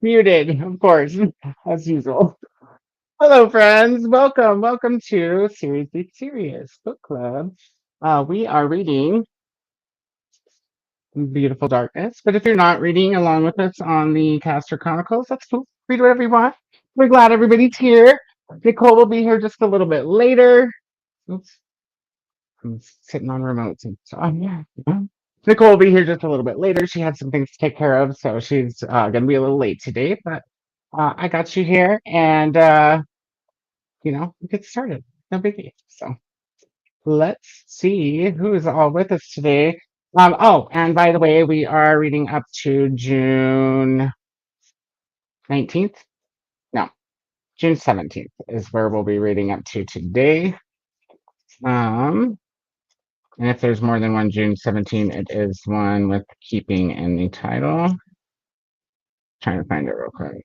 Muted, of course, as usual. Hello, friends. Welcome to Series Be Serious Book Club. We are reading Beautiful Darkness, but if you're not reading along with us on the Caster Chronicles, that's cool. Read whatever you want. We're glad everybody's here. Nicole will be here just a little bit later. Oops, I'm sitting on remotes and so yeah. Nicole will be here just a little bit later. She had some things to take care of, so she's gonna be a little late today, but I got you here, and we get started. No biggie. So let's see who's all with us today. Oh, and by the way, we are reading up to June 19th. No, June 17th is where we'll be reading up to today. Um, and if there's more than one June 17th, it is one with keeping in the title. Trying to find it real quick.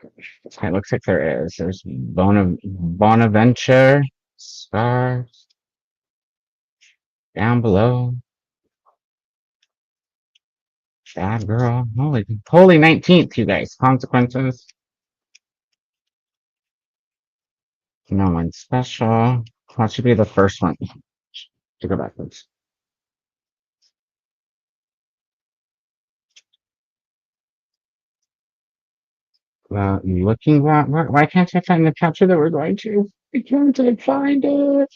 It looks like there is. There's Bonaventure, Stars, down below. Bad girl. Holy 19th, you guys. Consequences. No one special. That should be the first one to go backwards. Looking at why can't I find the chapter that we're going to? Why can't I find it?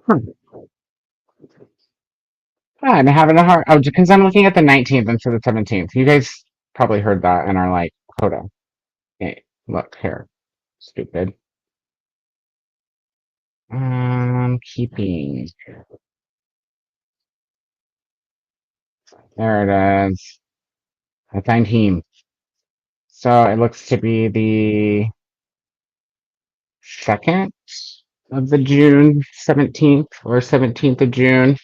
Hmm. I'm having a hard. Oh, because I'm looking at the 19th instead of the 17th. You guys probably heard that and are like, Koda. Hey, look here, stupid. Keeping. There it is. I find him. So it looks to be the second of the June 17th or 17th of June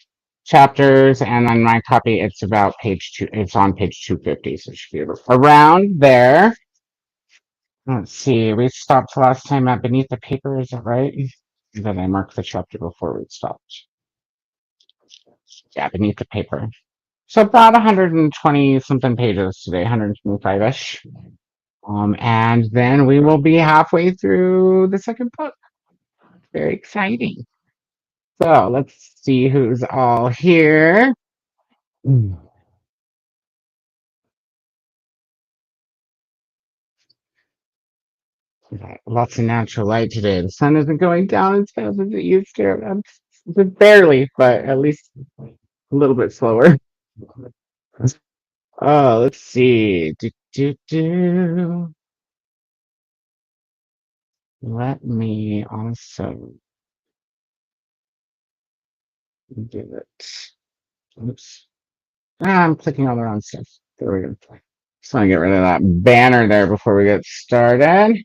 chapters. And on my copy, it's about page two. It's on page 250. So it should be around there. Let's see. We stopped last time at Beneath the Paper. Is that right? Then I marked the chapter before we stopped. Yeah, Beneath the Paper. So about 120 something pages today, 125-ish. And then we will be halfway through the second book. Very exciting. So let's see who's all here. We got lots of natural light today. The sun isn't going down as fast as it used to. Just barely, but at least a little bit slower. Oh, let's see. Let me also give it. Oops. I'm clicking on the wrong stuff. There we go. Just want to get rid of that banner there before we get started.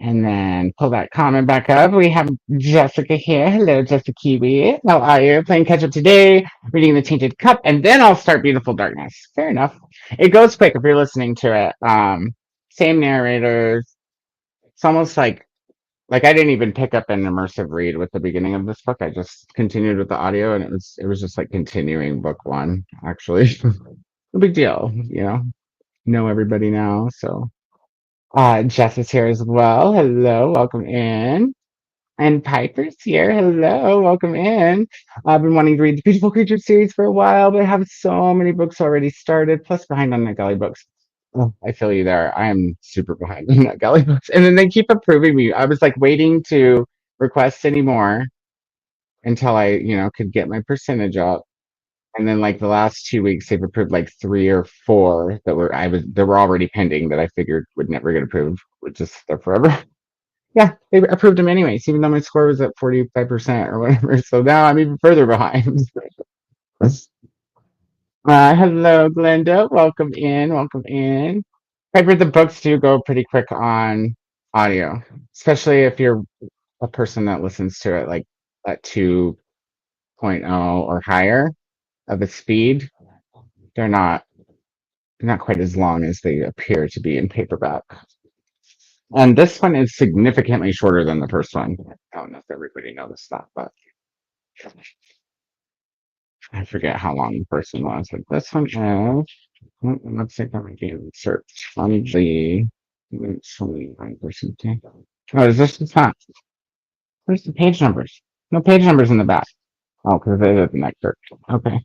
And then pull that comment back up. We have Jessica here. Hello, Jessica Kiwi. How are you? Playing catch up today, reading The Tainted Cup, and then I'll start Beautiful Darkness. Fair enough. It goes quick if you're listening to it. Same narrators. It's almost like I didn't even pick up an immersive read with the beginning of this book. I just continued with the audio, and it was just like continuing book one, actually. No big deal, know everybody now. So Jess is here as well. Hello, welcome in. And Piper's here. Hello, welcome in. I've been wanting to read the Beautiful Creature series for a while, but I have so many books already started, plus behind on NetGalley books. Oh, I feel you there. I am super behind on NetGalley books. And then they keep approving me. I was like waiting to request any more until I, could get my percentage up. And then like the last 2 weeks, they've approved like three or four that were already pending that I figured would never get approved, would just there forever. Yeah, they approved them anyways, even though my score was at 45% or whatever. So now I'm even further behind. Hello, Glenda. Welcome in. Welcome in. I've read the books do go pretty quick on audio, especially if you're a person that listens to it like at 2.0 or higher of a speed. They're not quite as long as they appear to be in paperback. And this one is significantly shorter than the first one. I don't know if everybody noticed that, but I forget how long the person was. But this one is, let's see if I can do search on the, it's only one person. Oh, is this the top? Where's the page numbers? No page numbers in the back. Oh, because it is an excerpt. Okay.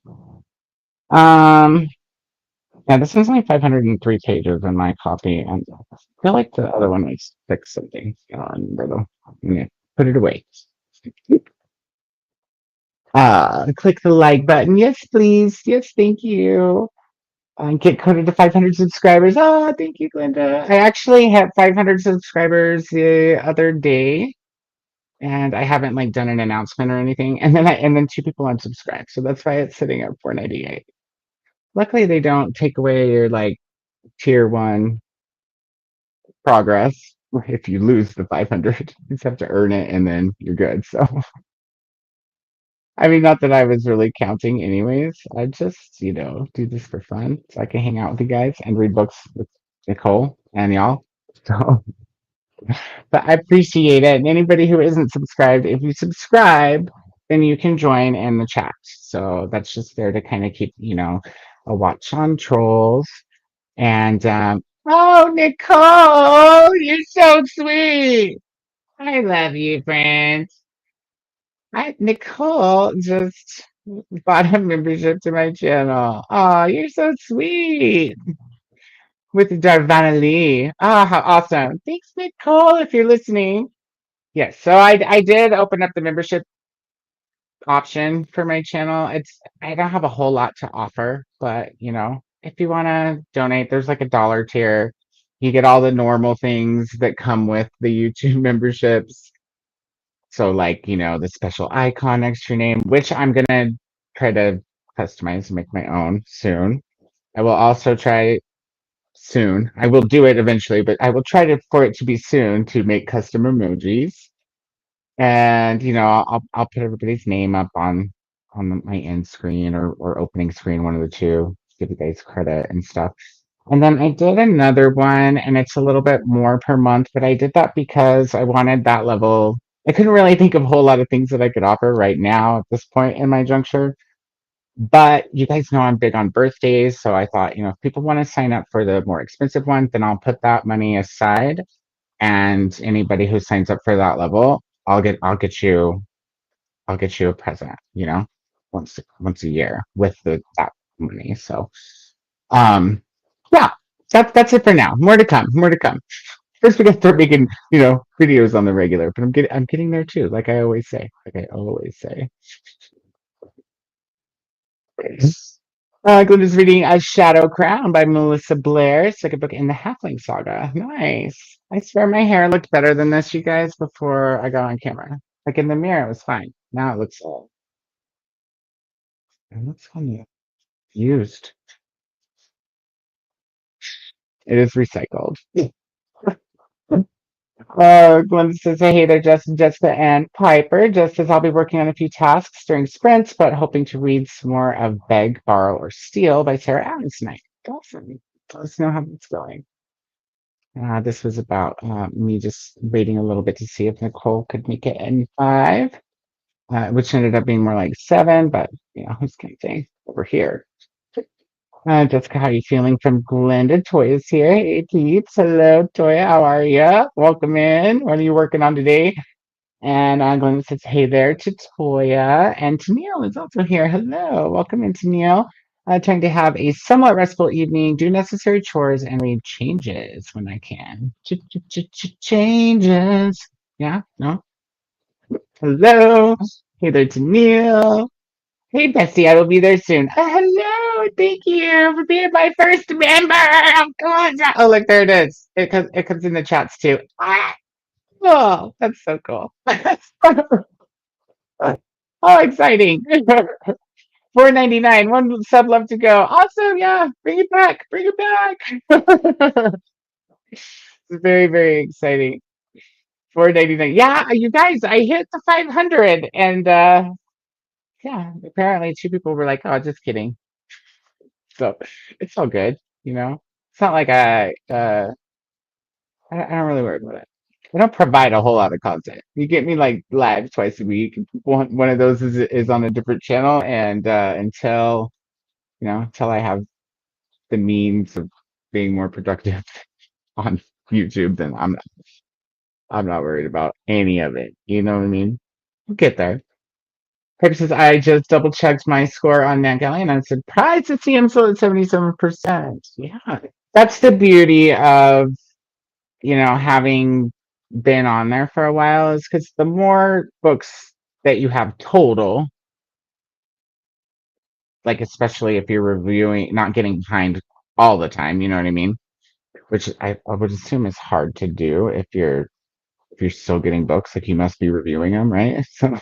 Um, yeah, this one's only 503 pages in my copy, and I feel like the other one was six something. I don't remember though. Yeah, put it away. Click the like button. Yes, please. Yes, thank you. Get Koda to 500 subscribers. Oh, thank you, Glenda. I actually had 500 subscribers the other day, and I haven't like done an announcement or anything. And then two people unsubscribed, so that's why it's sitting at 498. Luckily, they don't take away your like tier one progress if you lose the 500. You just have to earn it, and then you're good. So, I mean, not that I was really counting, anyways. I just, do this for fun, so I can hang out with you guys and read books with Nicole and y'all. So, but I appreciate it. And anybody who isn't subscribed, if you subscribe, then you can join in the chat. So that's just there to kind of keep, a watch on trolls. And oh, Nicole, you're so sweet. I love you, friend. Nicole just bought a membership to my channel. Oh, you're so sweet. With Darvana Lee. Oh, how awesome. Thanks, Nicole, if you're listening. Yes, so I did open up the membership option for my channel. I don't have a whole lot to offer, but if you want to donate, there's like a dollar tier. You get all the normal things that come with the YouTube memberships. So like, the special icon next to your name, which I'm gonna try to customize and make my own soon. I will also try soon. I will do it eventually, but I will try for it to be soon to make custom emojis. And I'll put everybody's name up on my end screen or opening screen, one of the two, give you guys credit and stuff. And then I did another one, and it's a little bit more per month, but I did that because I wanted that level. I couldn't really think of a whole lot of things that I could offer right now at this point in my juncture. But you guys know I'm big on birthdays, so I thought, if people want to sign up for the more expensive one, then I'll put that money aside. And anybody who signs up for that level, I'll get you a present, once a year with that money. So um yeah, that's it for now. More to come, more to come. First we gotta start making, videos on the regular, but I'm getting there too, like I always say. Glenda's reading A Shadow Crown by Melissa Blair, second book in the Halfling Saga. Nice. I swear my hair looked better than this, you guys, before I got on camera. Like in the mirror, it was fine. Now it looks kind of used. It is recycled. Glenda says, hey there, Justin, Jessica, and Piper. Just as I'll be working on a few tasks during sprints, but hoping to read some more of Beg, Borrow, or Steal by Sarah Adams tonight. Awesome. Let us know how it's going. This was about me just waiting a little bit to see if Nicole could make it in 5, which ended up being more like 7, but who's counting over here? Jessica, how are you feeling? From Glenda. Toya's here. Hey, peeps. Hello, Toya. How are you? Welcome in. What are you working on today? And Glenda says, hey there to Toya. And Tennille is also here. Hello. Welcome in, Tennille. Trying to have a somewhat restful evening, do necessary chores, and read changes when I can. Changes. Yeah? No? Hello. Hey there, Tennille. Hey, Bestie, I will be there soon. Hello, thank you for being my first member. Oh, look, there it is. It comes in the chats too. Oh, that's so cool. Oh, exciting. 4.99. One sub left to go. Awesome, yeah. Bring it back. Bring it back. It's very, very exciting. 4.99. Yeah, you guys, I hit the 500, and yeah, apparently two people were like, "Oh, just kidding." So it's all good. It's not like I don't really worry about it. I don't provide a whole lot of content. You get me like live twice a week. One of those is on a different channel, and until until I have the means of being more productive on YouTube, then I'm not worried about any of it. You know what I mean? We'll get there. Pepper says I just double checked my score on NetGalley, and I'm surprised to see I'm still at 77%. Yeah, that's the beauty of having been on there for a while is because the more books that you have total, like especially if you're reviewing, not getting behind all the time, you know what I mean? Which I would assume is hard to do if you're still getting books, like you must be reviewing them, right? So,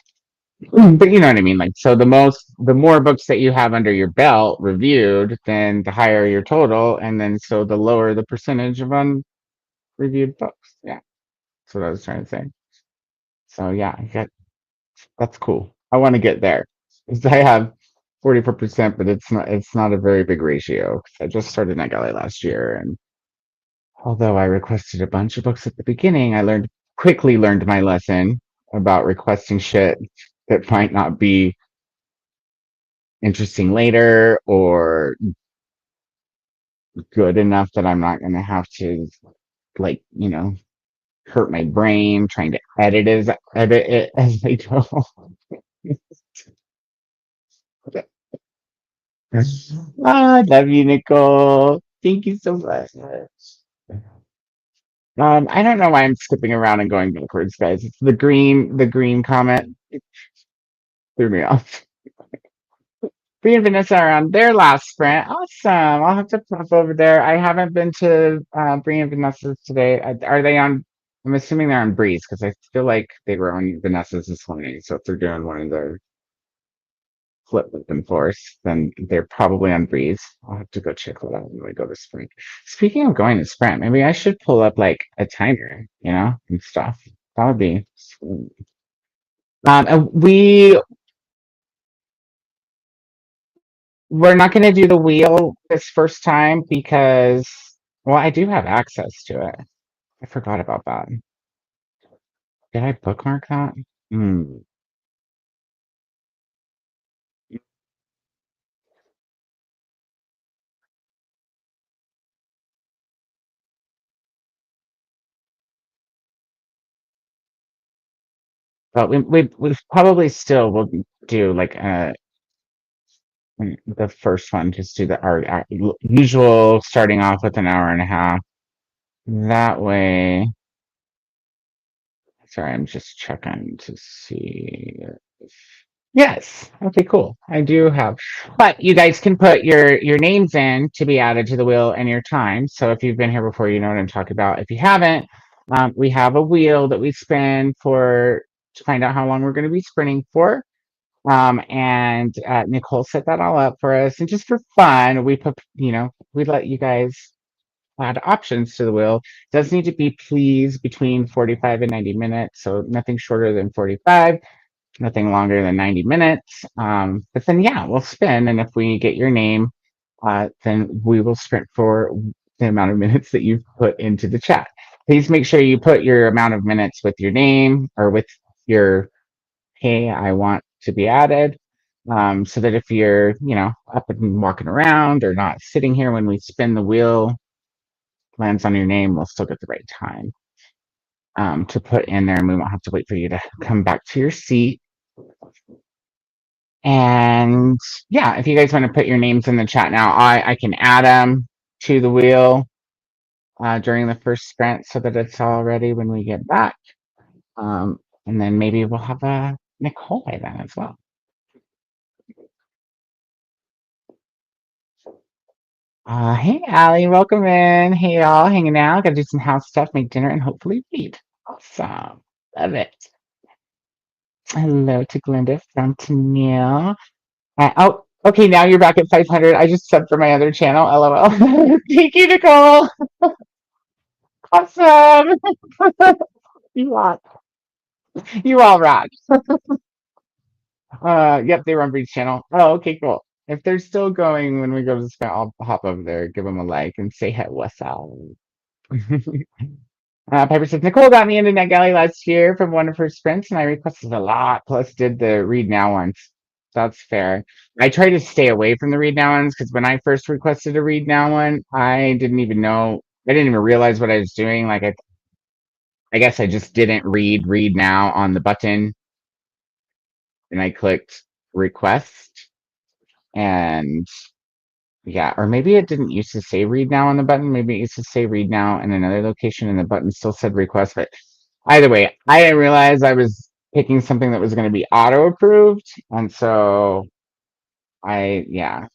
but you know what I mean? Like, so the more books that you have under your belt reviewed, then the higher your total, and then so the lower the percentage of unreviewed books. Yeah, that's what I was trying to say. So yeah, that's cool. I want to get there. 'Cause I have 44%, but it's not a very big ratio. 'Cause I just started NetGalley last year, and although I requested a bunch of books at the beginning, I quickly learned my lesson about requesting shit that might not be interesting later or good enough that I'm not gonna have to like, hurt my brain trying to edit it as I go. I love you, Nicole. Thank you so much. I don't know why I'm skipping around and going backwards, guys. It's the green comment. It threw me off. Bree and Vanessa are on their last sprint. Awesome. I'll have to pop over there. I haven't been to Bree and Vanessa's today. Are they on? I'm assuming they're on Bree's because I feel like they were on Vanessa's this morning. So if they're doing one of their flip and force, then they're probably on Breeze. I'll have to go check that out when we go to Sprint. Speaking of going to Sprint, maybe I should pull up like a timer, and stuff. That would be. And we're not going to do the wheel this first time because, well, I do have access to it. I forgot about that. Did I bookmark that? Hmm. But we probably still will do like the first one. Just do our usual starting off with an hour and a half. That way. Sorry, I'm just checking to see. Yes. Okay, cool. I do have, but you guys can put your names in to be added to the wheel and your time. So if you've been here before, you know what I'm talking about. If you haven't, we have a wheel that we spin to find out how long we're going to be sprinting for. And Nicole set that all up for us, and just for fun, we let you guys add options to the wheel. Does need to be please between 45 and 90 minutes, so nothing shorter than 45, nothing longer than 90 minutes. But then, yeah, we'll spin, and if we get your name, then we will sprint for the amount of minutes that you've put into the chat. Please make sure you put your amount of minutes with your name or with your, hey, I want to be added. So that if you're, up and walking around or not sitting here when we spin the wheel, lands on your name, we'll still get the right time to put in there, and we won't have to wait for you to come back to your seat. And yeah, if you guys want to put your names in the chat now, I can add them to the wheel during the first sprint so that it's all ready when we get back. And then maybe we'll have a Nicole by then as well. Hey, Allie, welcome in. Hey, y'all, hanging out. Gotta do some house stuff, make dinner, and hopefully read. Awesome. Love it. Hello to Glinda from Tennille. Oh, okay, now you're back at 500. I just subbed for my other channel. LOL. Thank you, Nicole. Awesome. You rock. You all rock. Yep, they were on Breed's channel. Oh, okay, cool. If they're still going when we go to the spot, I'll hop over there, give them a like, and say hey, what's up. Piper says, Nicole got me into NetGalley last year from one of her sprints, and I requested a lot, plus did the read now ones. That's fair. I try to stay away from the read now ones because when I first requested a read now one, I didn't even know, I didn't even realize what I was doing. Like, I guess I just didn't read now on the button, and I clicked request, and yeah, or maybe it didn't used to say read now on the button. Maybe it used to say read now in another location and the button still said request. But either way, I didn't realize I was picking something that was going to be auto approved. And so yeah,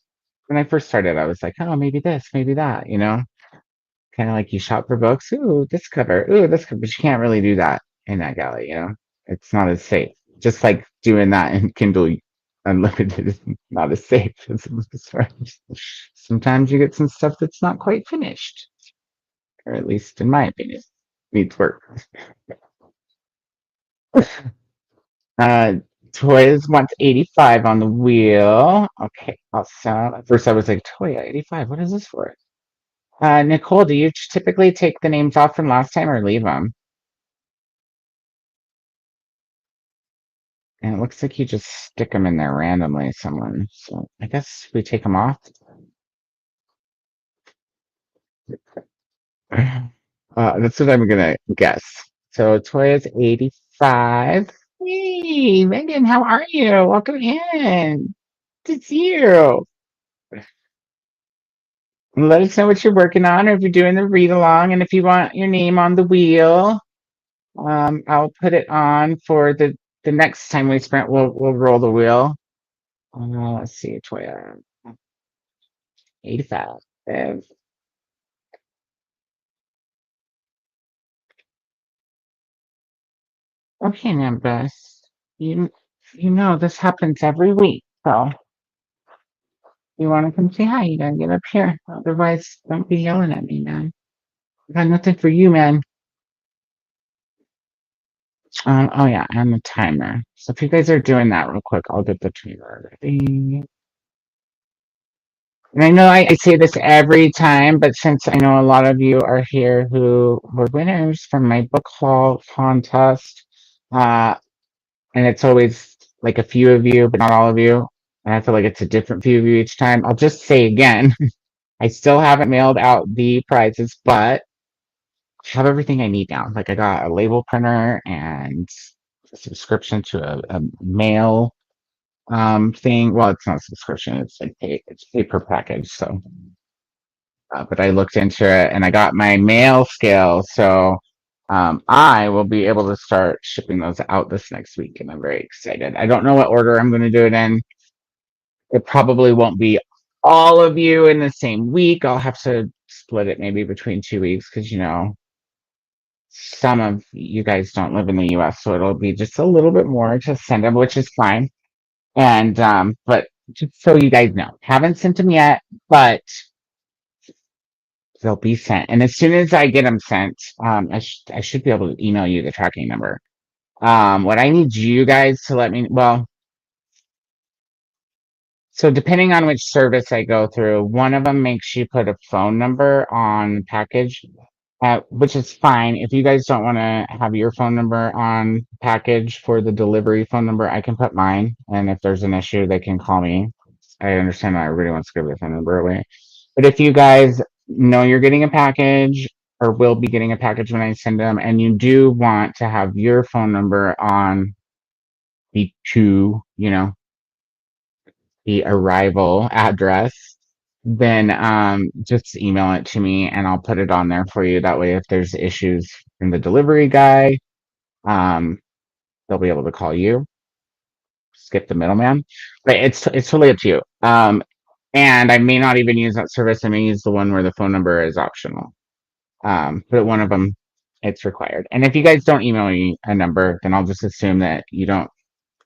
when I first started, I was like, oh, maybe this, maybe that, kind of like you shop for books. Ooh, this cover. Ooh, this cover. But you can't really do that in that galley. It's not as safe. Just like doing that in Kindle Unlimited is not as safe as far as sometimes you get some stuff that's not quite finished, or at least in my opinion, needs work. Uh, Toys wants 85 on the wheel. Okay, also, at first I was like, Toya, 85, what is this for? Nicole, do you typically take the names off from last time or leave them? And it looks like you just stick them in there randomly somewhere. So I guess we take them off. That's what I'm gonna guess. So Toya's 85. Hey, Megan, how are you? Welcome in. Good to see you. Let us know what you're working on, or if you're doing the read along, and if you want your name on the wheel, I'll put it on for the next time we sprint. We'll roll the wheel. Let's see, Toya, 85. Okay, Nimbus. You you know this happens every week, so you want to come say hi? You gotta get up here. Otherwise, don't be yelling at me, man. I got nothing for you, man. Oh yeah, and the timer. So if you guys are doing that real quick, I'll get the timer ready. And I know I say this every time, but since I know a lot of you are here who were winners from my book haul contest, uh, and it's always like a few of you, but not all of you. And I feel like it's a different few of you each time. I'll just say again, I still haven't mailed out the prizes, but I have everything I need now. Like I got a label printer and a subscription to a mail thing. Well, it's not a subscription, it's like it's pay per package. So but I looked into it and I got my mail scale. So I will be able to start shipping those out this next week, and I'm very excited. I don't know what order I'm going to do it in. It probably won't be all of you in the same week. I'll have to split it maybe between 2 weeks because, some of you guys don't live in the US, so it'll be just a little bit more to send them, which is fine. And, but just so you guys know, haven't sent them yet, but they'll be sent. And as soon as I get them sent, I should be able to email you the tracking number. What I need you guys to let me, well, so depending on which service I go through, one of them makes you put a phone number on the package, which is fine. If you guys don't want to have your phone number on package for the delivery phone number, I can put mine. And if there's an issue, they can call me. I understand not everybody wants to give their phone number away. But if you guys know you're getting a package or will be getting a package when I send them, and you do want to have your phone number on the the arrival address, then just email it to me and I'll put it on there for you. That way, if there's issues from the delivery guy, um, they'll be able to call you. Skip the middleman. But it's totally up to you. And I may not even use that service. I may use the one where the phone number is optional. But one of them, it's required. And if you guys don't email me a number, then I'll just assume that you don't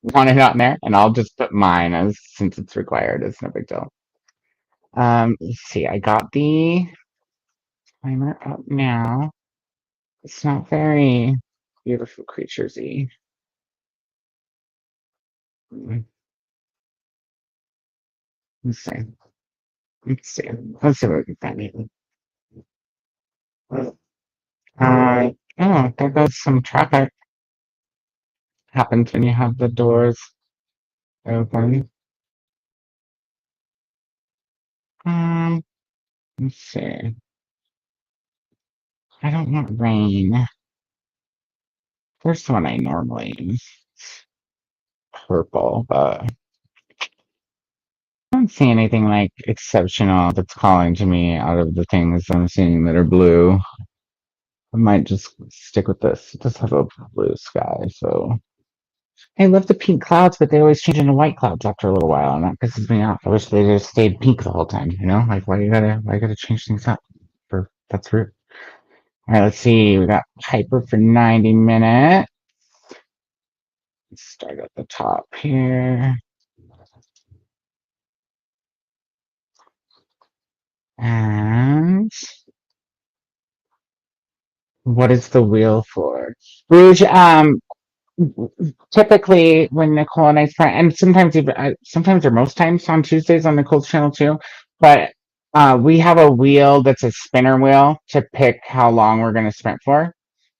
want it on there, and I'll just put mine as since it's required. It's no big deal. Let's see. I got the timer up now. It's not very beautiful creatures-y. Let's see. Let's see. Let's see what we can find. Oh, there goes some traffic. Happens when you have the doors open. Um, let's see. I don't want rain. First one I normally use purple, but I don't see anything like exceptional that's calling to me out of the things I'm seeing that are blue. I might just stick with this. It does have a blue sky, so I love the pink clouds, but they always change into white clouds after a little while, and that pisses me off. I wish they just stayed pink the whole time, you know? Like why you gotta change things up? That's rude. All right, let's see. We got Piper for 90 minutes. Let's start at the top here. And what is the wheel for? Rouge, typically when Nicole and I spend, and sometimes even sometimes or most times on Tuesdays on Nicole's channel too, but we have a wheel that's a spinner wheel to pick how long we're going to sprint for.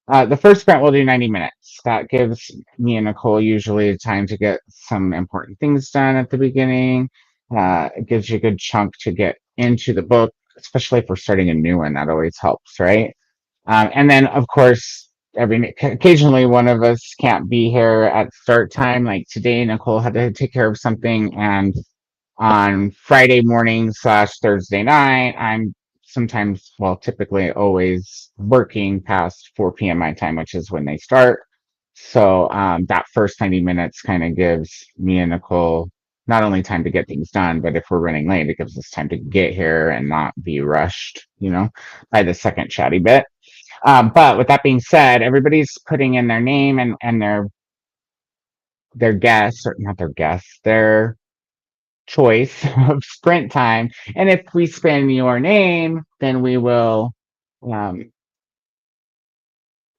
The first sprint will do 90 minutes. That gives me and Nicole usually time to get some important things done at the beginning. It gives you a good chunk to get into the book, especially if we're starting a new one. That always helps, right? And then, of course, occasionally one of us can't be here at start time. Like today, Nicole had to take care of something, and on Friday morning slash Thursday night, I'm sometimes, well, typically always working past 4 p.m. my time, which is when they start. So that first 90 minutes kind of gives me and Nicole not only time to get things done, but if we're running late, it gives us time to get here and not be rushed, by the second chatty bit. But with that being said, everybody's putting in their name and their guess, or not their guess, their choice of sprint time. And if we spin your name, then um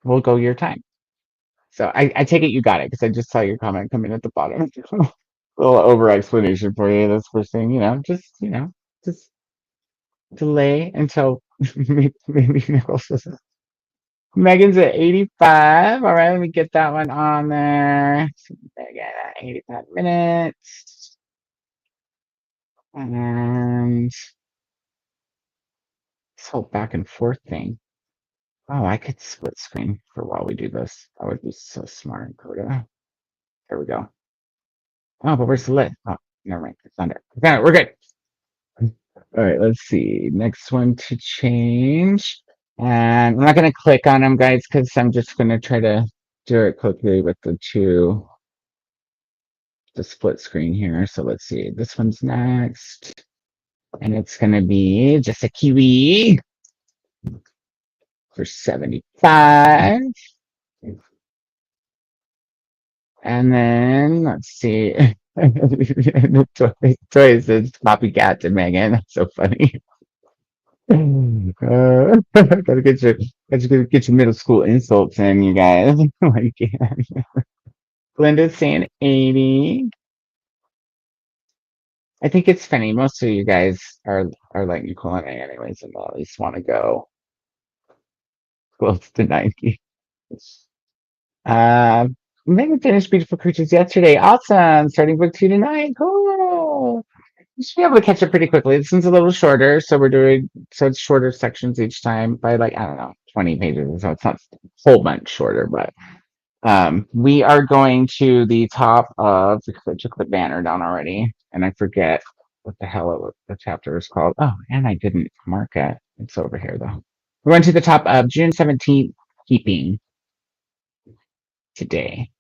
we'll go your time. So I take it you got it because I just saw your comment come in at the bottom. A little over explanation for you. That's first thing, just delay until maybe Nicole says it. Megan's at 85. All right, let me get that one on there. So Megan at 85 minutes. And this whole back and forth thing. Oh, I could split screen for while we do this. That would be so smart, Koda. There we go. Oh, but where's the lid? Oh, never mind. It's under. Got it. We're good. All right, let's see. Next one to change. And I'm not going to click on them, guys, because I'm just going to try to do it quickly with the split screen here. So let's see. This one's next. And it's going to be just a kiwi for 75. And then let's see. Toy says copycat to Megan. That's so funny. Gotta get your middle school insults in, you guys. Like, yeah. Glenda's saying 80. I think it's funny. Most of you guys are like Nicole and I anyways, and at least want to go close to 90. Uh, Megan finished Beautiful Creatures yesterday. Awesome. Starting book two tonight. Cool. You should be able to catch up pretty quickly. This one's a little shorter, so it's shorter sections each time by like, I don't know, 20 pages. So it's not a whole bunch shorter, but we are going to the top of, because I took the banner down already, and I forget what the hell the chapter is called. Oh, and I didn't mark it. It's over here though. We went to the top of June 17th, keeping today.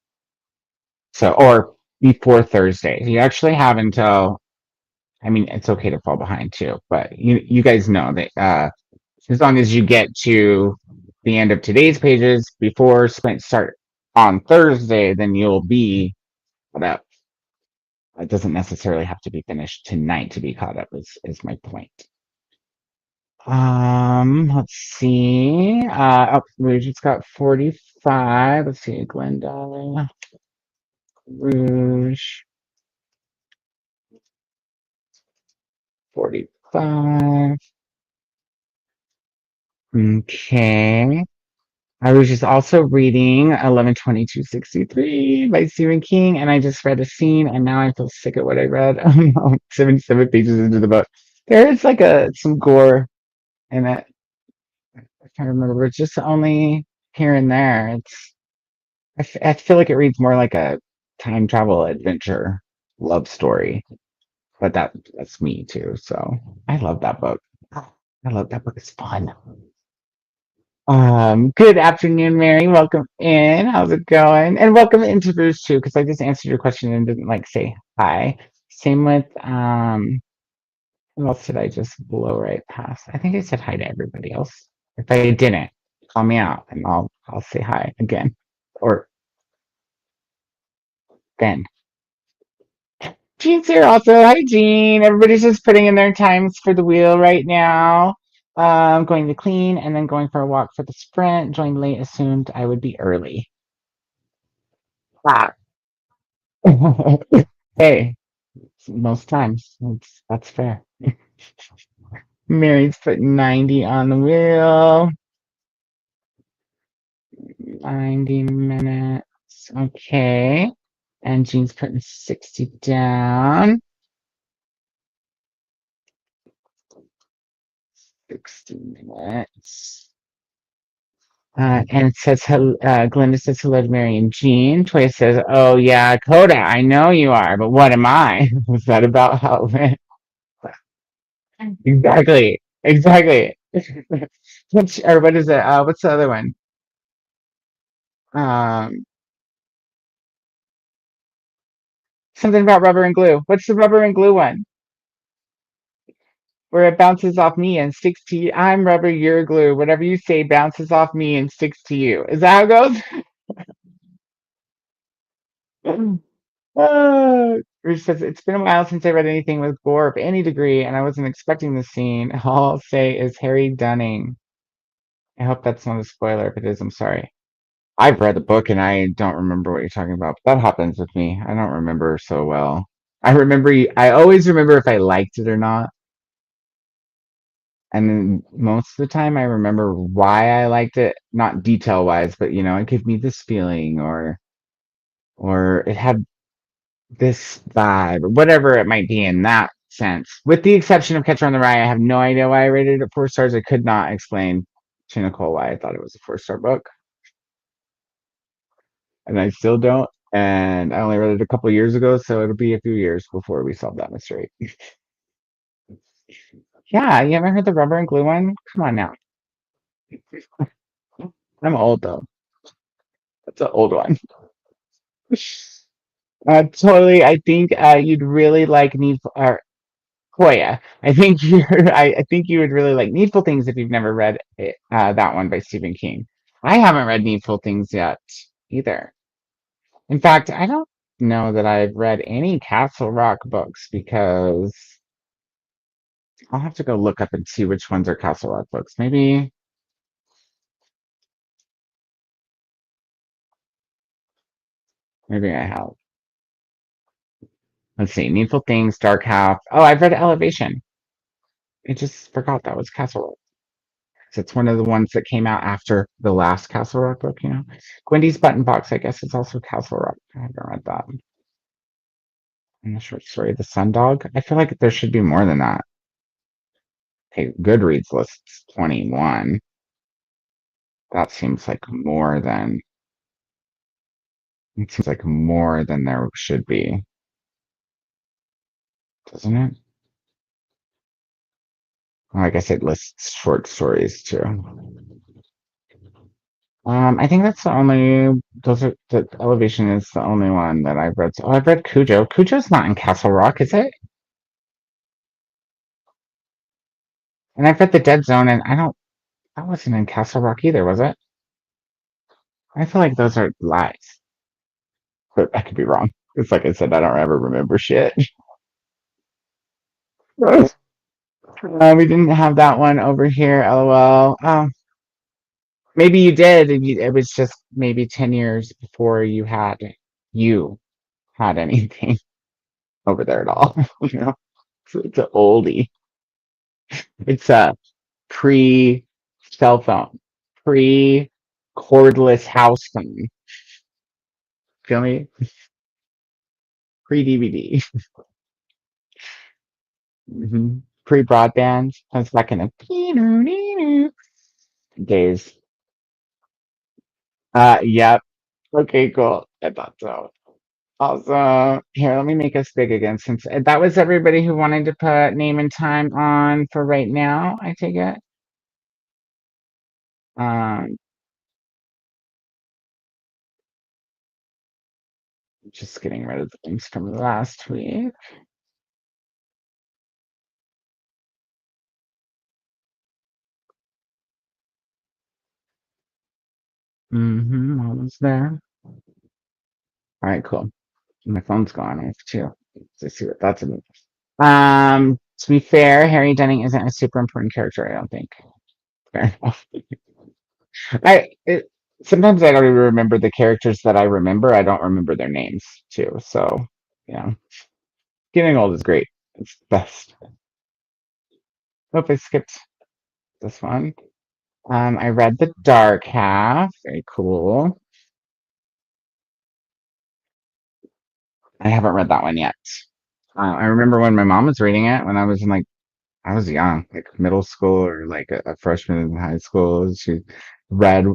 So, or before Thursday. You actually have until, I mean, it's okay to fall behind too, but you guys know that as long as you get to the end of today's pages before sprints start on Thursday, then you'll be caught up. It doesn't necessarily have to be finished tonight to be caught up, is my point. Let's see. Oh, we just got 45. Let's see, Glenda, Rouge, 45. Okay. I was just also reading 11/22/63 by Stephen King, and I just read a scene, and now I feel sick at what I read. Oh no, 77 pages into the book. There is like some gore in it. I can't remember. It's just only here and there. I feel like it reads more like a time travel adventure love story, but that's me too. So I love that book. I love that book. It's fun. Good afternoon, Mary. Welcome in. How's it going? And welcome into Bruce too, because I just answered your question and didn't like say hi. Same with who else did I just blow right past? I think I said hi to everybody else. If I didn't, call me out and I'll say hi again. Or then. Jean's here also. Hi, Jean. Everybody's just putting in their times for the wheel right now. Going to clean and then going for a walk for the sprint. Joined late, assumed I would be early. Ah. Hey, most times that's fair. Mary's put 90 on the wheel. 90 minutes. Okay. And Jean's putting 60 down. 60 minutes. And it says, Glenda says hello to Mary and Jean. Toya says, oh yeah, Koda, I know you are, but what am I? Was that about how it went? Exactly. Exactly. Or what is it? What's the other one? Um, Something about rubber and glue. What's the rubber and glue one? Where it bounces off me and sticks to you. I'm rubber, you're glue. Whatever you say bounces off me and sticks to you. Is that how it goes? Bruce says, it's been a while since I read anything with gore of any degree, and I wasn't expecting the scene. All I'll say is Harry Dunning. I hope that's not a spoiler. If it is, I'm sorry. I've read the book and I don't remember what you're talking about. But that happens with me. I don't remember so well. I always remember if I liked it or not. And then most of the time I remember why I liked it, not detail wise, but it gave me this feeling or it had this vibe or whatever it might be in that sense. With the exception of Catcher on the Rye, I have no idea why I rated it 4 stars. I could not explain to Nicole why I thought it was a 4-star book. And I still don't. And I only read it a couple years ago, so it'll be a few years before we solve that mystery. Yeah, you haven't heard the rubber and glue one? Come on now. I'm old though. That's an old one. Totally. I think you'd really like Needful or Koya. I think you would really like Needful Things if you've never read it, that one by Stephen King. I haven't read Needful Things yet either. In fact, I don't know that I've read any Castle Rock books because I'll have to go look up and see which ones are Castle Rock books. Maybe I have. Let's see. Needful Things, Dark Half. Oh, I've read Elevation. I just forgot that was Castle Rock. So it's one of the ones that came out after the last Castle Rock book. Gwendy's Button Box, I guess it's also Castle Rock. I haven't read that. And the short story, The Sundog. I feel like there should be more than that. Okay, Goodreads lists 21. That seems like more than it seems like more than there should be, doesn't it? Well, I guess it lists short stories too. I think that's the only. Those are the Elevation is the only one that I've read. Oh, I've read Cujo. Cujo's not in Castle Rock, is it? And I've read The Dead Zone, and I don't. That wasn't in Castle Rock either, was it? I feel like those are lies, but I could be wrong. It's like I said, I don't ever remember shit. We didn't have that one over here. LOL. Maybe you did. It was just maybe 10 years before you had anything over there at all. It's an oldie. It's a pre cell phone, pre cordless house phone. Feel me? Pre-DVD. Pre-broadband. I was back in the days. Yep. Okay, cool. I thought so. Also, here, let me make us big again since that was everybody who wanted to put name and time on for right now, I take it. Um, just getting rid of the things from last week. Almost there. All right, cool. My phone's gone off too. Let's see what that's about. To be fair, Harry Dunning isn't a super important character, I don't think. Fair enough. I it, sometimes I don't even remember the characters that I remember. I don't remember their names too. So yeah, getting old is great. It's the best. Hope I skipped this one. I read The Dark Half. Very cool. I haven't read that one yet. I remember when my mom was reading it when I was in I was young, like middle school or like a freshman in high school. She read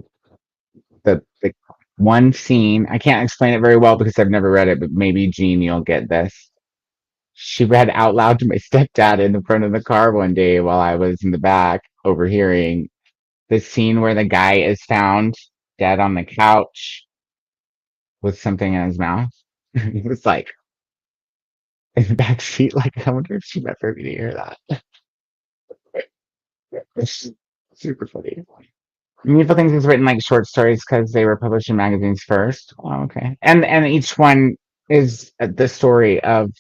the one scene. I can't explain it very well because I've never read it, but maybe Jean, you'll get this. She read out loud to my stepdad in the front of the car one day while I was in the back overhearing the scene where the guy is found dead on the couch with something in his mouth. He was like in the back seat, like I wonder if she meant for me to hear that. It's super funny. Needful Things was written like short stories because they were published in magazines first. Oh, okay. And each one is the story of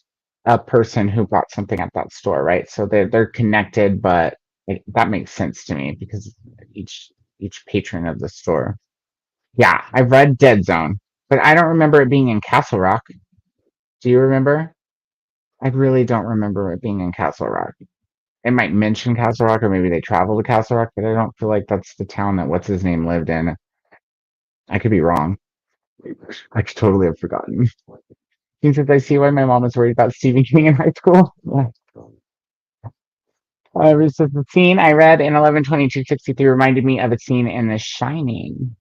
a person who bought something at that store, right? So they're connected, but that makes sense to me because each patron of the store. Yeah, I've read Dead Zone, but I don't remember it being in Castle Rock. Do you remember? I really don't remember it being in Castle Rock. It might mention Castle Rock, or maybe they travel to Castle Rock, but I don't feel like that's the town that what's his name lived in. I could be wrong. I could totally have forgotten. Since I see why my mom was worried about Stephen King in high school. So the scene I read in 11/22/63 reminded me of a scene in The Shining.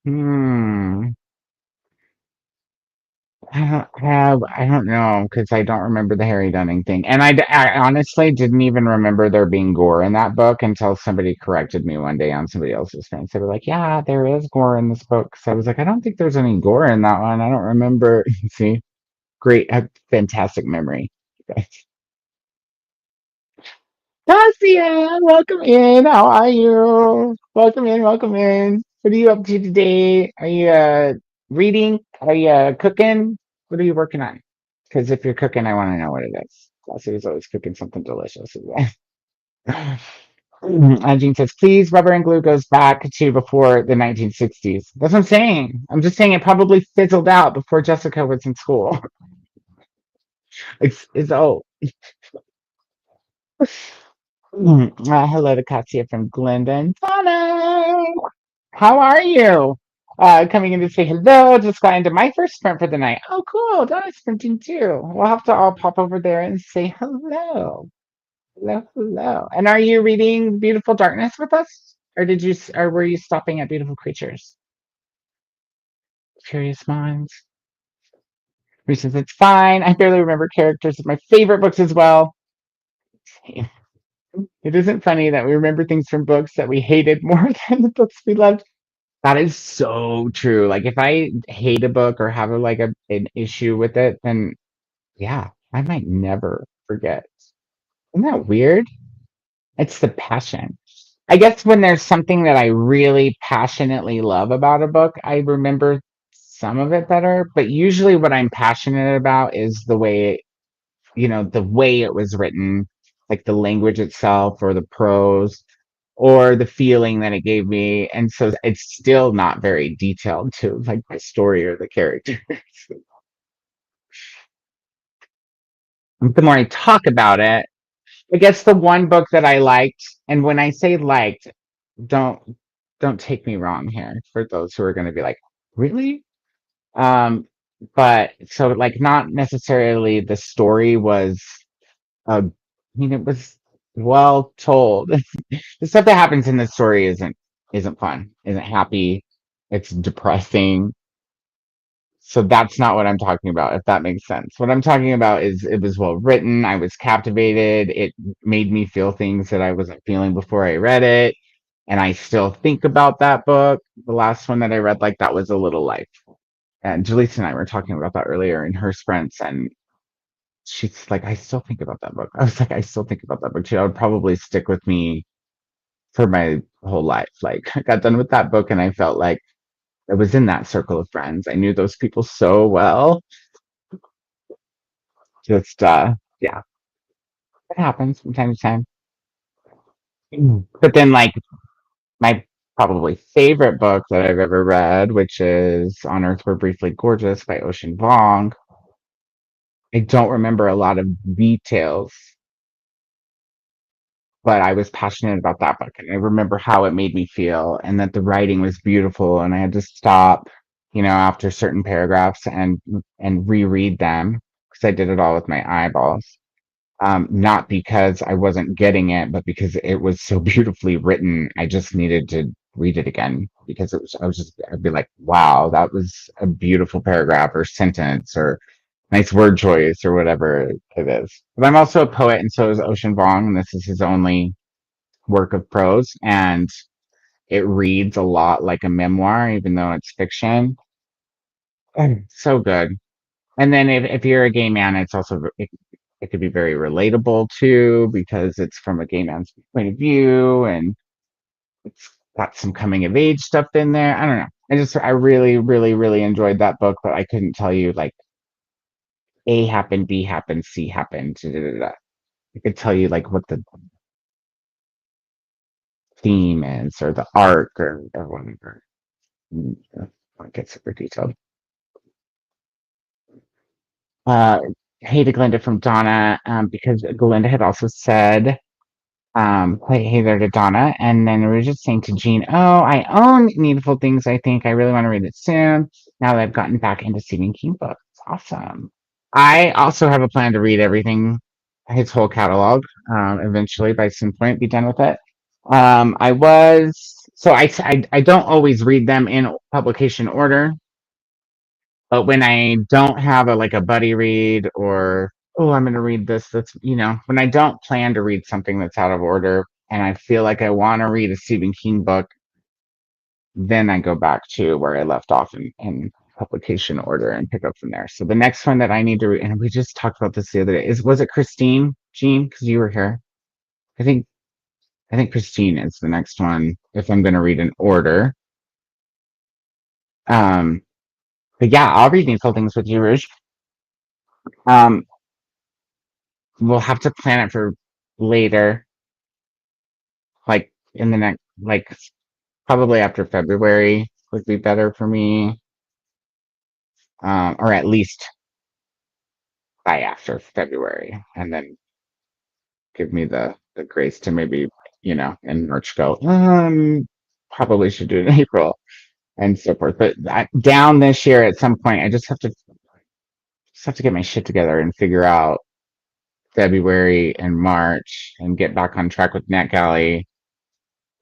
I don't know because I don't remember the Harry Dunning thing, and I honestly didn't even remember there being gore in that book until somebody corrected me one day on somebody else's friends. They were like, "Yeah, there is gore in this book." So I was like, "I don't think there's any gore in that one. I don't remember." See, great, fantastic memory. Tasia, welcome in. How are you? Welcome in, welcome in. What are you up to today? Are you reading? Are you cooking? What are you working on? Because if you're cooking, I want to know what it is. Tasia is always cooking something delicious. Jean says, please, rubber and glue goes back to before the 1960s. That's what I'm saying. I'm just saying it probably fizzled out before Jessica was in school. It's old. Hello to Katya from Glendon. Donna, how are you? Coming in to say hello. Just got into my first sprint for the night. Oh, cool. Donna's sprinting too. We'll have to all pop over there and say hello. Hello, hello. And are you reading Beautiful Darkness with us? Or were you stopping at Beautiful Creatures? Curious Minds. Reasons it's fine. I barely remember characters of my favorite books as well. It isn't funny that we remember things from books that we hated more than the books we loved. That is so true. Like if I hate a book or have an issue with it, then yeah, I might never forget. Isn't that weird? It's the passion. I guess when there's something that I really passionately love about a book, I remember some of it better. But usually what I'm passionate about is the way it was written, like the language itself or the prose or the feeling that it gave me. And so it's still not very detailed to like the story or the character. The more I talk about it, I guess the one book that I liked, and when I say liked, don't don't take me wrong here for those who are going to be like, really? Um, but so like not necessarily the story was I mean it was well told. The stuff that happens in the story isn't fun, isn't happy, it's depressing. So that's not what I'm talking about, if that makes sense. What I'm talking about is it was well written, I was captivated, it made me feel things that I wasn't feeling before I read it, and I still think about that book. The last one that I read like that was A Little Life. And Jaleesa and I were talking about that earlier in her sprints, and she's like, I still think about that book. I was like, I still think about that book too. I would probably stick with me for my whole life. Like, I got done with that book, and I felt like I was in that circle of friends. I knew those people so well. Just, yeah, it happens from time to time. But then, like, my probably favorite book that I've ever read, which is On Earth We're Briefly Gorgeous by Ocean Vuong. I don't remember a lot of details, but I was passionate about that book, and I remember how it made me feel, and that the writing was beautiful, and I had to stop, after certain paragraphs and reread them because I did it all with my eyeballs. Not because I wasn't getting it, but because it was so beautifully written. I just needed to read it again because I'd be like, wow, that was a beautiful paragraph or sentence or nice word choice or whatever it is. But I'm also a poet, and so is Ocean Vuong, and this is his only work of prose, and it reads a lot like a memoir, even though it's fiction. So good. And then if you're a gay man, it could be very relatable too because it's from a gay man's point of view, and it's got some coming of age stuff in there. I don't know. I really, really, really enjoyed that book, but I couldn't tell you like A happened, B happened, C happened. Da, da, da, da. I could tell you like what the theme is or the arc or whatever. It gets super detailed. Uh, hey to Glinda from Donna, because Glinda had also said, hey there to Donna. And then we were just saying to Jean, oh, I own Needful Things. I think I really want to read it soon. Now that I've gotten back into Stephen King books. Awesome. I also have a plan to read everything, his whole catalog, eventually by some point, be done with it. I don't always read them in publication order. But when I don't have a buddy read or oh I'm gonna read this, that's when I don't plan to read something that's out of order and I feel like I want to read a Stephen King book, then I go back to where I left off in publication order and pick up from there. So the next one that I need to read, and we just talked about this the other day, was it Christine, Jean? Because you were here. I think I think Christine is the next one if I'm gonna read in order. Um, but yeah, I'll read Needful Things with you, Rouge. Um, we'll have to plan it for later, like in the next, like probably after February would be better for me, or at least by after February, and then give me the grace to maybe in March go. Probably should do it in April and so forth. But down this year at some point, I just have to get my shit together and figure out February and March and get back on track with NetGalley.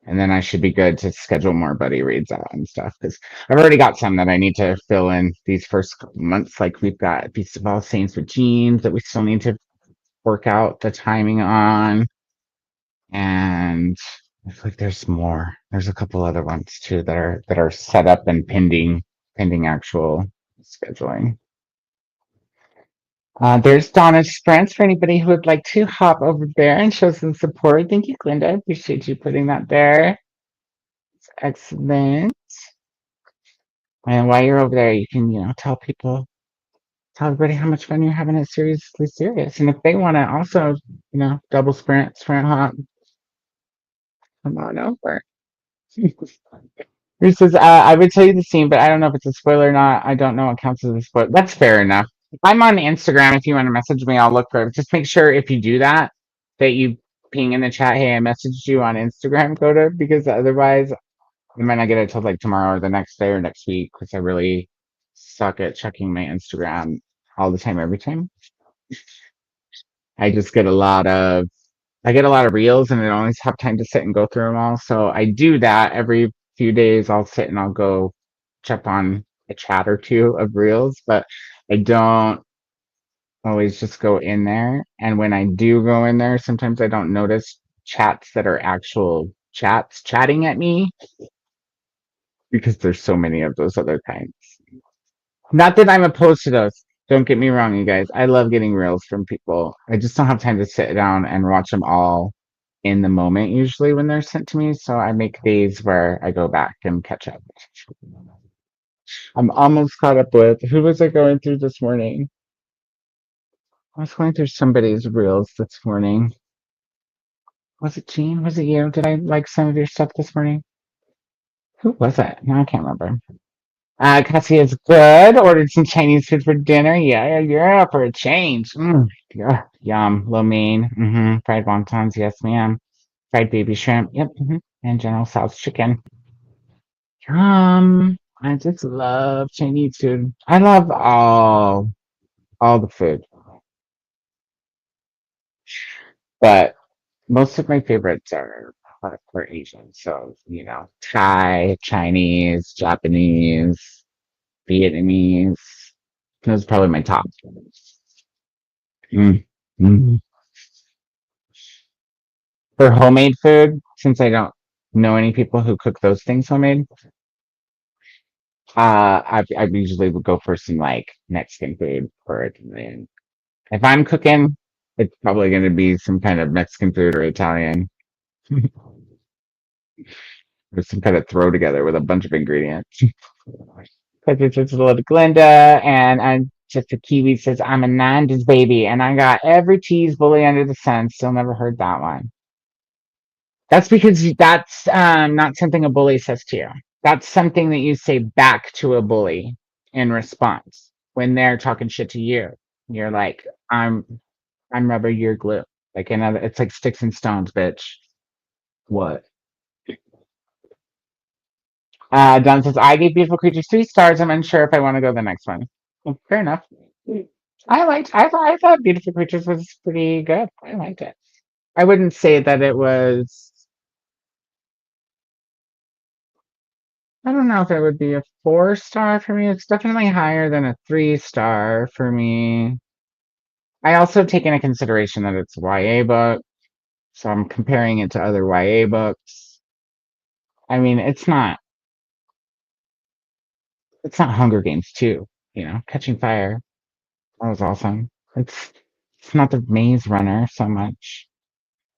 And then I should be good to schedule more buddy reads out and stuff because I've already got some that I need to fill in these first couple months. Like we've got Beast of All Saints with Jeans that we still need to work out the timing on. And I feel like there's more. There's a couple other ones too that are set up and pending actual scheduling. There's Donna's Sprints for anybody who would like to hop over there and show some support. Thank you, Glinda. I appreciate you putting that there. Excellent. And while you're over there, you can, tell everybody how much fun you're having at Seriously Serious. And if they want to also, double sprint hop, come on over. He says, I would tell you the scene, but I don't know if it's a spoiler or not. I don't know what counts as a spoiler. That's fair enough. I'm on Instagram. If you want to message me, I'll look for it. Just make sure if you do that, that you ping in the chat, hey, I messaged you on Instagram, Koda, because otherwise I might not get it till like tomorrow or the next day or next week because I really suck at checking my Instagram all the time, every time. I just get a lot of I get a lot of reels and I don't always have time to sit and go through them all. So I do that every few days. I'll sit and I'll go check on a chat or two of reels, but I don't always just go in there. And when I do go in there, sometimes I don't notice chats that are actual chats chatting at me because there's so many of those other kinds. Not that I'm opposed to those. Don't get me wrong, you guys. I love getting reels from people. I just don't have time to sit down and watch them all in the moment, usually when they're sent to me. So I make days where I go back and catch up. I'm almost caught up with who was I going through this morning? I was going through somebody's reels this morning. Was it Jean? Was it you? Did I like some of your stuff this morning? Who was it? No, I can't remember. Cassie is good. Ordered some Chinese food for dinner. Yeah, yeah, for a change. Yeah, yum. Lo mein. Fried wontons. Yes, ma'am. Fried baby shrimp. Yep. And General Tso's chicken. I just love Chinese food. I love all the food, but most of my favorites are Asian. So, Thai, Chinese, Japanese, Vietnamese. Those are probably my top. Mm. Mm. For homemade food, since I don't know any people who cook those things homemade, I usually would go for some like Mexican food for it. And then if I'm cooking, it's probably going to be some kind of Mexican food or Italian or some kind of throw together with a bunch of ingredients. Because it's just a little Glinda, and I'm just a Kiwi says I'm a Nanda's baby, and I got every cheese bully under the sun. Still never heard that one. That's because that's not something a bully says to you. That's something that you say back to a bully in response when they're talking shit to you. You're like, I'm rubber, you're glue. Like another, it's like sticks and stones, bitch. What? Don says, I gave Beautiful Creatures 3 stars. I'm unsure if I want to go to the next one. Well, fair enough. I thought Beautiful Creatures was pretty good. I liked it. I wouldn't say that it was, I don't know if it would be a 4 star for me. It's definitely higher than a 3 star for me. I also take into consideration that it's a YA book, so I'm comparing it to other YA books. I mean, it's not Hunger Games 2, Catching Fire. That was awesome. It's not the Maze Runner so much.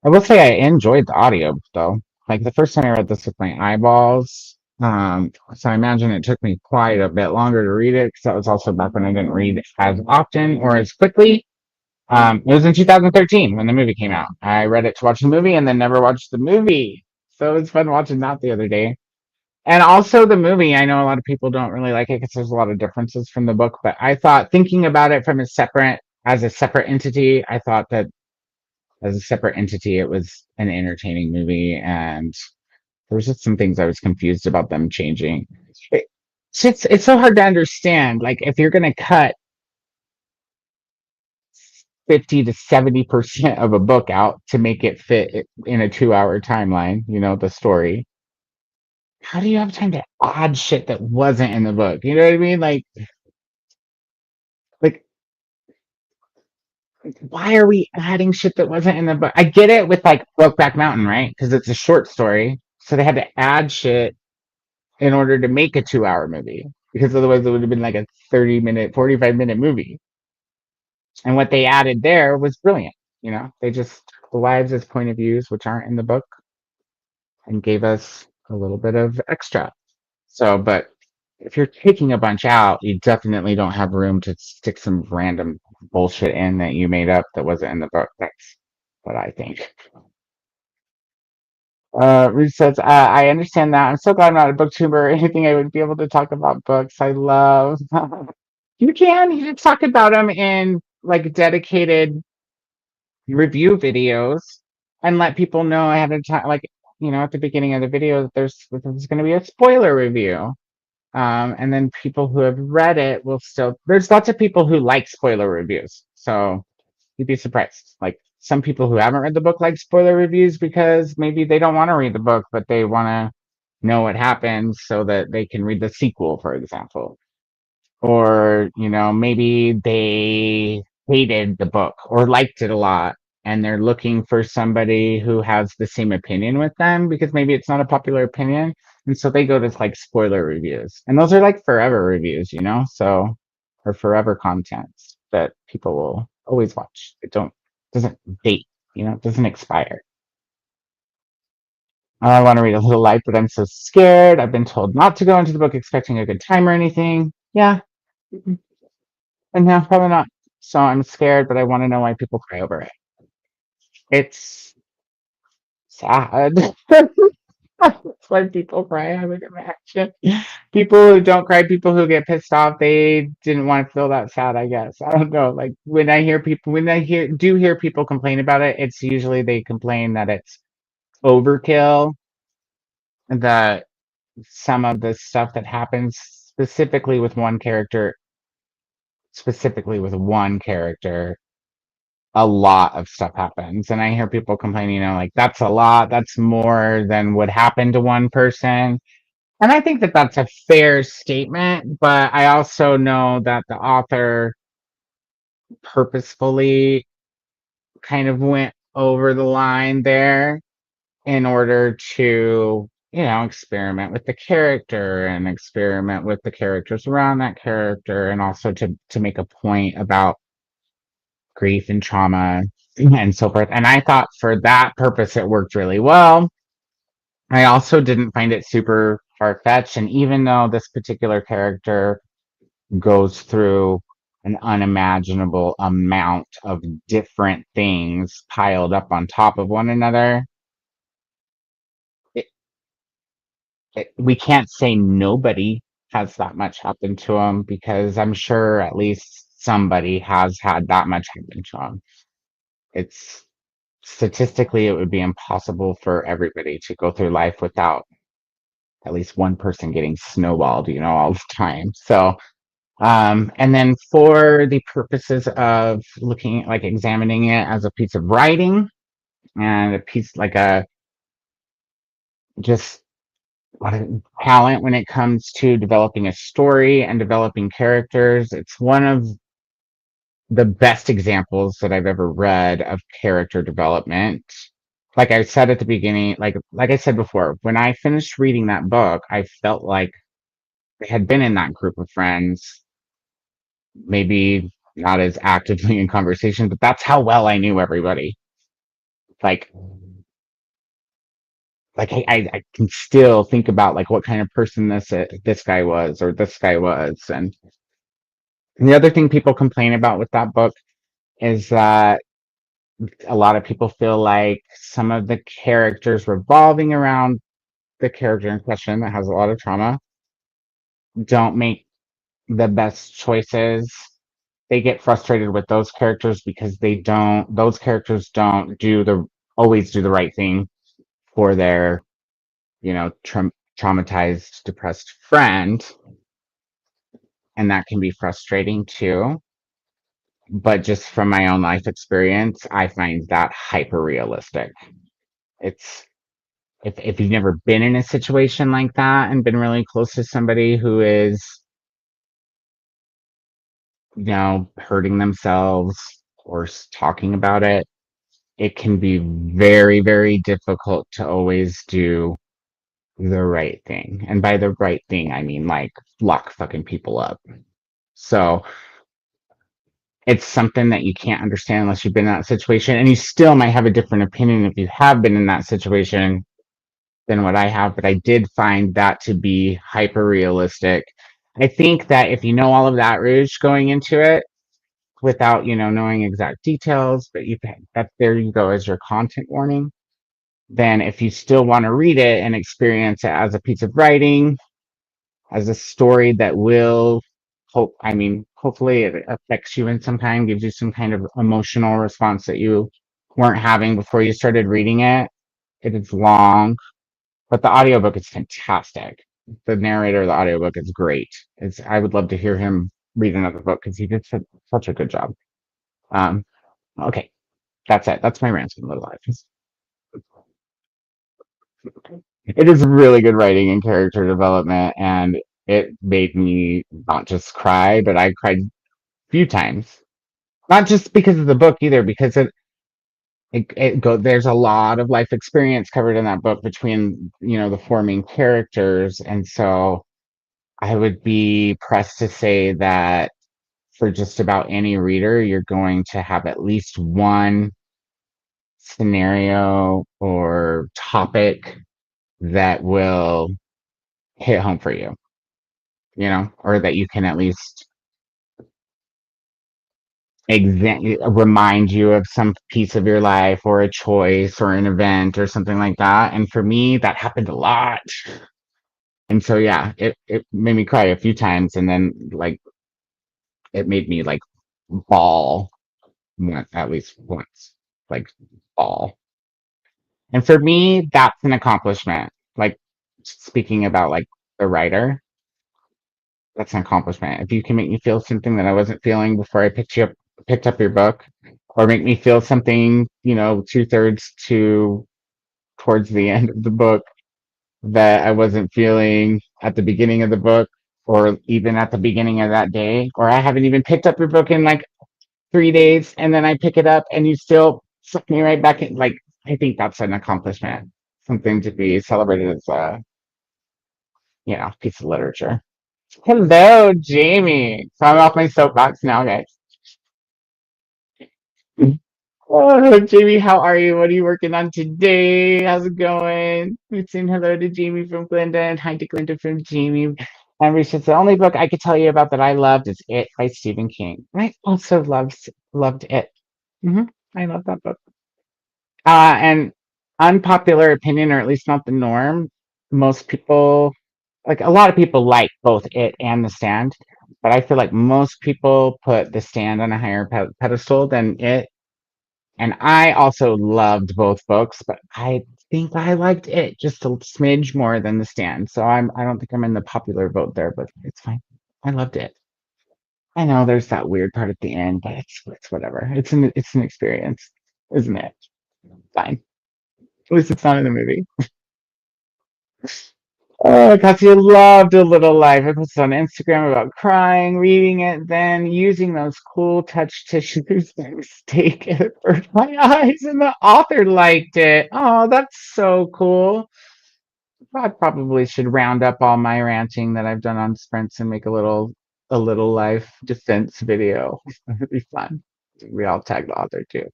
I will say I enjoyed the audio though. Like the first time I read this with my eyeballs. So I imagine it took me quite a bit longer to read it because that was also back when I didn't read as often or as quickly. It was in 2013 when the movie came out. I read it to watch the movie and then never watched the movie. So it was fun watching that the other day. And also the movie, I know a lot of people don't really like it because there's a lot of differences from the book, but I thought thinking about it as a separate entity, I thought that as a separate entity, it was an entertaining movie, and there was just some things I was confused about them changing. It, it's so hard to understand. Like if you're gonna cut 50 to 70% of a book out to make it fit in a 2 hour timeline, the story. How do you have time to add shit that wasn't in the book? You know what I mean? Like why are we adding shit that wasn't in the book? I get it with like Brokeback Mountain, right? Because it's a short story, so they had to add shit in order to make a 2 hour movie. Because otherwise, it would have been like a 30-minute, 45-minute movie. And what they added there was brilliant. They just took the lives as point of views, which aren't in the book, and gave us a little bit of extra. So, but if you're taking a bunch out, you definitely don't have room to stick some random bullshit in that you made up that wasn't in the book. That's what I think. Ruth says, I understand that. I'm so glad I'm not a booktuber or anything. I would be able to talk about books I love. You just talk about them in like dedicated review videos and let people know ahead of time. Like, at the beginning of the video that there's going to be a spoiler review. And then people who have read it will still, there's lots of people who like spoiler reviews. So you'd be surprised. Like some people who haven't read the book like spoiler reviews because maybe they don't want to read the book, but they want to know what happens so that they can read the sequel, for example. Or, maybe they hated the book or liked it a lot and they're looking for somebody who has the same opinion with them because maybe it's not a popular opinion. And so they go to like spoiler reviews. And those are like forever reviews, so or forever content that people will always watch. It doesn't date, it doesn't expire. I want to read a little light, but I'm so scared. I've been told not to go into the book expecting a good time or anything. Yeah. And no, probably not. So I'm scared, but I want to know why people cry over it. It's sad. That's why people cry, I would imagine. People who don't cry, people who get pissed off, they didn't want to feel that sad, I guess. I don't know. Like when I hear people complain about it, it's usually they complain that it's overkill, that some of the stuff that happens specifically with one character, a lot of stuff happens. And I hear people complaining, like, that's a lot, that's more than would happen to one person. And I think that that's a fair statement, but I also know that the author purposefully kind of went over the line there in order to, experiment with the character and experiment with the characters around that character, and also to make a point about grief and trauma and so forth. And I thought for that purpose, it worked really well. I also didn't find it super far-fetched. And even though this particular character goes through an unimaginable amount of different things piled up on top of one another, it, we can't say nobody has that much happen to them, because I'm sure at least somebody has had that much happen to them. It's statistically, it would be impossible for everybody to go through life without at least one person getting snowballed, all the time. So, and then for the purposes of looking, like examining it as a piece of writing and a piece like a just what a talent when it comes to developing a story and developing characters, it's one of the best examples that I've ever read of character development. Like I said at the beginning, like I said before, when I finished reading that book, I felt like I had been in that group of friends, maybe not as actively in conversation, but that's how well I knew everybody. Like I can still think about like what kind of person this guy was or this guy was. And the other thing people complain about with that book is that a lot of people feel like some of the characters revolving around the character in question that has a lot of trauma don't make the best choices. They get frustrated with those characters because those characters don't always do the right thing for their, traumatized, depressed friend. And that can be frustrating too. But just from my own life experience, I find that hyper realistic. It's if you've never been in a situation like that and been really close to somebody who is, hurting themselves or talking about it, it can be very, very difficult to always do the right thing. And by the right thing, I mean like lock fucking people up. So it's something that you can't understand unless you've been in that situation. And you still might have a different opinion if you have been in that situation than what I have. But I did find that to be hyper realistic. I think that if you know all of that Rouge going into it, without knowing exact details, but that there you go as your content warning. Then if you still want to read it and experience it as a piece of writing, as a story that will hopefully it affects you in some kind, gives you some kind of emotional response that you weren't having before you started reading it. It is long. but the audiobook is fantastic. The narrator of the audiobook is great. I would love to hear him read another book because he did such a good job. Um, okay, that's it. That's my rant on Little Life. It is really good writing and character development, and it made me not just cry, but I cried a few times. Not just because of the book either, because there's a lot of life experience covered in that book between, the four main characters, and so I would be pressed to say that for just about any reader, you're going to have at least one scenario or topic that will hit home for you, or that you can at least remind you of some piece of your life or a choice or an event or something like that. And for me, that happened a lot. And so, yeah, it made me cry a few times, and then like it made me like bawl at least once, like bawl. And for me, that's an accomplishment. Like speaking about like the writer, that's an accomplishment. If you can make me feel something that I wasn't feeling before I picked up your book, or make me feel something, two-thirds to towards the end of the book that I wasn't feeling at the beginning of the book, or even at the beginning of that day, or I haven't even picked up your book in like 3 days, and then I pick it up and you still suck me right back in. Like, I think that's an accomplishment, something to be celebrated as a, piece of literature. Hello, Jamie. So I'm off my soapbox now, guys. Oh, Jamie, how are you? What are you working on today? How's it going? We're saying hello to Jamie from Glenda and hi to Glenda from Jamie. And Reese says the only book I could tell you about that I loved is It by Stephen King. I also loved it. hmm I love that book. And unpopular opinion, or at least not the norm, most people, like a lot of people like both It and The Stand, but I feel like most people put The Stand on a higher pedestal than It. And I also loved both books, but I think I liked It just a smidge more than The Stand. So I don't think I'm in the popular vote there, but it's fine. I loved It. I know there's that weird part at the end, but it's whatever. It's an experience, isn't it? Fine. At least it's not in the movie. Oh, Katya loved A Little Life. I posted on Instagram about crying, reading it, then using those cool touch tissues by mistake. And it burned my eyes, and the author liked it. Oh, that's so cool. I probably should round up all my ranting that I've done on sprints and make A Little Life defense video. It'd be fun. We all tag the author too.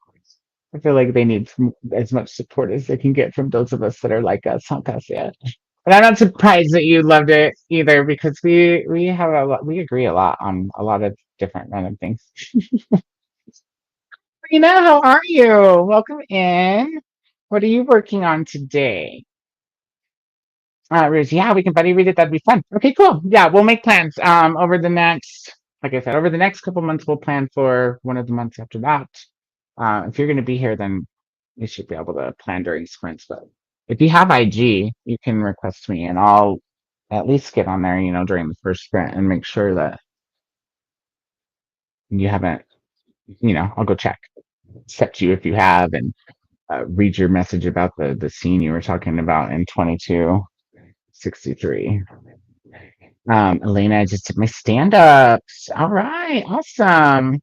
I feel like they need as much support as they can get from those of us that are like us, huh, Cassia? And I'm not surprised that you loved it either, because we agree a lot on a lot of different random things. Rena, how are you? Welcome in. What are you working on today? Ruth, yeah, we can buddy read it. That'd be fun. Okay, cool. Yeah, we'll make plans. Like I said, over the next couple months, we'll plan for one of the months after that. If you're going to be here, then we should be able to plan during sprints. But if you have IG, you can request me, and I'll at least get on there, during the first sprint and make sure that you haven't, I'll go check, accept you if you have, and read your message about the scene you were talking about in 2263. Elena, I just did my stand-ups. All right, awesome.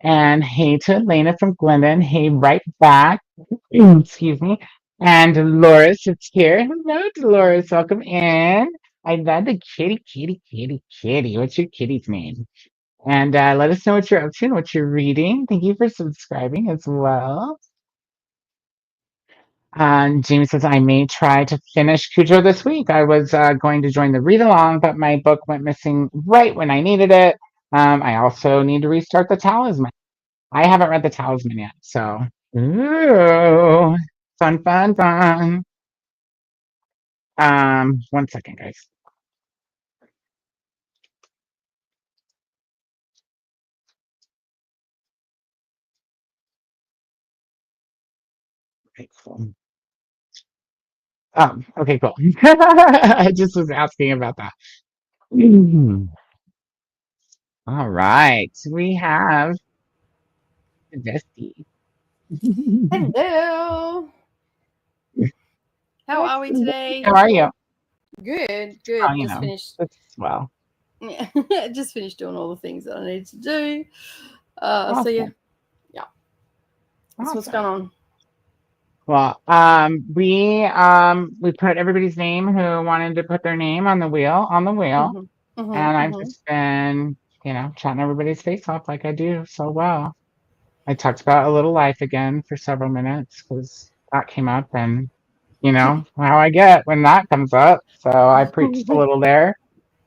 And hey to Elena from Glendon. Hey, right back. Excuse me. And Dolores is here. Hello, Dolores. Welcome in. I love the kitty, kitty, kitty, kitty. What's your kitty's name? And let us know what you're up to and what you're reading. Thank you for subscribing as well. Jamie says, I may try to finish Cujo this week. I was going to join the read along, but my book went missing right when I needed it. I also need to restart the talisman. I haven't read the talisman yet, so. Ooh, fun, fun, fun. One second, guys. Okay, cool. Okay, cool. I just was asking about that. All right, we have Bestie. Hello. How are we today? How are you? Good, Oh, good. Just finished. it's well. Yeah, just finished doing all the things that I need to do. So yeah, Awesome. yeah. That's what's going Awesome. on. Well, we put everybody's name who wanted to put their name on the wheel, Mhm, mhm, and I've mhm. just been, chatting everybody's face off like I do so well. I talked about a little life again for several minutes because that came up, and how I get when that comes up. So I preached a little there.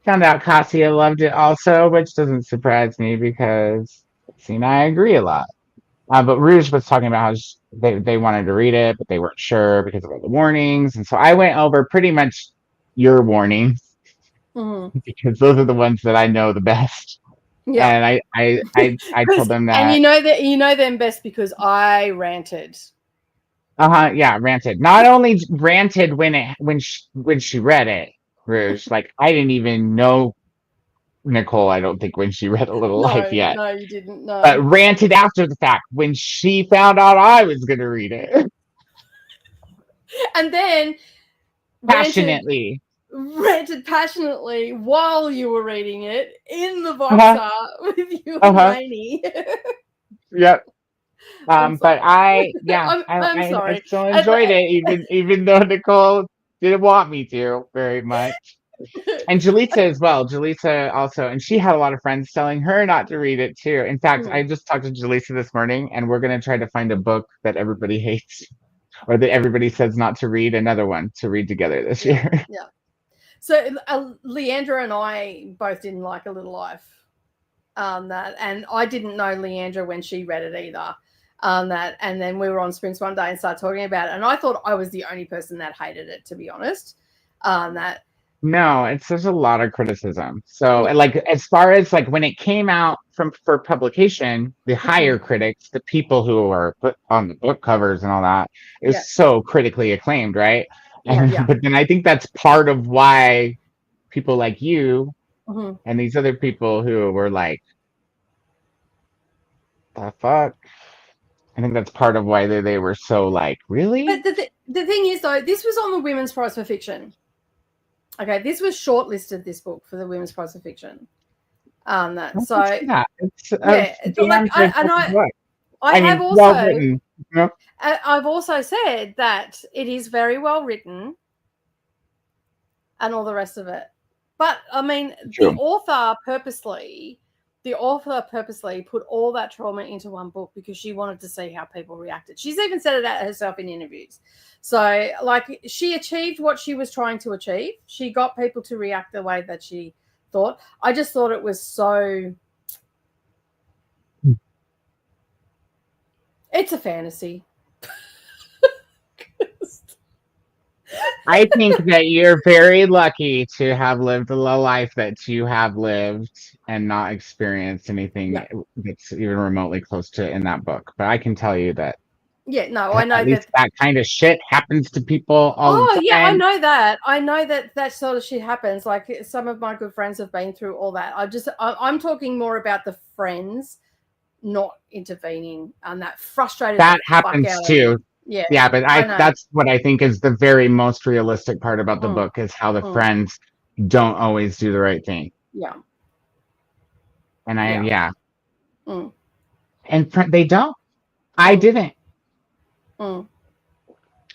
Found out Cassia loved it also, which doesn't surprise me because see, and I agree a lot. But Rouge was talking about how they wanted to read it, but they weren't sure because of all the warnings. And so I went over pretty much your warnings Mhm. because those are the ones that I know the best. Yeah, And I told because them and that, you know them best because I ranted. yeah, ranted. Not only ranted when she read it, Rouge, like I didn't even know Nicole, I don't think when she read A Little Life No, yet, no, you didn't. but No, ranted after the fact when she found out I was going to read it and then ranted passionately. ranted passionately while you were reading it in the Uh-huh, boxer with you and uh-huh, Lainey. yep. I'm But sorry. yeah, I'm I sorry. still And, enjoyed it, even though Nicole didn't want me to very much. And Jaleesa as well. Jaleesa also, and she had a lot of friends telling her not to read it too. In fact, I mm, just talked to Jaleesa this morning, and we're gonna try to find a book that everybody hates or that everybody says not to read, another one to read together this yeah, year. yeah. So Leandra and I both didn't like A Little Life. That, and I didn't know Leandra when she read it either. That, and then we were on Sprints one day and started talking about it, and I thought I was the only person that hated it, to be honest. That, No, it's there's a lot of criticism. So, yeah, and, like as far as like when it came out for publication, the mm-hmm, higher critics, the people who are put on the book covers and all that, yeah, is so critically acclaimed, right? yeah, And yeah. but then I think that's part of why people like you Mm-hmm. and these other people who were like, the fuck? I think that's part of why they were so like, But really? the thing is, though, this was on the Women's Prize for Fiction. Okay, this was shortlisted, this book, for the Women's Prize for Fiction. I That, can so see that. It's a yeah, it's like damn good book. I I have mean, well also written. You know? I've also said that it is very well written and all the rest of it. But I mean, True. the author purposely put all that trauma into one book because she wanted to see how people reacted. She's even said it out herself in interviews. So, like, she achieved what she was trying to achieve. She got people to react the way that she thought. I just thought it was so. It's a fantasy. I think that you're very lucky to have lived the life that you have lived and not experienced anything Yeah. that's even remotely close to in that book. But I can tell you that Yeah, no, I at know least that. that kind of shit happens to people all the Oh, yeah, I time. know that. I know that that sort of shit happens. Like, some of my good friends have been through all that. I'm talking more about the friends not intervening and that frustrated the That fuck happens out of me. too. Yeah, Yeah, but I I know. that's what I think is the very most realistic part about the Mm, book is how the mm, friends don't always do the right thing. yeah, And yeah. yeah, Mm, and they don't. I mm, didn't, mm.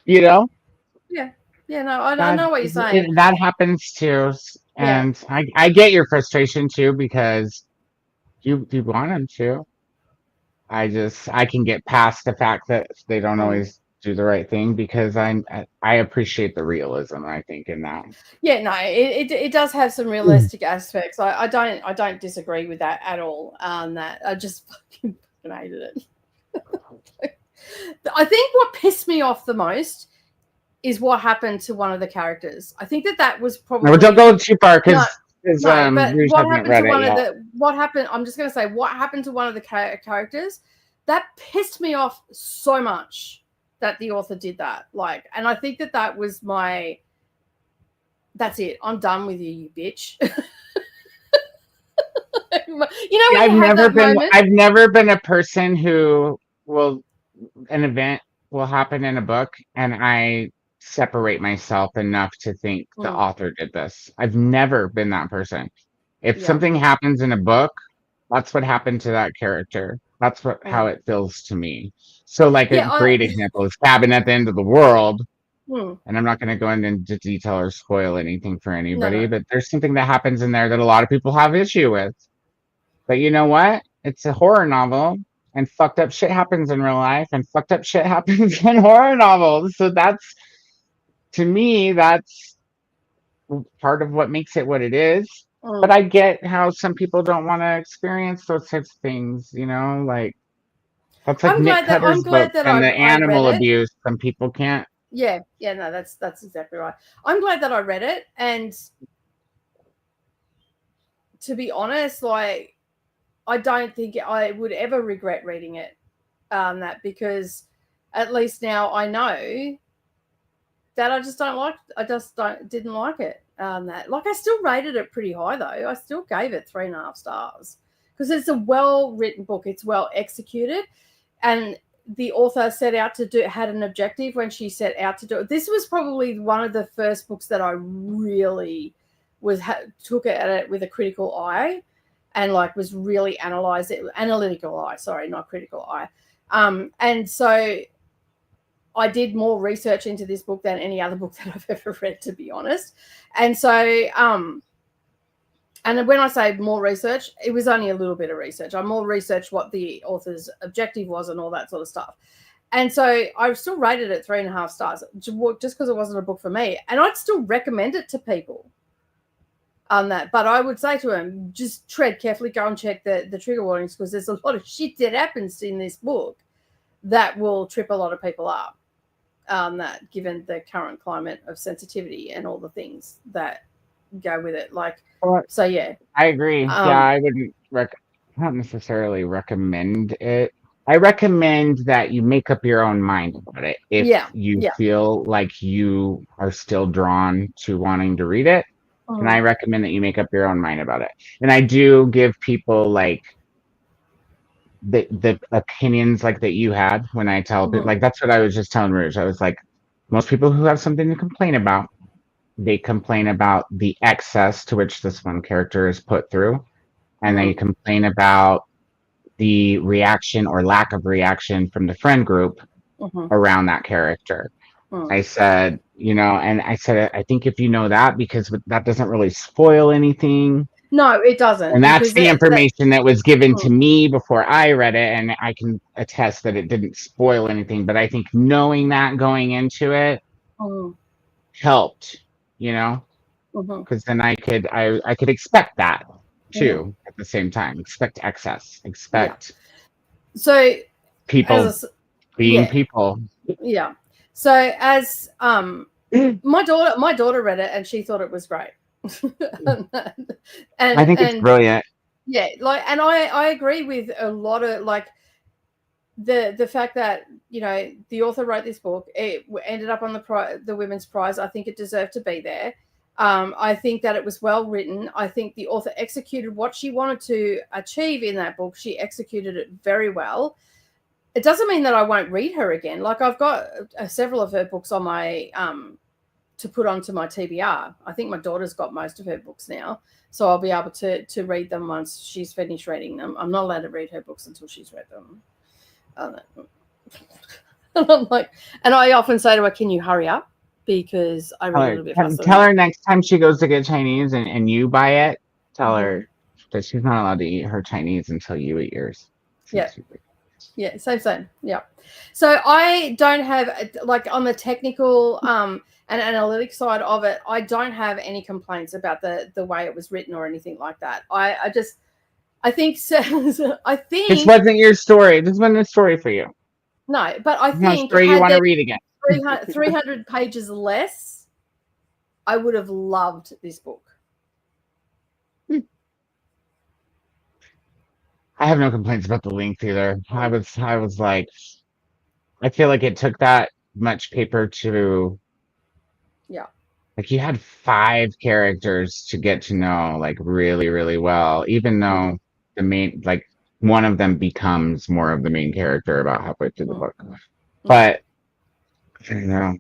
you know. Yeah, yeah. No, I That know what you're saying. that happens too, Yeah. and I get your frustration too because you want them to. I can get past the fact that they don't Mm. always do the right thing because I appreciate the realism I think in that. Yeah, no, it does have some Mm. realistic aspects. I don't disagree with that at all. That I just fucking hated it. I think what pissed me off the most is what happened to one of the characters. I think that was No, don't probably go too far no, because no. But Rouge what hasn't happened to read it one of yet. the what happened? I'm just going to say what happened to one of the characters that pissed me off so much. that the author did that. Like, and I think that was that's it. I'm done with you, you bitch. You know when you have that moment? I've never been a person who an event will happen in a book and I separate myself enough to think the author did this. I've never been that person. If something happens in a book, that's what happened to that character. That's how it feels to me. So like a great example is Cabin at the End of the World. And I'm not going to go into detail or spoil anything for anybody, but there's something that happens in there that a lot of people have issue with. But you know what? It's a horror novel, and fucked up shit happens in real life, and fucked up shit happens in horror novels. So to me, that's part of what makes it what it is. But I get how some people don't want to experience those types of things, like that's like Nick Cutter's book and the animal abuse. Some people can't. Yeah, no, that's exactly right. I'm glad that I read it, and to be honest, like, I don't think I would ever regret reading it. Because at least now I know that I just didn't like it. I still rated it pretty high though. I still gave it 3.5 stars because it's a well-written book. It's well executed, and the author had an objective when she set out to do it. This was probably one of the first books that I really took at it with a critical eye, and like was really analytical eye. Sorry, not critical eye. And so I did more research into this book than any other book that I've ever read, to be honest. And so, and when I say more research, it was only a little bit of research. I more researched what the author's objective was and all that sort of stuff. And so I still rated it 3.5 stars just because it wasn't a book for me. And I'd still recommend it to people on that. But I would say to them, just tread carefully, go and check the trigger warnings, because there's a lot of shit that happens in this book that will trip a lot of people up. That given the current climate of sensitivity and all the things that go with it. So yeah. I agree. I wouldn't not necessarily recommend it. I recommend that you make up your own mind about it. If you feel like you are still drawn to wanting to read it, and I recommend that you make up your own mind about it. And I do give people like the opinions like that you had when I tell people, like that's what I was just telling Rouge. I was like, most people who have something to complain about, they complain about the excess to which this one character is put through, and they complain about the reaction or lack of reaction from the friend group around that character. I said, I think if you know that, because that doesn't really spoil anything. No, it doesn't. And that's the information that was given to me before I read it, and I can attest that it didn't spoil anything. But I think knowing that going into it helped, because then I could expect that too at the same time. Expect excess. Expect people being people. Yeah. So as my daughter read it and she thought it was great. and I think it's brilliant. Yeah, and I agree with a lot of the fact that the author wrote this book. It ended up on the Women's Prize. I think it deserved to be there. I think that it was well written. I think the author executed what she wanted to achieve in that book. She executed it very well. It doesn't mean that I won't read her again. Like, I've got several of her books on my to put onto my TBR. I think my daughter's got most of her books now, so I'll be able to read them once she's finished reading them. I'm not allowed to read her books until she's read them. I'm like, and I often say to her, "Can you hurry up?" Because I read a little bit faster. Tell her next time she goes to get Chinese and you buy it, tell her that she's not allowed to eat her Chinese until you eat yours. Yeah. Yeah, same. Yeah. So I don't have, on the technical and analytic side of it, I don't have any complaints about the way it was written or anything like that. I think this wasn't your story. This wasn't a story for you. No, but I think story you want to read again. 300 pages less, I would have loved this book. I have no complaints about the length either. I was like, I feel like it took that much paper to, Yeah. like, you had 5 characters to get to know, like, really, really well, even Mm-hmm. though the main, like, one of them becomes more of the main character about halfway through the book. Mm-hmm. But, I don't know.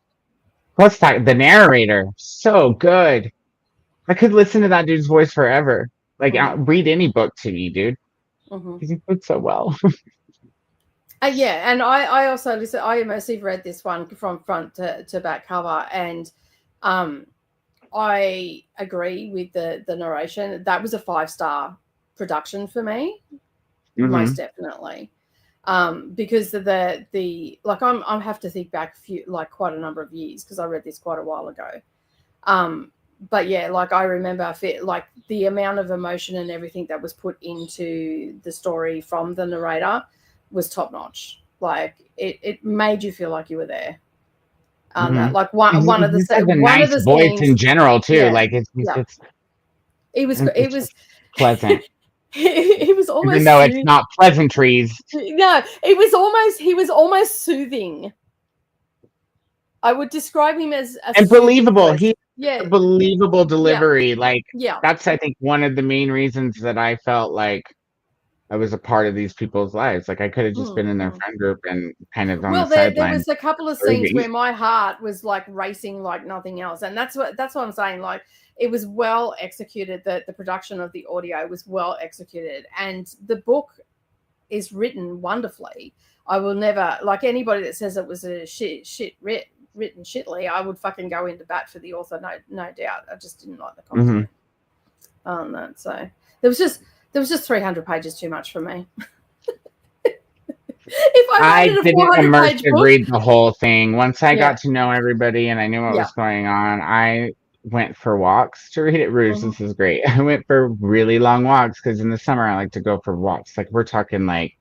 Plus, the narrator, so good. I could listen to that dude's voice forever. Like, Mm-hmm. read any book to me, dude. Mm-hmm. Because he puts so well. Yeah, and I also listen. I immersive read this one from front to back cover, and I agree with the narration. That was a 5-star production for me, Hmm. most definitely. Because the like I have to think back quite a number of years because I read this quite a while ago. But yeah, like I remember like the amount of emotion and everything that was put into the story from the narrator was top notch. Like it made you feel like you were there. Hmm. Like He one of just has a one of nice the voice scenes, in general, too. yeah, Like, it's yeah, just, it it's was just pleasant. he was Even almost though it's not pleasantries. no, it was almost he was almost soothing. I would describe him as a And soothing believable. voice. He has Yeah, a believable yeah, delivery. Like, yeah. that's, I think, one of the main reasons that I felt like I was a part of these people's lives. Like, I could have just been in their Mm-hmm. friend group and kind of on the Well, there sidelines was a couple of scenes observing. where my heart was like racing like nothing else, and that's what I'm saying. Like it was well executed. The production of the audio was well executed, and the book is written wonderfully. I will never like anybody that says it was a written shittily. I would fucking go into bat for the author, no doubt. I just didn't like the Hmm. content on that. So there was just 300 pages too much for me. If I I rated a didn't 400-page immersive book, read the whole thing. Once I yeah, got to know everybody and I knew what yeah. was going on, I went for walks to read it. Rouge, Mhm. this is great. I went for really long walks because in the summer I like to go for walks. Like, we're talking, like,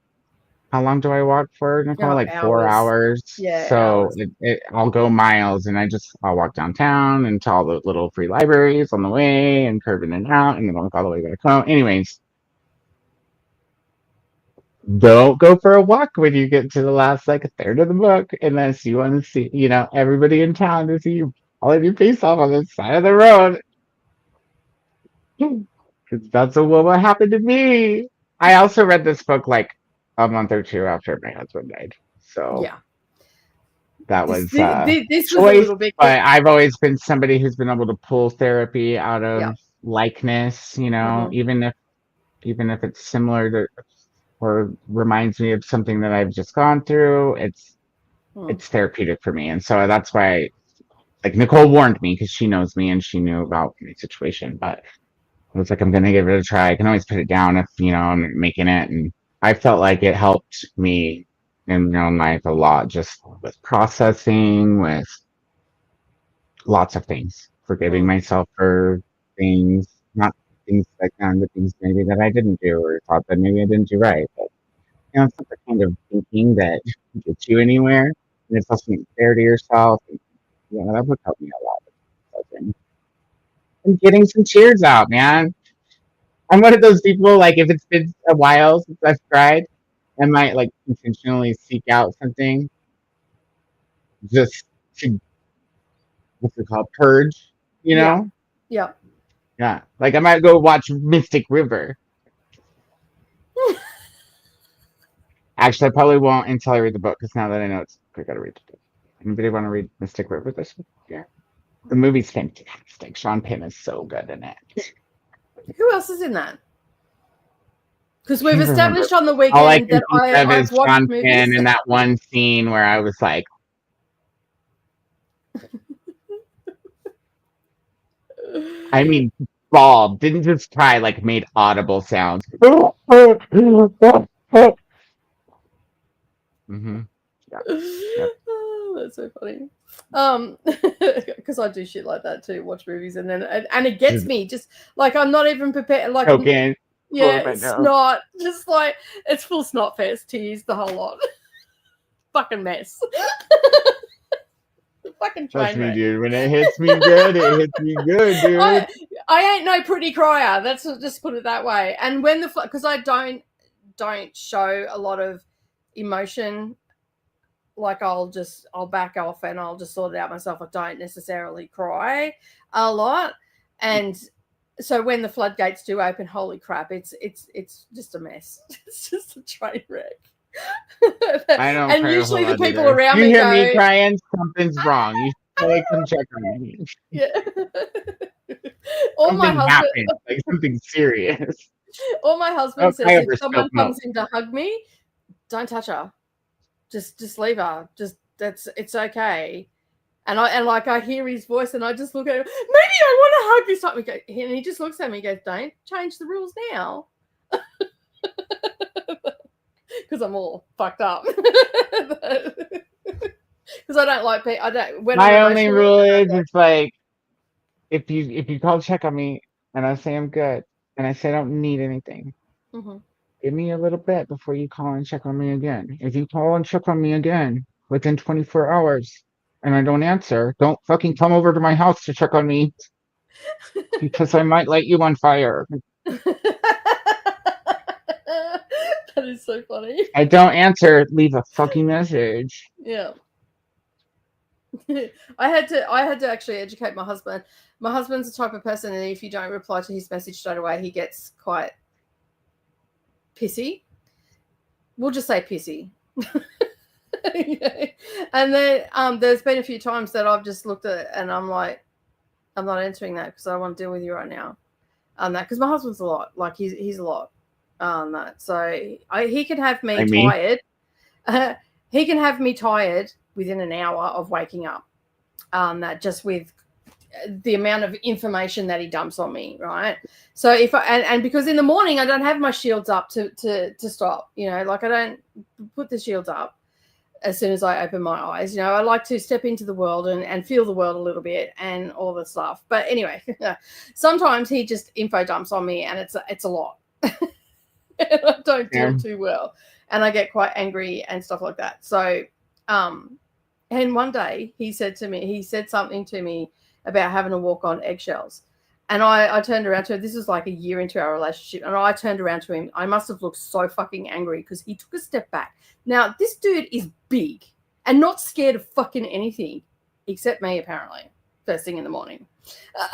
how long do I walk for, Nicole? Oh, Like, 4 hours. hours. Yeah, So hours. I'll go miles, and I'll walk downtown into all the little free libraries on the way and curve in and out, and then walk all the way back home. Anyways, don't go for a walk when you get to the last, like, a third of the book unless you want to see, everybody in town to see you all of your face off on the side of the road. Because that's what happened to me. I also read this book like a month or two after my husband died. So Yeah. that This, was this this was a choice, little bit. but I've always been somebody who's been able to pull therapy out Yeah. of likeness, Mm-hmm. even if it's similar to or reminds me of something that I've just gone through, Mm. it's therapeutic for me. And so that's why, like, Nicole warned me because she knows me and she knew about my situation, but I was like, I'm gonna give it a try. I can always put it down if I'm making it. And I felt like it helped me in my own life a lot, just with processing, with lots of things, forgiving Mm. myself for things, not things like but things maybe that I didn't do or thought that maybe I didn't do right. But it's not the kind of thinking that gets you anywhere, and it's also being fair to yourself. And, that would help me a lot. And getting some cheers out, man. I'm one of those people, like, if it's been a while since I've cried, I might, like, intentionally seek out something just to, what's it called, purge, you Yeah. know? Yeah. Yeah. Like, I might go watch Mystic River. Actually, I probably won't until I read the book, because now that I know I gotta read the book. Anybody want to read Mystic River this week? Yeah. The movie's fantastic. Sean Penn is so good in it. Who else is in that? Because I we've can't remember. established on the All I weekend can that think of I've is watched Sean movies. Penn in that one scene where I was like, I mean, Bob didn't just cry, like, made audible sounds. Hmm. Yeah. Yep. Oh, that's so funny. Because I do shit like that too. Watch movies and it gets Just me. Just like I'm not even prepared. Like choking. yeah, Pulling my it's nose. snot. Just like it's full snot fest, tears, the whole lot. Fucking mess. Fucking That's train me, wreck. dude. When it hits me good, it hits me good, dude. I ain't no pretty crier. That's just put it that way. And when because I don't show a lot of emotion like I'll back off and I'll just sort it out myself. I don't necessarily cry a lot. And so when the floodgates do open, holy crap, it's just a mess. It's just a train wreck. I don't And cry a usually whole the lot people either. around You me hear go, me crying, something's wrong. You should like come check on me. yeah. Or my Something husband, happened, like something serious. Oh, says I if overspilled someone milk. comes in to hug me, don't touch her. Just leave her. It's okay. And I hear his voice and I just look at him, maybe I want to hug you something. And he just looks at me and goes, don't change the rules now. Because I'm all fucked up. Because I don't like people. I don't. When My I'm only emotional, rule is it's like if you call check on me and I say I'm good and I say I don't need anything, give me a little bit before you call and check on me again. If you call and check on me again within 24 hours and I don't answer, don't fucking come over to my house to check on me because I might light you on fire. That is so funny. I don't answer, leave a fucking message. Yeah. I had to actually educate my husband. My husband's the type of person that if you don't reply to his message straight away, he gets quite pissy. We'll just say pissy. And then there's been a few times that I've just looked at it and I'm like, I'm not answering that because I don't want to deal with you right now. That because my husband's a lot, like he's a lot on that. So he can have me tired. He can have me tired within an hour of waking up. That just with the amount of information that he dumps on me, right? So if and because in the morning I don't have my shields up to stop, like I don't put the shields up as soon as I open my eyes. I like to step into the world and feel the world a little bit and all the stuff. But anyway, sometimes he just info dumps on me and it's a lot. And I don't deal too well. And I get quite angry and stuff like that. So, and one day he said something to me about having to walk on eggshells. And I turned around to him. This was like a year into our relationship. And I turned around to him. I must have looked so fucking angry because he took a step back. Now, this dude is big and not scared of fucking anything except me, apparently, first thing in the morning.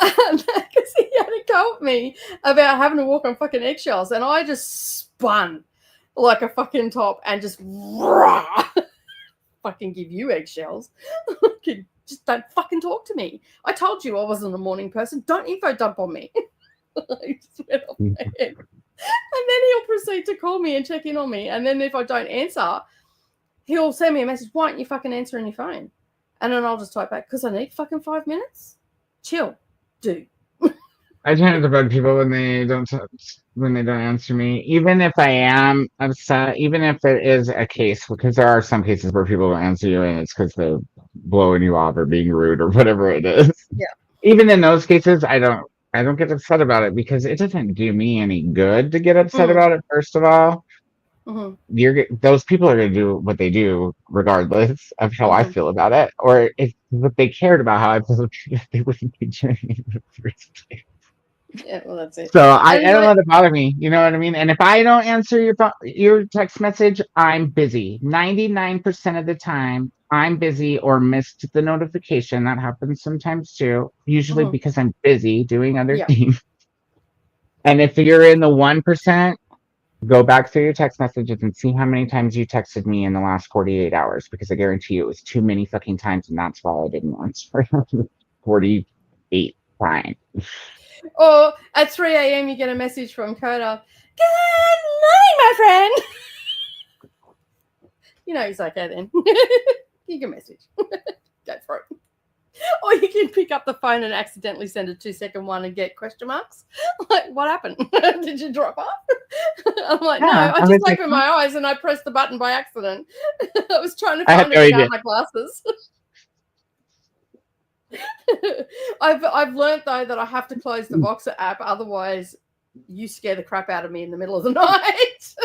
Because he had to go at me about having to walk on fucking eggshells. And I just spun like a fucking top and just fucking give you eggshells. Just don't fucking talk to me. I told you I wasn't a morning person. Don't info dump on me. I just went off my head. And then he'll proceed to call me and check in on me. And then if I don't answer, he'll send me a message. Why aren't you fucking answering your phone? And then I'll just type back, because I need fucking 5 minutes. Chill, dude. I tend to bug people when they don't answer me, even if I am upset, even if it is a case, because there are some cases where people don't answer you and it's because they're blowing you off or being rude or whatever it is. Yeah. Even in those cases, I don't get upset about it because it doesn't do me any good to get upset about it. First of all, those people are going to do what they do regardless of how I feel about it, or if they cared about how I feel, they wouldn't be doing it in the first place. Yeah, well, that's it. So I don't let it bother me. You know what I mean? And if I don't answer your text message, I'm busy. 99% of the time, I'm busy or missed the notification. That happens sometimes too. Usually because I'm busy doing other things. And if you're in the 1%, go back through your text messages and see how many times you texted me in the last 48 hours. Because I guarantee you it was too many fucking times, and that's why I didn't answer. 48 times. Or at 3 a.m. you get a message from Koda. Good morning, my friend. He's okay then. You can message. Go for it. Or you can pick up the phone and accidentally send a 2-second one and get question marks. Like, what happened? Did you drop off? I'm like, no, I just opened my eyes and I pressed the button by accident. I was trying to find it without my glasses. I've learned though that I have to close the Voxer app, otherwise you scare the crap out of me in the middle of the night.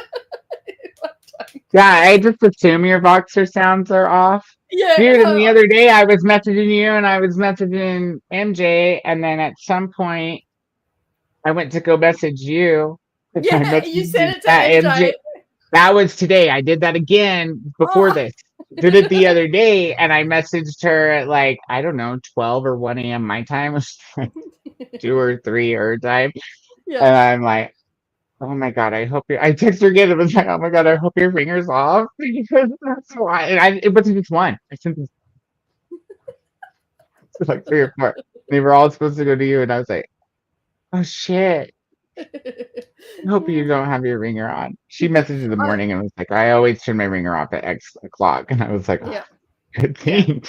Yeah, I just assume your Voxer sounds are off. Yeah. Dude, and the other day I was messaging you and I was messaging MJ, and then at some point I went to go message you. Yeah, you sent it to MJ. That was today. I did that again before this. did it the other day, and I messaged her at like, I don't know, 12 or 1 a.m. my time, or 2 or 3 her time. Yeah. And I'm like, oh my God, I hope I text her again. It was like, oh my God, I hope your finger's off. Because that's why. And it wasn't just one. I sent this to like 3 or 4. They were all supposed to go to you. And I was like, oh shit. I hope you don't have your ringer on. She messaged in the I, morning and was like, I always turn my ringer off at X o'clock. And I was like, oh, yeah. good Yeah. thing.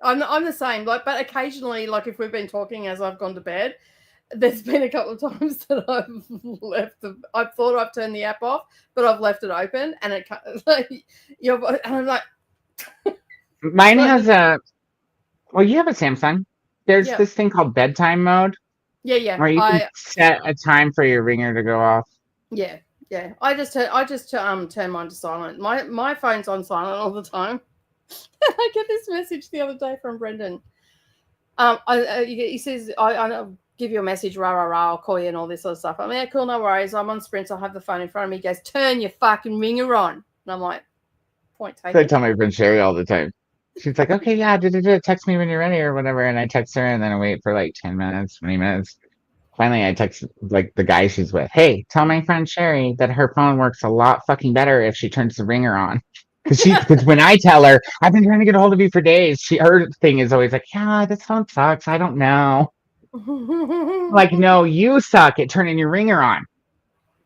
I'm the same. Like, but occasionally, like if we've been talking as I've gone to bed, there's been a couple of times that I've thought I've turned the app off, but I've left it open, and it like and I'm like, Mine has well, you have a Samsung. There's yeah, this thing called bedtime mode yeah. where you can set a time for your ringer to go off. Yeah. I just turn mine to silent. My phone's on silent all the time. I get this message the other day from Brendan. He says, I'll give you a message, rah, rah, rah, I'll call you and all this sort of stuff. I'm like, yeah, cool, no worries. I'm on sprints. I'll have the phone in front of me. He goes, turn your fucking ringer on. And I'm like, point So I taken. tell my friend Sherry all the time. She's like, okay, yeah, text me when you're ready or whatever. And I text her and then I wait for like 10 minutes, 20 minutes. Finally, I text like the guy she's with, hey, tell my friend Sherry that her phone works a lot fucking better if she turns the ringer on. Because when I tell her, I've been trying to get a hold of you for days, her thing is always like, yeah, this phone sucks. I don't know. Like, no, you suck at turning your ringer on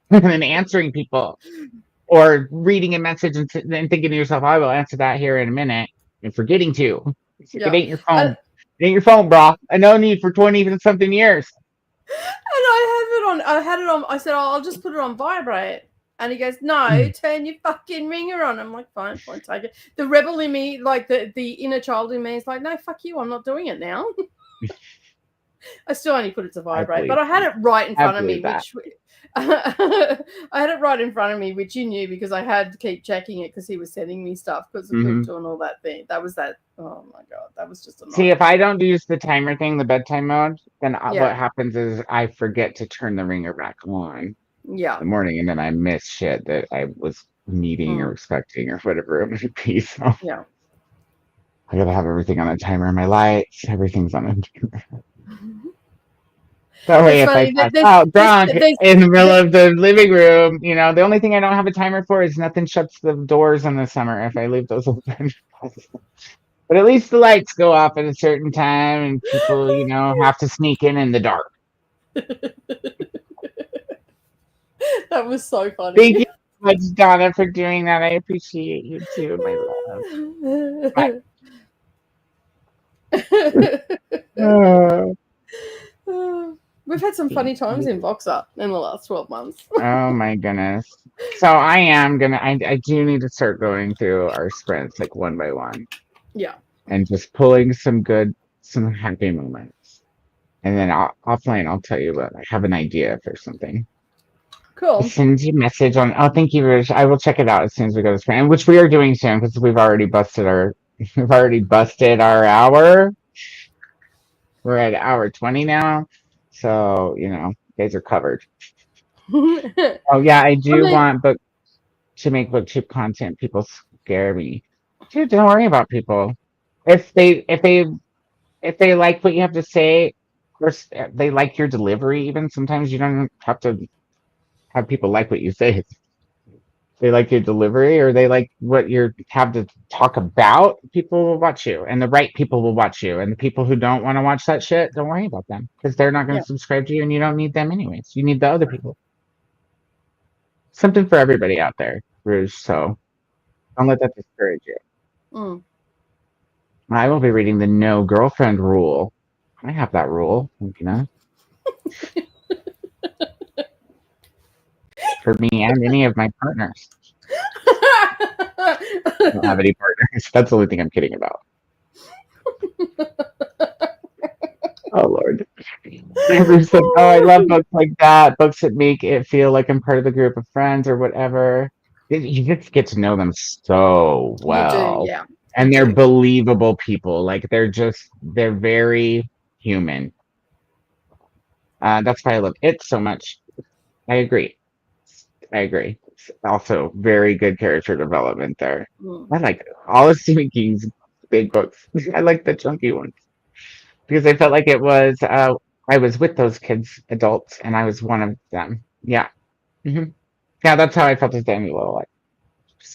and then answering people or reading a message and thinking to yourself, I will answer that here in a minute and forgetting to. Yeah. It ain't your phone. It ain't your phone, bro. No need for 20 even something years. And I had it on. I said, oh, I'll just put it on vibrate. And he goes, no, turn your fucking ringer on. I'm like, fine, take it. The rebel in me, like the inner child in me is like, no, fuck you. I'm not doing it now. I still only put it to vibrate, but I had it right in front of me, which I had it right in front of me, which you knew because I had to keep checking it because he was sending me stuff because of BookTube and all that thing. That was that. Oh my God, that was just a See, if I don't use the timer thing, the bedtime mode, then what happens is I forget to turn the ringer back on. Yeah. In the morning, and then I miss shit that I was needing or expecting or whatever it might be. So yeah. I gotta have everything on a timer. My lights, everything's on a timer. That way, if I pass out drunk in the middle of the living room, you know, the only thing I don't have a timer for is nothing shuts the doors in the summer if I leave those open. But at least the lights go off at a certain time and people, you know, have to sneak in the dark. That was so funny. Thank you so much, Donna, for doing that. I appreciate you too, my love. We've had some funny times in Boxer in the last 12 months. Oh my goodness. So I do need to start going through our sprints like one by one. Yeah. And just pulling some happy moments. And then offline, I'll tell you what, I have an idea for something. Cool. I'll send you a message on, oh, thank you, Rich. I will check it out as soon as we go to sprint, which we are doing soon because we've already busted our hour. We're at hour 20 now. So, you know, you guys are covered. Oh yeah, I do want to make BookTube content. People scare me. Dude, don't worry about people. If they like what you have to say, of course they like your delivery. Even sometimes you don't have to have people like what you say. They like your delivery or they like what you have to talk about. People will watch you, and the right people will watch you. And the people who don't want to watch that shit, don't worry about them because they're not going to subscribe to you, and you don't need them anyways. You need the other people. Something for everybody out there, Rouge. So don't let that discourage you. I will be reading the no girlfriend rule. I have that rule, you know. For me and any of my partners. I don't have any partners. That's the only thing I'm kidding about. Oh Lord. Bruce said, oh, I love books like that. Books that make it feel like I'm part of the group of friends or whatever. You just get to know them so well. You do, yeah. And they're believable people. Like they're very human. That's why I love it so much. I agree. I agree. It's also very good character development there. Mm. I like all of Stephen King's big books. I like the chunky ones because I felt like it was I was with those kids, adults, and I was one of them. Yeah. hmm Yeah, that's how I felt with Danny Little.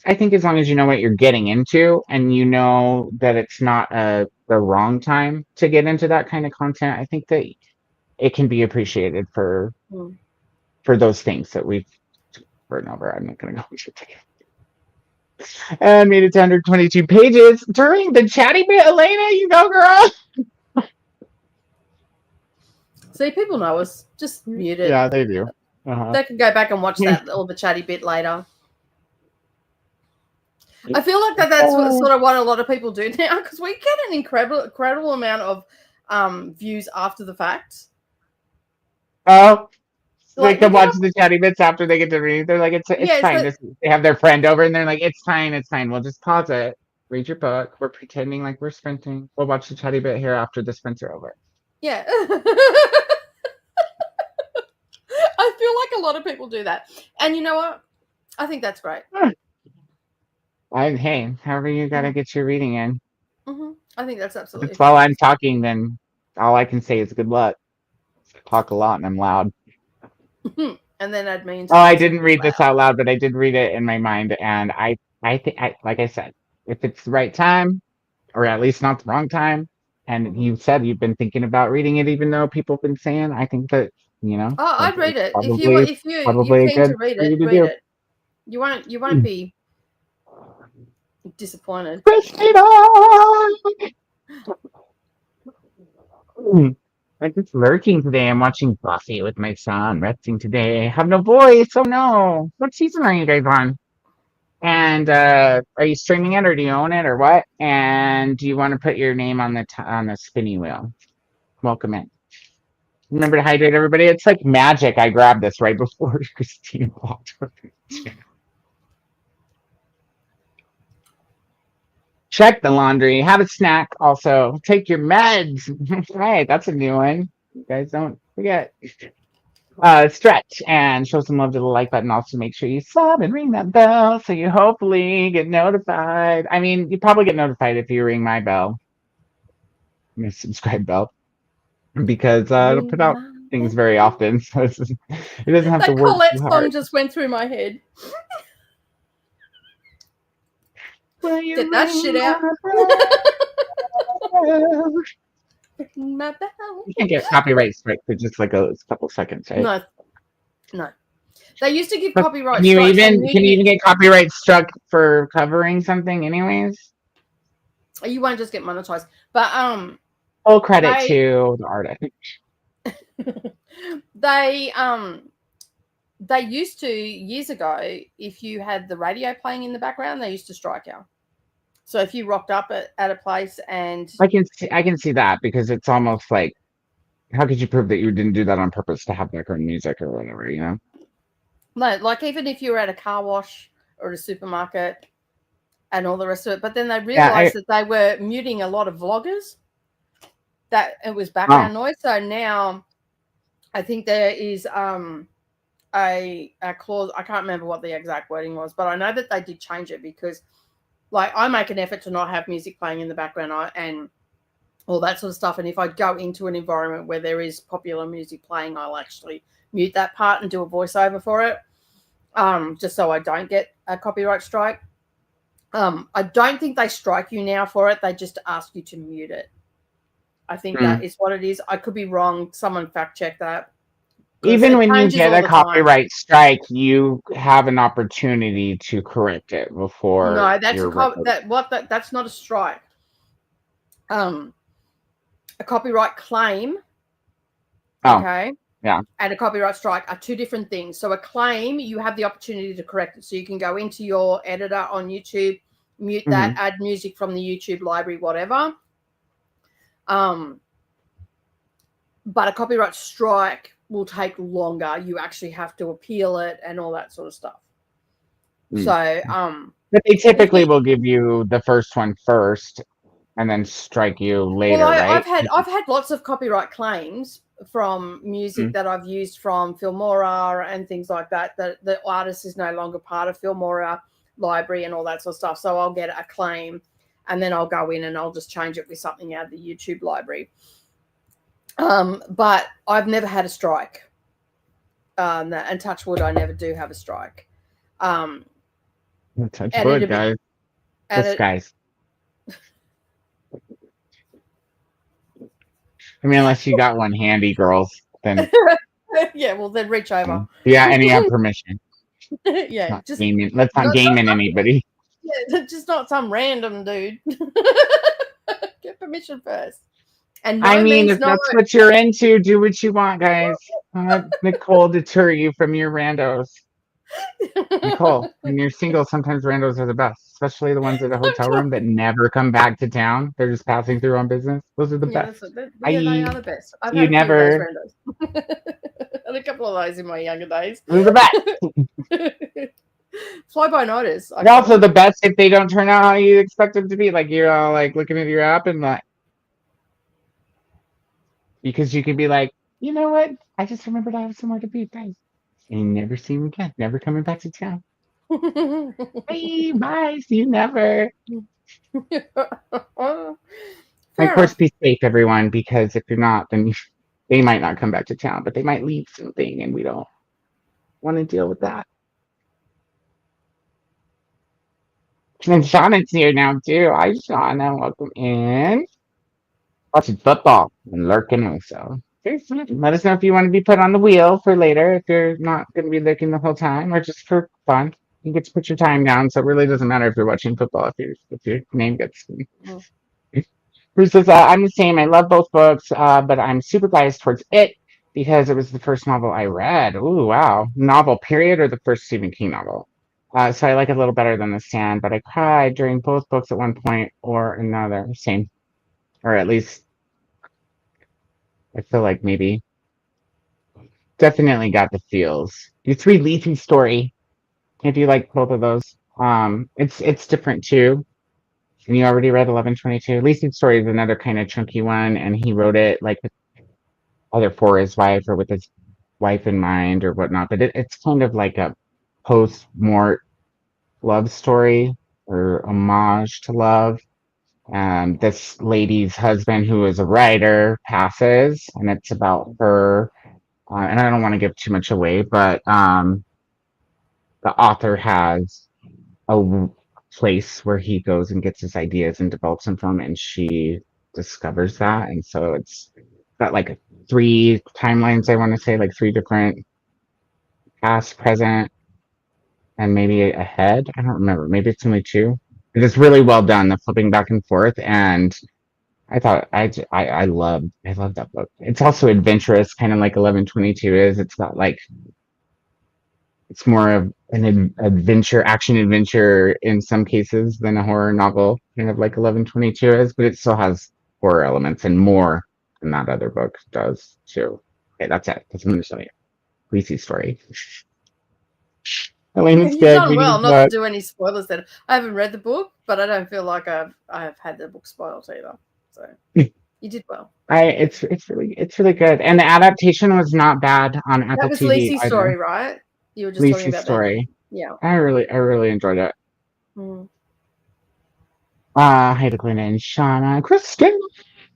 I think as long as you know what you're getting into and you know that it's not the wrong time to get into that kind of content, I think that it can be appreciated Mm. for those things that we've over and over. I'm not going to go into it. And made it to 122 pages during the chatty bit. Elena, you go, girl. See, people know us. Just mute it. Yeah, they do. They can go back and watch that all the chatty bit later. I feel like that's sort of what a lot of people do now because we get an incredible amount of views after the fact. Oh, Like, they can watch the chatty bits after they get to read. They're like, it's fine. They have their friend over and they're like, it's fine. We'll just pause it. Read your book. We're pretending like we're sprinting. We'll watch the chatty bit here after the sprints are over. Yeah. I feel like a lot of people do that. And you know what? I think that's great. Hey, however you got to get your reading in. Mm-hmm. I think that's absolutely. If while I'm talking, then all I can say is good luck. I talk a lot and I'm loud. And then add me. Oh, I didn't read this out loud, but I did read it in my mind, and I think, like I said, if it's the right time, or at least not the wrong time, and you said you've been thinking about reading it, even though people have been saying, I think that Oh, I'd read it if you're probably keen to read it. Read it. You won't be disappointed. I'm just lurking today. I'm watching Buffy with my son, resting today. I have no voice. Oh no. What season are you guys on? And are you streaming it or do you own it or what? And do you want to put your name on the spinny wheel? Welcome in. Remember to hydrate everybody. It's like magic. I grabbed this right before Christine walked over. Check the laundry. Have a snack. Also, take your meds. Right, that's a new one. You guys don't forget. Stretch and show some love to the like button. Also, make sure you sub and ring that bell so you hopefully get notified. I mean, you probably get notified if you ring my bell, my subscribe bell, because I don't put out things very often, so it doesn't have to work. That Colette song just went through my head. Get that shit out. My bell. You can't get copyright strike for just like a couple seconds, right? No. They used to give copyright can you even get copyright struck for covering something anyways? You won't just get monetized. But full credit to the artist. They used to, years ago, if you had the radio playing in the background, they used to strike you. So if you rocked up at a place and I can see that because it's almost like, how could you prove that you didn't do that on purpose to have background music or whatever, you know? No, like even if you were at a car wash or a supermarket and all the rest of it, but then they realized that they were muting a lot of vloggers, that it was background noise. So now I think there is a clause, I can't remember what the exact wording was, but I know that they did change it because like I make an effort to not have music playing in the background and all that sort of stuff. And if I go into an environment where there is popular music playing, I'll actually mute that part and do a voiceover for it, just so I don't get a copyright strike. I don't think they strike you now for it. They just ask you to mute it. I think that is what it is. I could be wrong. Someone fact check that. Even when you get a copyright strike, you have an opportunity to correct it before. No, that's not a strike. A copyright claim. Okay. Yeah. And a copyright strike are two different things. So a claim, you have the opportunity to correct it. So you can go into your editor on YouTube, mute that, add music from the YouTube library, whatever. But a copyright strike will take longer. You actually have to appeal it and all that sort of stuff. So, but they typically will give you the first one first and then strike you later, right? I've had lots of copyright claims, from music that I've used from Filmora and things like that. The artist is no longer part of Filmora library and all that sort of stuff. So I'll get a claim and then I'll go in and I'll just change it with something out of the YouTube library. But I've never had a strike. And touch wood, I never do have a strike. Touch wood, guys. Just guys. I mean, unless you got one handy, girls, then yeah, well then reach over. Yeah, and you have permission. Yeah, just gaming. Let's not game in anybody. Yeah, just not some random dude. Get permission first. And no I mean, if no. that's what you're into, do what you want, guys. Nicole deter you from your randos. Nicole, when you're single, sometimes randos are the best, especially the ones at a hotel room that never come back to town. They're just passing through on business. Those are the best. They are the best. I've you had never. A few of those randos. Had a couple of those in my younger days. Those are the best. Fly by nighters. They're also the best if they don't turn out how you expect them to be. Like you're all like looking at your app and like, because you can be like, you know what? I just remembered I have somewhere to be, guys. And you never see me again. Never coming back to town. Hey, bye. See you never. Of course, be safe, everyone, because if you're not, then they might not come back to town, but they might leave something, and we don't want to deal with that. And Shauna's here now, too. Hi, Shauna. Welcome in. Watching football and lurking also. Let us know if you want to be put on the wheel for later, if you're not going to be lurking the whole time, or just for fun. You get to put your time down, so it really doesn't matter if you're watching football, if your name gets... Bruce says, I'm the same. I love both books, but I'm super biased towards it because it was the first novel I read. Ooh, wow. Novel, period, or the first Stephen King novel? So I like it a little better than The Stand, but I cried during both books at one point or another. Same. Or at least, I feel like maybe. Definitely got the feels. You 3 Leafy Story, if you like both of those. It's different, too. And you already read 1122. Leafy's Story is another kind of chunky one, and he wrote it like either for his wife or with his wife in mind or whatnot. But it's kind of like a post-mort love story or homage to love. This lady's husband, who is a writer, passes, and it's about her. And I don't want to give too much away, but the author has a place where he goes and gets his ideas and develops them from, and she discovers that. And so it's got like 3 timelines, I want to say, like 3 different past, present, and maybe ahead. I don't remember. Maybe it's only 2. It is really well done, the flipping back and forth. And I thought I love that book. It's also adventurous, kind of like 1122 is. It's got like, it's more of an action adventure in some cases than a horror novel, kind of like 1122 is, but it still has horror elements and more than that other book does too. Okay, that's it. That's what I'm going to show you. Greasy Story. Elena's You've good. done well not to do any spoilers then. I haven't read the book, but I don't feel like I've had the book spoiled either. So you did well. It's really good, and the adaptation was not bad on Apple TV. That was Lacey's story, right? You were just talking about Story. That. Yeah. I really enjoyed it. Hi to Glenda and Shauna. Kristen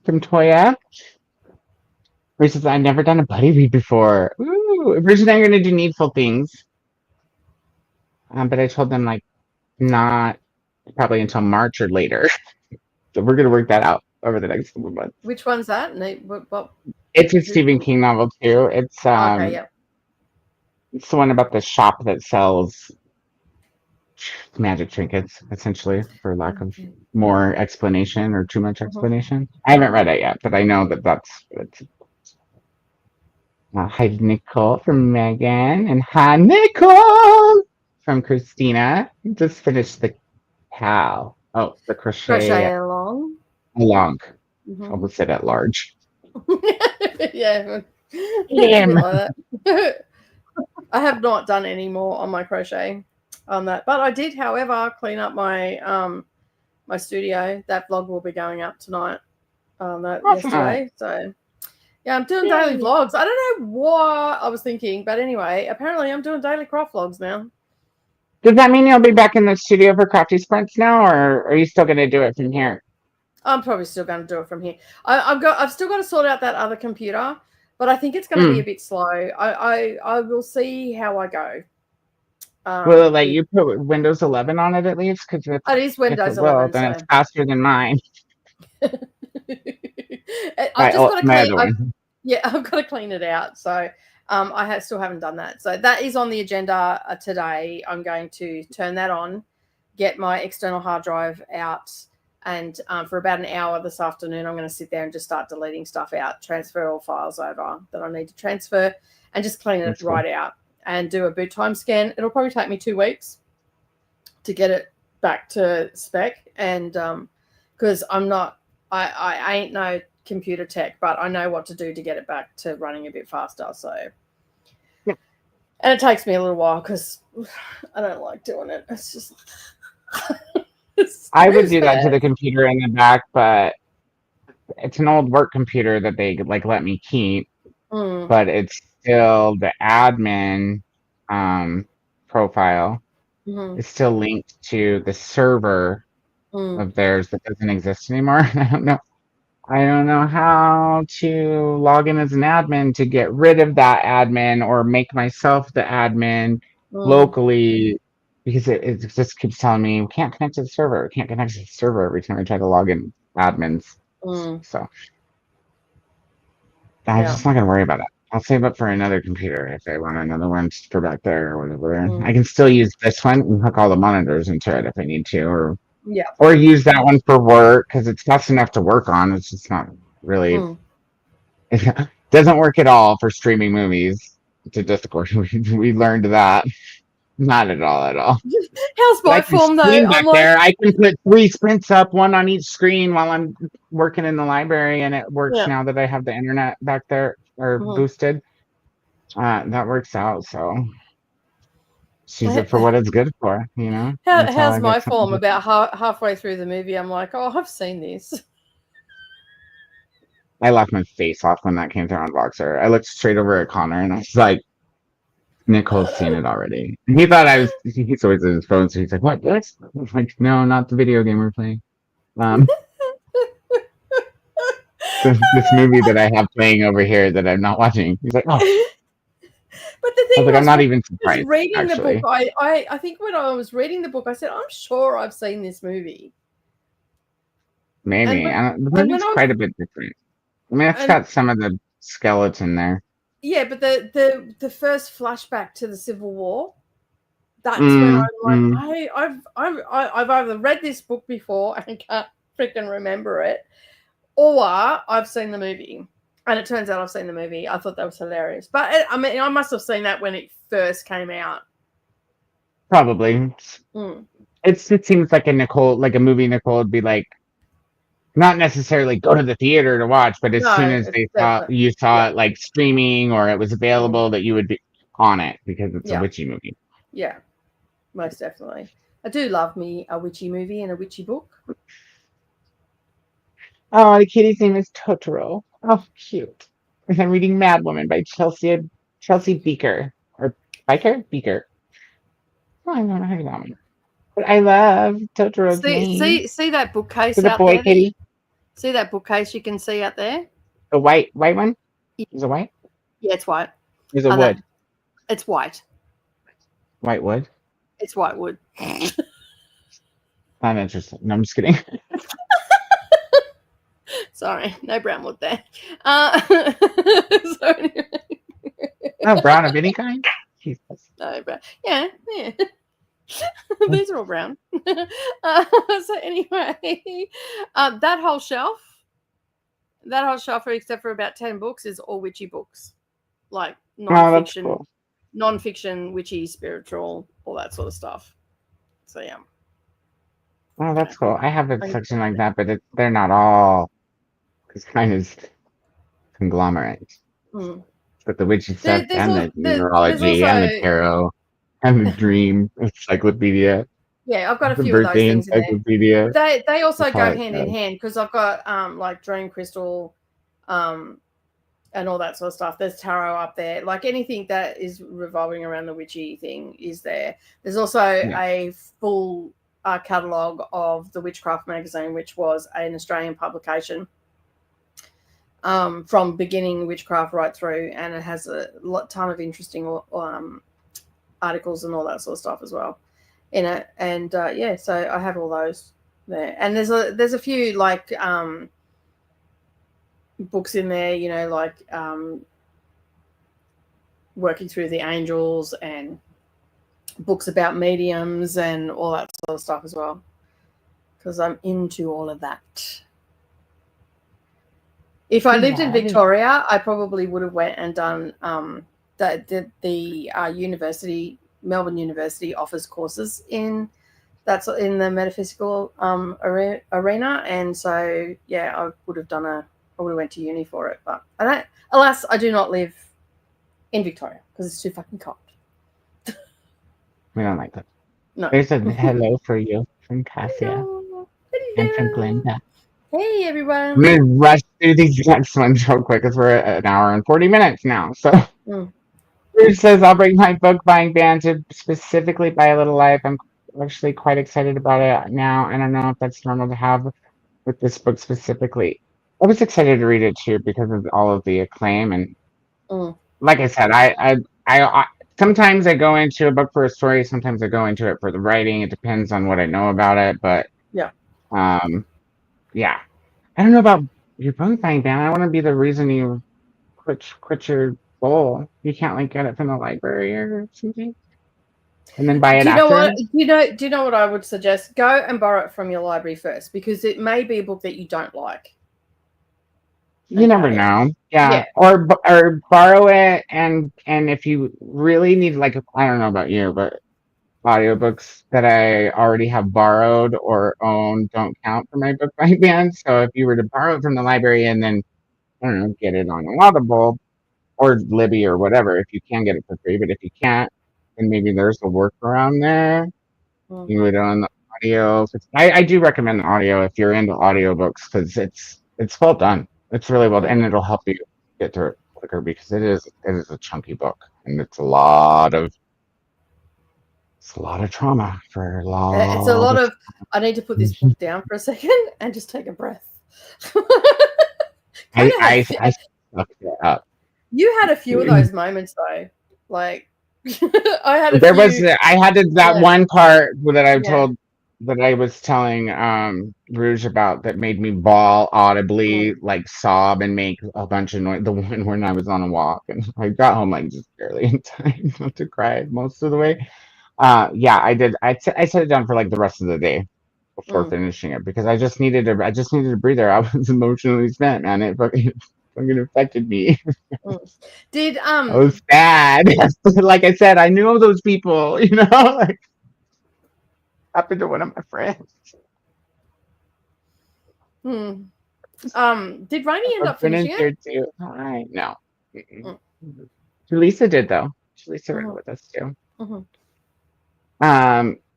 from Toya. Versus I've never done a buddy read before. Ooh, originally I'm gonna do Needful Things. But I told them like not probably until March or later. So we're gonna work that out over the next couple of months. Which one's that? It's a Stephen King novel too. It's okay, yeah. It's the one about the shop that sells magic trinkets, essentially, for lack of more explanation or too much explanation. I haven't read it yet, but I know that that's it. Hi, Nicole from Megan, and hi, Nicole from Christina. Just finished the cow. Oh, the crochet along. Almost said at large. Yeah. Yeah. I have not done any more on my crochet on that, but I did, however, clean up my my studio. That vlog will be going up tonight. Yesterday, so Yeah, I'm doing daily vlogs. I don't know what I was thinking, but anyway, apparently I'm doing daily craft vlogs now. Does that mean you'll be back in the studio for crafty sprints now, or are you still going to do it from here? I'm probably still going to do it from here. I've still got to sort out that other computer, but I think it's going to be a bit slow. I will see how I go. Will it let you put Windows 11 on it at least? Because it is Windows if it will, 11, then so it's faster than mine. I've just got to my clean. other one. I've got to clean it out. So still haven't done that. So that is on the agenda today. I'm going to turn that on, get my external hard drive out, and for about an hour this afternoon, I'm going to sit there and just start deleting stuff out, transfer all files over that I need to transfer, and just clean it right out and do a boot time scan. It'll probably take me 2 weeks to get it back to spec, and because I ain't no computer tech, but I know what to do to get it back to running a bit faster. So, and it takes me a little while because I don't like doing it. It's just I would do that to the computer in the back, but it's an old work computer that they like let me keep. But it's still the admin profile is still linked to the server of theirs that doesn't exist anymore. I don't know how to log in as an admin to get rid of that admin or make myself the admin locally, because it just keeps telling me we can't connect to the server. We can't connect to the server every time I try to log in admins. So I'm just not gonna worry about it. I'll save up for another computer if I want another one for back there or whatever. I can still use this one and hook all the monitors into it if I need to, or use that one for work because it's fast enough to work on. It's just not really. It doesn't work at all for streaming movies to Discord. We learned that. Not at all, at all. How's my form though? Back there, I can put 3 sprints up, one on each screen while I'm working in the library, and it works now that I have the internet back there or boosted. That works out. So use it for what it's good for, you know. How's my form? About halfway through the movie, I'm like, oh, I've seen this. I laughed my face off when that came through on Voxer. I looked straight over at Connor and I was like, Nicole's seen it already. And he thought he's always on his phone, so he's like, what, this? I'm like, no, not the video game we're playing. This movie that I have playing over here that I'm not watching. He's like, oh. But the thing was, I'm not even surprised. Reading the book, I think when I was reading the book, I said, I'm sure I've seen this movie. Maybe. The movie's quite a bit different. I mean, it's got some of the skeleton there. Yeah, but the first flashback to the Civil War, that's when I'm like, I've either read this book before and can't freaking remember it, or I've seen the movie. And it turns out I've seen the movie. I thought that was hilarious. But I must have seen that when it first came out. Probably. It seems like a movie Nicole would be like, not necessarily go to the theater to watch, but as soon as you saw it like streaming or it was available, that you would be on it because it's a witchy movie. Yeah, most definitely. I do love me a witchy movie and a witchy book. Oh, the kitty's name is Totoro. Oh, cute. I'm reading Mad Woman by Chelsea Beaker. Or Beaker. Oh, I don't know how to that one. But I love Totoro's name. See that bookcase out boy, there? Kitty? See that bookcase you can see out there? The white one? Is it white? Yeah, it's white. Is it wood? It's white. White wood? It's white wood. I'm interested. No, I'm just kidding. Sorry, no brown wood there. So anyway. No brown of any kind? Jesus. No brown. Yeah. These are all brown. So anyway, that whole shelf, except for about 10 books, is all witchy books, like non-fiction, non-fiction, witchy, spiritual, all that sort of stuff. So yeah. Oh, that's cool. I have a section like that, but they're not all. It's kind of conglomerate. But the witchy stuff and the numerology and the tarot. And the dream encyclopedia. Yeah, I've got a few of those things in there. They also go hand in hand because I've got like dream crystal, and all that sort of stuff. There's tarot up there. Like anything that is revolving around the witchy thing is there. There's also a full catalogue of the Witchcraft magazine, which was an Australian publication from beginning witchcraft right through, and it has a ton of interesting articles and all that sort of stuff as well in it. And so I have all those there, and there's a few like books in there, you know, like working through the angels and books about mediums and all that sort of stuff as well, because I'm into all of that. If I lived in Victoria, I probably would have went and done the university, Melbourne University offers courses in the metaphysical arena, and so I would have went to uni for it, but alas, I do not live in Victoria because it's too fucking cold. We don't like that. No. There's a hello for you from Cassia and from Glenda. Hey, everyone. I'm going to rush through these next ones real quick because we're at an hour and 40 minutes now. So Bruce says, I'll break my book buying ban to specifically buy a little life. I'm actually quite excited about it now. I don't know if that's normal to have with this book specifically. I was excited to read it too because of all of the acclaim. And like I said, I sometimes I go into a book for a story. Sometimes I go into it for the writing. It depends on what I know about it. But I don't know about your book buying ban. I want to be the reason you quit your bowl. You can't like get it from the library or something, and then buy it after. Do you know what I would suggest? Go and borrow it from your library first, because it may be a book that you don't like. You never know. Yeah. Or borrow it, and if you really need, like, I don't know about you, but audiobooks that I already have borrowed or own don't count for my book buying ban. So if you were to borrow it from the library and then, I don't know, get it on Audible or Libby or whatever, if you can get it for free, but if you can't, then maybe there's a workaround there. You can read it on the audio. I do recommend the audio if you're into audiobooks, because it's well done. It's really well done, and it'll help you get through it quicker because it is a chunky book, and it's a lot of trauma for a lot. It's a lot of. I need to put this book down for a second and just take a breath. I sucked it up. You had a few of those moments though, like I had. I had that one part that I told that I was telling Rouge about that made me bawl audibly, like sob and make a bunch of noise. The one when I was on a walk and I got home like just barely in time not to cry most of the way. I did. I set it down for like the rest of the day before finishing it because I just needed a breather. I was emotionally spent, man. It fucking affected me. I was sad. Like I said, I knew those people, you know, like happened to one of my friends. Did Rainey end up finishing it? Too. Hi. No. Julissa did though. Julissa read it with us too.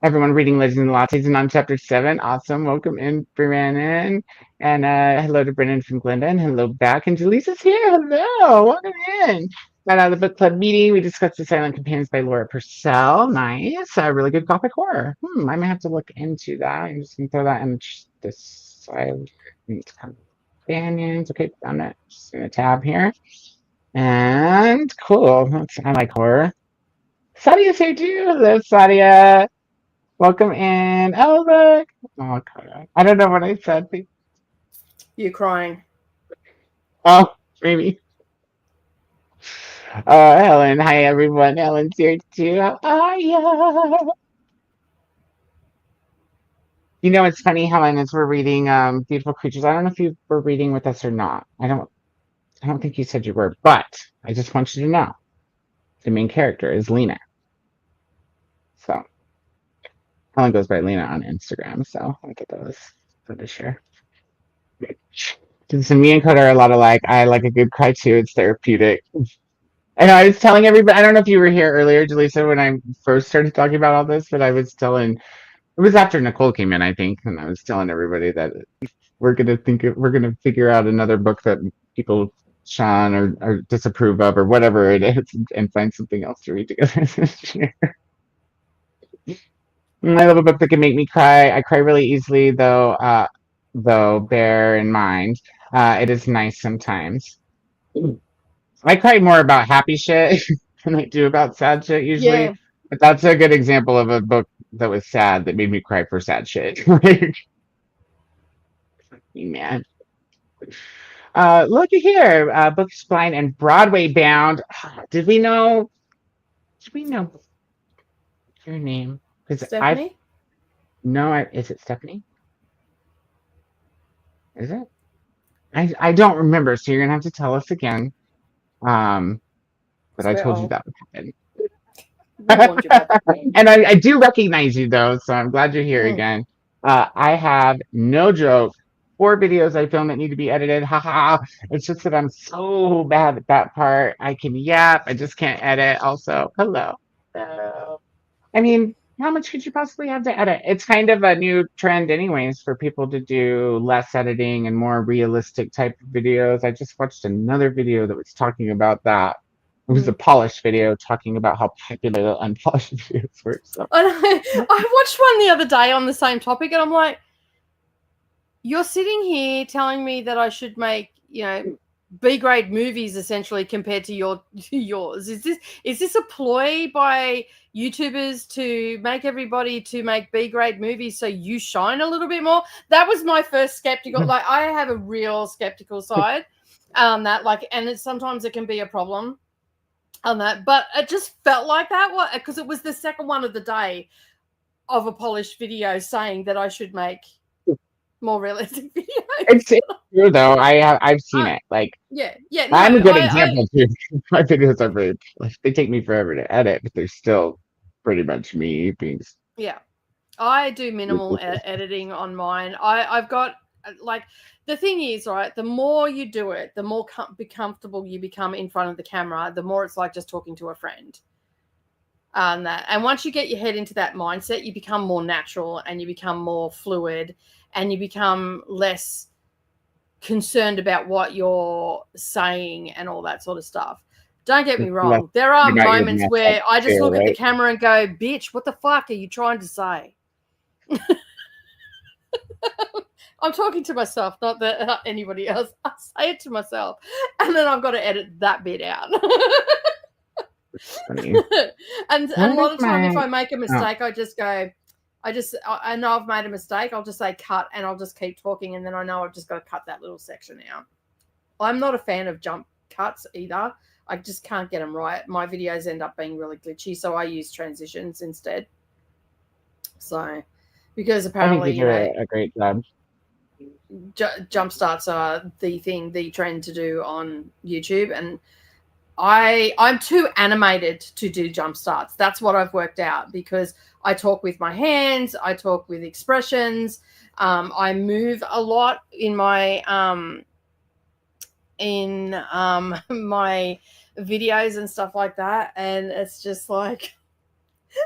Everyone reading Legends and Lattes and on chapter 7. Awesome. Welcome in, Brennan. And hello to Brennan from Glenda, and hello back. And Jaleesa's here. Hello. Welcome in. Got out of the book club meeting. We discussed The Silent Companions by Laura Purcell. Nice. Really good gothic horror. I might have to look into that. I'm just going to throw that in this Silent Companions. Okay, found it. Just in a tab here. And cool. I like horror. Sadia's here too. Hello, Sadia. Welcome in. Oh, look. Oh, Koda. I don't know what I said. You crying. Oh, maybe. Helen. Hi, everyone. Helen's here too. How are you? You know, it's funny, Helen, as we're reading Beautiful Creatures. I don't know if you were reading with us or not. I don't think you said you were, but I just want you to know the main character is Lena. So Helen goes by Lena on Instagram, so I thought that was fun to share. So me and Koda are a lot alike. I like a good cry too. It's therapeutic. I know I was telling everybody, I don't know if you were here earlier, Jaleesa, when I first started talking about all this, but I was telling, it was after Nicole came in, I think, and I was telling everybody that we're gonna figure out another book that people shun or disapprove of or whatever it is, and find something else to read together. I love a book that can make me cry. I cry really easily, though bear in mind, it is nice sometimes. I cry more about happy shit than I do about sad shit usually. Yeah. But that's a good example of a book that was sad that made me cry for sad shit. Like, man. Looky here. Books Blind and Broadway Bound. Did we know? Did we know your name? Because I've Stephanie? no. Is it Stephanie? Is it? I don't remember. So you're gonna have to tell us again. Um, but I Swear, told you oh, that would happen. we warned you about that. And I do recognize you though, so I'm glad you're here Mm. again. I have no joke 4 videos I filmed that need to be edited. Haha. It's just that I'm so bad at that part. I can yap, I just can't edit. Also, hello. Hello. I mean, how much could you possibly have to edit? It's kind of a new trend, anyways, for people to do less editing and more realistic type of videos. I just watched another video that was talking about that. It was a Mm. polished video talking about how popular the unpolished videos were. So I watched one the other day on the same topic, and I'm like, you're sitting here telling me that I should make, B grade movies essentially compared to yours. Is this a ploy by YouTubers to make everybody to make B grade movies so you shine a little bit more? That was my first skeptical. Like, I have a real skeptical side, and sometimes it can be a problem on that, but it just felt like that because it was the second one of the day of a polished video saying that I should make more realistic videos. it's true though. I've seen it. Like Yeah. No, I'm a good example too. My videos are very like, they take me forever to edit, but they're still pretty much me being. Yeah, I do minimal editing on mine. I've got like the thing is, right, the more you do it, the more comfortable you become in front of the camera, the more it's like just talking to a friend. And once you get your head into that mindset, you become more natural and you become more fluid and you become less concerned about what you're saying and all that sort of stuff. Don't get me wrong. There are moments where I just look at the camera and go, bitch, what the fuck are you trying to say? I'm talking to myself, not anybody else. I say it to myself. And then I've got to edit that bit out. and a lot of time, if I make a mistake, I just go, I know I've made a mistake. I'll just say cut and I'll just keep talking. And then I know I've just got to cut that little section out. I'm not a fan of jump cuts either. I just can't get them right. My videos end up being really glitchy. So I use transitions instead. So, because apparently, I think you do a great job. Jump starts are the trend to do on YouTube. And I'm too animated to do jump starts. That's what I've worked out because I talk with my hands, I talk with expressions, I move a lot in my my videos and stuff like that, and it's just like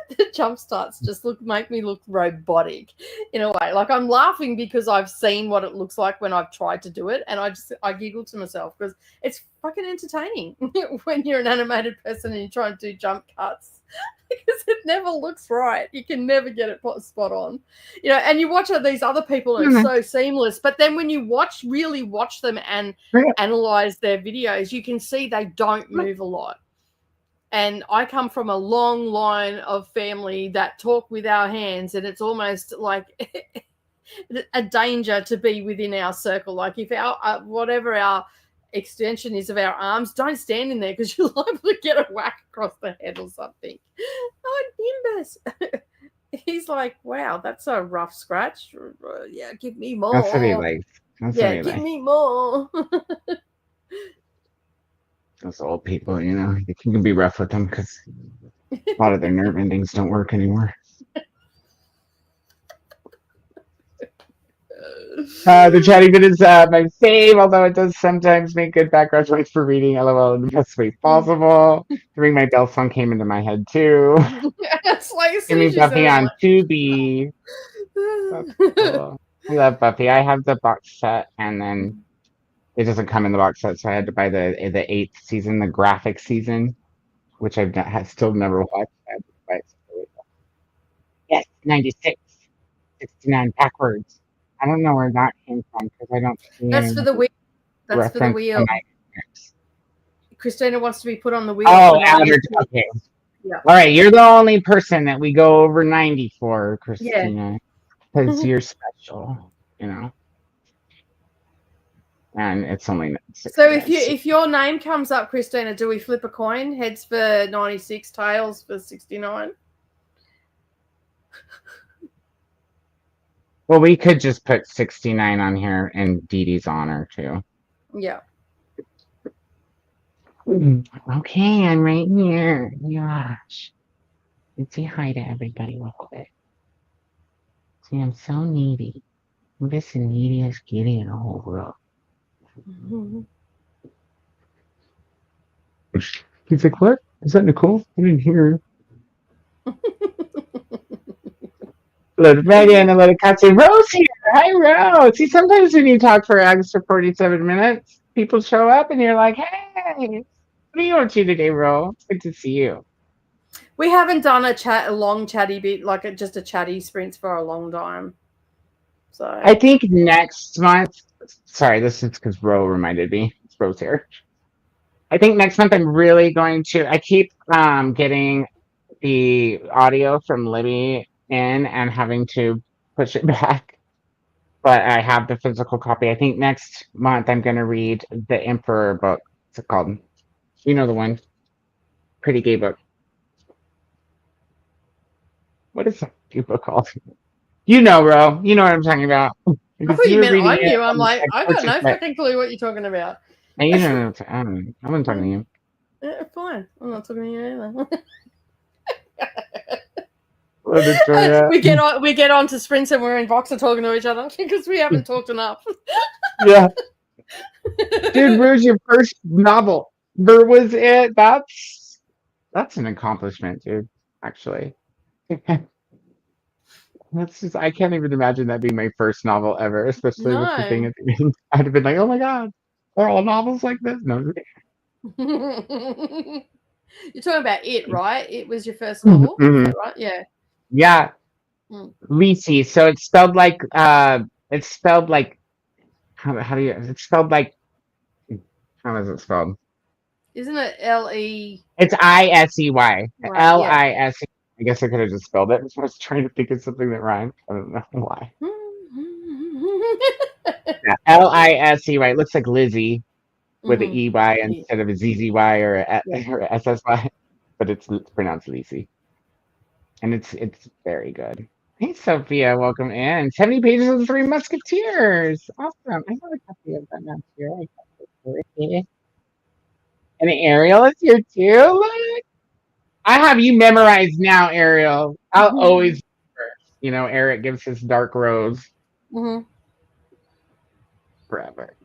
the jump starts just make me look robotic in a way. Like I'm laughing because I've seen what it looks like when I've tried to do it, and I giggle to myself because it's fucking entertaining when you're an animated person and you're trying to do jump cuts because it never looks right. You can never get it spot on, and you watch these other people and it's so seamless, but then when you really watch them and analyze their videos, you can see they don't move a lot. And I come from a long line of family that talk with our hands, and it's almost like a danger to be within our circle. Like if our whatever our extension is of our arms, don't stand in there because you're liable to get a whack across the head or something. Oh, Nimbus. He's like, wow, that's a rough scratch. Yeah, give me more. That's what he likes. Give me more. Those old people, you can be rough with them because a lot of their nerve endings don't work anymore. The chatting bit is my fave, although it does sometimes make good background noise for reading LOL in the best way possible. The Ring My Bell song came into my head too. It's like Give me Buffy on Tubi. That's cool. I love Buffy. I have the box set, and then It doesn't come in the box set, so I had to buy the 8th season, the graphic season, which still never watched. I had to buy it separately. Yes, 96, 69 backwards. I don't know where that came from because I don't see That's any for the wheel. That's for the reference to wheel. 96. Christina wants to be put on the wheel. Oh, for outer. 96. Okay. Yeah. All right, you're the only person that we go over 90 for, Christina, because you're special, you know. And it's only 69. So if your name comes up, Christina, do we flip a coin? Heads for 96, tails for 69. Well, we could just put 69 on here in Dee Dee's honor too. Yeah. Okay, I'm right here. Gosh. Let's say hi to everybody real quick. See, I'm so needy. I'm just the neediest kitty in the whole world. He's like, what? Is that Nicole? I didn't hear her. Let Megan and let a cat say, Rose here. Hi, Rose. See, sometimes when you talk for extra 47 minutes, people show up and you're like, hey, what are you up to today, Rose? Good to see you. We haven't done a long chatty bit, like just a chatty sprints for a long time. So I think next month, sorry, this is because Ro reminded me. It's Rose here. I think next month I'm really going to, I keep getting the audio from Libby in and having to push it back. But I have the physical copy. I think next month I'm going to read the Emperor book. What's it called? You know the one. Pretty gay book. What is that book called? You know, Ro. You know what I'm talking about. I Because thought you meant reading I it, knew. I'm like, I got no purchased it. fucking clue what you're talking about. And you know, I wasn't talking to you. Yeah, fine. I'm not talking to you either. we get on to sprints and we're in Voxer talking to each other because we haven't talked enough. Yeah. Dude, where's your first novel? Where was it? That's an accomplishment, dude. Actually. That's just, I can't even imagine that being my first novel ever, especially with the thing No. at the end. I'd have been like, oh my god, are all novels like this? No. You're talking about It, right? It was your first novel, is that right? Yeah. Yeah. Lisi. So it's spelled like how do you it's spelled like how is it spelled? Isn't it L-E? It's ISEY. Right, LISE. I guess I could have just spelled it. I was trying to think of something that rhymed. I don't know why. Yeah, LISEY. It looks like Lizzie with an EY instead of a ZZY or a SSY, but it's pronounced Lisi. And it's very good. Hey, Sophia, welcome in. 70 pages of the Three Musketeers. Awesome. I have a copy of that now here. And Ariel is here too. Look. I have you memorized now, Ariel. I'll always remember. Eric gives his dark rose forever.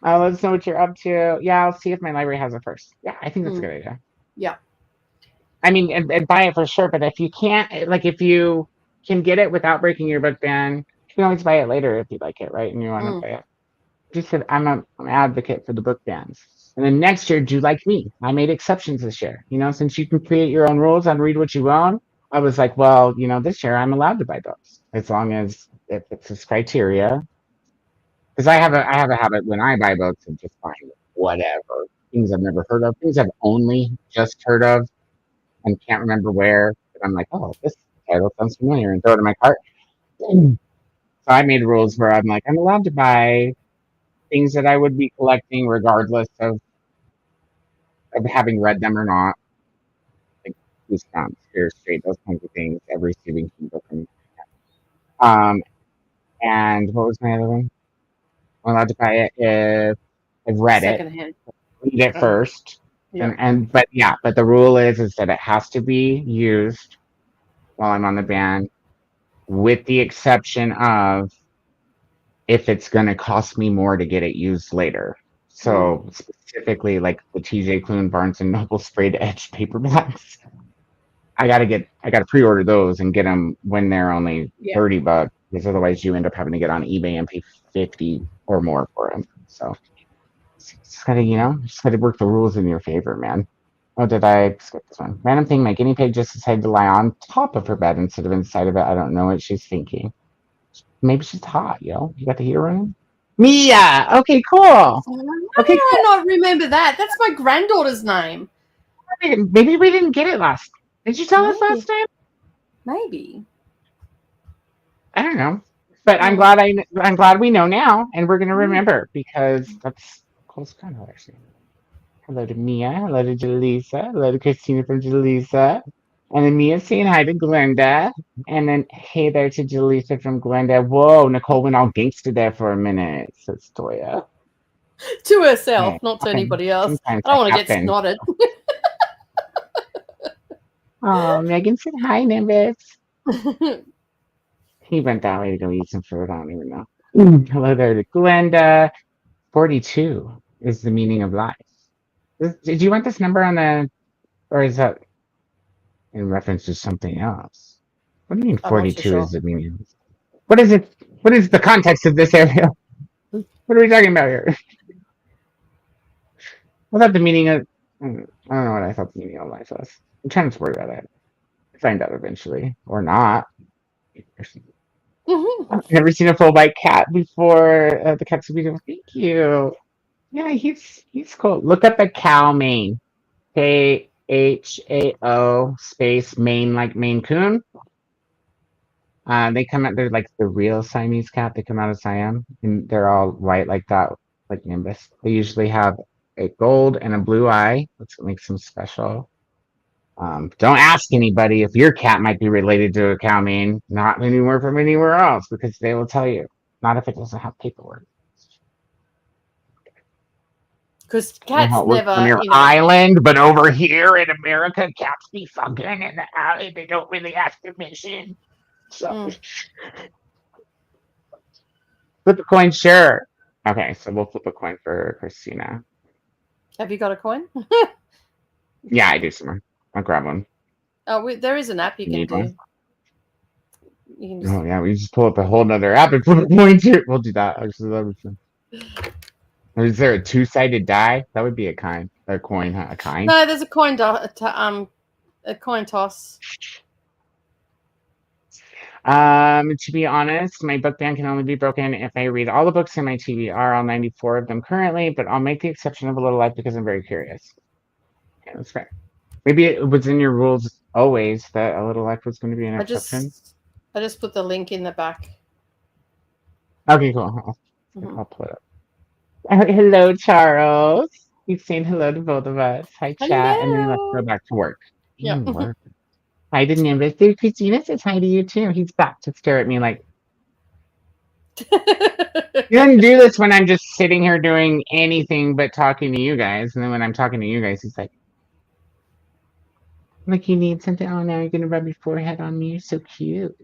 Let's know what you're up to. Yeah, I'll see if my library has it first. Yeah, I think that's a good idea. Yeah. I mean, and buy it for sure. But if you can't, like, if you can get it without breaking your book ban, you can always buy it later if you like it, right? And you want to buy it. Just said I'm an advocate for the book bans. And then next year, do like me. I made exceptions this year. Since you can create your own rules and read what you own, I was like, well, this year I'm allowed to buy books as long as it fits this criteria. Because I have a habit when I buy books of just buying whatever things I've never heard of, things I've only just heard of and can't remember where. But I'm like, oh, this title sounds familiar, and throw it in my cart. So I made rules where I'm like, I'm allowed to buy things that I would be collecting regardless of having read them or not. Like Goosebumps, Fear Street, those kinds of things. Every Stephen King book. And what was my other one? I'm allowed to buy it if I've read Secondhand. Read it first. Yeah. But the rule is that it has to be used while I'm on the ban, with the exception of if it's going to cost me more to get it used later. So specifically, like the TJ Klune Barnes and Noble sprayed edge paperbacks, I gotta pre-order those and get them when they're only $30. because otherwise you end up having to get on eBay and pay 50 or more for them. So just gotta, just gotta work the rules in your favor, man. Oh, did I skip this one? Random thing, my guinea pig just decided to lie on top of her bed instead of inside of it. I don't know what she's thinking. Maybe she's hot, yo. You got the heater running? Mia! Okay, cool. Why Okay, do I not remember that? That's my granddaughter's name. cool. Maybe we didn't get it last. Did you tell us last time? Maybe. I don't know. But I'm Hmm. glad I'm glad we know now, and we're gonna remember because that's close kind of actually. Hello to Mia. Hello to Jaleesa. Hello to Christina from Jaleesa. And then Mia saying hi to Glenda. And then hey there to Jaleesa from Glenda. Whoa, Nicole went all gangster there for a minute, says Toya. To herself, Hey, not to anybody else. sometimes I that don't want to get happens. snotted. Oh, Megan said hi, Nimbus. He went that way to go eat some fruit. I don't even know. Hello there to Glenda. 42 is the meaning of life. Did you want this number on the, or is that in reference to something else? What do you mean I'm not too 42 sure. is the meaning? What is it? What is the context of this area? What are we talking about here? I thought the meaning of, I don't know what I thought the meaning of life was. I'm trying to worry about it. Find out eventually, or not. I've never seen a full white cat before. The cat's beautiful. Thank you. Yeah, he's cool. Look up a cow mane. KHAO space Maine like Maine Coon. They come out. They're like the real Siamese cat. They come out of Siam, and they're all white like that, like Nimbus. They usually have a gold and a blue eye. That's what makes them special. Don't ask anybody if your cat might be related to a cow mane. Not anywhere from anywhere else, because they will tell you. Not if it doesn't have paperwork. Because You know how cats it works on never, your island, but over here in America, cats be fucking in the alley. They don't really ask permission. So Mm. flip a coin, sure. Okay, so we'll flip a coin for Christina. Have you got a coin? Yeah, I do somewhere. I'll grab one. Oh, there is an app you You can need one? do. You can just. Oh yeah, we just pull up a whole nother app and flip a coin too. We'll do that. Actually, that would be fun. Or is there a two-sided die? That would be a kind. A coin, huh? A kind? No, there's a a coin toss. To be honest, my book ban can only be broken if I read all the books in my TBR, all 94 of them currently, but I'll make the exception of A Little Life because I'm very curious. Yeah, that's fair. Maybe it was in your rules always that A Little Life was going to be an I exception. just I just put the link in the back. Okay, cool. Mhm. I'll pull it up. Hello, Charles. He's saying hello to both of us. Hi, chat. And then let's go Hello. back to work. Yeah. Work. Hi to Nimbus. Dude, Christina says hi to you too. He's back to stare at me like, you don't do this when I'm just sitting here doing anything but talking to you guys. And then when I'm talking to you guys, he's like you need something. Oh, now you're going to rub your forehead on me. You're so cute.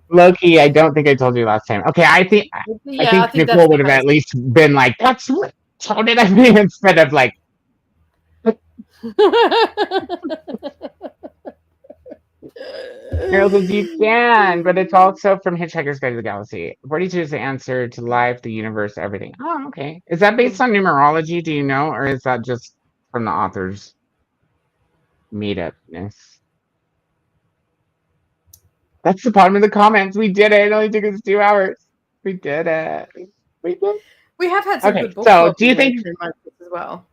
Loki, I don't think I told you last time. Okay, I Yeah, I think think that's Nicole the would have case. at least been like, that's what told it I mean, instead of like, Harold a deep fan, but it's also from Hitchhiker's Guide to the Galaxy. 42 is the answer to life, the universe, everything. Oh, okay. Is that based on numerology, do you know? Or is that just from the author's made upness? That's the bottom of the comments. We did it. It only took us 2 hours. We did it. We did. We have had some Okay, good book so club do you readings think, through my books as well.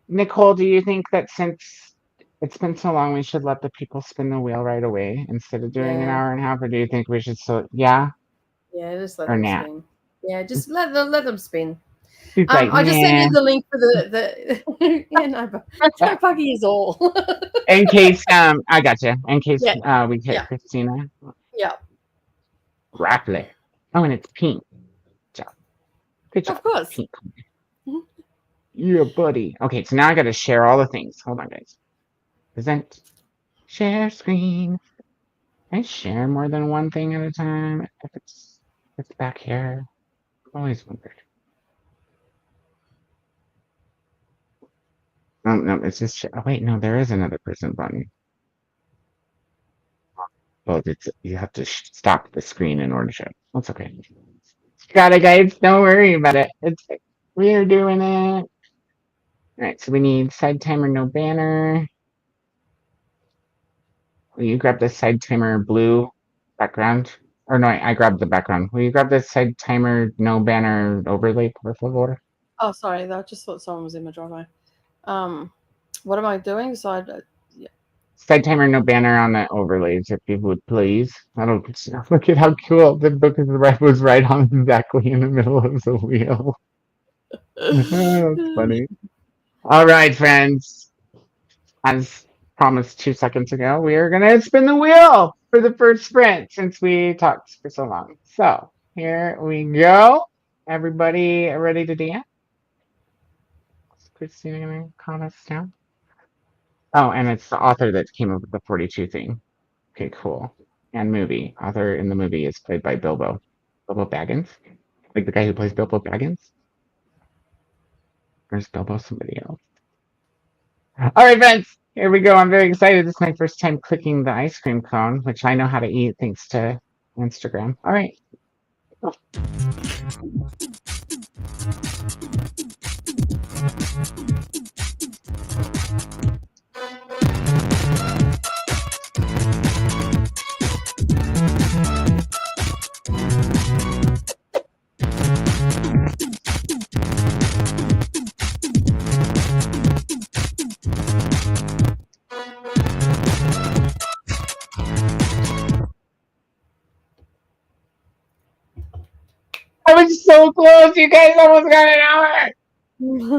Nicole, do you think that since it's been so long, we should let the people spin the wheel right away instead of doing an Yeah. hour and a half? Or do you think we should still, yeah Yeah, just let or them nah? spin. Yeah, just let them spin. She's like, I just sent nah. you the link for the yeah, no buggy is all. In case, I gotcha. In case, Yeah, we hit yeah, Christina. yeah. Grappler. Oh, and it's pink. Good job. Good job. Of course. Pink. Yeah, buddy. Okay, so now I gotta share all the things. Hold on, guys. Present. Share screen. Can I share more than one thing at a time? If it's back here. I've always wondered. No, it's just. Oh, wait, no, there is another person button. Well, you have to stop the screen in order to show it. That's okay. Got it, guys. Don't worry about it. We're doing it. All right, so we need side timer, no banner. Will you grab the side timer blue background? Or no, I grabbed the background. Will you grab the side timer, no banner overlay, por favor? Oh, sorry. I just thought someone was in my driveway. What am I doing? Side timer, no banner on the overlays, if you would please. Look at how cool the book was right on exactly in the middle of the wheel. That's funny. All right, friends. As promised 2 seconds ago, we are gonna spin the wheel for the first sprint since we talked for so long. So here we go. Everybody ready to dance? Is Christina gonna count us down? Oh, and it's the author that came up with the 42 thing. Okay, cool. And movie. Author in the movie is played by Bilbo. Bilbo Baggins? Like the guy who plays Bilbo Baggins? Or is Bilbo somebody else? All right, friends. Here we go. I'm very excited. This is my first time clicking the ice cream cone, which I know how to eat thanks to Instagram. All right. Oh. I was so close. You guys almost got an hour.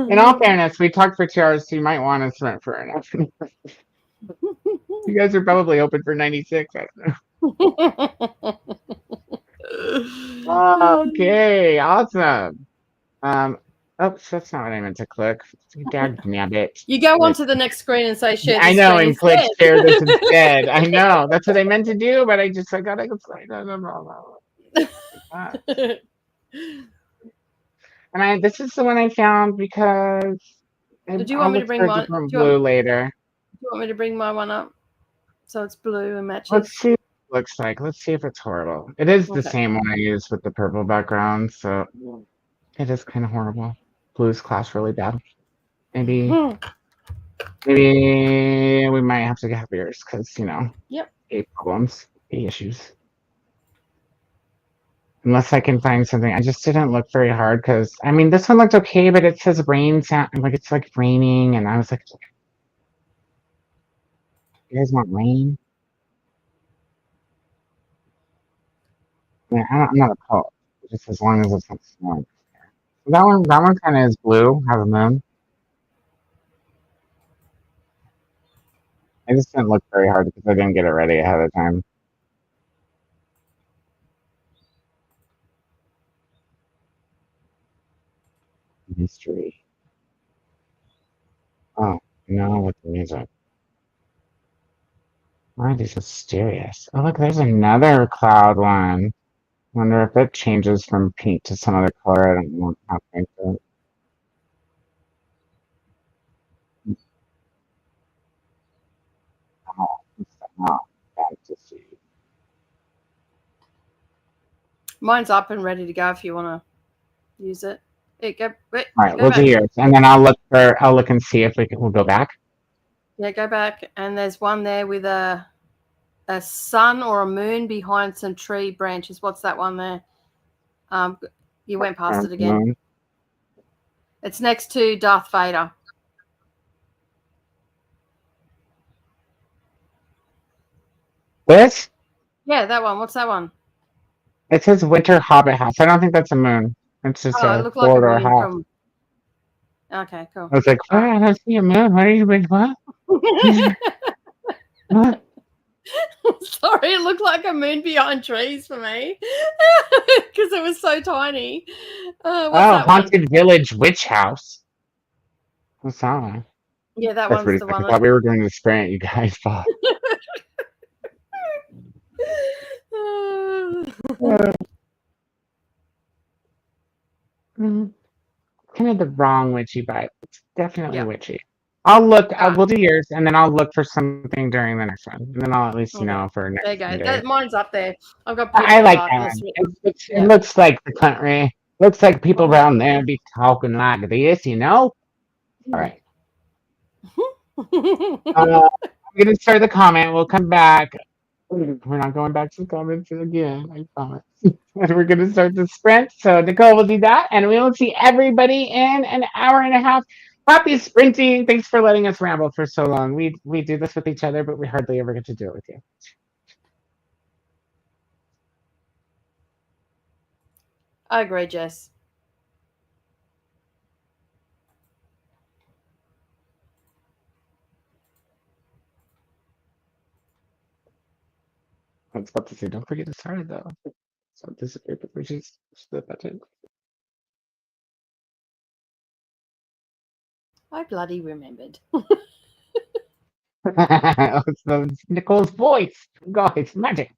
In all fairness, we talked for 2 hours, so you might want to sprint for an hour. You guys are probably open for 96. Okay, awesome. Oops, that's not what I meant to click. Dagnabbit. You go on to the next screen and say share I this know, screen and click instead. share this instead. I know. That's what I meant to do, but I gotta go play. And this is the one I found because Do you I'll want me to look bring for a mine? different blue later. Do you want me to bring my one up so it's blue and matches? Let's see what it looks like. Let's see if it's horrible. It is the Okay. same one I used with the purple background, so it is kind of horrible. Blues class really bad. Maybe we might have to get yours because Yep. problems, issues. Unless I can find something. I just didn't look very hard because I mean this one looked okay, but it says rain sound like it's like raining, and I was like, you guys want rain? Yeah, I'm not a poet. Just as long as it's not snowing. That one kind of is blue, has a moon. I just didn't look very hard because I didn't get it ready ahead of time. History. Oh, no, with the music. Why are these mysterious? Oh, look, there's another cloud one. Wonder if it changes from pink to some other color. I don't know how pink it. Oh, fantasy. Mine's up and ready to go if you want to use it. Go. Wait, All right, go we'll back. do yours, and then I'll look and see if we'll go back. Yeah, go back, and there's one there with a sun or a moon behind some tree branches. What's that one there? You went past it again. Moon. It's next to Darth Vader. This? Yeah, that one. What's that one? It says Winter Hobbit House. I don't think that's a moon. It's just It a looked like a corridor moon house. from. Okay, cool. I was like, what? I don't see a moon. What are you doing? What? What? Sorry, it looked like a moon behind trees for me because it was so tiny. Haunted Village Witch House. What's that one? Yeah, that That's one's the one. I thought we were doing the sprint. You guys thought. Kind of the wrong witchy vibe. It's definitely witchy. I'll look. All right. We'll do yours, and then I'll look for something during the next one, and then I'll at least Okay. for There you next go. Sunday. Mine's up there. I've got I peanut like that butter. one. Sweet. It Yeah. looks like the country. Looks like people Mhm. around there be talking like this. All right. I'm gonna start the comment. We'll come back. We're not going back to the comments again. I promise. We're gonna start the sprint. So Nicole will do that, and we will see everybody in an hour and a half. Happy sprinting! Thanks for letting us ramble for so long. We do this with each other, but we hardly ever get to do it with you. I agree, Jess. I was about to say, don't forget to start it though. So disappear, but we just the button. I bloody remembered. It's Nicole's voice. God, it's magic.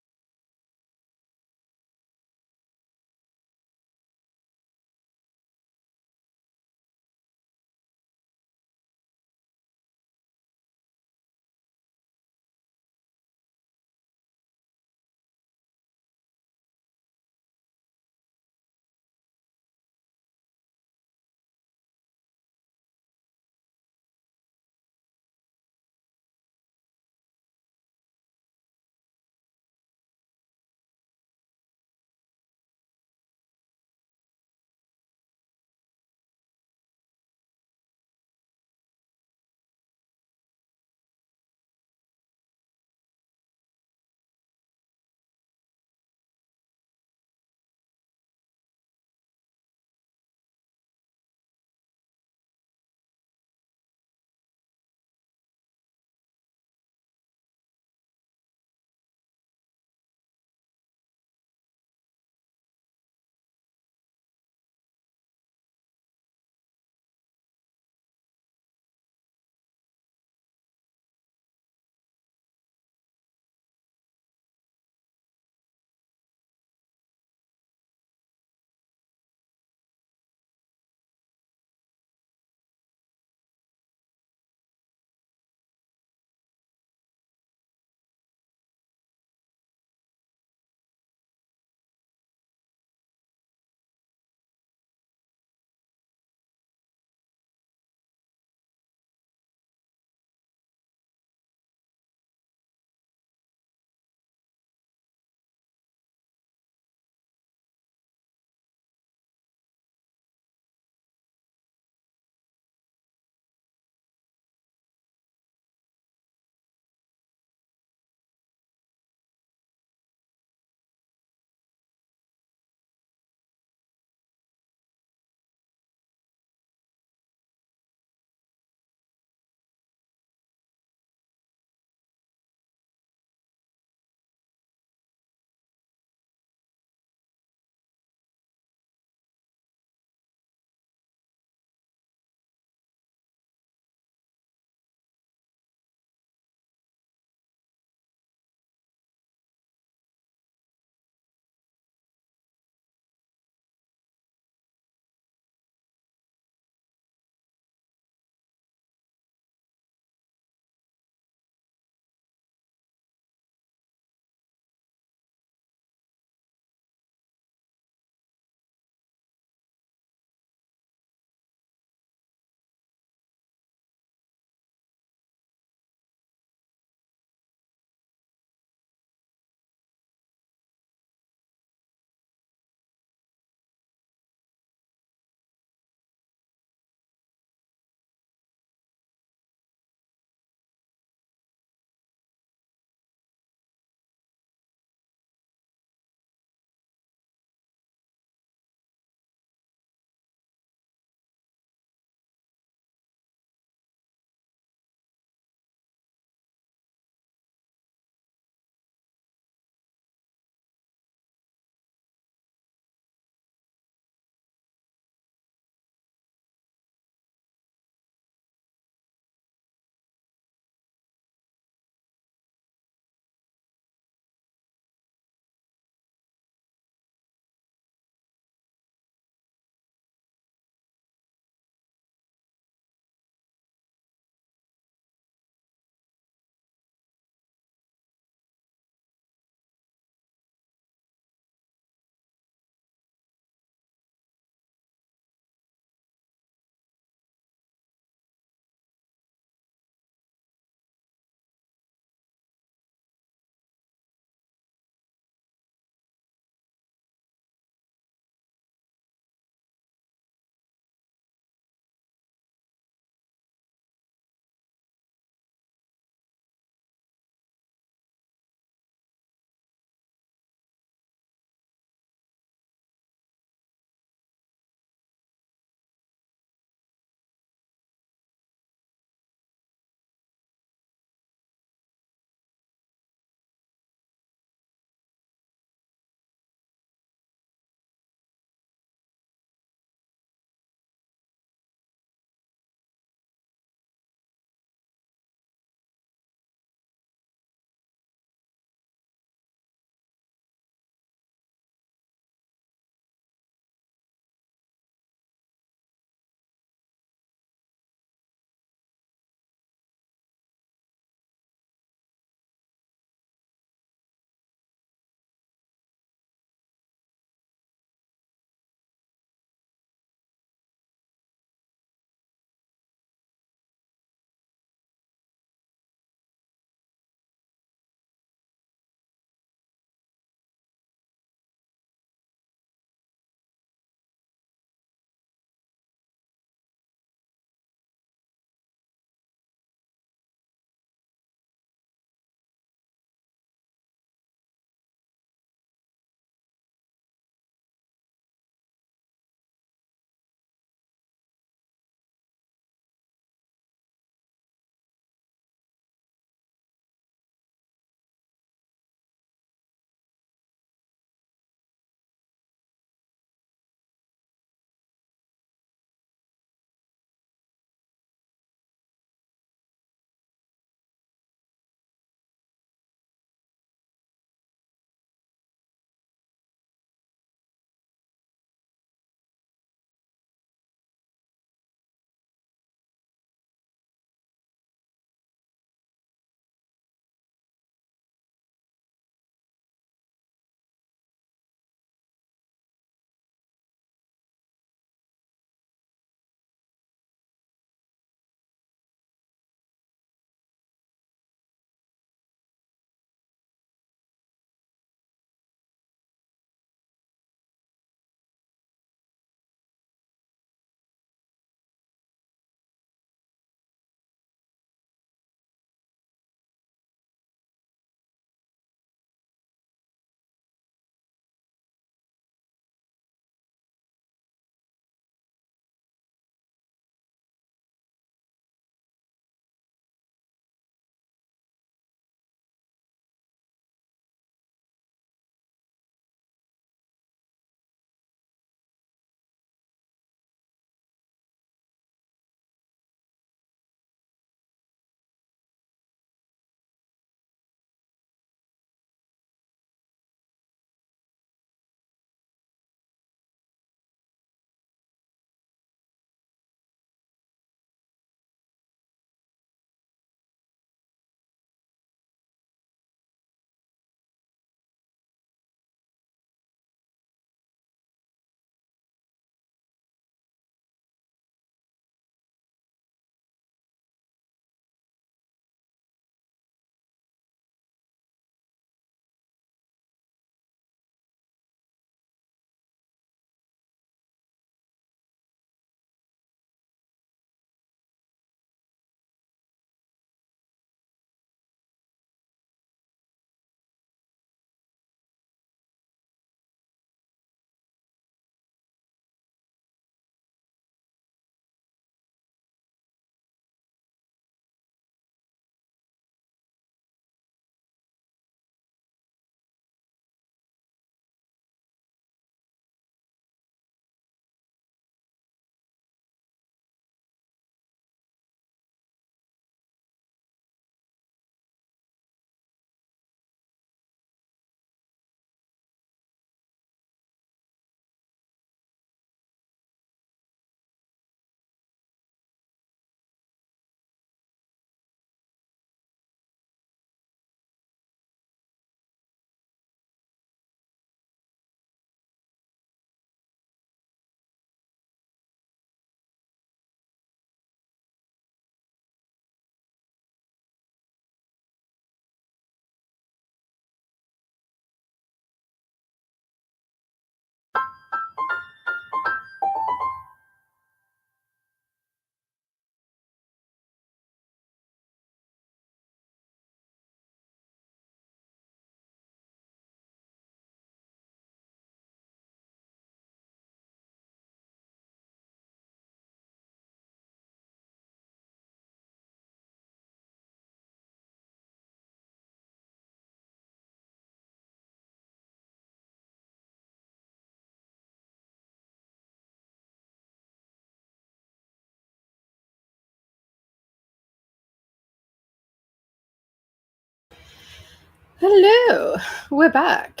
Hello, we're back.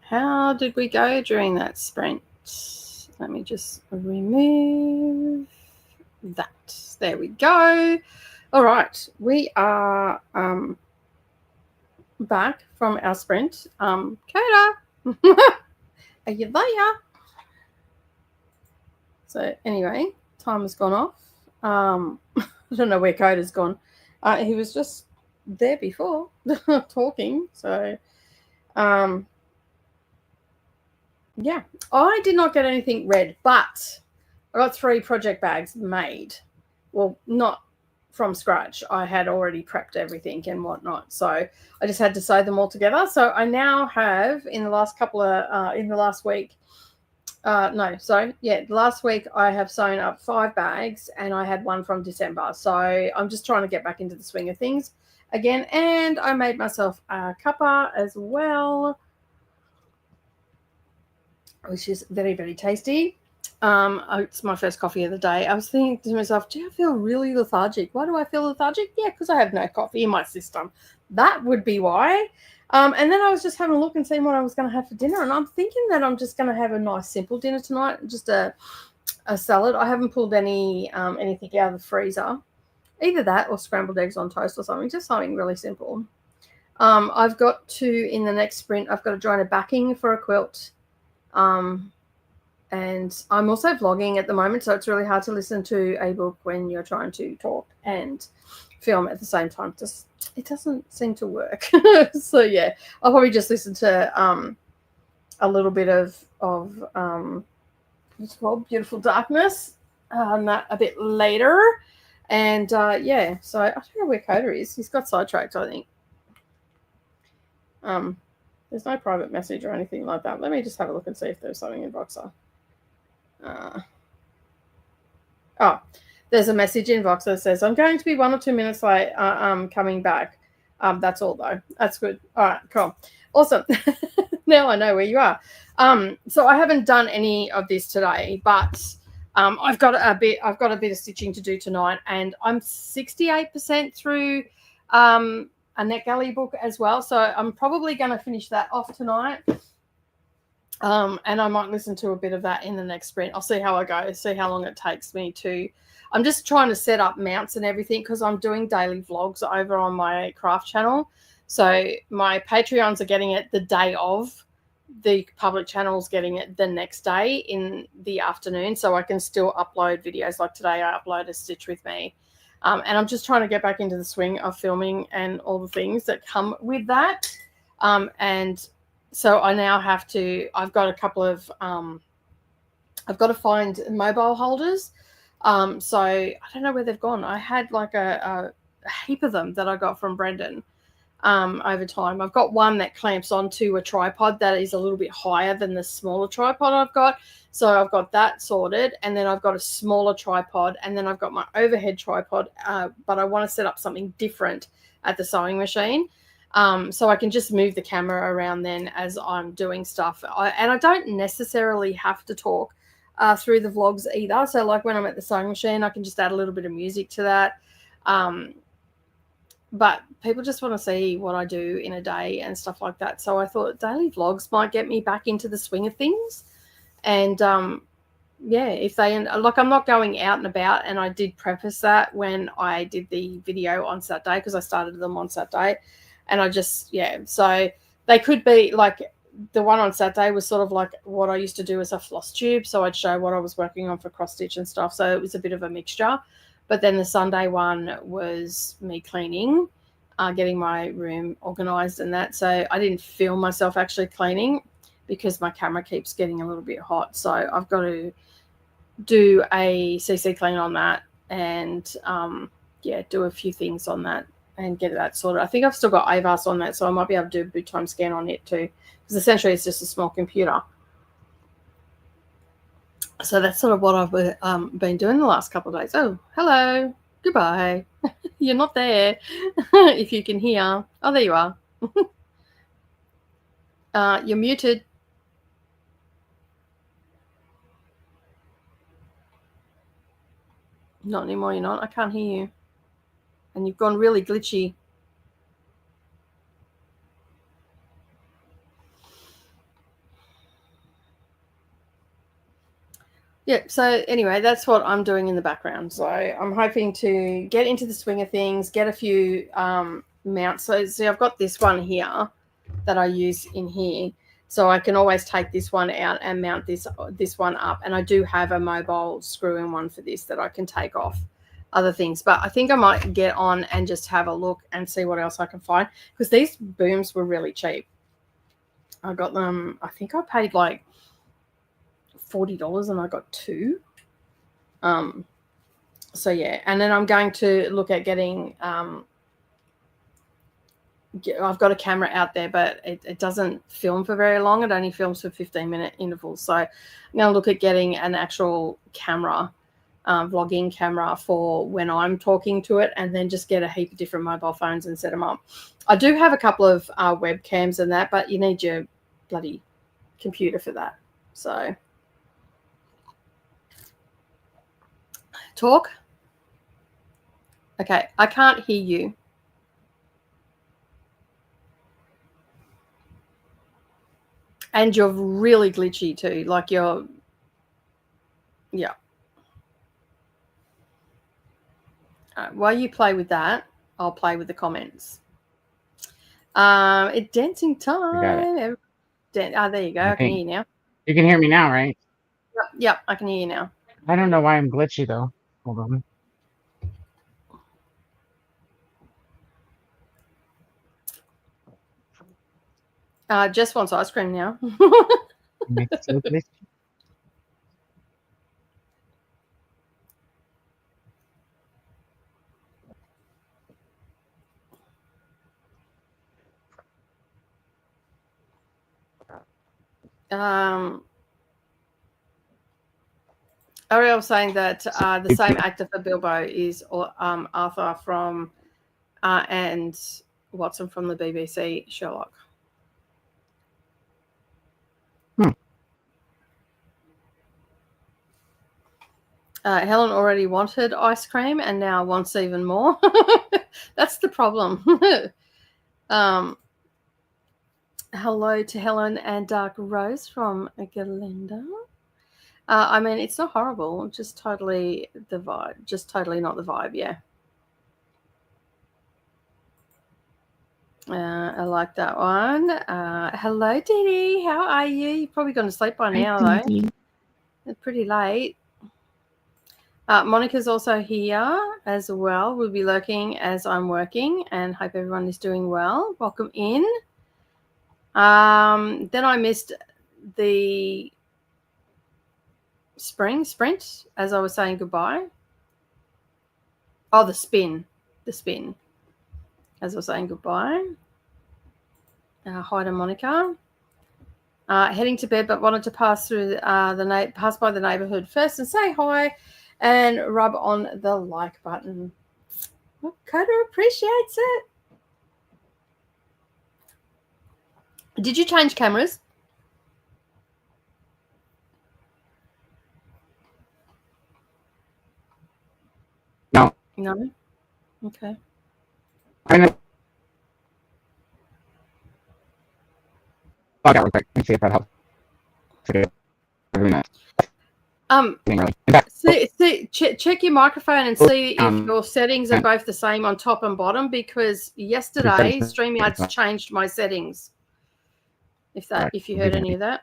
How did we go during that sprint? Let me just remove that. There we go. All right, we are back from our sprint. Koda, are you there? So anyway, time has gone off. I don't know where Koda's gone. He was just there before talking. So yeah, I did not get anything read, but I got 3 project bags made. Well, not from scratch. I had already prepped everything and whatnot. So I just had to sew them all together. So I now have, in the last week, last week I have sewn up 5 bags and I had one from December. So I'm just trying to get back into the swing of things again. And I made myself a cuppa as well, which is very, very tasty. It's my first coffee of the day. I was thinking to myself, do I feel really lethargic? Why do I feel lethargic? Yeah, because I have no coffee in my system. That would be why. And then I was just having a look and seeing what I was going to have for dinner. And I'm thinking that I'm just going to have a nice simple dinner tonight, just a salad. I haven't pulled anything out of the freezer. Either that or scrambled eggs on toast or something, just something really simple. I've got to, in the next sprint, I've got to join a backing for a quilt. And I'm also vlogging at the moment, so it's really hard to listen to a book when you're trying to talk and film at the same time. It doesn't seem to work. So yeah, I'll probably just listen to a little bit of what's it called, Beautiful Darkness, that a bit later. And yeah, so I don't know where Koda is. He's got sidetracked, I think. There's no private message or anything like that. Let me just have a look and see if there's something in Voxer. There's a message in Voxer that says, I'm going to be 1 or 2 minutes late coming back. That's all, though. That's good. All right, cool. Awesome. Now I know where you are. So I haven't done any of this today, but I've got a bit of stitching to do tonight, and I'm 68% through a NetGalley book as well. So I'm probably going to finish that off tonight. And I might listen to a bit of that in the next sprint. I'll see how I go, see how long it takes me to. I'm just trying to set up mounts and everything because I'm doing daily vlogs over on my craft channel. So my Patreons are getting it the day of. The public channel's getting it the next day in the afternoon, so I can still upload videos. Like today, I uploaded Stitch With Me. And I'm just trying to get back into the swing of filming and all the things that come with that. And so I now have to, I've got a couple of, I've got to find mobile holders. So I don't know where they've gone. I had like a heap of them that I got from Brendan over time. I've got one that clamps onto a tripod that is a little bit higher than the smaller tripod I've got. So I've got that sorted, and then I've got a smaller tripod, and then I've got my overhead tripod, but I want to set up something different at the sewing machine. So I can just move the camera around then as I'm doing stuff. And I don't necessarily have to talk through the vlogs either. So like when I'm at the sewing machine, I can just add a little bit of music to that. But people just want to see what I do in a day and stuff like that. So I thought daily vlogs might get me back into the swing of things. And yeah, if they, like, I'm not going out and about, and I did preface that when I did the video on Saturday, because I started them on Saturday. And I just, yeah, so they could be like, the one on Saturday was sort of like what I used to do as a floss tube. So I'd show what I was working on for cross stitch and stuff. So it was a bit of a mixture. But then the Sunday one was me cleaning, getting my room organized and that. So I didn't film myself actually cleaning because my camera keeps getting a little bit hot. So I've got to do a CC clean on that and, yeah, do a few things on that and get that sorted. I think I've still got AVAS on that, so I might be able to do a boot time scan on it too, because essentially it's just a small computer. So that's sort of what I've been doing the last couple of days. Oh, hello. Goodbye. You're not there. If you can hear. Oh, there you are. You're muted. Not anymore, you're not. I can't hear you. And you've gone really glitchy. Yeah, so anyway, that's what I'm doing in the background. So I'm hoping to get into the swing of things, get a few mounts. So see, I've got this one here that I use in here. So I can always take this one out and mount this one up. And I do have a mobile screw-in one for this that I can take off other things. But I think I might get on and just have a look and see what else I can find. Because these booms were really cheap. I got them, I think I paid like $40 and I got two. So yeah, and then I'm going to look at getting I've got a camera out there, but it doesn't film for very long. It only films for 15-minute intervals. So I'm going to look at getting an actual camera, vlogging camera for when I'm talking to it, and then just get a heap of different mobile phones and set them up. I do have a couple of webcams and that, but you need your bloody computer for that. So talk. Okay, I can't hear you. And you're really glitchy too. Like you're, yeah. While you play with that, I'll play with the comments. It's dancing time. There you go. I can hear you now. You can hear me now, right? Yep, I can hear you now. I don't know why I'm glitchy though. Hold on. Jess wants ice cream now. It's so glitchy. Ariel saying that the same actor for Bilbo is Arthur from and Watson from the BBC Sherlock. Helen already wanted ice cream and now wants even more. That's the problem. Hello to Helen and Dark Rose from Galinda. I mean, it's not horrible. Just totally the vibe. Just totally not the vibe, yeah. I like that one. Hello, Dee Dee. How are you? You've probably gone to sleep by now, though. It's pretty late. Monica's also here as well. We'll be lurking as I'm working, and hope everyone is doing well. Welcome in. Then I missed the sprint as I was saying goodbye. Oh, the spin as I was saying goodbye. Hi to Monica. Heading to bed, but wanted to pass through pass by the neighborhood first and say hi and rub on the like button. Well, Koda appreciates it. Did you change cameras? No. No? Okay. I'm gonna log out real quick and see if that helps. Check your microphone and see if your settings are both the same on top and bottom, because yesterday StreamYard's changed my settings. If you heard any of that.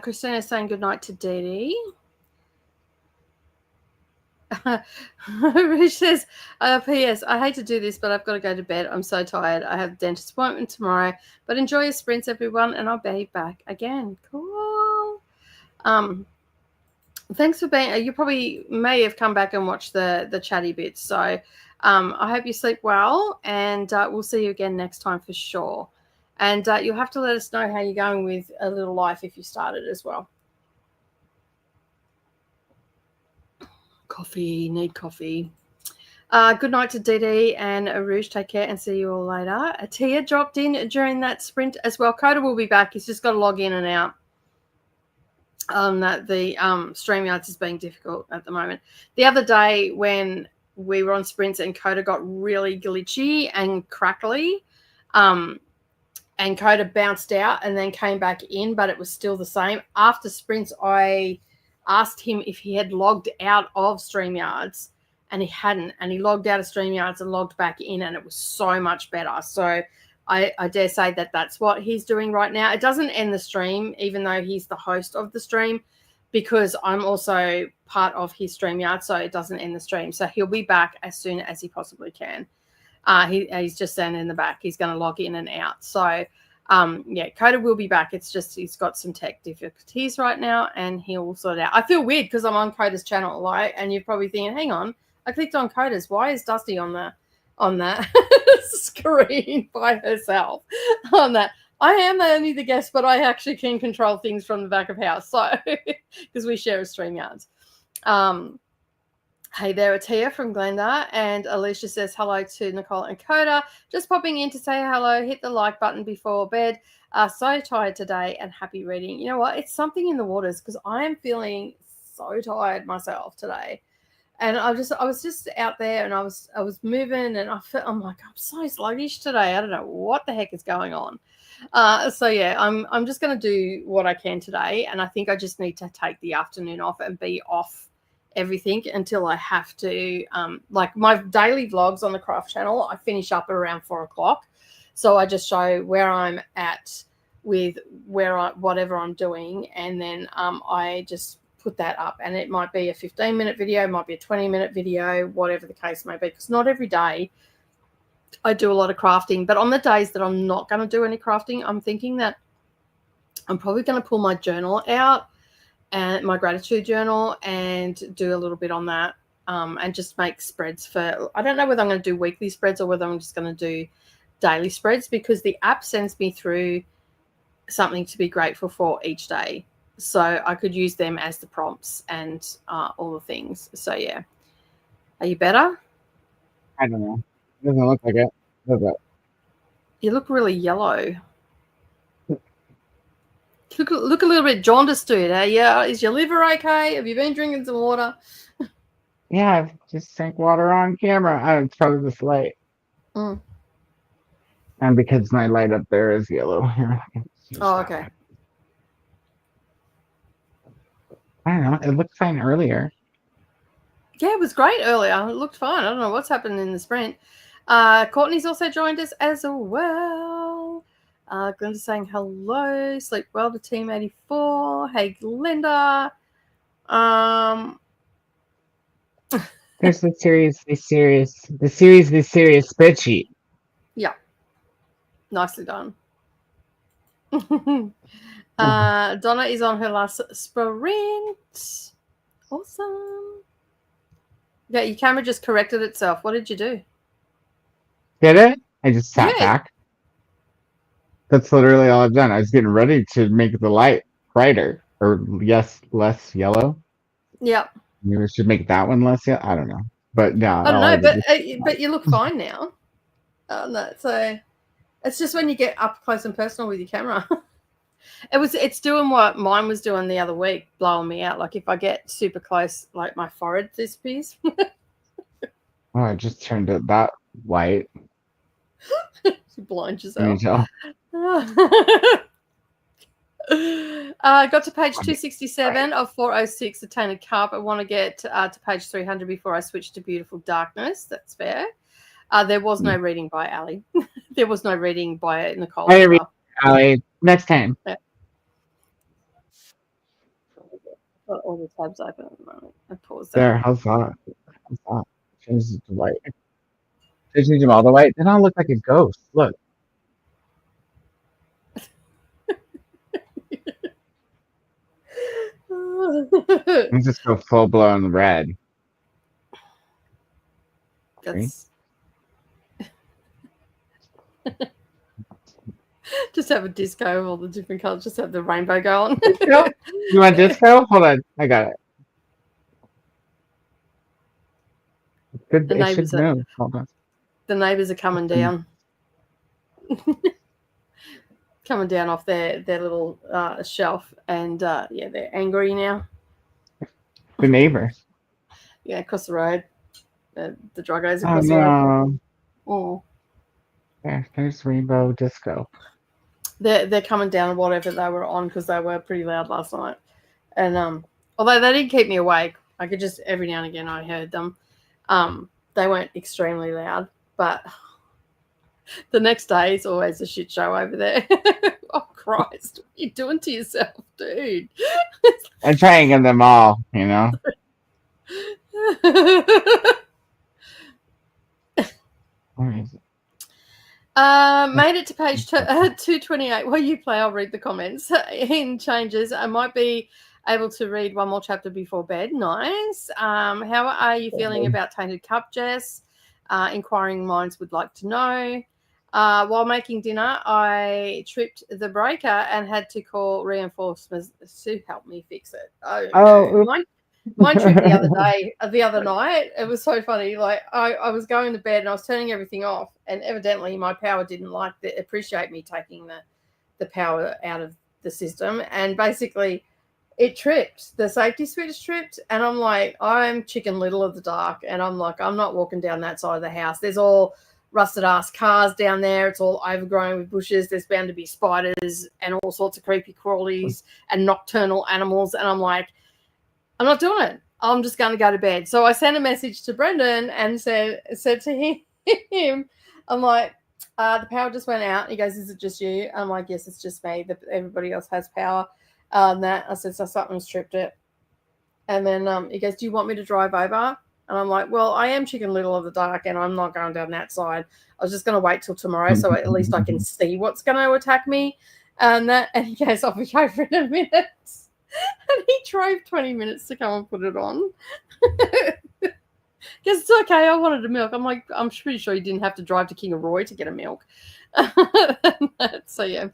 Christina's saying good night to Dee Dee. Rich says, P.S. I hate to do this, but I've got to go to bed. I'm so tired. I have a dentist appointment tomorrow. But enjoy your sprints, everyone, and I'll be back again. Cool. Thanks for being. You probably may have come back and watched the chatty bits. So I hope you sleep well, and we'll see you again next time for sure. And you'll have to let us know how you're going with A Little Life if you started as well. Coffee, need coffee. Good night to DD and Rouge. Take care and see you all later. Tia dropped in during that sprint as well. Koda will be back. He's just got to log in and out. That the StreamYards is being difficult at the moment. The other day when we were on sprints and Koda got really glitchy and crackly, and Koda bounced out and then came back in, but it was still the same. After sprints, I asked him if he had logged out of StreamYards, and he hadn't. And he logged out of StreamYards and logged back in, and it was so much better. So I dare say that that's what he's doing right now. It doesn't end the stream, even though he's the host of the stream, because I'm also part of his StreamYard, so it doesn't end the stream. So he'll be back as soon as he possibly can. He's just standing in the back. He's going to log in and out. So, yeah, Koda will be back. It's just he's got some tech difficulties right now, and he'll sort it out. I feel weird because I'm on Koda's channel, like, and you're probably thinking, hang on, I clicked on Koda's. Why is Dusty on that screen by herself? On that, I am only the guest, but I actually can control things from the back of house. So, because we share a StreamYards. Hey there, Atia from Glenda, and Alicia says hello to Nicole and Koda. Just popping in to say hello. Hit the like button before bed. So tired today and happy reading. You know what? It's something in the waters because I am feeling so tired myself today. And I was just out there and I was moving and I'm like, I'm so sluggish today. I don't know what the heck is going on. So yeah, I'm just going to do what I can today, and I think I just need to take the afternoon off and be off everything until I have to. Like my daily vlogs on the craft channel, I finish up around 4 o'clock, so I just show where I'm at with whatever I'm doing, and then I just put that up, and it might be a 15-minute video, it might be a 20-minute video, whatever the case may be, because not every day I do a lot of crafting. But on the days that I'm not going to do any crafting, I'm thinking that I'm probably going to pull my journal out and my gratitude journal and do a little bit on that, and just make spreads for, I don't know whether I'm going to do weekly spreads or whether I'm just going to do daily spreads, because the app sends me through something to be grateful for each day. So I could use them as the prompts and all the things. So, yeah. Are you better? I don't know. Doesn't look like it, does it? You look really yellow. Look a little bit jaundiced, dude. Yeah, is your liver okay? Have you been drinking some water? Yeah, I've just drank water on camera. It's probably this light. Mm. And because my light up there is yellow here. Oh, okay. I don't know. It looked fine earlier. Yeah, it was great earlier. It looked fine. I don't know what's happened in the sprint. Courtney's also joined us as well. Glenda's saying hello. Sleep well to Team 84. Hey, Glenda. There's the seriously serious spreadsheet. Yeah. Nicely done. Donna is on her last sprint. Awesome. Yeah, your camera just corrected itself. What did you do? Did it? I just sat back. That's literally all I've done. I was getting ready to make the light brighter, or less yellow. Yep. Maybe we should make that one less yellow. I don't know, but yeah. I don't know, but you look fine now. No, so it's just when you get up close and personal with your camera. It's doing what mine was doing the other week, blowing me out. Like if I get super close, like my forehead disappears. Oh, I just turned it that white. You blind yourself. Got to page 267 of 406, a tainted cup. I want to get to page 300 before I switch to beautiful darkness. That's fair. There was no reading by Ali. There was no reading by Nicole. I read Ali next time. Yeah. Got all the tabs open at the moment. I paused that. There, how's that? Change it to white. Change them all to white. They don't look like a ghost. Look. Let's just go full blown red. That's just have a disco of all the different colors. Just have the rainbow go on. You want disco? Hold on, I got it. It The should neighbors are move. Hold on. the neighbors are coming down. Coming down off their little shelf, and yeah, they're angry now. The neighbors. Yeah, across the road. The druggos Oh across the road. no. Oh, There's Rainbow Disco. they're coming down whatever they were on because they were pretty loud last night. And although they didn't keep me awake, I could just every now and again I heard them. They weren't extremely loud, but the next day is always a shit show over there. Oh Christ, what are you doing to yourself, dude? I'm trying to get them all, you know. Where is it? Made it to page 228. While you play, I'll read the comments. In changes, I might be able to read one more chapter before bed. Nice. How are you feeling about Tainted Cup, Jess? Inquiring minds would like to know. While making dinner, I tripped the breaker and had to call reinforcements to help me fix it. Oh, no. Mine tripped the other night. It was so funny. Like I was going to bed and I was turning everything off, and evidently my power didn't appreciate me taking the power out of the system, and basically it tripped. The safety switch tripped, and I'm like, I'm Chicken Little of the dark, and I'm like, I'm not walking down that side of the house. There's all rusted ass cars down there. It's all overgrown with bushes. There's bound to be spiders and all sorts of creepy crawlies and nocturnal animals, and I'm like, I'm not doing it. I'm just going to go to bed. So I sent a message to Brendan and said to him, I'm like, the power just went out. He goes, is it just you? I'm like, yes, it's just me. Everybody else has power. That I said, so something's tripped it. And then he goes, do you want me to drive over? And I'm like, well, I am Chicken Little of the dark, and I'm not going down that side. I was just going to wait till tomorrow, so at least I can see what's going to attack me. And he goes, I'll be over in a minute. And he drove 20 minutes to come and put it on. Because it's okay, I wanted a milk. I'm like, I'm pretty sure you didn't have to drive to King of Roy to get a milk. So yeah.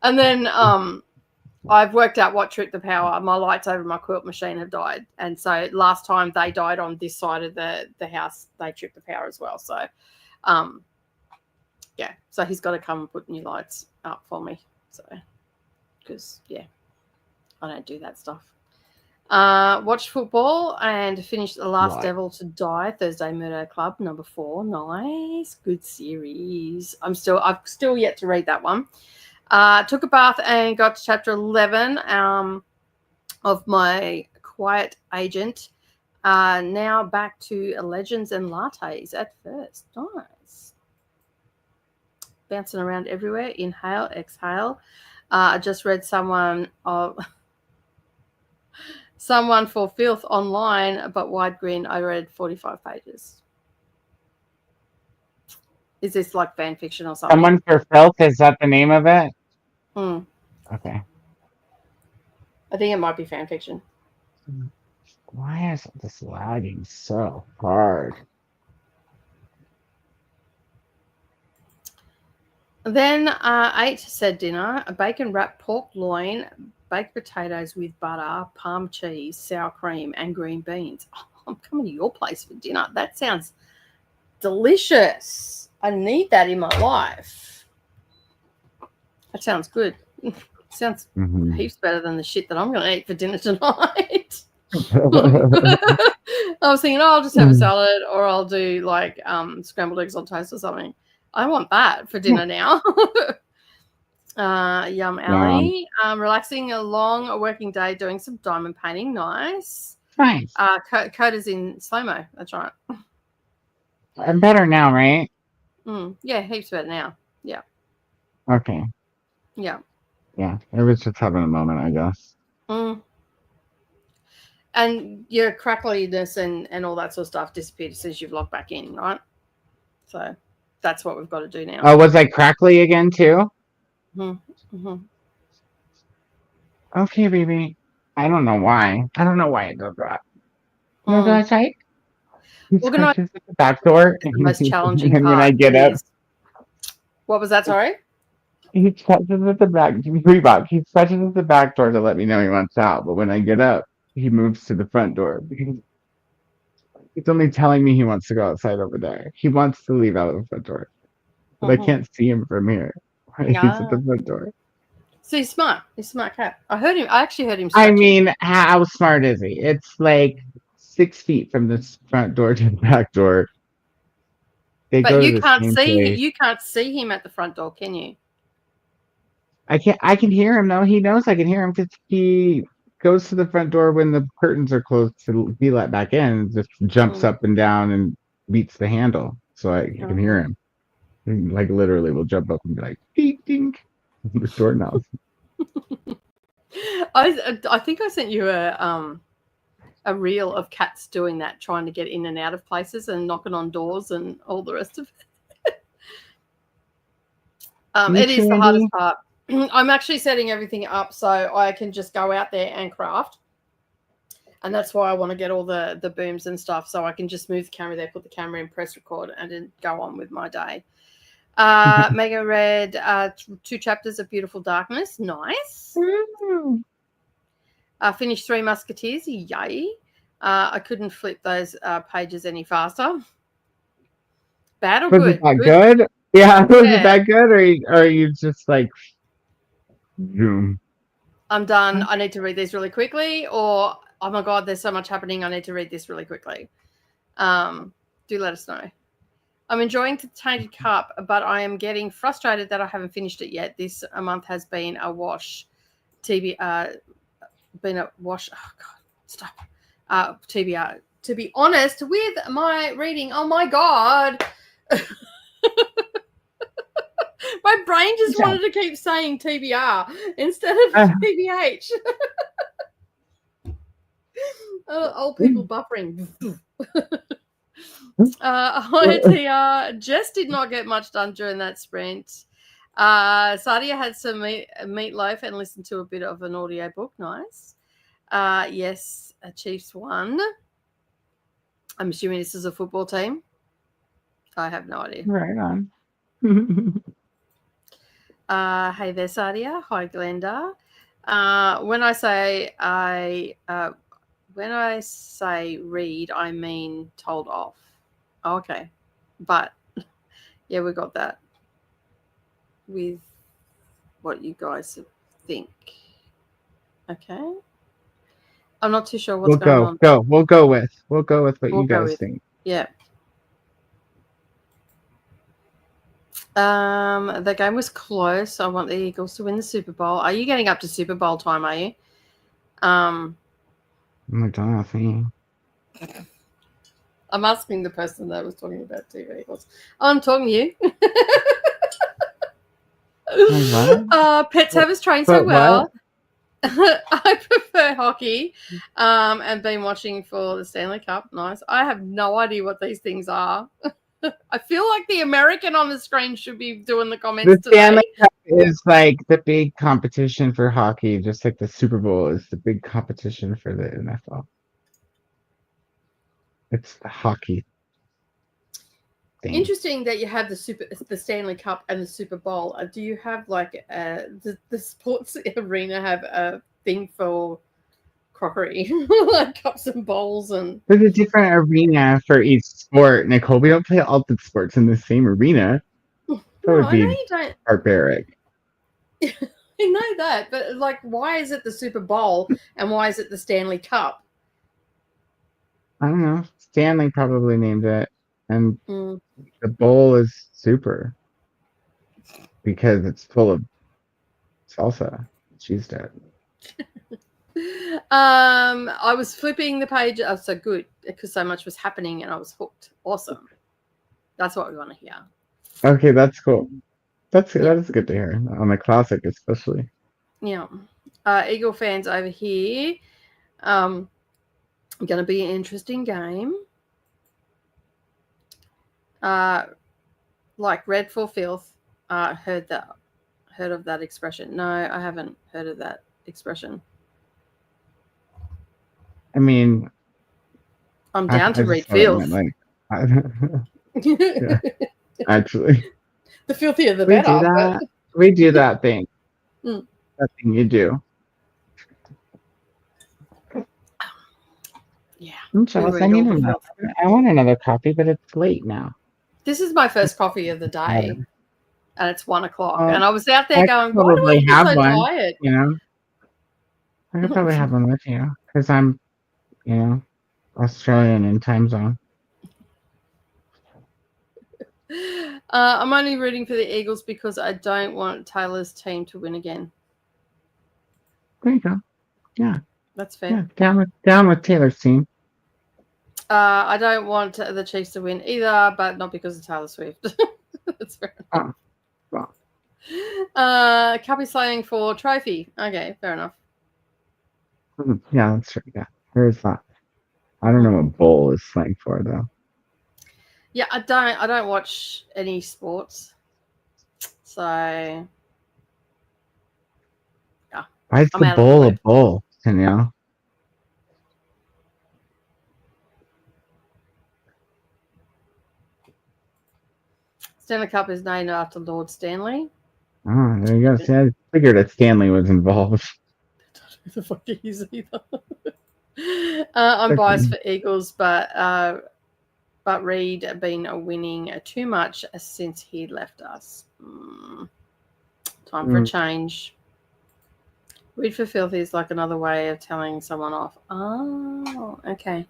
And then I've worked out what tripped the power. My lights over my quilt machine have died. And so last time they died on this side of the house, they tripped the power as well. So yeah. So he's got to come and put new lights up for me. So because yeah. I don't do that stuff. Watched football and finished The Last Devil to Die, Thursday Murder Club, number 4. Nice. Good series. I've still yet to read that one. Took a bath and got to chapter 11 of my Quiet Agent. Now back to Legends and Lattes at first. Nice. Bouncing around everywhere. Inhale, exhale. I just read someone for filth online, but wide grin. I read 45 pages. Is this like fan fiction or something? Someone for filth, is that the name of it? Okay. I think it might be fan fiction. Why is this lagging so hard? Then ate said dinner, a bacon wrapped pork loin, baked potatoes with butter, parm cheese, sour cream, and green beans. Oh, I'm coming to your place for dinner. That sounds delicious. I need that in my life. That sounds good. Sounds heaps better than the shit that I'm going to eat for dinner tonight. I was thinking, I'll just have a salad, or I'll do like scrambled eggs on toast or something. I want that for dinner now. Yum, Ali. Relaxing a long working day, doing some diamond painting. Nice. Nice. Koda's in slow-mo. That's right. I'm better now, right? Yeah, heaps better now. Yeah. Okay. Yeah. Yeah, it was just having a moment, I guess. And your crackliness and all that sort of stuff disappeared as soon as you've logged back in, right? So that's what we've got to do now. Oh, was I crackly again too? Okay, baby. I don't know why. I don't know why it does that. What did I say? He scratches at the back door. The most challenging and part. when I get up. What was that, sorry? He scratches at the back. $3. He scratches at the back door to let me know he wants out. But when I get up, he moves to the front door. He's only telling me he wants to go outside over there. He wants to leave out of the front door, but I can't see him from here. He's at the front door. So he's smart. He's a smart cat. I actually heard him I stretching. mean, how smart is he? It's like 6 feet from the front door to the back door. They go But to you the can't same see place. you can't see him at the front door, can you? I can hear him though. He knows I can hear him because he goes to the front door when the curtains are closed to be let back in. Just jumps up and down and beats the handle, so I can hear him. He, like literally will jump up and be like, ding ding, the doorknob. I think I sent you a reel of cats doing that, trying to get in and out of places and knocking on doors and all the rest of it. It is the hardest part. I'm actually setting everything up so I can just go out there and craft. And that's why I want to get all the booms and stuff, so I can just move the camera there, put the camera in, press record, and then go on with my day. Mega read 2 chapters of Beautiful Darkness. Nice. Finished 3 Musketeers. Yay. I couldn't flip those pages any faster. Bad or Was good? it that good? Yeah, was it that good? Or are you just like, zoom? I'm done. I need to read these really quickly. Or, oh my God, there's so much happening. I need to read this really quickly. Do let us know. I'm enjoying the Tainted Cup, but I am getting frustrated that I haven't finished it yet. This month has been a wash. Been a wash. Oh God, stop. TBR. To be honest with my reading, oh my God. My brain just wanted to keep saying TBR instead of TBH. Old people buffering. TR Jess did not get much done during that sprint. Sadia had some meatloaf and listened to a bit of an audio book. Nice. Yes, Chiefs won. I'm assuming this is a football team. I have no idea. Right on. Hey there, Sadia. Hi, Glenda. When I say read, I mean told off. Oh, okay. But yeah, we got that with what you guys think. Okay. I'm not too sure what's going on. We'll go with what you guys think. Yeah. The game was close. I want the Eagles to win the Super Bowl. Are you getting up to Super Bowl time, are you? Oh my God, I'm asking the person that was talking about TV Eagles. I'm talking to you. Pet Service trained so well. I prefer hockey and been watching for the Stanley Cup. Nice. I have no idea what these things are. I feel like the American on the screen should be doing the comments today. The Stanley Cup is like the big competition for hockey, just like the Super Bowl is the big competition for the NFL. It's the hockey thing. Interesting that you have the Stanley Cup and the Super Bowl. Do you have like the sports arena have a thing for crockery, like cups and bowls? And there's a different arena for each sport, Nicole. We don't play all the sports in the same arena. That would be barbaric. I know that, but like, why is it the Super Bowl and why is it the Stanley Cup? I don't know. Stanley probably named it, and the bowl is super because it's full of salsa. Cheese dip. I was flipping the page. Oh, so good because so much was happening and I was hooked. Awesome. That's what we want to hear. Okay, that's cool. That is good to hear on the classic, especially. Yeah. Eagle fans over here. Going to be an interesting game. Like red for filth. Heard of that expression? No, I haven't heard of that expression. I mean, I'm down to read filth. Yeah, actually, the filthier the better. We do that thing. That thing you do. Yeah. I'm We jealous. I read all need the another. filth. I want another coffee, but it's late now. This is my first coffee of the day, and it's 1 o'clock. Well, And I was out there I going, could why do I probably feel have so one. tired? You know, I could probably have one with you because I'm, Australian in time zone. I'm only rooting for the Eagles because I don't want Taylor's team to win again. There you go. Yeah. That's fair. Yeah. Down with Taylor's team. I don't want the Chiefs to win either, but not because of Taylor Swift. That's fair enough. Oh, well. Cuppy slaying for trophy. Okay, fair enough. Yeah, that's right. Yeah. Where's that? I don't know what bowl is slang for though. Yeah, I don't watch any sports. So yeah. Why is the bowl a bowl? Stanley Cup is named after Lord Stanley. Oh, there you go. See, I figured that Stanley was involved. I don't know who the fuck he is either. I'm biased for Eagles, but Reed been winning too much since he left us. Time for a change. Read for filthy is like another way of telling someone off. Oh, okay.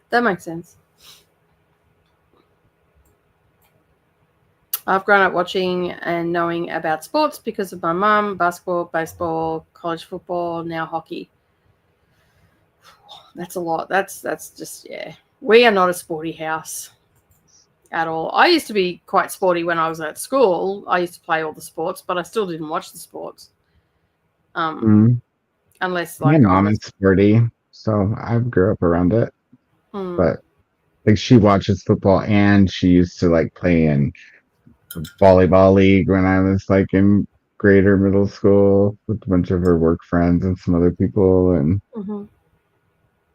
That makes sense. I've grown up watching and knowing about sports because of my mum, basketball, baseball, college football, now hockey. That's a lot. That's just, yeah. We are not a sporty house at all. I used to be quite sporty when I was at school. I used to play all the sports, but I still didn't watch the sports. Unless like my mom is sporty, so I grew up around it. But like she watches football and she used to like play in volleyball league when I was like in grade or middle school with a bunch of her work friends and some other people. And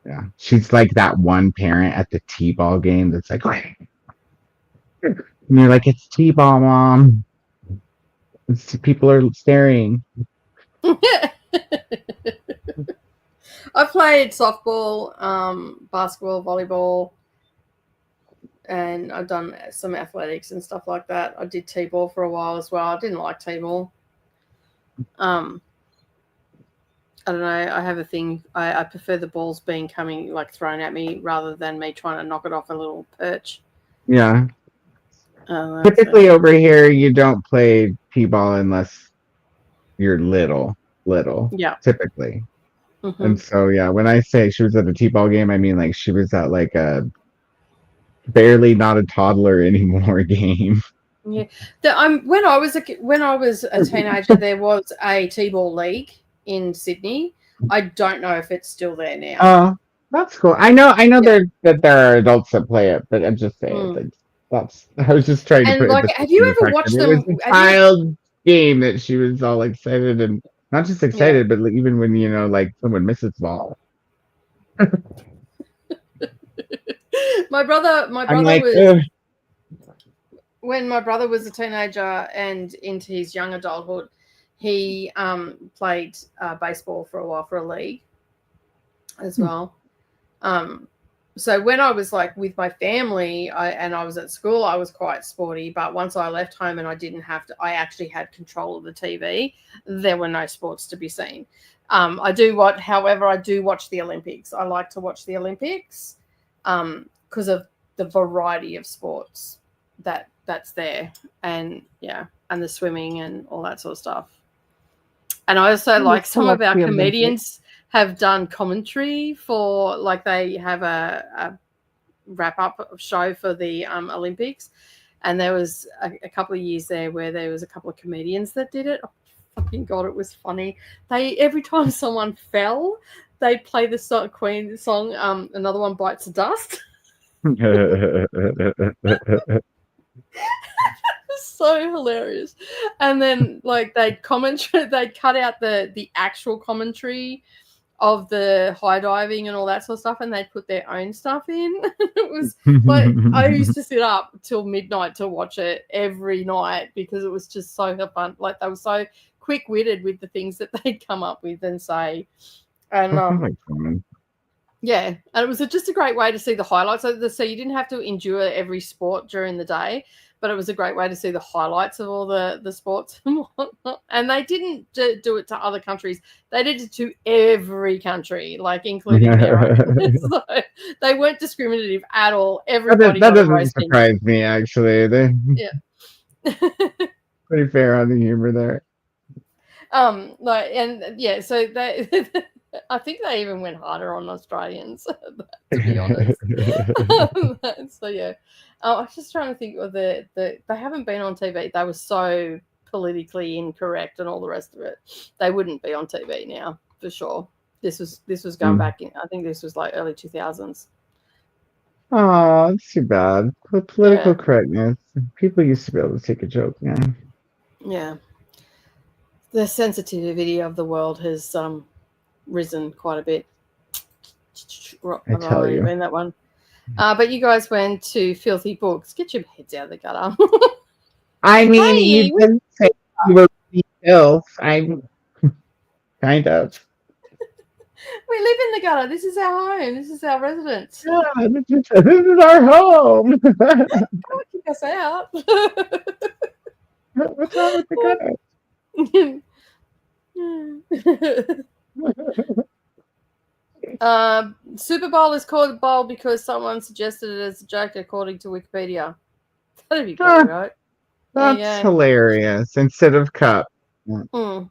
yeah, she's like that one parent at the t-ball game that's like, and you're like, it's t-ball, mom. People are staring. I played softball, basketball, volleyball, and I've done some athletics and stuff like that. I did t-ball for a while as well. I didn't like t-ball. I don't know. I have a thing. I prefer the balls being thrown at me rather than me trying to knock it off a little perch. Yeah. Typically over here, you don't play t-ball unless you're little. Yeah. Typically. And so, yeah, when I say she was at a t-ball game, I mean like she was at like a barely not a toddler anymore game. Yeah. When I was a teenager, there was a t-ball league in Sydney. I don't know if it's still there now. Oh, that's cool. I know there are adults that play it, but I'm just saying I was just trying to put like, have you ever watched them? It was a child game that she was all excited and not just excited, but even when like someone misses the ball. My brother like, was when my brother was a teenager and into his young adulthood, he played baseball for a while for a league as well. So when I was like with my family and I was at school, I was quite sporty. But once I left home and I actually had control of the TV, there were no sports to be seen. However, I do watch the Olympics. I like to watch the Olympics because of the variety of sports that's there, and the swimming and all that sort of stuff. And I also like some of our comedians have done commentary for, like, they have a wrap-up show for the Olympics, and there was a couple of years there where there was a couple of comedians that did it. Oh, fucking God, it was funny. Every time someone fell, they play the Queen song, Another One Bites the Dust. So hilarious. And then like they'd cut out the actual commentary of the high diving and all that sort of stuff, and they'd put their own stuff in. It was like I used to sit up till midnight to watch it every night because it was just so fun. Like they were so quick-witted with the things that they'd come up with and say. And Yeah, and it was just a great way to see the highlights. So you didn't have to endure every sport during the day, but it was a great way to see the highlights of all the sports and whatnot. And they didn't do it to other countries. They did it to every country, like including their own. So they weren't discriminative at all. Everybody That got a doesn't roasting. surprise me, actually. They're Yeah. pretty fair on the humor there. So they I think they even went harder on Australians, to be honest. So yeah, I was just trying to think of they haven't been on TV. They were so politically incorrect and all the rest of it. They wouldn't be on TV now for sure. This was going back in. I think this was like early 2000s. Oh, it's too bad. Political correctness. People used to be able to take a joke now. Yeah. The sensitivity of the world has risen quite a bit. I tell you. That one. But you guys went to Filthy Books. Get your heads out of the gutter. I mean, you didn't say you were filth. I'm kind of. We live in the gutter. This is our home. This is our residence. Yeah, this is our home. Don't kick us out. What's wrong with the gutter? Super Bowl is called bowl because someone suggested it as a joke, according to Wikipedia. That'd be good, right? That's hilarious. Instead of cup. Mm.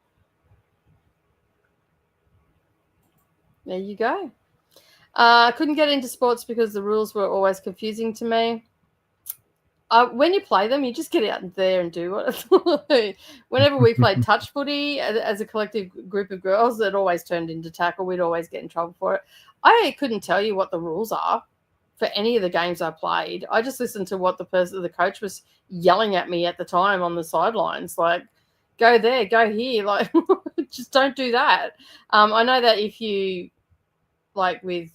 There you go. Couldn't get into sports because the rules were always confusing to me. When you play them, you just get out there and do it. Whenever we played touch footy as a collective group of girls, it always turned into tackle. We'd always get in trouble for it. I couldn't tell you what the rules are for any of the games I played. I just listened to what the coach was yelling at me at the time on the sidelines, like, go there, go here, like, just don't do that. I know that if you, like with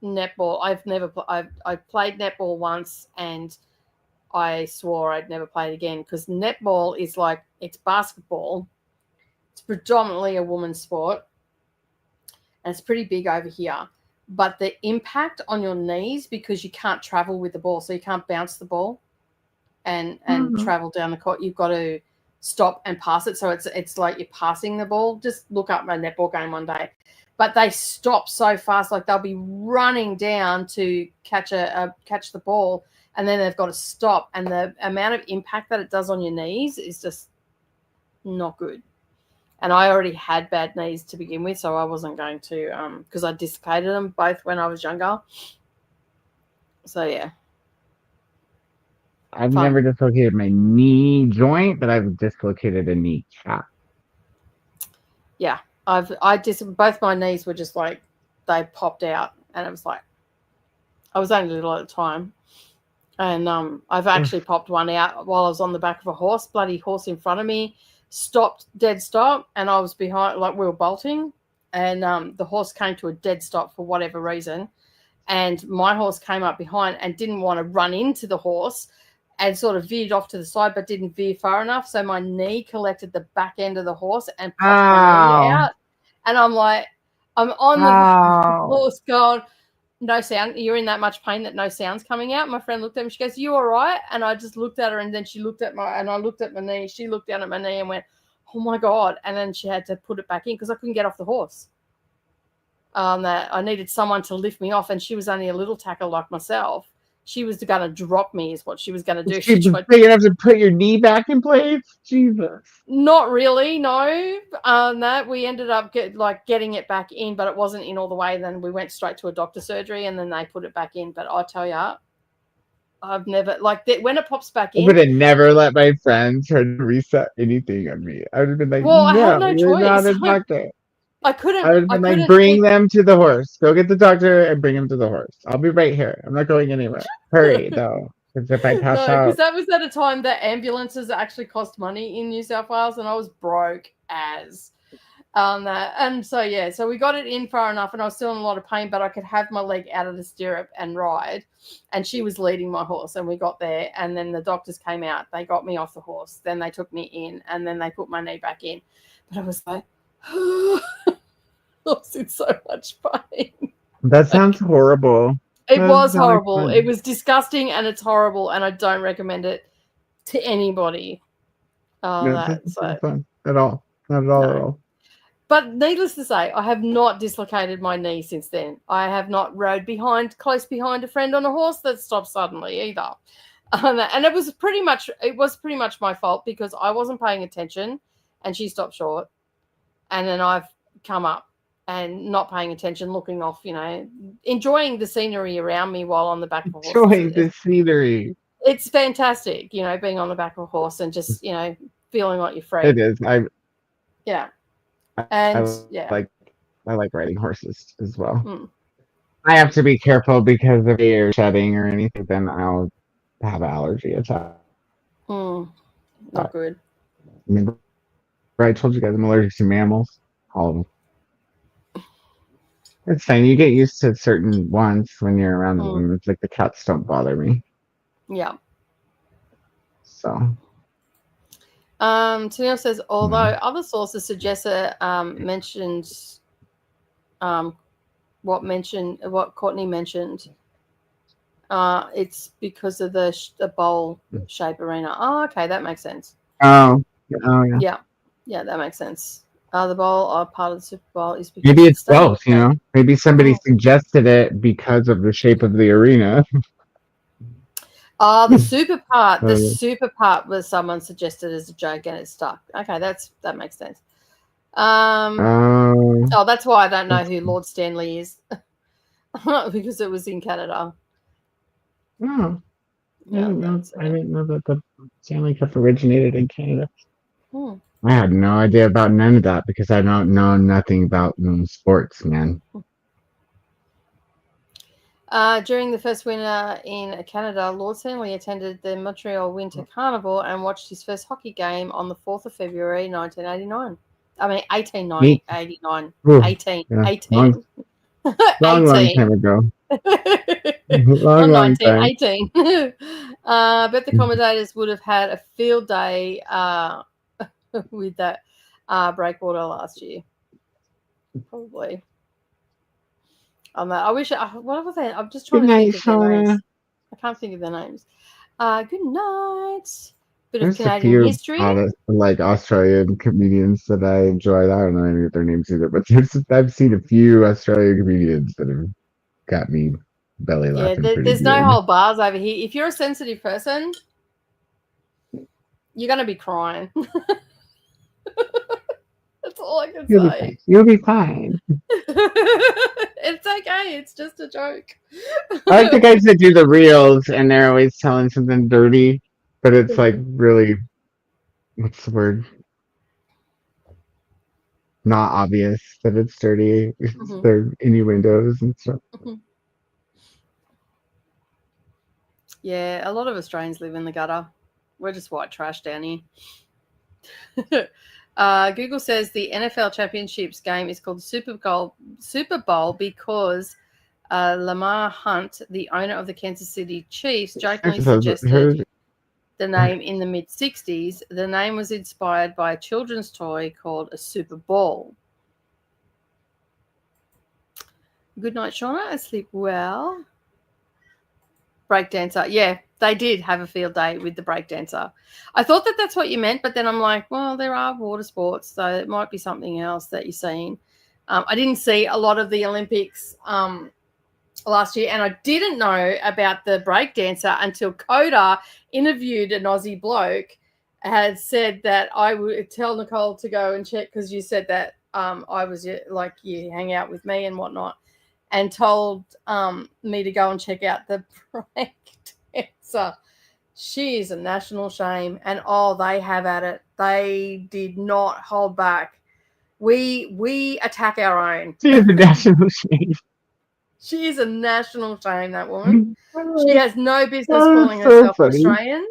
netball, I played netball once and I swore I'd never play it again because netball is like, it's basketball. It's predominantly a woman's sport and it's pretty big over here. But the impact on your knees, because you can't travel with the ball, so you can't bounce the ball and travel down the court. You've got to stop and pass it. So it's like you're passing the ball. Just look up my netball game one day. But they stop so fast, like they'll be running down to catch the ball, and then they've got to stop. And the amount of impact that it does on your knees is just not good. And I already had bad knees to begin with, so I wasn't going to because I dislocated them both when I was younger. So yeah. I've never dislocated my knee joint, but I've dislocated a kneecap. Yeah. Both my knees were just like, they popped out, and it was like, I was only little at the time, and I've actually popped one out while I was on the back of a horse. Bloody horse in front of me stopped, dead stop, and I was behind, like we were bolting, and the horse came to a dead stop for whatever reason, and my horse came up behind and didn't want to run into the horse and sort of veered off to the side, but didn't veer far enough. So my knee collected the back end of the horse and popped my knee out. And I'm like, I'm on the horse going, no sound. You're in that much pain that no sound's coming out. My friend looked at me. She goes, you all right? And I just looked at her, and then she looked at and I looked at my knee. She looked down at my knee and went, oh my God. And then she had to put it back in because I couldn't get off the horse. That I needed someone to lift me off, and she was only a little tackle like myself. She was going to drop me is what she was going to do. You're going to have to put your knee back in place? Jesus. Not really, no. That we ended up getting it back in, but it wasn't in all the way. Then we went straight to a doctor's surgery, and then they put it back in. But I tell you, I've never, when it pops back in. I would have never let my friends try to reset anything on me. I would have been like, well, I had no choice. Not a doctor. I couldn't. I would have been like, bring them to the horse. Go get the doctor and bring him to the horse. I'll be right here. I'm not going anywhere. Hurry, though. Because if I pass out. Because that was at a time that ambulances actually cost money in New South Wales, and I was broke as. And so, yeah, so we got it in far enough, and I was still in a lot of pain, but I could have my leg out of the stirrup and ride. And she was leading my horse, and we got there, and then the doctors came out. They got me off the horse. Then they took me in, and then they put my knee back in. But I was like, I was in so much pain. That sounds horrible. It That was doesn't sound like horrible. fun. It was disgusting, and it's horrible, and I don't recommend it to anybody. No, it doesn't sound fun at all. Not at all at all. But needless to say, I have not dislocated my knee since then. I have not rode close behind a friend on a horse that stopped suddenly either. And it was pretty much my fault because I wasn't paying attention, and she stopped short, and then I've come up and not paying attention, looking off, enjoying the scenery around me while on the back of a horse. Enjoying the scenery. It's fantastic, being on the back of a horse and just, feeling like you're free. It is. Yeah. I like riding horses as well. I have to be careful because if they're shedding or anything, then I'll have an allergy attack. Not good. Remember, I told you guys I'm allergic to mammals. All of them. It's fine. You get used to certain ones when you're around them. It's like the cats don't bother me. Yeah. So. Tanil says, although other sources suggest mentioned what Courtney mentioned, it's because of the bowl shape arena. Oh, okay, that makes sense. Oh yeah. Yeah, that makes sense. The bowl or part of the Super Bowl is because maybe it's both. Maybe somebody suggested it because of the shape of the arena. The super part. The super part was someone suggested as a joke and it stuck. Okay, that makes sense. That's why I don't know who Lord Stanley is because it was in Canada. Oh, I didn't know that the Stanley Cup originated in Canada. I had no idea about none of that because I don't know nothing about sports, man. During the first winter in Canada, Lord Stanley attended the Montreal Winter Carnival and watched his first hockey game on the 4th of February, 1989. I mean, 1889. 18. Yeah. 18. Long time ago. long 19, time. 18. But the commentators would have had a field day with that breakwater last year. Probably. I wish. What were they? I'm just trying to think of their names. I can't think of their names. Good night. Bit of Canadian history. Like Australian comedians that I enjoy. I don't know any of their names either, but I've seen a few Australian comedians that have got me belly laughing. Yeah, there's no whole bars over here. If you're a sensitive person, you're going to be crying. That's all I can say. You'll be fine. It's okay. It's just a joke. I like the guys that do the reels and they're always telling something dirty, but it's like really, what's the word? Not obvious that it's dirty. They're innuendos and stuff. Yeah, a lot of Australians live in the gutter. We're just white trash down here. Google says the NFL Championships game is called the Super Bowl because Lamar Hunt, the owner of the Kansas City Chiefs, jokingly suggested the name in the mid-60s. The name was inspired by a children's toy called a Super Ball. Good night, Shauna. I sleep well. Breakdancer. Yeah, they did have a field day with the breakdancer. I thought that's what you meant, but then I'm like, well, there are water sports, so it might be something else that you're seeing. I didn't see a lot of the Olympics last year, and I didn't know about the breakdancer until Koda interviewed an Aussie bloke, had said that I would tell Nicole to go and check because you said that I was like you hang out with me and whatnot. And told me to go and check out the break dancer. She is a national shame. And, they have at it. They did not hold back. We attack our own. She is a national shame. She is a national shame, that woman. She has no business calling herself Australian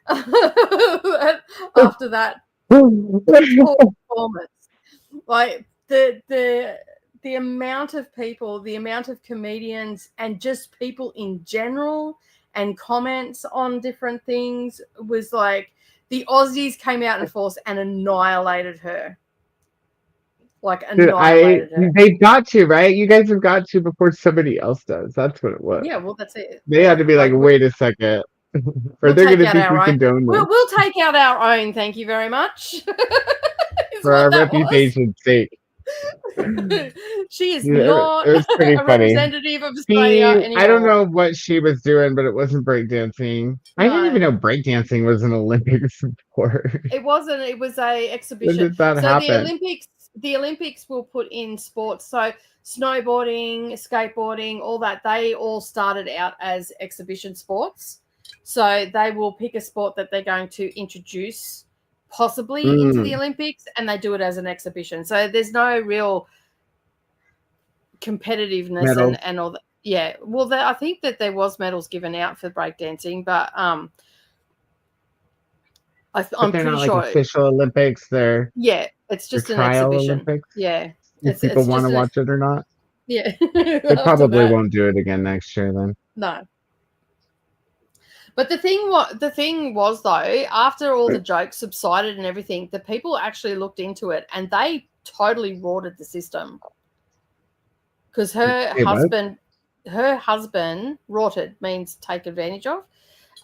after that performance. Like, the amount of people, the amount of comedians and just people in general and comments on different things was like the Aussies came out in force and annihilated her. like Dude, annihilated her. they've got to, right? You guys have got to before somebody else does. That's what it was. Yeah, well, that's it. They had to be like, Like, wait a second. Or we'll they're take gonna out think our we own. condone this We'll take out our own. Thank you very much. Is for what our that was. reputation's sake. She is Yeah, not it was pretty a funny. representative of Australia anymore. I don't know what she was doing, but it wasn't breakdancing. I didn't even No. know breakdancing was an Olympic sport. It wasn't. It was a When exhibition. did that So happen? the Olympics will put in sports. So snowboarding, skateboarding, all that. They all started out as exhibition sports. So they will pick a sport that they're going to introduce possibly into the Olympics, and they do it as an exhibition. So there's no real competitiveness Medals. and all that. Yeah. Well, I think that there was medals given out for breakdancing, but I'm But they're pretty not sure. like official Olympics. They're It's just an trial exhibition. Olympics. Yeah. If people want to watch it or not. Yeah. They probably won't do it again next year then. No. But the thing was though, after all the jokes subsided and everything, the people actually looked into it and they totally rorted the system. Because her husband rorted means take advantage of.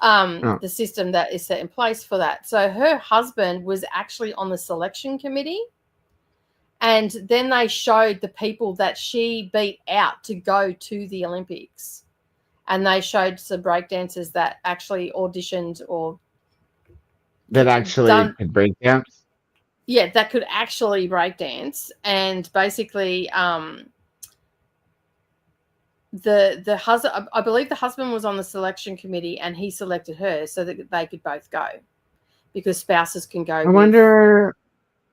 The system that is set in place for that. So her husband was actually on the selection committee, and then they showed the people that she beat out to go to the Olympics, and they showed some breakdancers that actually auditioned or that actually could breakdance. Yeah, that could actually breakdance, and basically, the husband, I believe the husband was on the selection committee and he selected her so that they could both go, because spouses can go. I wonder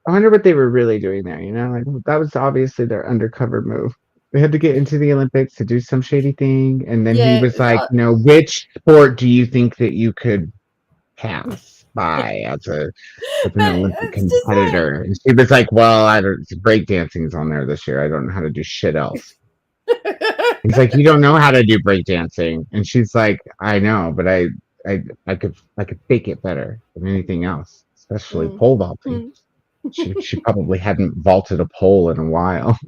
what they were really doing there. You know, like that was obviously their undercover move. They had to get into the Olympics to do some shady thing, and then he was like, you know, which sport do you think that you could pass by as an Olympic competitor? Like, and she was like, well, breakdancing's on there this year. I don't know how to do shit else. He's like, you don't know how to do breakdancing, and she's like, I know, but I could fake it better than anything else, especially pole vaulting. She probably hadn't vaulted a pole in a while.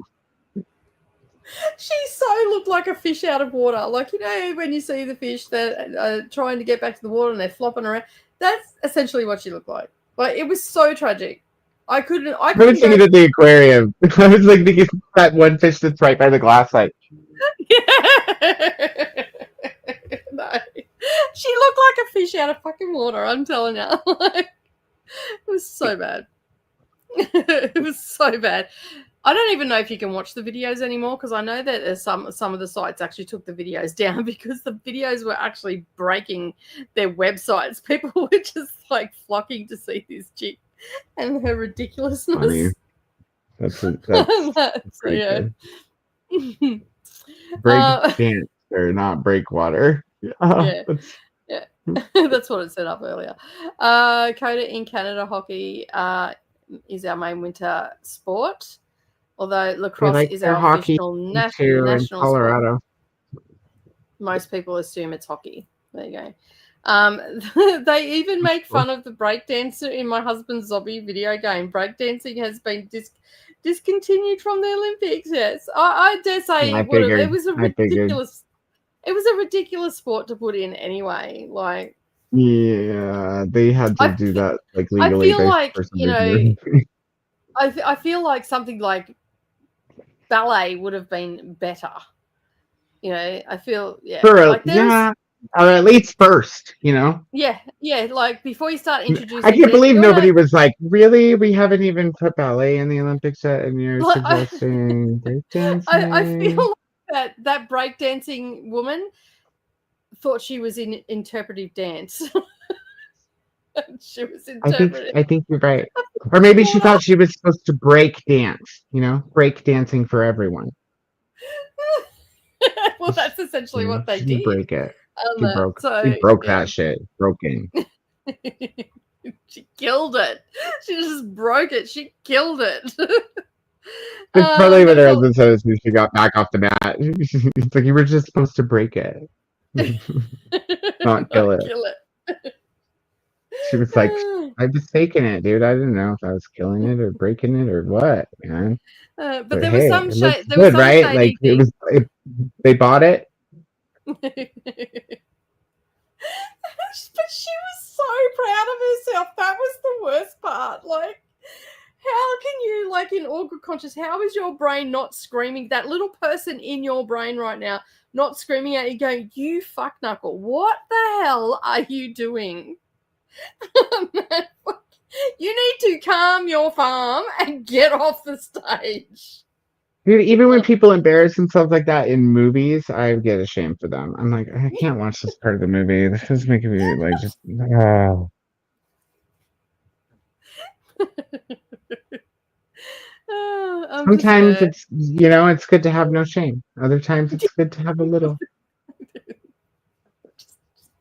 She so looked like a fish out of water. Like, you know, when you see the fish that are trying to get back to the water and they're flopping around. That's essentially what she looked like. Like, it was so tragic. I was thinking of the aquarium. I was like thinking that one fish that's right by the glass, like. No. She looked like a fish out of fucking water, I'm telling you. Like, it was so bad. It was so bad. I don't even know if you can watch the videos anymore, because I know that some of the sites actually took the videos down because the videos were actually breaking their websites. People were just like flocking to see this chick and her ridiculousness. Funny. That's yeah. Break dance or not breakwater. Yeah. That's what it set up earlier. Koda in Canada, hockey is our main winter sport, although lacrosse is our official national Colorado sport. Most people assume it's hockey. There you go. They even make fun of the breakdancer in my husband's zombie video game. Breakdancing has been discontinued from the Olympics. Yes, I dare say it was a ridiculous. It was a ridiculous sport to put in anyway. Like, yeah, they had to do that like legally. I feel like, you know, I feel like something like ballet would have been better. You know, I feel or at least first, you know. Yeah, like before you start introducing. I can't believe nobody was like, really? We haven't even put ballet in the Olympics yet, and you're suggesting breakdancing. I feel like that breakdancing woman thought she was in interpretive dance. She was interpretive. I think you're right. Or maybe she thought she was supposed to break dance, you know, break dancing for everyone. Well, that's essentially what they did. Break it. She broke that shit. Broken. She killed it. She just broke it. She killed it. It's probably what her husband said as soon as she got back off the mat. It's like, you were just supposed to break it. Not kill it. She was like, I was taking it, dude. I didn't know if I was killing it or breaking it or what, man. But But there was hey, some it looks there was good, some right? Like shady thing. they bought it. But she was so proud of herself. That was the worst part. Like, how can you, like, in all good conscience, how is your brain not screaming? That little person in your brain right now, not screaming at you, going, "You fuck knuckle! What the hell are you doing?" You need to calm your farm and get off the stage. Dude, even when people embarrass themselves like that in movies, I get ashamed for them. I'm like, I can't watch this part of the movie. This is making me like just. Sometimes it's it's good to have no shame. Other times it's good to have a little.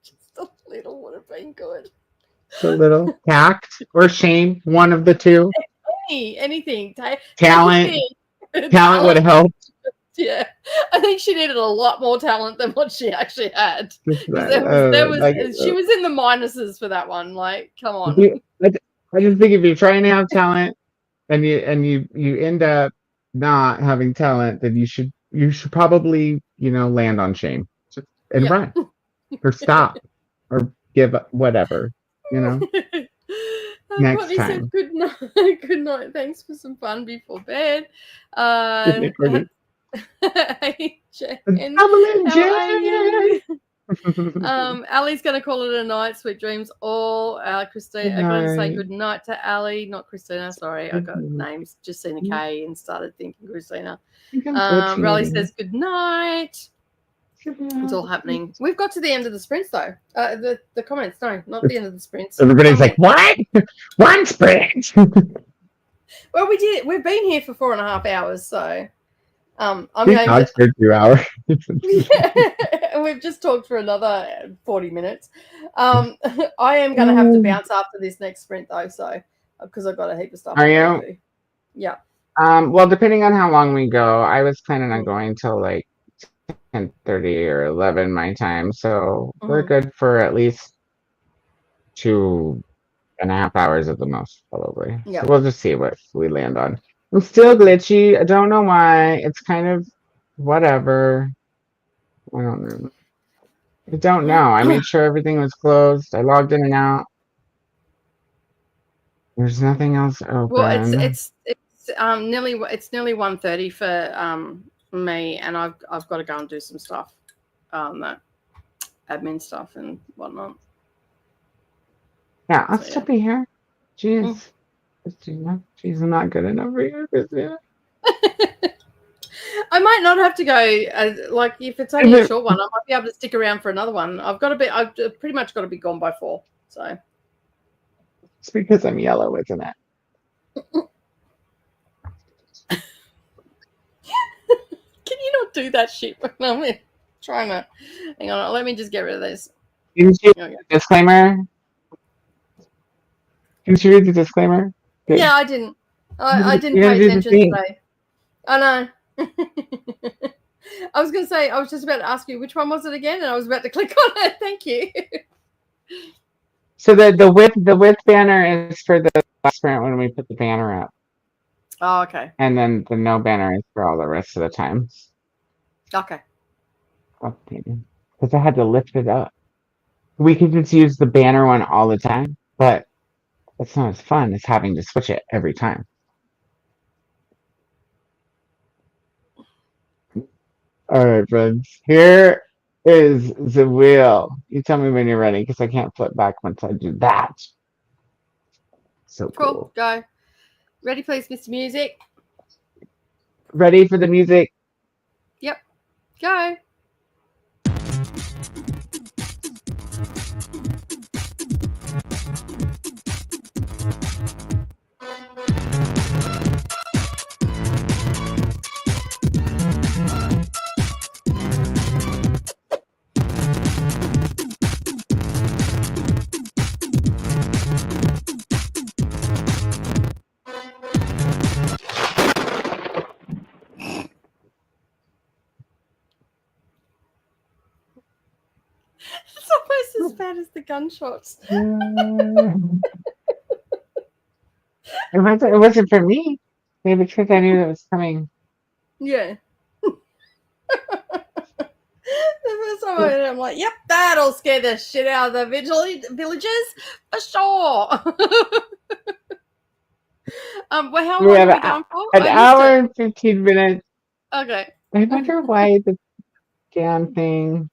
Just a little would have been good. Just a little tact or shame, one of the two. Anything. Talent would have helped. Yeah, I think she needed a lot more talent than what she actually had. Because she was in the minuses for that one. Like, come on. I just think if you're trying to have talent and you end up not having talent, then you should probably land on shame and run or stop or give up, whatever. Next Courtney time. said good night. Good night. Thanks for some fun before bed. Hey, Jen. How are you? Ali's going to call it a night. Sweet dreams all. Christina, I'm going to say good night to Ali, not Christina. Sorry, I got names. Just seen a K and started thinking Christina. Riley says good night. It's all happening. We've got to the end of the sprints, though. The comments, no, not the end of the sprints. Everybody's like, what? One sprint? Well, we did. We've been here for 4.5 hours, so I'm going to for 2 hours. And we've just talked for another 40 minutes. I am going to have to bounce after this next sprint, though, so because I've got a heap of stuff. Are you? To do. Yeah. Well, depending on how long we go, I was planning on going till like 10:30 or 11 my time, so we're good for at least 2.5 hours at the most, probably. Yeah. So we'll just see what we land on. I'm still glitchy. I don't know why. It's kind of whatever. I don't know. I made sure everything was closed. I logged in and out. There's nothing else open. Well, it's nearly 1:30 for me, and I've got to go and do some stuff, that admin stuff and whatnot. Yeah, I'll still be here. Jeez, she's not good enough for you, Christina. I might not have to go. Like, if it's only a short one, I might be able to stick around for another one. I've pretty much got to be gone by 4. So it's because I'm yellow, isn't it? Can you not do that shit when I'm trying to? Hang on, let me just get rid of this. Didn't you read the disclaimer? Didn't you read the disclaimer? Good. Yeah, I didn't. I didn't pay attention today. I know. I was going to say, I was just about to ask you which one was it again, and I was about to click on it. Thank you. So the width banner is for the last sprint when we put the banner up. Oh, okay. And then the no banner is for all the rest of the time. Okay. Because I had to lift it up. We could just use the banner one all the time, but it's not as fun as having to switch it every time. All right, friends. Here is the wheel. You tell me when you're ready, because I can't flip back once I do that. So cool. Go. Ready, please, Mr. Music. Ready for the music? Yep. Go. It's almost as bad as the gunshots. It wasn't for me. Maybe because I knew it was coming. Yeah. The first time I heard it, I'm like, yep, that'll scare the shit out of the villagers for sure. Well, how We long have are we going for? an I missed hour it. and 15 minutes. Okay. I wonder why the damn thing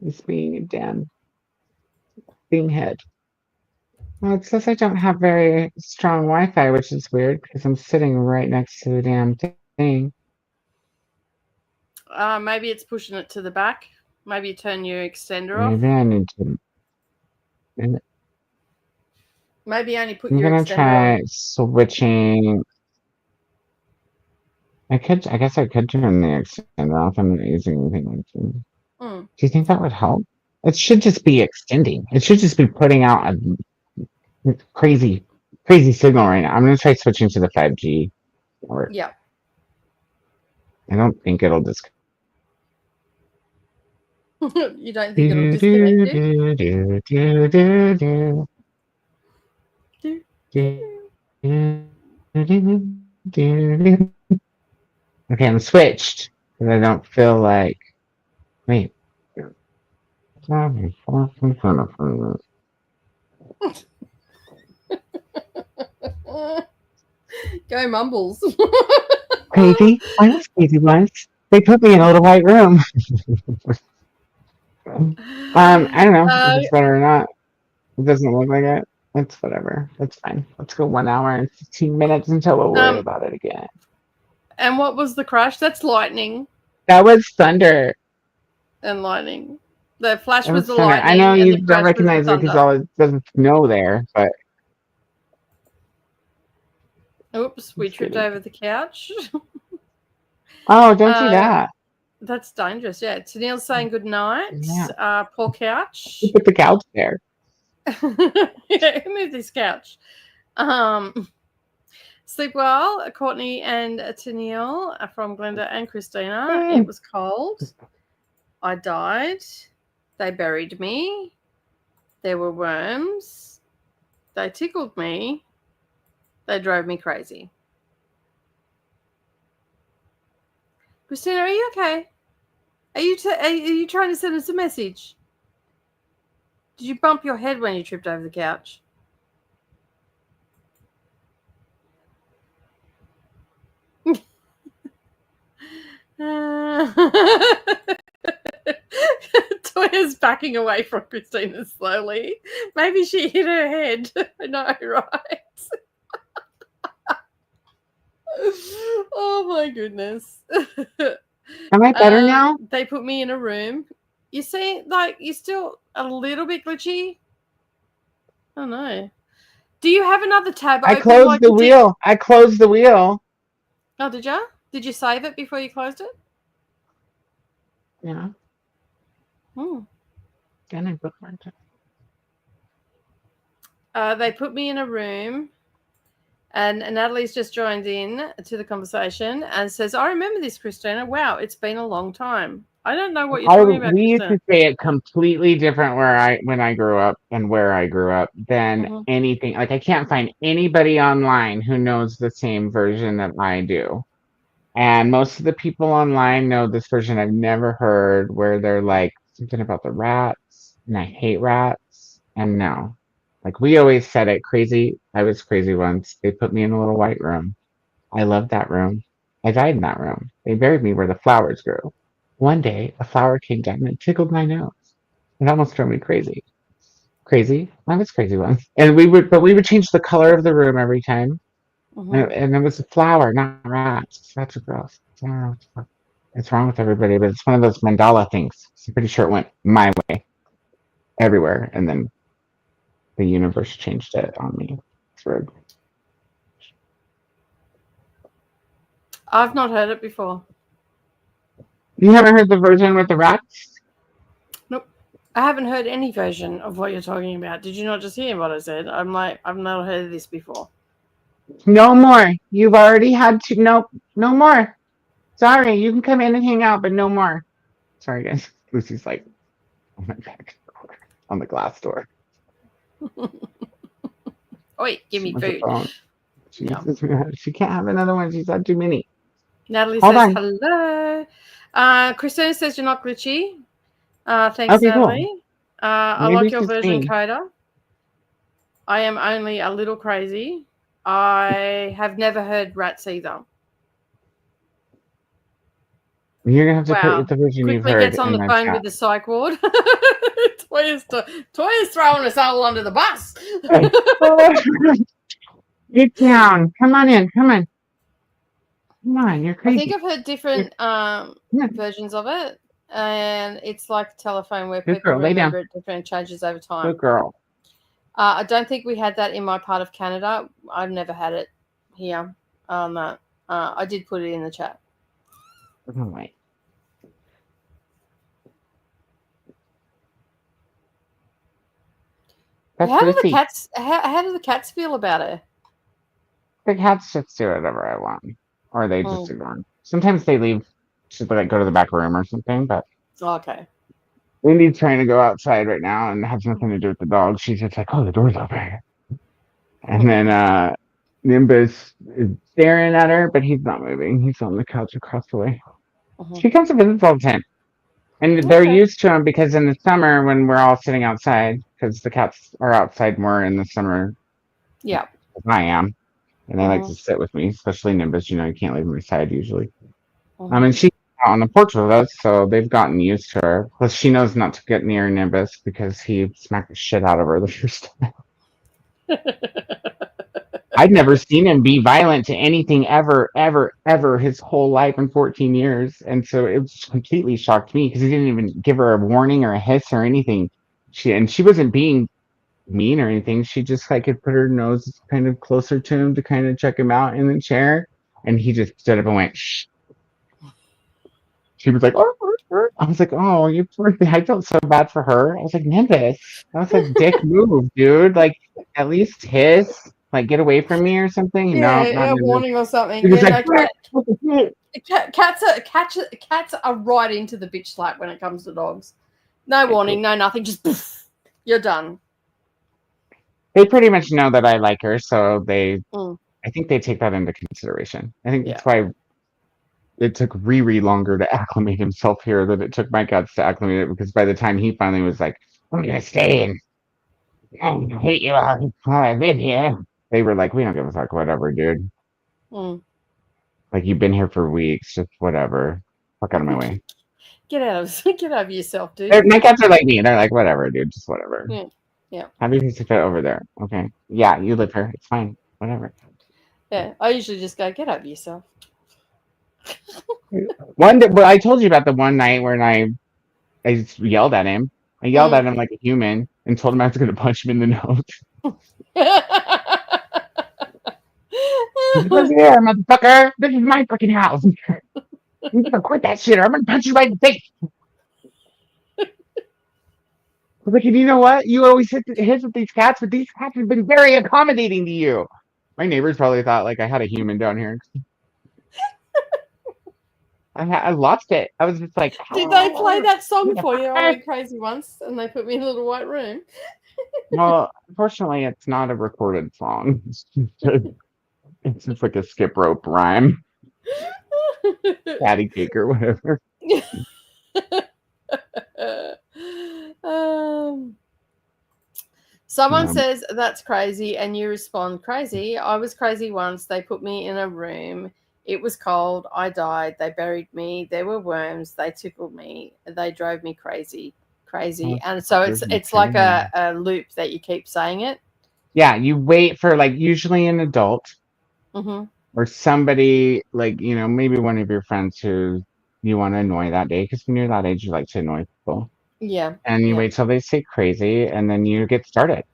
is being a damn thing head. Well, it says I don't have very strong Wi-Fi, which is weird because I'm sitting right next to the damn thing. Maybe it's pushing it to the back. Maybe you turn your extender off. Maybe I need to. Maybe only put I'm your gonna extender on. try switching. I guess I could turn the extender off. I'm not using anything like that. Mm. Do you think that would help? It should just be extending. It should just be putting out a crazy signal right now. I'm gonna try switching to the 5G. Or Yeah. I don't think it'll just. You don't think it'll disconnect you? Okay, I'm switched because I don't feel like. Wait. Go Mumbles. Crazy. I was crazy once. They put me in a little white room. I don't know if it's better or not. It doesn't look like it. It's whatever. That's fine. Let's go 1 hour and 15 minutes until we'll worry about it again. And what was the crash? That's lightning. That was thunder. And lightning. The flash was the thunder. lightning. I know and you the don't recognize it because all it doesn't snow there, but. Oops, we tripped over the couch. Oh, don't do that. That's dangerous. Yeah. Tennille's saying good night. Yeah. Poor couch. You put the couch there. Yeah, move this couch. Sleep well, Courtney and Tennille from Glenda and Christina. It was cold. I died. They buried me. There were worms. They tickled me. They drove me crazy. Christina, are you okay? Are you trying to send us a message? Did you bump your head when you tripped over the couch? Toya's backing away from Christina slowly. Maybe she hit her head. I know, right? Oh my goodness. Am I better now? They put me in a room. You see, like, you're still a little bit glitchy. I don't know. Do you have another tab open? I closed the wheel. I closed the wheel. Oh, did you? Did you save it before you closed it? Yeah. Then I bookmarked it. They put me in a room, and Natalie's just joined in to the conversation and says, I remember this, Christina. Wow, it's been a long time. I don't know what you're talking about. We used to say it completely different when I grew up and where I grew up than anything. Like, I can't find anybody online who knows the same version that I do. And most of the people online know this version I've never heard, where they're like something about the rats, and I hate rats. And no, like, we always said it crazy. I was crazy once. They put me in a little white room. I loved that room. I died in that room. They buried me where the flowers grew. One day, a flower came down and tickled my nose. It almost drove me crazy. Crazy? I was crazy once. And we would change the color of the room every time. And it was a flower, not rats. Rats are gross. I don't know what's wrong with everybody, but it's one of those mandala things. I'm pretty sure it went my way everywhere, and then the universe changed it on me. It's weird. I've not heard it before. You haven't heard the version with the rats? Nope. I haven't heard any version of what you're talking about. Did you not just hear what I said? I'm like, I've not heard of this before. No more. You've already had to. Nope. No more. Sorry. You can come in and hang out, but no more. Sorry, guys. Lucy's like, oh my back. on the glass door. Oi, give She me wants a food. phone. Yeah. She can't have another one. She's had too many. Natalie Hold says on. hello. Christina says you're not glitchy. Thanks, Okay, cool. Natalie. I Maybe like your she's version, me. Koda. I am only a little crazy. I have never heard rats either. You're gonna have to Wow. put the version you've Quickly heard gets on in the the phone chat. with the psych ward. Toya's throwing us all under the bus. Get down. Come on in. Come on. Come on. You're I crazy. think I've heard different versions of it. And it's like a telephone where Good people girl. Lay down. remember it different changes over time. Good girl. I don't think we had that in my part of Canada. I've never had it here. I did put it in the chat. Oh, wait. That's How do the Bestie. cats? How do the cats feel about it? The cats just do whatever I want, or they just Hmm. ignore. Sometimes they leave, just like go to the back room or something. But Okay. Lindy's trying to go outside right now and has nothing to do with the dog. She's just like, "Oh, the door's open," and then Nimbus is staring at her, but he's not moving. He's on the couch across the way. She comes to visit all the time. And they're Okay. used to them because in the summer when we're all sitting outside, because the cats are outside more in the summer Yeah. than I am, and they like to sit with me, especially Nimbus. You know, you can't leave them beside usually. And she's out on the porch with us, so they've gotten used to her. Plus, she knows not to get near Nimbus because he smacked the shit out of her the first time. I'd never seen him be violent to anything ever, ever, ever his whole life in 14 years. And so it was completely shocked me because he didn't even give her a warning or a hiss or anything. She wasn't being mean or anything. She just like had put her nose kind of closer to him to kind of check him out in the chair. And he just stood up and went, shh. She was like, "Arr, arr, arr." I was like, oh, you poor thing. I felt so bad for her. I was like, Nimbus, that was a dick move, dude. Like, at least hiss, like, get away from me or something. No, not Yeah, a Nimbus. warning or something. He was Yeah, like, no, cats are right into the bitch slap when it comes to dogs. No warning, no nothing, just poof, you're done. they pretty much know that I like her, so I think they take that into consideration. I think that's why it took Riri longer to acclimate himself here than it took my cats to acclimate it, because by the time he finally was like, I'm gonna stay and I hate you while I've been here, they were like, we don't give a fuck, whatever, dude. Like, you've been here for weeks, just whatever. Fuck out of my way. Get over yourself, dude. My cats are like me. They're like, whatever, dude, just whatever. Yeah. Have your piece of fit over there. Okay. Yeah, you live here. It's fine. Whatever. Yeah, I usually just go, get over yourself. Well, I told you about the one night when I just yelled at him. I yelled at him like a human and told him I was going to punch him in the nose. Look here, motherfucker. This is my freaking house. You gotta quit that shit or I'm going to punch you right in the face. I was like, and you know what? You always hit with these cats, but these cats have been very accommodating to you. My neighbors probably thought like I had a human down here. I lost it. I was just like, did they play that song for you? I went crazy once and they put me in a little white room. Well, unfortunately, it's not a recorded song. It's just like a skip rope rhyme, patty cake or whatever. Someone says that's crazy, and you respond, crazy. I was crazy once. They put me in a room. It was cold. I died. They buried me. There were worms. They tickled me. They drove me crazy. And so it's like a loop that you keep saying it. Yeah, you wait for like usually an adult or somebody like, you know, maybe one of your friends who you want to annoy that day, because when you're that age, you like to annoy people. Yeah. And you wait till they say crazy and then you get started.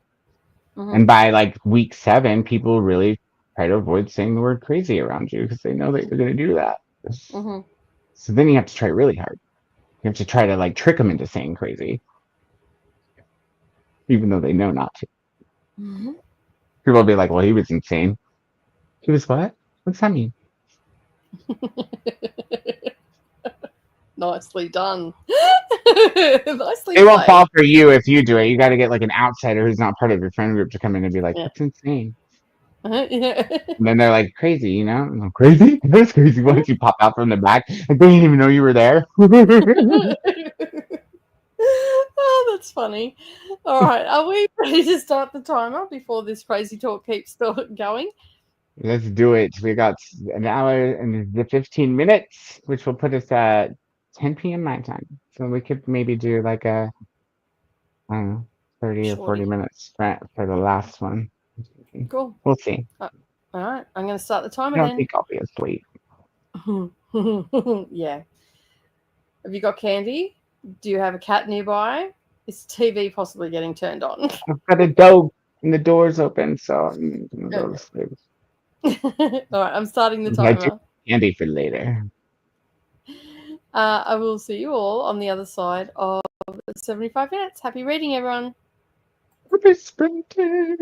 And by like week 7, people really try to avoid saying the word crazy around you because they know that you're going to do that. So then you have to try really hard. You have to try to like trick them into saying crazy, even though they know not to. People will be like, well, he was insane. He was what? What's that mean? Nicely done. Nicely It won't played. fall for you if you do it. You got to get like an outsider who's not part of your friend group to come in and be like, Yeah. "That's insane." Yeah. And then they're like, "Crazy," you know? I'm like, crazy? That's crazy. Once you pop out from the back, like they didn't even know you were there. Oh, that's funny. All right, are we ready to start the timer before this crazy talk keeps going? Let's do it. We got an hour and the 15 minutes, which will put us at 10 p.m. my time. So we could maybe do like a, I don't know, 30 or 40 Shorty. minutes for the last one. Cool. We'll see. All right, I'm going to start the I timer don't then. think I'll be asleep. Yeah. Have you got candy? Do you have a cat nearby? Is TV possibly getting turned on? I've got a dog and the door's open, so I'm gonna go to sleep. All right, I'm starting the But I do timer. candy for later. I will see you all on the other side of 75 minutes. Happy reading, everyone. Happy springtime.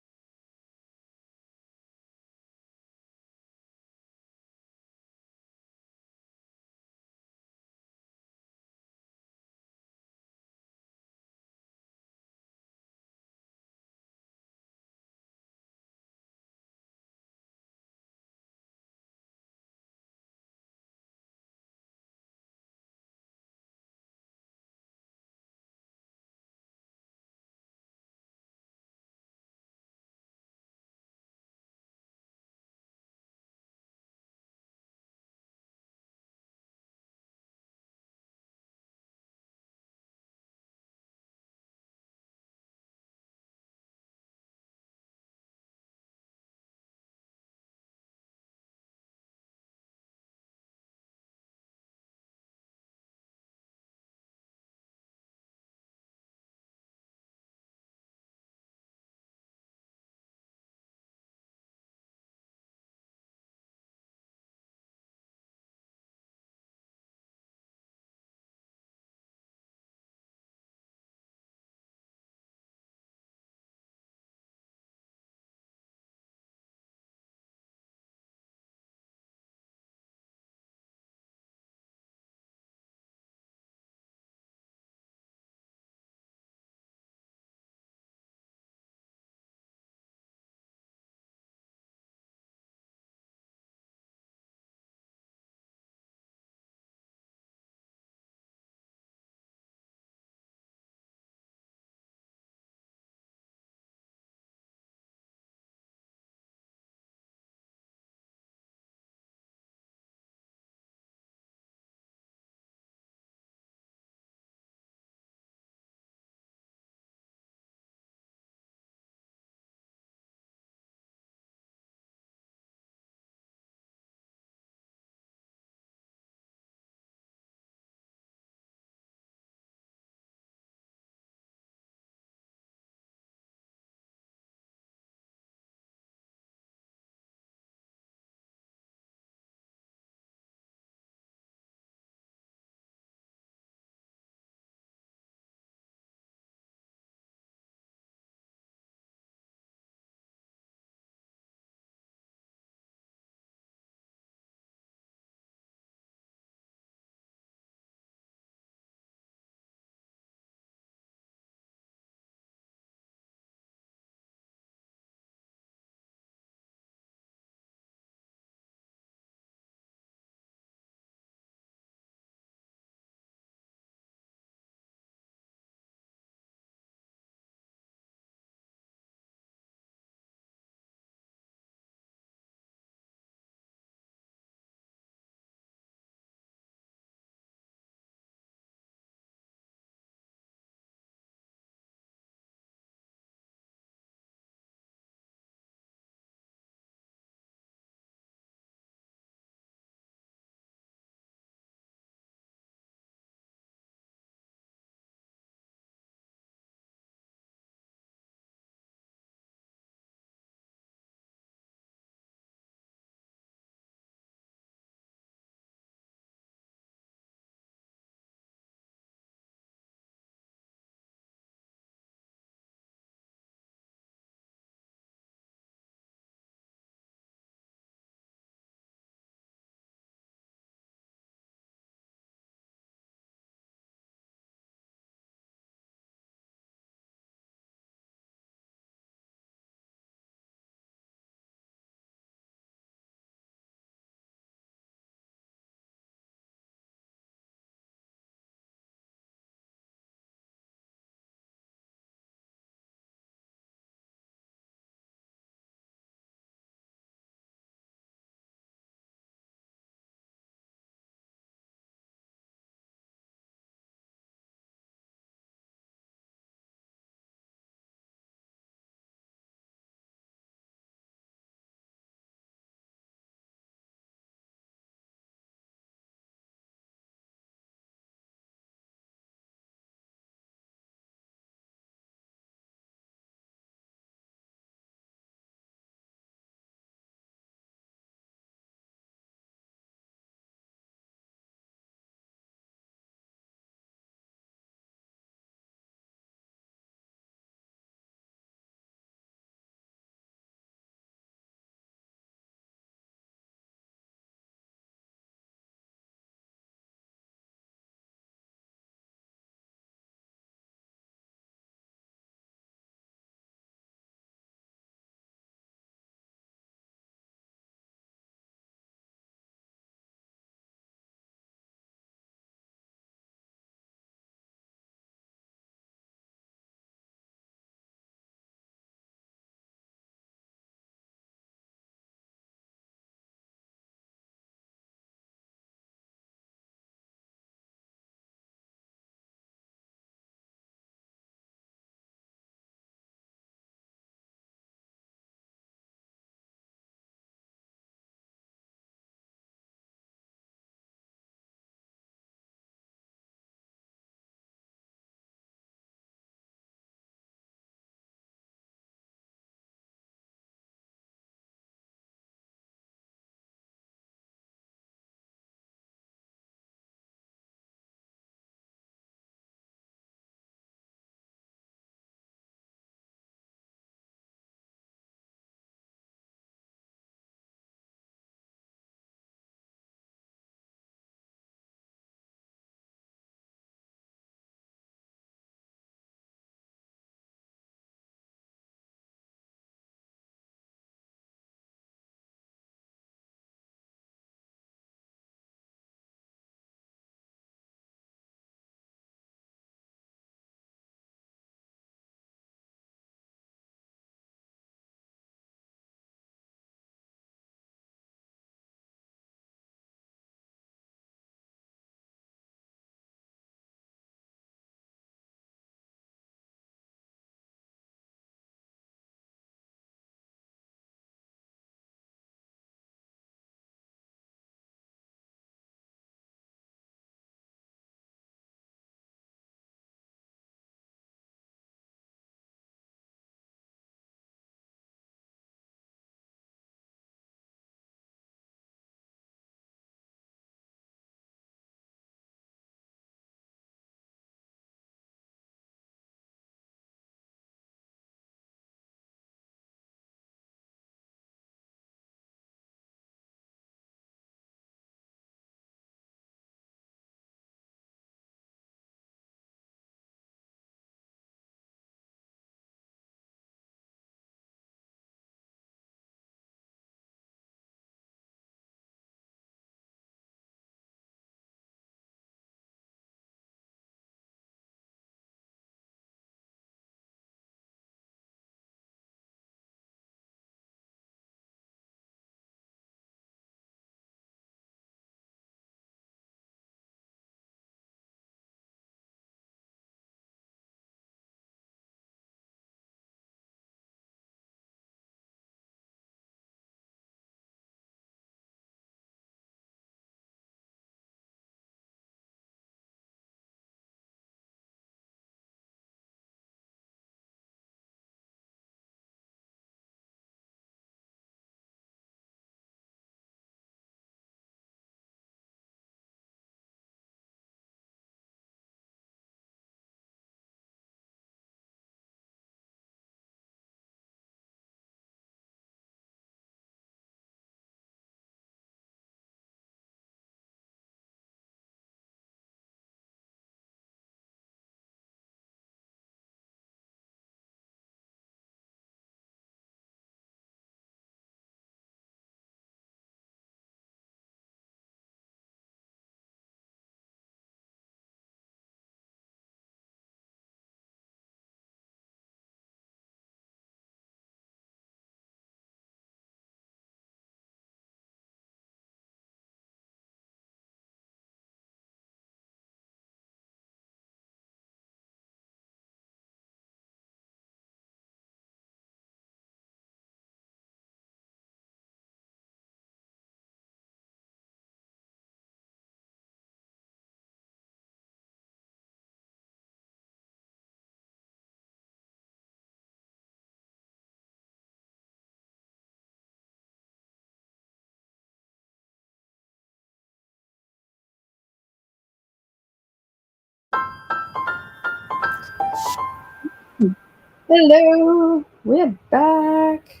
Hello, we're back.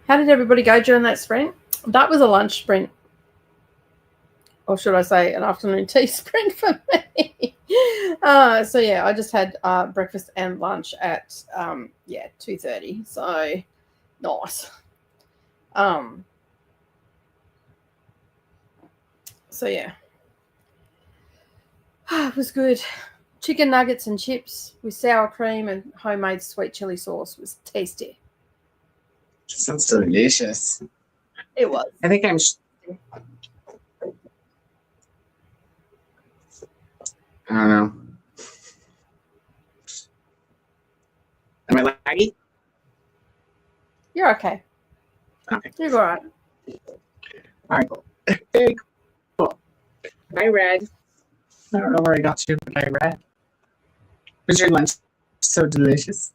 How did everybody go during that sprint? That was a lunch sprint. Or should I say an afternoon tea sprint for me? So yeah, I just had breakfast and lunch at 2:30. So nice. So yeah. It was good. Chicken nuggets and chips with sour cream and homemade sweet chili sauce was tasty. Sounds delicious. It was. I think I'm. I don't know. Am I laggy? You're okay. Okay. You're all right. All right, cool. Very cool. I read. I don't know where I got to, but I read. Was your lunch so delicious?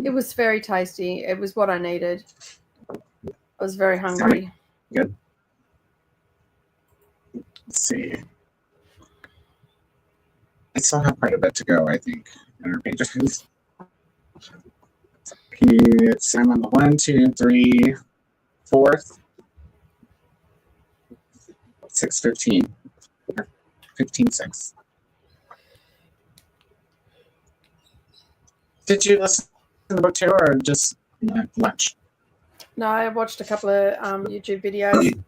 It was very tasty. It was what I needed. I was very hungry. Good. Let's see. I still have quite a bit to go, I think, in our pages. I'm on the 1, 2, 3, 4th. 6:15. 15:6. Did you listen to the book too, or just lunch? No, I watched a couple of YouTube videos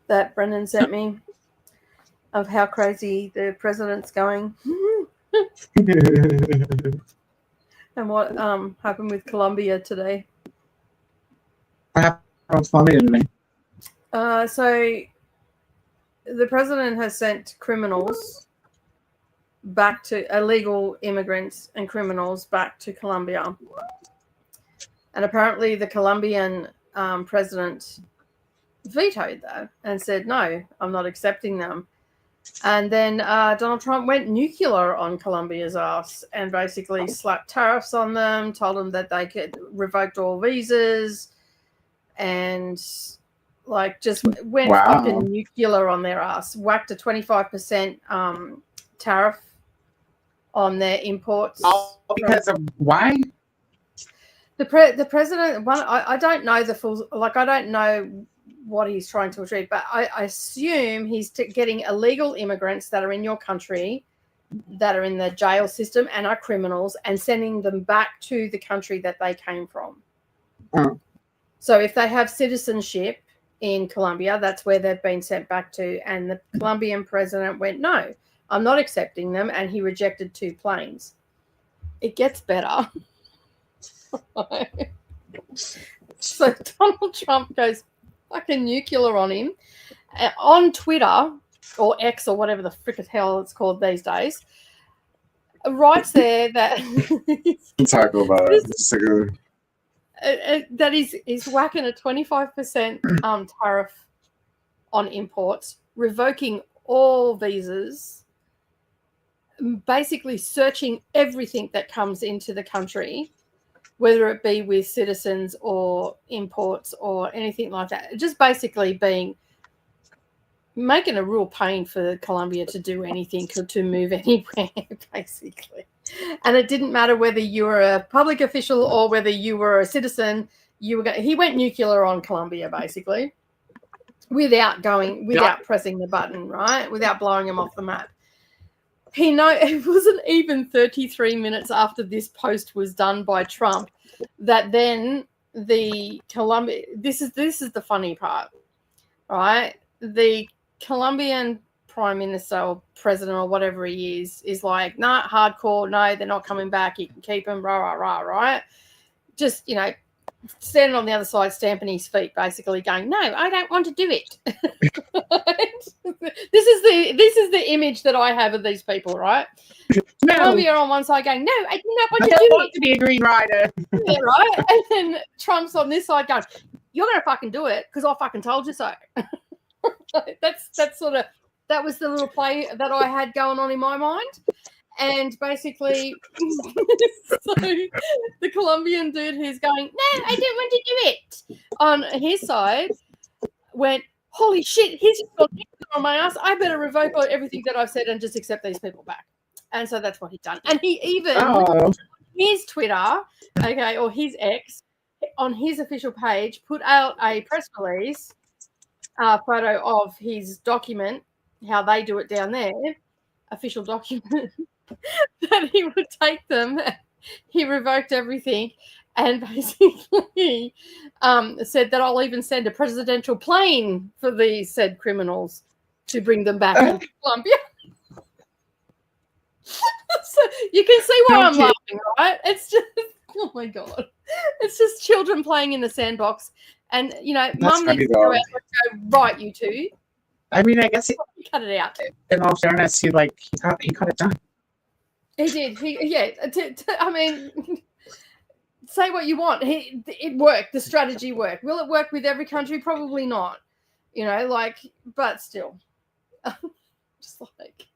that Brendan sent me of how crazy the president's going and what happened with Colombia today. What happened with Colombia today? So the president has sent criminals back to illegal immigrants and criminals back to Colombia. And apparently the Colombian president vetoed that and said, no, I'm not accepting them. And then Donald Trump went nuclear on Colombia's ass and basically slapped tariffs on them, told them that they could revoked all visas and just went fucking nuclear on their ass, whacked a 25% tariff on their imports. All because of why? The president, I don't know the full, I don't know what he's trying to achieve, but I assume he's getting illegal immigrants that are in your country, that are in the jail system and are criminals, and sending them back to the country that they came from. Oh. So if they have citizenship in Colombia, that's where they've been sent back to. And the Colombian president went, no, I'm not accepting them. And he rejected 2 planes. It gets better. So Donald Trump goes fucking nuclear on him on Twitter or X or whatever the frick of hell it's called these days. Writes there that talk about it. That is whacking a 25% tariff on imports, revoking all visas, basically searching everything that comes into the country, whether it be with citizens or imports or anything like that. Just basically making a real pain for Colombia to do anything, to move anywhere, basically. And it didn't matter whether you were a public official or whether you were a citizen. He went nuclear on Colombia, basically, without pressing the button, right? Without blowing him off the map. It wasn't even 33 minutes after this post was done by Trump that then the Colombia. This is the funny part, right? The Colombian prime minister or president or whatever he is like, nah, hardcore, no, they're not coming back, you can keep them, rah, rah, rah, right? Just, standing on the other side, stamping his feet, basically going, no, I don't want to do it. This is the image that I have of these people, right? No. Colombia on one side going, no, I do not want to do it. I want to be a green rider. Yeah, right? And then Trump's on this side going, you're going to fucking do it because I fucking told you so. That was the little play that I had going on in my mind. And basically, so the Colombian dude who's going, no, I don't want to do it, on his side, went, holy shit, he's just got on my ass. I better revoke everything that I've said and just accept these people back. And so that's what he'd done. And he even his Twitter, okay, or his X, on his official page, put out a press release photo of his document, how they do it down there, official document, that he would take them. He revoked everything and basically said that I'll even send a presidential plane for these said criminals to bring them back to Colombia. So you can see why I'm laughing, right? It's just, oh my God. It's just children playing in the sandbox. And, you know, Mum needs to go out and go, right, you two. I mean, I guess cut it out. In all fairness, he got it done. He did. I mean, say what you want. It worked. The strategy worked. Will it work with every country? Probably not. You know, like, but still. Just like.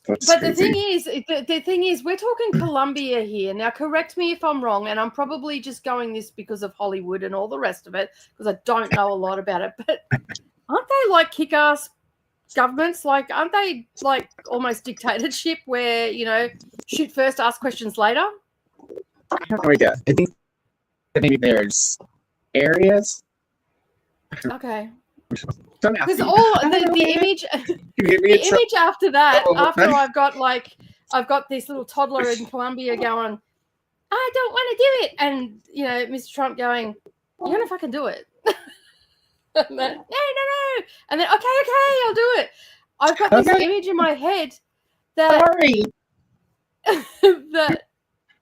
That's but crazy. The thing is, we're talking Colombia here. Now, correct me if I'm wrong, and I'm probably just going this because of Hollywood and all the rest of it, because I don't know a lot about it. But aren't they like kick-ass governments? Like, aren't they like almost dictatorship where, you know, shoot first, ask questions later? I have no idea. I think that maybe there's areas. Okay. Because all the image, the image after that, after I've got this little toddler in Colombia going, I don't want to do it, and you know, Mr. Trump going, you're gonna fucking do it. And then, no, and then okay, I'll do it. I've got this image in my head that that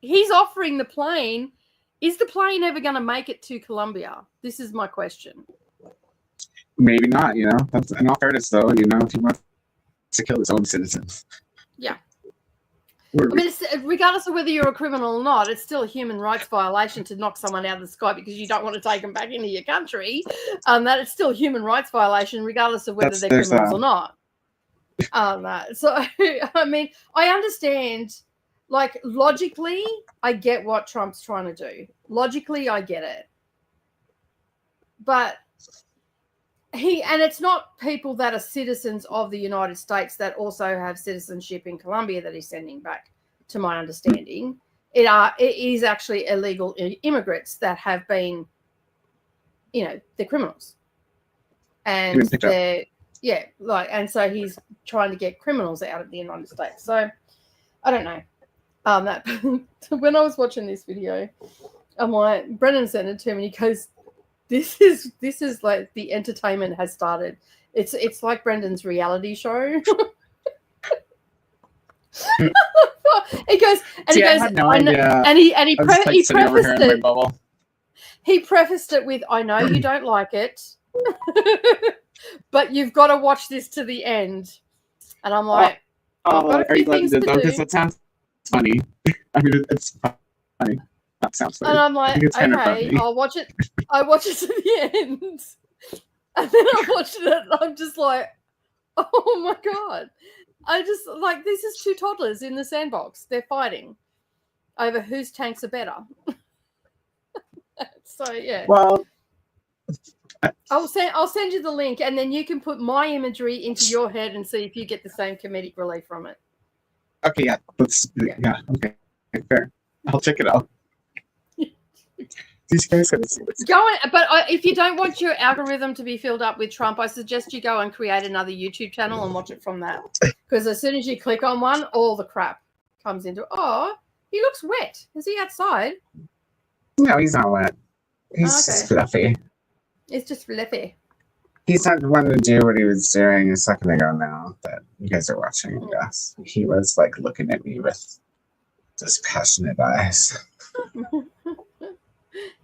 he's offering the plane. Is the plane ever going to make it to Colombia? This is my question. Maybe not, you know. That's in all fairness, though, you know, if he wants to kill his own citizens. Yeah. I mean, regardless of whether you're a criminal or not, it's still a human rights violation to knock someone out of the sky because you don't want to take them back into your country. That it's still a human rights violation, regardless of whether they're criminals or not. So, I mean, I understand, like, logically, I get what Trump's trying to do. Logically, I get it. But and it's not people that are citizens of the United States that also have citizenship in Colombia that he's sending back, to my understanding. It is actually illegal immigrants that have been, you know, they're criminals. And and so he's trying to get criminals out of the United States. So I don't know. That when I was watching this video, I'm like, Brendan sent it to me and he goes, This is like the entertainment has started. It's like Brendan's reality show. He goes, he prefaced it. He prefaced it with, "I know you don't like it, but you've got to watch this to the end." And I'm like, are you glad you did though? Because it sounds funny. I mean, it's funny. That sounds funny. And I'm like, okay, I'll watch it. I watch it to the end, and then I watched it, and I'm just like, oh my God. I just, like, this is two toddlers in the sandbox. They're fighting over whose tanks are better. So, yeah. Well, I'll send you the link, and then you can put my imagery into your head and see if you get the same comedic relief from it. Okay, yeah. Okay, fair. I'll check it out. These guys gotta see what's but if you don't want your algorithm to be filled up with Trump, I suggest you go and create another YouTube channel and watch it from that. Because as soon as you click on one, all the crap comes into. Oh, he looks wet. Is he outside? No, he's not wet. He's just fluffy. It's just fluffy. He's not wanting to do what he was doing a second ago now that you guys are watching. Yes, he was like looking at me with those passionate eyes.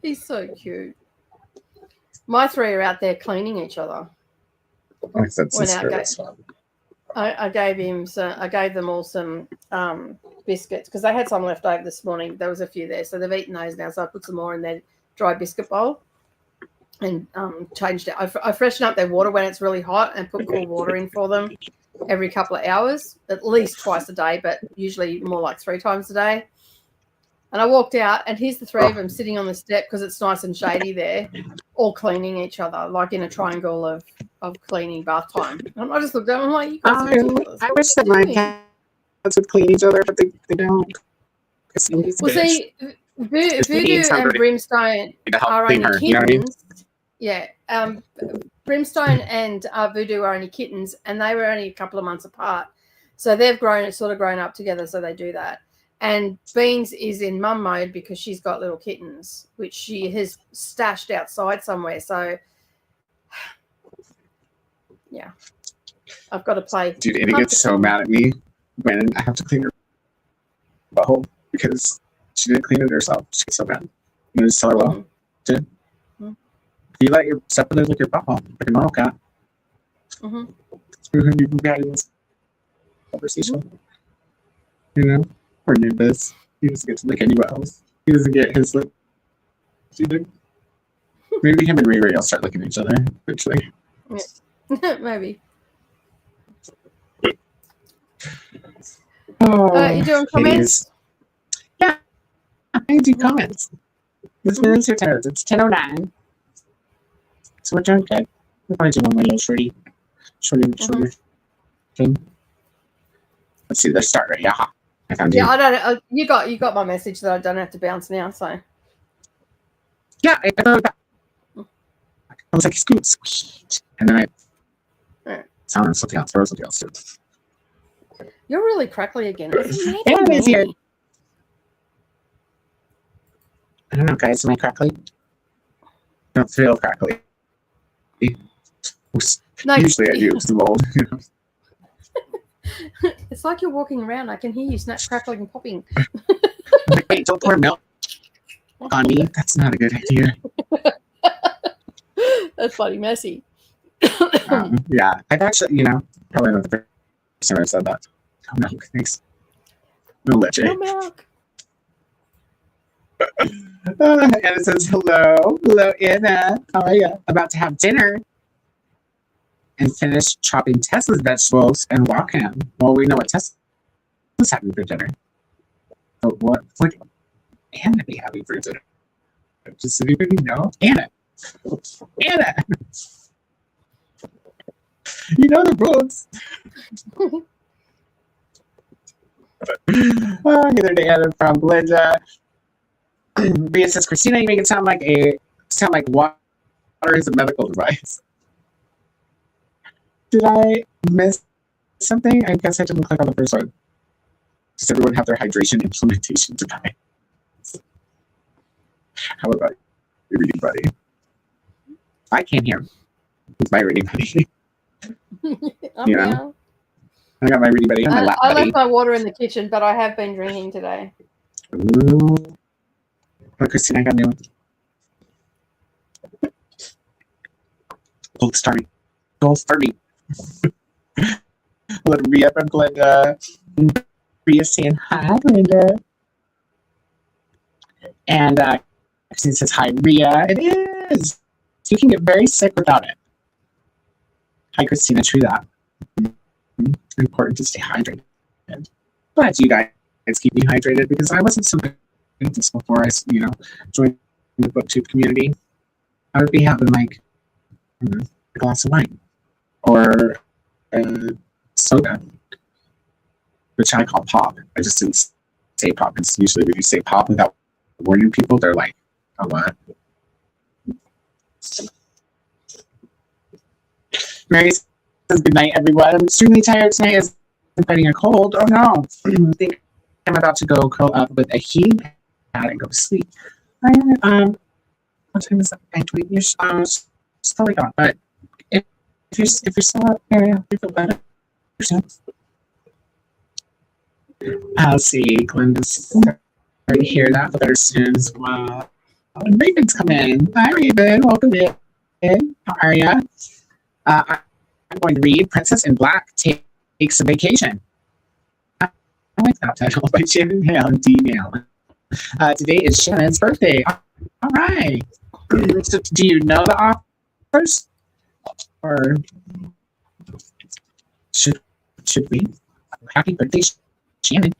He's so cute. My three are out there cleaning each other. I gave them all some biscuits because they had some left over this morning. There was a few there, so they've eaten those now. So I put some more in their dry biscuit bowl and changed it. I freshen up their water when it's really hot and put cool water in for them every couple of hours, at least twice a day, but usually more like 3 times a day. And I walked out, and here's the three of them sitting on the step because it's nice and shady there, all cleaning each other, like in a triangle of cleaning bath time. And I just looked at them, I'm like, you guys I wish that my cat would clean each other, but they don't. Well, see, Voodoo and Brimstone are only kittens. You know what I mean? Yeah. Brimstone and Voodoo are only kittens, and they were only a couple of months apart. So they've sort of grown up together, so they do that. And Beans is in mum mode because she's got little kittens, which she has stashed outside somewhere. So, yeah, I've got to play. Dude, Annie gets so mad at me when I have to clean her butthole because she didn't clean it herself. She gets so mad. You just tell her, well, dude, you let your stepmother lick your butthole like a normal cat. We've had this conversation. You know? Or Nimbus. He doesn't get to lick anywhere else. He doesn't get his lick. Maybe him and Riri will start licking each other eventually. Yeah. Maybe. You doing comments? Yeah. I do comments. It's really two turns. It's 10:09. So we're doing good. We're going to do one more little shorty thing. Let's see, let's start right. Yeah. I found you. Yeah, I don't. You got my message that I don't have to bounce now. So. Yeah, I thought that. I was like, sweet, and then I sounded something else. There was something else too. You're really crackly again. It's here. I don't know, guys. Am I crackly? I don't feel crackly. No, usually I do. It's too old. It's like you're walking around. I can hear you snap, crackling, and popping. Hey, don't pour milk on me. That's not a good idea. That's bloody messy. Yeah, I've actually, probably not the first time I've said that. Oh, no, thanks. No leche. No milk. And it says, hello, Anna. How are you? About to have dinner and finish chopping Tessa's vegetables and walk him. Well, we know what Tessa's having for dinner. But what would Anna be having for dinner? Does anybody know? Anna. You know the rules. Neither to Anna from Belinda. Rhea says, Christina, you make it sound like water is a medical device. Did I miss something? I guess I didn't click on the first one. Does everyone have their hydration implementation device? How about your reading buddy? I can't hear. Who's my reading buddy? I got my reading buddy on my lap. I left my water in the kitchen, but I have been drinking today. Ooh. Oh, Christina, I got a new one. Gold starting. Let Rhea from Glenda. Rhea saying hi, Glenda. And Christina says hi, Rhea. It is. You can get very sick without it. Hi, Christina. True that. Important to stay hydrated. Glad you guys keep me hydrated because I wasn't so good at this before I, joined the BookTube community. I would be having like a glass of wine or soda, which I call pop. I just didn't say pop because usually when you say pop without warning people, they're like, "Oh, what?" Mary says, good night, everyone. I'm extremely tired tonight as I'm fighting a cold. Oh no. I think I'm about to go curl up with a heating pad and go to sleep. What time is that? You're slowly gone. But if you're still up there, you feel better. I'll see. Glenda's already hear that. Better soon as well. And Raven's come in. Hi, Raven. Welcome in. How are ya? I'm going to read Princess in Black Takes a Vacation. I like that title by Shannon Hale, D-Mail. Today is Shannon's birthday. All right. So do you know the authors? Or should we? Happy birthday, Shannon.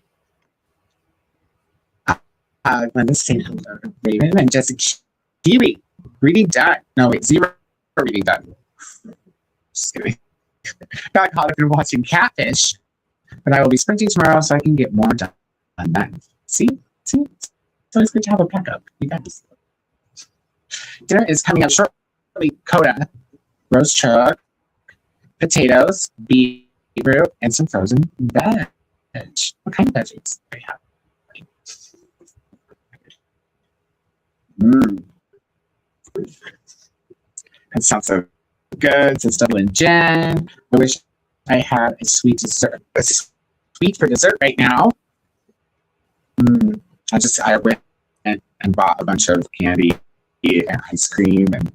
Glenda's saying hello to Raven and Jessica Kiwi. Reading done. No, wait, 0 reading done. Just kidding. Got caught up in watching Catfish. But I will be sprinting tomorrow so I can get more done. See? So it's good to have a backup. You guys. Dinner is coming up shortly. Koda, roast chuck, potatoes, beetroot, and some frozen veg. What kind of veggies do you have? That sounds so good. It's double and gin. I wish I had a sweet dessert. A sweet for dessert right now. I went and bought a bunch of candy and ice cream and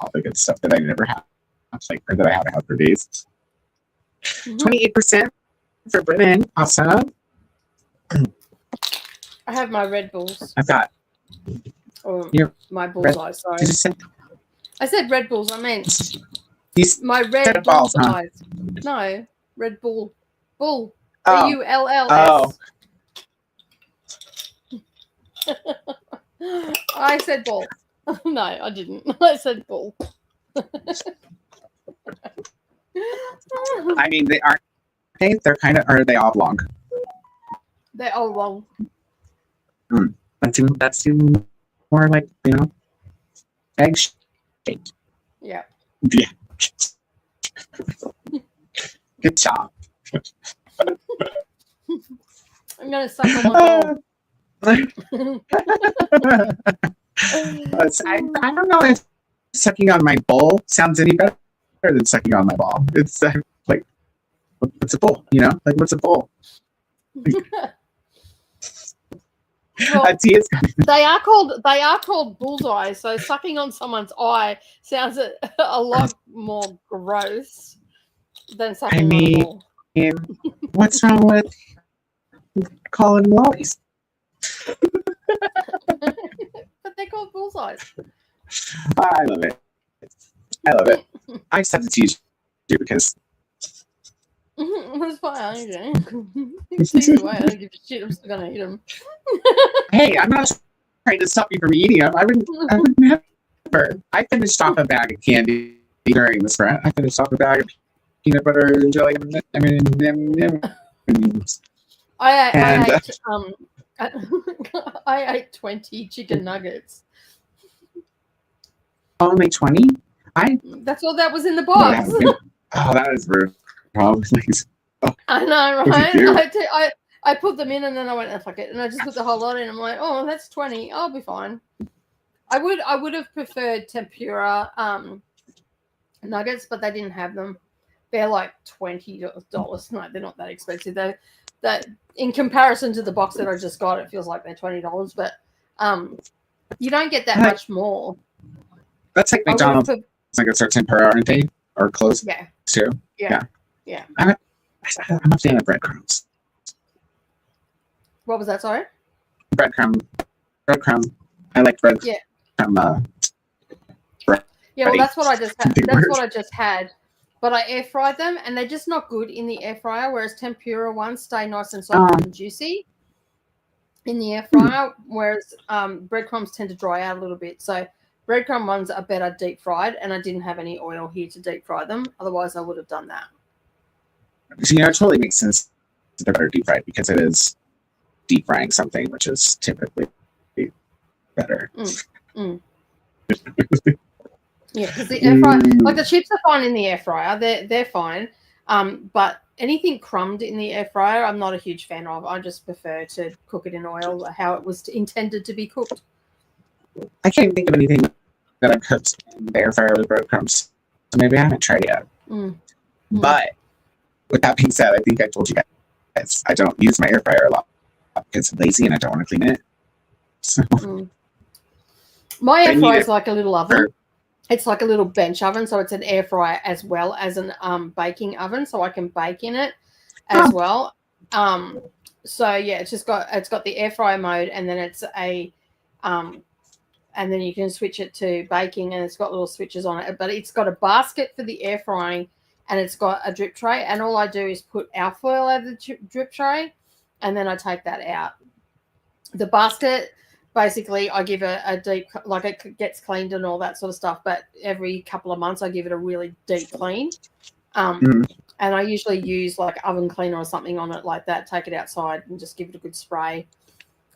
all the good stuff that I never had, or that I haven't had for days. 28% for Britain. Awesome. I have my Red Bulls. I've got my bullseye. Sorry, did you say? I said Red Bulls. I meant These my Red balls, bullseye. No, Red Bull. Bull. Oh. BULLS. I said ball. No, I didn't. I said bull. I mean, they aren't. They're kind of. Are they oblong? They're all wrong. That's more like egg shaped. Yeah. Yeah. Good job. I'm gonna suck on my ball. I don't know if sucking on my bowl sounds any better than sucking on my ball. It's like, what's a bowl? Like, what's a bowl? Well, they are called bullseyes. So sucking on someone's eye sounds a lot more gross than sucking on a ball. What's wrong with calling lollies? But they're called bullseyes. I love it. I just have to teach you because That's fine. Either way, I don't give a shit. I'm still gonna eat them. Hey, I'm not trying to stop you from eating them. I would never. I finished off a bag of candy during the sprint. I finished off a bag of peanut butter and jelly. I ate 20 chicken nuggets. Only 20? That's all that was in the box. Oh, that is rude. Please. Oh, I know, right? I put them in and then I went, fuck it, and I just put the whole lot in. I'm like, oh, that's 20. I'll be fine. I would have preferred tempura nuggets, but they didn't have them. They're like $20. No, they're not that expensive. That in comparison to the box that I just got, it feels like they're $20. But you don't get that much more. That's like McDonald's. Like a certain tempura, aren't they? Or close to? Yeah. I'm a fan of breadcrumbs. What was that? Sorry. Breadcrumb. I like bread. Yeah. Yeah, well, that's what I just had. That's what I just had. But I air fried them, and they're just not good in the air fryer. Whereas tempura ones stay nice and soft and juicy in the air fryer. Whereas breadcrumbs tend to dry out a little bit. So breadcrumb ones are better deep fried, and I didn't have any oil here to deep fry them. Otherwise, I would have done that. So, it totally makes sense that they're better deep fried because it is deep frying something, which is typically better. Yeah, because the air fryer, like the chips are fine in the air fryer. They're fine. But anything crumbed in the air fryer, I'm not a huge fan of. I just prefer to cook it in oil, how it was intended to be cooked. I can't think of anything that I've cooked in the air fryer with breadcrumbs. So maybe I haven't tried it yet. But with that being said, I think I told you guys I don't use my air fryer a lot because I'm lazy and I don't want to clean it. So my air fryer is like a little oven. It's like a little bench oven, so it's an air fryer as well as an baking oven, so I can bake in it as well. So yeah, it's got the air fryer mode, and then it's a and then you can switch it to baking, and it's got little switches on it. But it's got a basket for the air frying, and it's got a drip tray. And all I do is put alfoil over the drip tray, and then I take that out. The basket, basically, I give a deep, like it gets cleaned and all that sort of stuff. But every couple of months, I give it a really deep clean. And I usually use like oven cleaner or something on it like that, take it outside and just give it a good spray.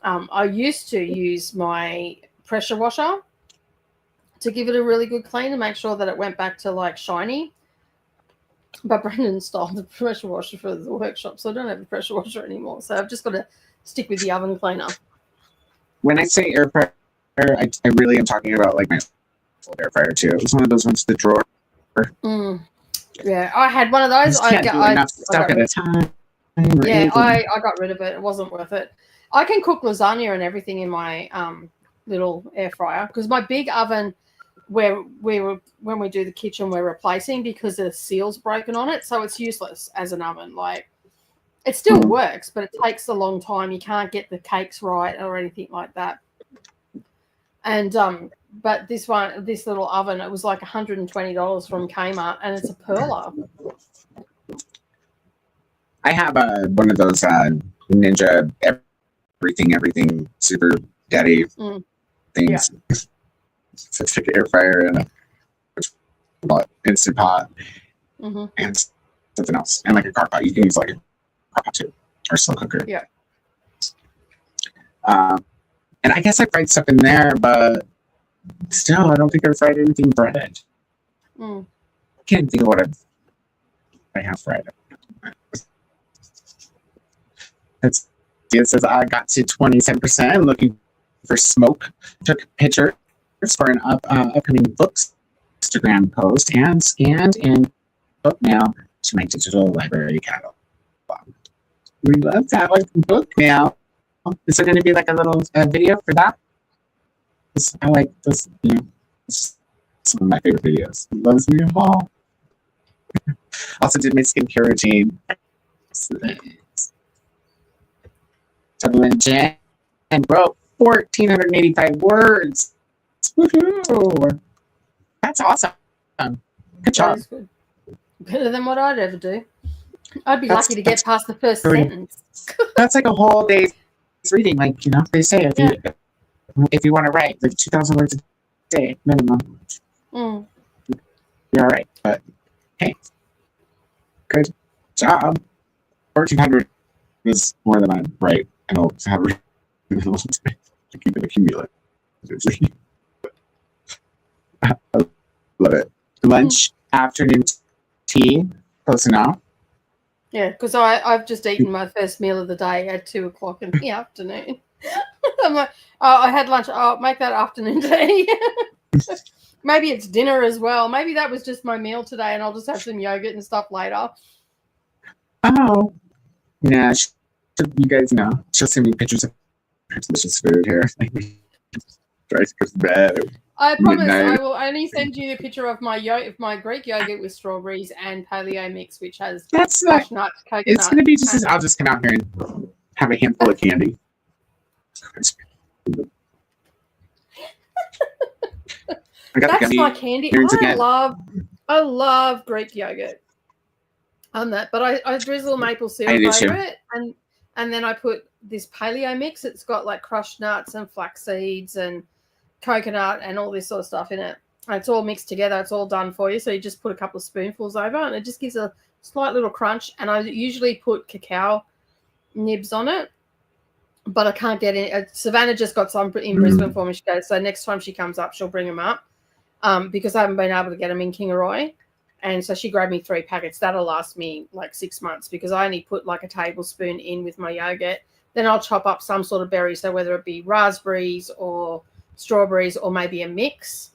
I used to use my pressure washer to give it a really good clean and make sure that it went back to like shiny. But Brendan stole the pressure washer for the workshop, so I don't have a pressure washer anymore. So I've just got to stick with the oven cleaner. When I say air fryer, I really am talking about like my air fryer too. It was one of those ones, the drawer. Yeah, I had one of those. I can't do enough stuff at a time. Yeah, I got rid of it. It wasn't worth it. I can cook lasagna and everything in my little air fryer because my big oven, when we do the kitchen, we're replacing because the seal's broken on it, so it's useless as an oven. Like, it still works, but it takes a long time. You can't get the cakes right or anything like that. And but this little oven, it was like $120 from Kmart, and it's a Perla. I have one of those Ninja everything super daddy things. Yeah. It's like an air fryer and a Instant Pot and something else, and like a crock pot. You can use like a crock pot too, or slow cooker. Yeah. And I guess I fried stuff in there, but still, I don't think I fried anything breaded. I can't think of what I have fried. It says I got to 27%. Looking for smoke. Took pictures for an upcoming books Instagram post and scanned in book mail to my digital library catalog. We love that, like book mail. Is there going to be like a little video for that? I like this, it's some of my favorite videos. Loves me all. Also did my skincare routine. Double in Jen and wrote 1,485 words. Woohoo! That's awesome. Good job. That is good. Better than what I'd ever do. I'd be lucky to get past the first sentence. That's like a whole day's reading. Like, they say if you want to write like 2,000 words a day minimum, you're all right. But hey, good job. 1,400 is more than I write, and I'll have to keep it accumulating. I love it. Lunch, afternoon tea, close enough. Yeah, because I've just eaten my first meal of the day at 2:00 in the afternoon. I'm like, I had lunch. I'll make that afternoon tea. Maybe it's dinner as well. Maybe that was just my meal today, and I'll just have some yogurt and stuff later. Oh, yeah. You guys know. She'll send me pictures of delicious food here. Try to go to bed. I promise I will only send you the picture of my Greek yogurt with strawberries and paleo mix, which has nuts, coconut. It's going to be just I'll just come out here and have a handful of candy. That's my candy. I love Greek yogurt. But I drizzle maple syrup over it, and then I put this paleo mix. It's got like crushed nuts and flax seeds and coconut and all this sort of stuff in it. And it's all mixed together. It's all done for you. So you just put a couple of spoonfuls over, and it just gives a slight little crunch. And I usually put cacao nibs on it, but I can't get any. Savannah just got some in Brisbane for me. She goes, so next time she comes up, she'll bring them up because I haven't been able to get them in Kingaroy. And so she grabbed me 3 packets. That'll last me like 6 months because I only put like a tablespoon in with my yogurt. Then I'll chop up some sort of berry. So whether it be raspberries or strawberries or maybe a mix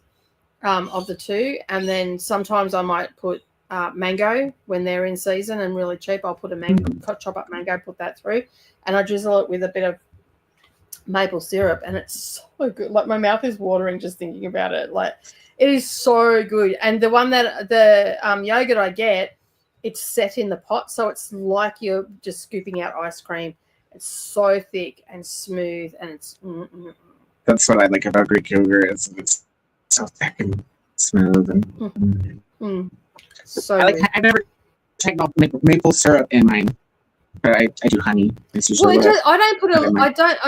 of the two. And then sometimes I might put mango when they're in season and really cheap. I'll put a mango, chop up mango, put that through. And I drizzle it with a bit of maple syrup. And it's so good. Like my mouth is watering just thinking about it. Like it is so good. And the one that the yogurt I get, it's set in the pot. So it's like you're just scooping out ice cream. It's so thick and smooth and it's That's what I like about Greek yogurt. It's so thick and smooth and so I never tried maple syrup in mine, but I do honey. It's usually I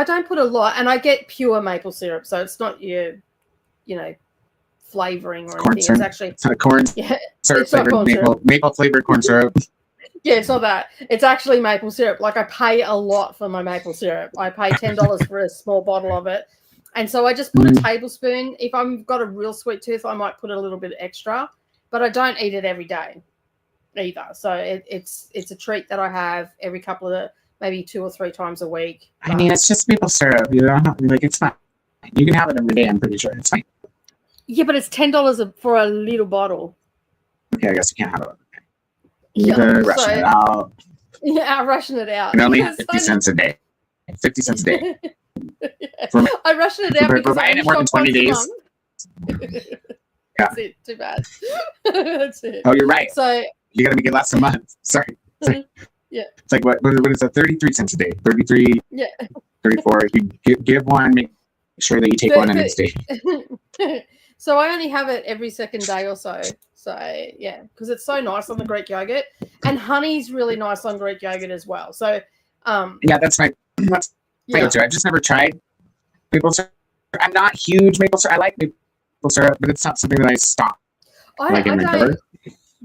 don't put a lot, and I get pure maple syrup, so it's not your flavoring or anything. It's actually it's not corn syrup flavored maple flavored corn syrup. Yeah, it's not that. It's actually maple syrup. Like I pay a lot for my maple syrup. I pay $10 for a small bottle of it. And so I just put a tablespoon. If I've got a real sweet tooth, I might put a little bit extra, but I don't eat it every day either. So it's a treat that I have every couple of, maybe 2 or 3 times a week. I mean, it's just maple syrup. You don't have, like, it's not. You can have it every day. I'm pretty sure it's fine. Yeah, but it's $10 for a little bottle. Okay, I guess you can't have it. Yeah, You're rushing it out. Yeah, I'm rushing it out. And only have 50 cents a day. 50 cents a day. I'm rushing it out because buying it more than 20 days. That's it. Too bad. That's it. Oh, you're right. So you got to make it last a month. Sorry. Yeah. It's like what is that? 33 cents a day. 33. Yeah. 34. You give one, make sure that you take one and then stay. So I only have it every second day or so. So yeah, because it's so nice on the Greek yogurt, and honey's really nice on Greek yogurt as well. So yeah, that's my go-to. I've just never tried maple syrup. I'm not huge maple syrup. I like maple syrup, but it's not something that I stop. I don't.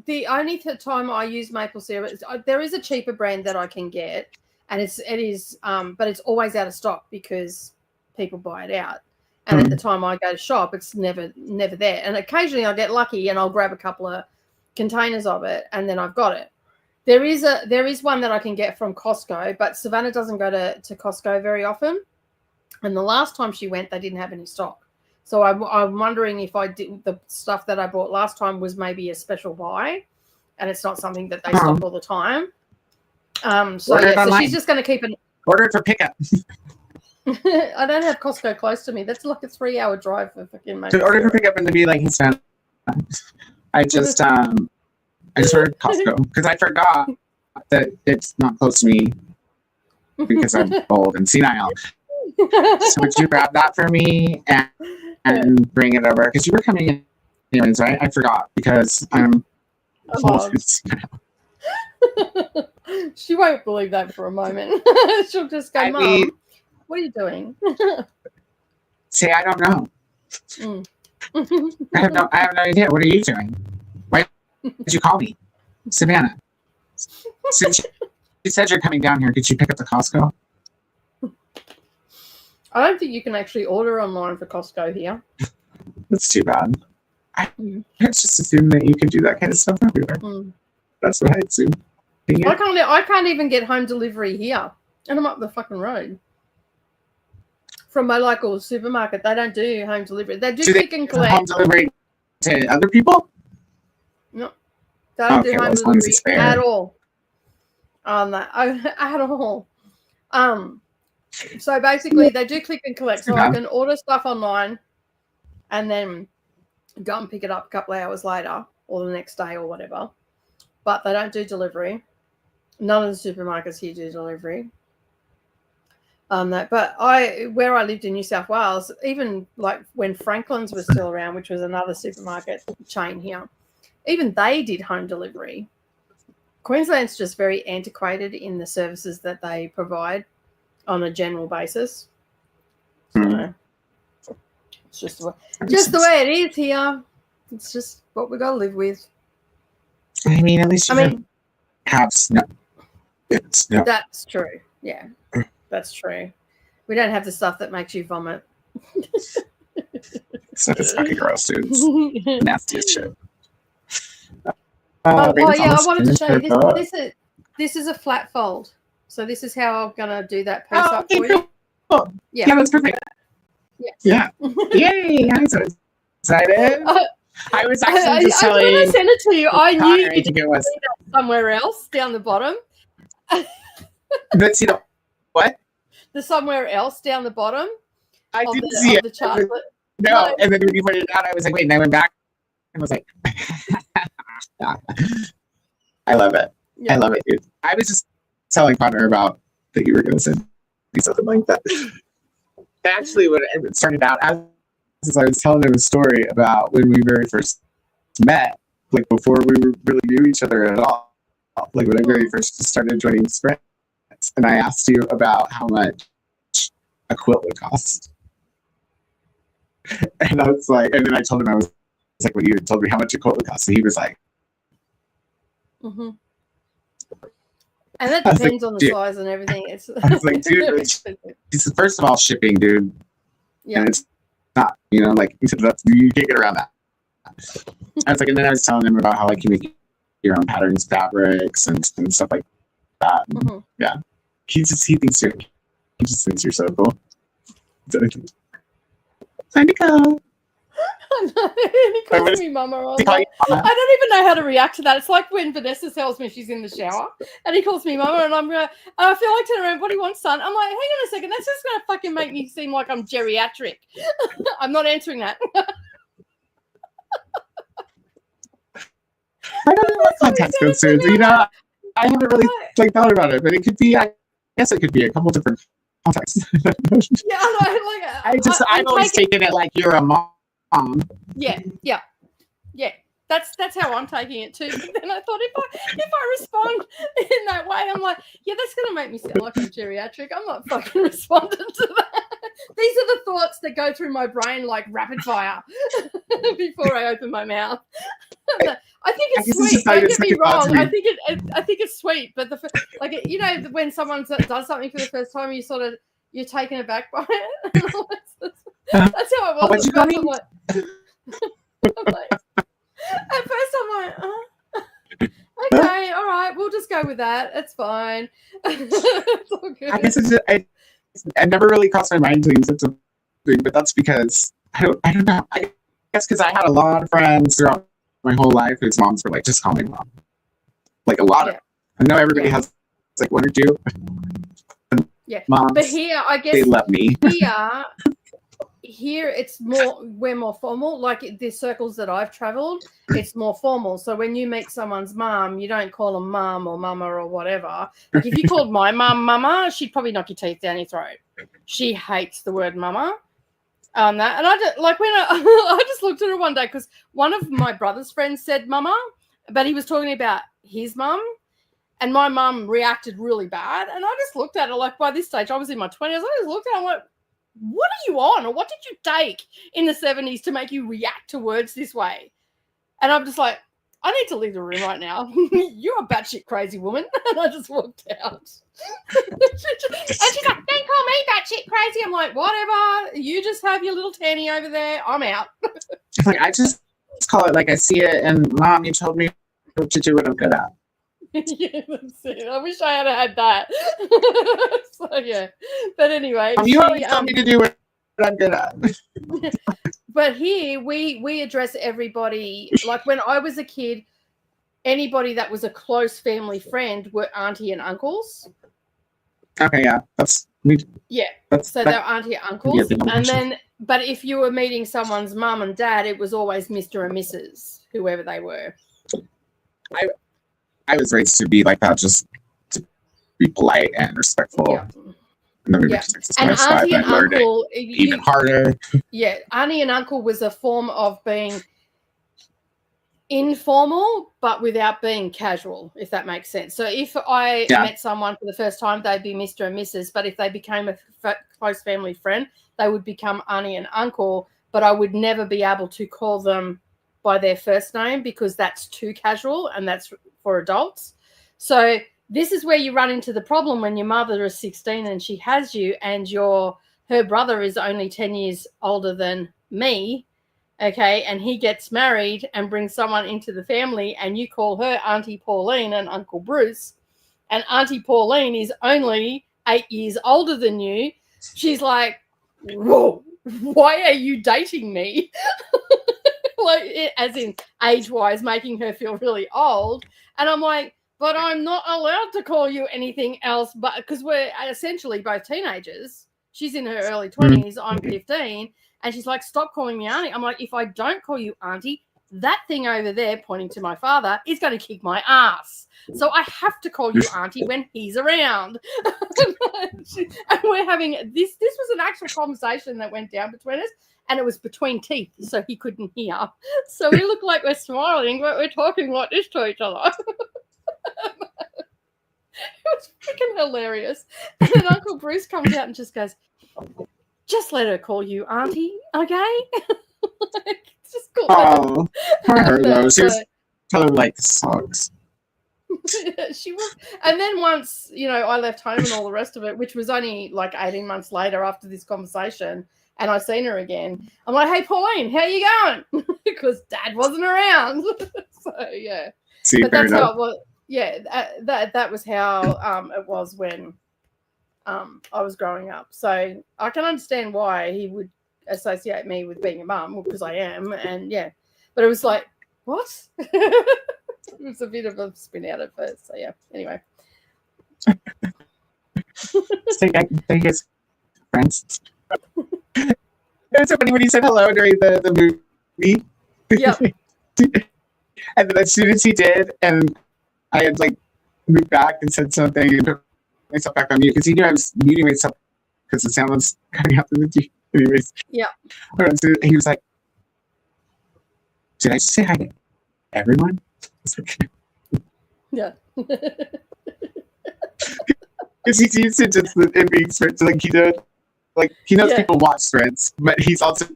The only time I use maple syrup is there is a cheaper brand that I can get, and it is but it's always out of stock because people buy it out. And at the time I go to shop, it's never there. And occasionally I get lucky and I'll grab a couple of containers of it, and then I've got it. There is one that I can get from Costco, but Savannah doesn't go to Costco very often. And the last time she went, they didn't have any stock. So I'm wondering if the stuff that I bought last time was maybe a special buy, and it's not something that they stock all the time. So she's just going to keep an order it for pickup. I don't have Costco close to me. That's like a 3-hour drive for fucking maple to order syrup. for pickup and to be like, hey, Sam, I just ordered Costco because I forgot that it's not close to me because I'm old and senile. So would you grab that for me and bring it over? Because you were coming in anyways, right? I forgot because I'm old and senile. She won't believe that for a moment. She'll just go, Mom, what are you doing? Say, I don't know. I have no idea. What are you doing? Why did you call me? Savannah. Since you said you're coming down here, could you pick up the Costco? I don't think you can actually order online for Costco here. That's too bad. I just assumed that you could do that kind of stuff everywhere. That's what I assumed. I can't even get home delivery here. And I'm up the fucking road. From my local supermarket, they don't do home delivery. They do click and collect. Home delivery to other people? No, they don't do home delivery at all. At all. So basically, they do click and collect. So I can order stuff online, and then go and pick it up a couple of hours later, or the next day, or whatever. But they don't do delivery. None of the supermarkets here do delivery. But where I lived in New South Wales, even like when Franklin's was still around, which was another supermarket chain here, even they did home delivery. Queensland's just very antiquated in the services that they provide on a general basis. So it's just the way it is here. It's just what we got to live with. I mean, at least you have snow. Snow. That's true. Yeah. That's true. We don't have the stuff that makes you vomit. Except it's fucking gross, dude. It's nasty as shit. I wanted to show you this is a flat fold. So this is how I'm gonna do that piece up for you. Cool. Yeah, that's perfect. Yeah. Yay! I'm so excited. I was actually just telling. When I sent it to you, I knew I think it was somewhere else down the bottom. But see what? The somewhere else down the bottom. I didn't see it. The chart. No, and then when you pointed it out, I was like, wait, and I went back and was like, I love it. Yeah. I love it, dude. I was just telling Connor about that you were going to send me something like that. Actually, when it started out, as I was telling him a story about when we very first met, like before we really knew each other at all, like when I very first started joining Sprint. And I asked you about how much a quilt would cost. And I was like, and then I told him I was like, when you told me how much a quilt would cost. And he was like, And that I was like, depends on the dude. size and everything. It's I was like, dude, it's first of all shipping, dude. yeah. And it's not, like you can't get around that. I was like, and then I was telling him about how like you make your own patterns, fabrics, and stuff like that. Mm-hmm. Yeah, he just thinks you're so cool. Hi, Nicole. He calls me mama. I don't even know how to react to that. It's like when Vanessa tells me she's in the shower and he calls me mama, and I feel like turning around, what do you want, son? I'm like, hang on a second, that's just gonna fucking make me seem like I'm geriatric. I'm not answering that. I don't know what context goes through. I haven't really thought about it, but it could be. I guess it could be a couple different contexts. Yeah, I've always taken it like you're a mom. Yeah. That's how I'm taking it too. But then I thought if I respond in that way, I'm like, yeah, that's gonna make me sound like I'm geriatric. I'm not fucking responding to that. These are the thoughts that go through my brain like rapid fire before I open my mouth. I think it's sweet. Don't get me wrong. I think it's sweet, but when someone does something for the first time, you're taken aback by it. That's how I was. At first I'm like, okay, all right, we'll just go with that. It's fine. It's all good. I guess I never really crossed my mind to use it to thing, but that's because I don't know. I guess because I had a lot of friends throughout my whole life whose moms were like, just call me mom. Like a lot of. I know everybody has like one or two. Moms, but here I guess they love me. Here we're more formal. Like the circles that I've traveled, it's more formal. So when you meet someone's mum, you don't call them mum or mama or whatever. Like if you called my mum mama, she'd probably knock your teeth down your throat. She hates the word mama. And I just looked at her one day because one of my brother's friends said mama, but he was talking about his mum. And my mum reacted really bad. And I just looked at her like, by this stage, I was in my 20s. I just looked at her and went, what are you on? Or what did you take in the 70s to make you react to words this way? And I'm just like, I need to leave the room right now. You're a batshit crazy woman. And I just walked out. And she's like, don't call me batshit crazy. I'm like, whatever. You just have your little tanny over there. I'm out. Like, I just call it like I see it. And Mom, you told me what to do what I'm good at. Yeah, that's it. I wish I had that. So yeah, but anyway, you always told me to do what I'm good at. But here we address everybody. Like when I was a kid, anybody that was a close family friend were auntie and uncles. Okay, yeah, that's me. Yeah, so they're auntie and uncles, and then but if you were meeting someone's mum and dad, it was always Mr. and Mrs. whoever they were. I was raised to be like that, just to be polite and respectful. Yeah. And then and auntie and uncle, even harder. Yeah, auntie and uncle was a form of being informal, but without being casual, if that makes sense. So if I met someone for the first time, they'd be Mr. and Mrs. But if they became a close family friend, they would become auntie and uncle. But I would never be able to call them by their first name because that's too casual and that's for adults. So this is where you run into the problem when your mother is 16 and she has you and her brother is only 10 years older than me, okay, and he gets married and brings someone into the family and you call her Auntie Pauline and Uncle Bruce, and Auntie Pauline is only 8 years older than you. She's like, whoa, why are you dating me? Like, as in age-wise, making her feel really old. And I'm like, but I'm not allowed to call you anything else, but because we're essentially both teenagers. She's in her early 20s, I'm 15, and she's like, stop calling me auntie. I'm like, if I don't call you auntie, that thing over there, pointing to my father, is going to kick my ass. So I have to call you auntie when he's around. And we're having this was an actual conversation that went down between us. And it was between teeth, so he couldn't hear. So we look like we're smiling, but we're talking like this to each other. It was freaking hilarious. And then Uncle Bruce comes out and just goes, just let her call you auntie, okay? Just call her though. She was telling like sucks. She was, and then once I left home and all the rest of it, which was only like 18 months later after this conversation, and I seen her again. I'm like, "Hey, Pauline, how you going?" Because Dad wasn't around. So yeah, See, but fair that's enough. how it was. Yeah, that was how it was when I was growing up. So I can understand why he would associate me with being a mum, because I am, and yeah. But it was like, what? It was a bit of a spin out at first. So yeah. Anyway. So you guys friends. It was so funny when he said hello during the movie. Yep. And then as soon as he did, and I had like moved back and said something and put myself back on mute because he knew I was muting myself because the sound was coming out of the TV. Anyways. Yeah. He was like, "Did I just say hi to everyone?" I was like, Yeah. because he's used to just it being scripted like he did. Like he knows people watch Threads, but he's also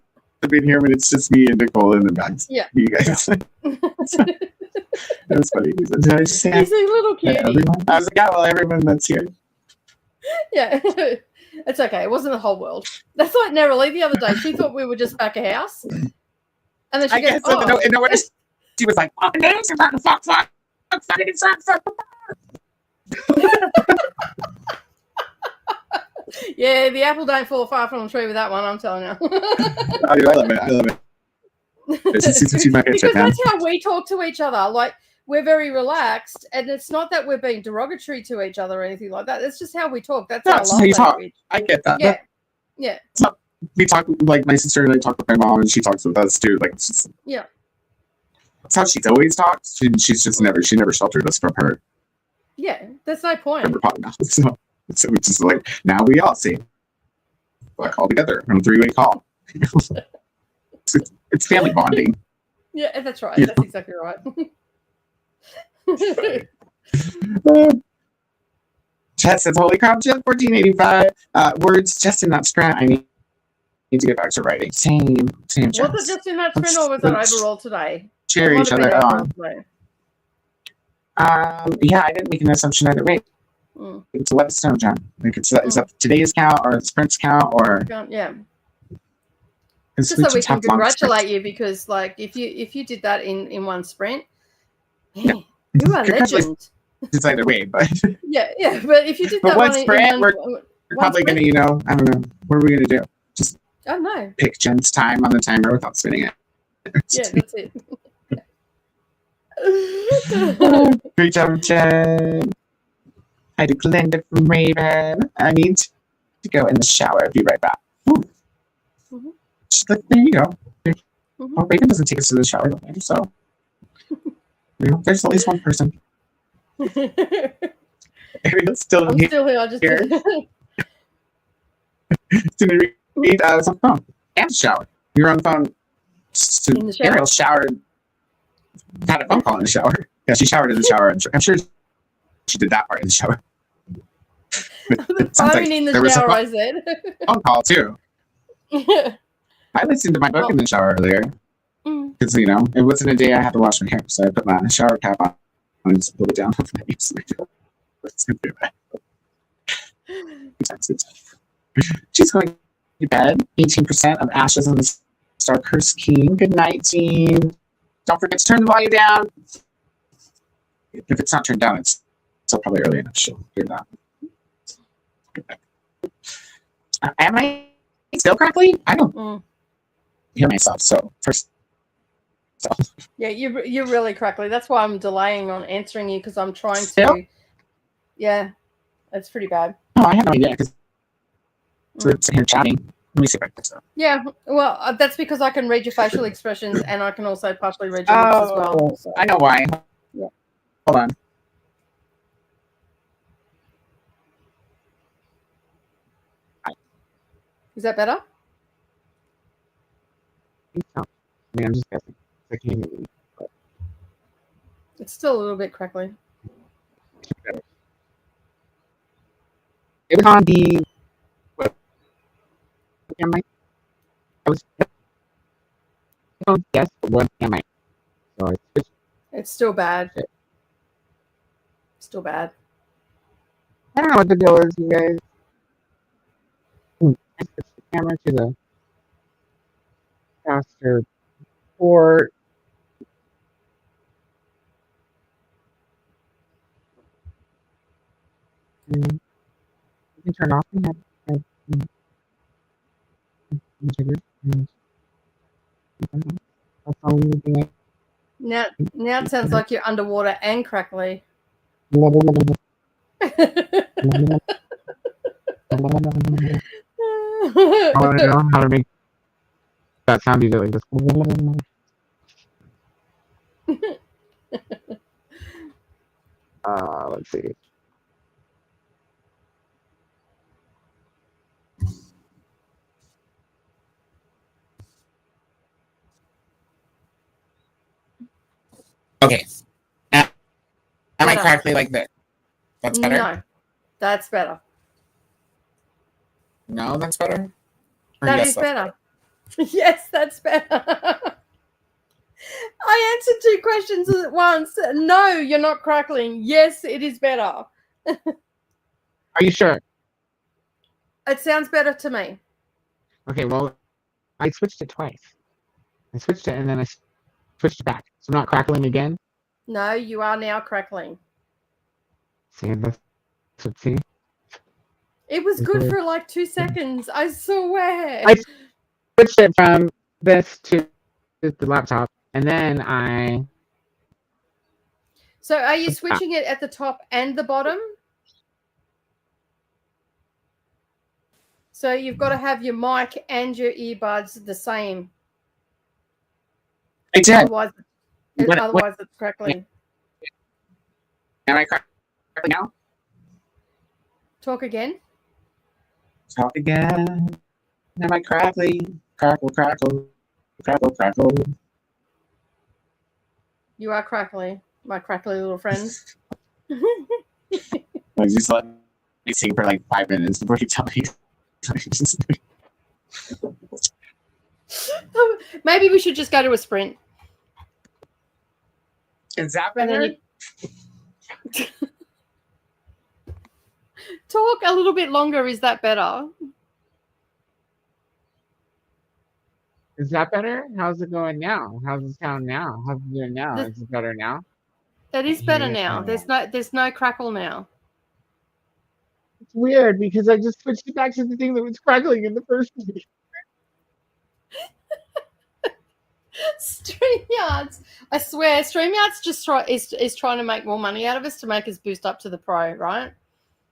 been here when it's just me and Nicole and the bags. Yeah. You guys. It was funny. He said, "Did I just say hi He's a little to cutie. everyone?" I was like, "Yeah, well, everyone that's here." Yeah. It's okay. It wasn't the whole world. That's like Neroli the other day. She thought we were just back a house. And then she I goes, guess so. "Oh." No wonder she was like, "Oh, names are fuck, fuck, fuck, fucking suck, fuck." Yeah, the apple don't fall far from the tree with that one, I'm telling you. Oh, dude, I love it. I love it. She's my Because favorite now. that's how we talk to each other. Like, we're very relaxed, and it's not that we're being derogatory to each other or anything like that. It's just how we talk. That's our That's love how you talk. language. I get that. Yeah. Yeah. We talk like my sister and I talk with my mom, and she talks with us too. Like, it's just, Yeah. that's how she's always talked. She's just never sheltered us from her Yeah. That's no point. from her potty mouth. So it's just like now we all see like all together on a 3-way call. It's family bonding. Yeah, that's right. Yeah. That's exactly right. Chat says, "Holy crap, Jen, 1485 words just in that sprint. I need to get back to writing." Same. Was it Jess. just in that sprint or was it overall today? Cheer It might each have been other overall on. today. Yeah, I didn't make an assumption either way. Mm. It's a let us know, John. Like is that today's count or sprints count or Yeah. because Just so we can congratulate you, because like if you did that in one sprint, man, you are a legend. It's either way, but Yeah, but if you did but that one one sprint, in we're one probably sprint, gonna, I don't know, what are we gonna do? Just I don't know. pick Jen's time on the timer without spinning it. Yeah, that's it. Great job, Jen. Hi to Glenda from Raven. I need to go in the shower. Be right back. Ooh. Mhm. She's like, there you go. Mhm. Well, Raven doesn't take us to the shower, so there's at least one person. Ariel's still I'm here. still here. I just Here. To read was on the phone and shower. We were on the phone. In the shower? Ariel showered. Had a phone call in the shower. Yeah, she showered in the shower. I'm sure she did that part in the shower. It sounds I'm in the there was a shower, I said. phone call too. I listened to my book in the shower earlier because it wasn't a day I had to wash my hair, so I put my shower cap on and just pulled it down. She's going to bed. 18% of ashes on the star curse king. Good night, team. Don't forget to turn the volume down. If it's not turned down, it's still probably early enough. She'll hear that. Am I still crackly? I don't hear myself. So first. Yeah, you're really crackly. That's why I'm delaying on answering you, because I'm trying Still? to. Yeah, it's pretty bad. Oh, I have no idea because we're sitting here chatting. Let me see if I can fix that. Yeah, well, that's because I can read your facial expressions and I can also partially read your lips as well. So. I know why. Yeah. Hold on. Is that better? I mean, I'm just guessing. I can't hear you. It's still a little bit crackly. It was on the. What? Am I? I was. Yes, but what am I? So It's still bad. Still bad. I don't know what the deal is, you guys. I switched the camera to the faster port. You can turn off the head. That's all we do. Now it sounds like you're underwater and crackly. How to make that sound? You do like this. Let's see. Okay. Am I Better. correctly like this? That's better? No, that's better. No, that's better? Or That yes, is that's better. Yes, that's better. I answered 2 questions at once. No, you're not crackling. Yes, it is better. Are you sure? It sounds better to me. Okay, well, I switched it twice. I switched it and then I switched it back. So I'm not crackling again. No, you are now crackling. See, see. It was good for like 2 seconds. I swear. I switched it from this to the laptop, and then I. So are you switching it at the top and the bottom? So you've got to have your mic and your earbuds the same. I did. Otherwise What- it's crackling. Am I correctly now? Talk again. Talk again. Am I correctly? Crackle, crackle, crackle, crackle. You are crackly, my crackly little friend. Like, just let me sing for like 5 minutes before you tell me. Maybe we should just go to a sprint. Is that And better? then talk a little bit longer. Is that better? Is that better? How's it going now? How's it sound now? How's it doing now? Is it better now? It is better now. There's no crackle now. It's weird because I just switched it back to the thing that was crackling in the first place. StreamYards. I swear, StreamYards just is trying to make more money out of us to make us boost up to the pro, right?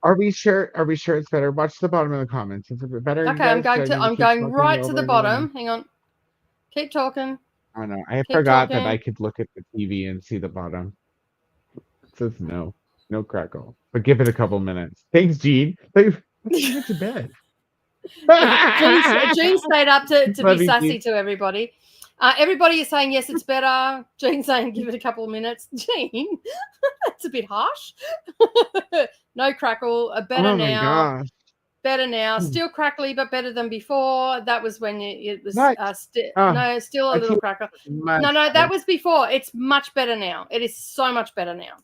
Are we sure? Are we sure it's better? Watch the bottom of the comments. Is it better? Okay, I'm going right to the bottom. Hang on. Keep talking. I know. I Keep forgot that talking. I could look at the TV and see the bottom. It says no crackle. But give it a couple minutes. Thanks, Gene. Like, let's get to bed. Gene stayed up to Love be you, sassy Gene. to everybody. Everybody is saying yes, it's better. Gene saying give it a couple of minutes. Gene, that's a bit harsh. No crackle. Better Oh my now. gosh. Better now. Still crackly, but better than before. That was when it was What? still a little crackle. No, that was before. It's much better now. It is so much better now.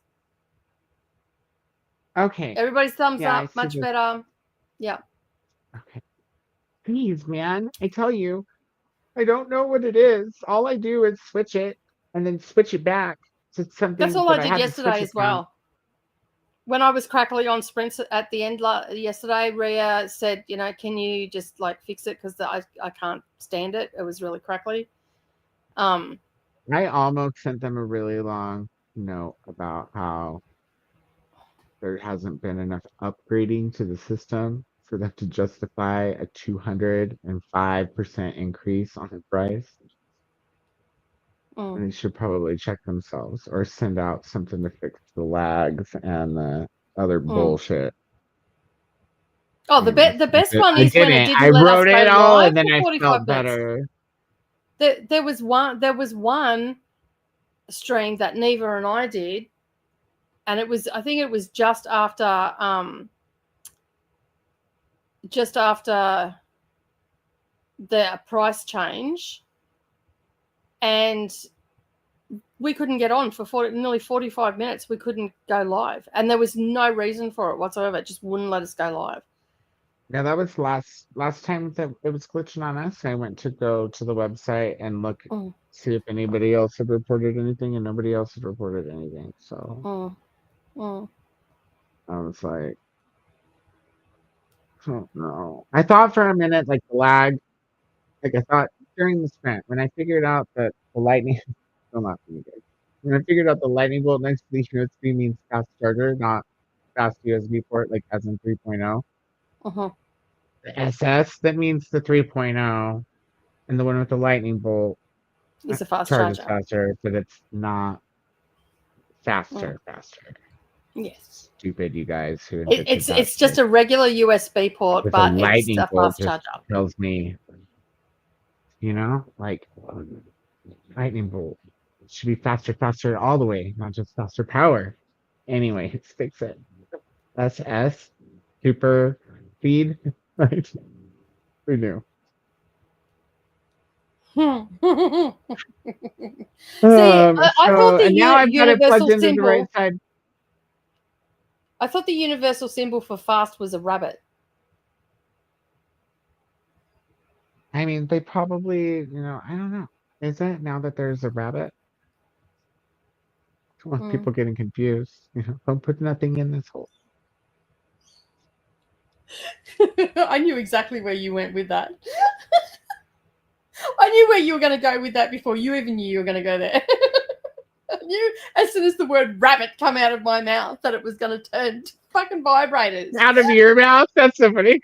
Okay. Everybody's thumbs Yeah, I up. see Much this. better. Yeah. Okay. Please, man. I tell you, I don't know what it is. All I do is switch it and then switch it back to something. That's all that I did have to yesterday switch as it from. well. When I was crackly on sprints at the end yesterday, Rhea said, can you just like fix it because I can't stand it. It was really crackly. I almost sent them a really long note about how there hasn't been enough upgrading to the system for them to justify a 205% increase on the price. And they should probably check themselves or send out something to fix the lags and the other bullshit. Oh, the best one is when it didn't I let us wrote go it all live and then for I 45 felt minutes. better. There was one stream that Neva and I did, and I think it was just after the price change, and we couldn't get on for nearly 45 minutes. We couldn't go live, and there was no reason for it whatsoever. It just wouldn't let us go live. Yeah, that was last time that it was glitching on us. I went to go to the website and look, see if anybody else had reported anything, and nobody else had reported anything. So I was like, oh no. I thought for a minute, like the lag, like I thought during the sprint, when I figured out that the lightning, still not pretty good. When I figured out the lightning bolt next to the USB means fast charger, not fast USB port, like as in 3.0. The SS, that means the 3.0, and the one with the lightning bolt It's a fast charges charger. faster, but it's not faster. Yes. Stupid, you guys who invented It's just a regular USB port, with but a it's lightning a bolt fast just charger. tells me, you know, like lightning bolt should be faster all the way, not just faster power. Anyway, let's fix it. SS, super speed, right? Who knew? I So, thought the and now I've got it plugged universal into the right symbol. side. I thought the universal symbol for fast was a rabbit. I mean, they probably, you know, I don't know. Is it now that there's a rabbit? Come on, people getting confused. You know, don't put nothing in this hole. I knew exactly where you went with that. I knew where you were going to go with that before you even knew you were going to go there. I knew as soon as the word rabbit come out of my mouth that it was going to turn to fucking vibrators. Out of your mouth? That's so funny.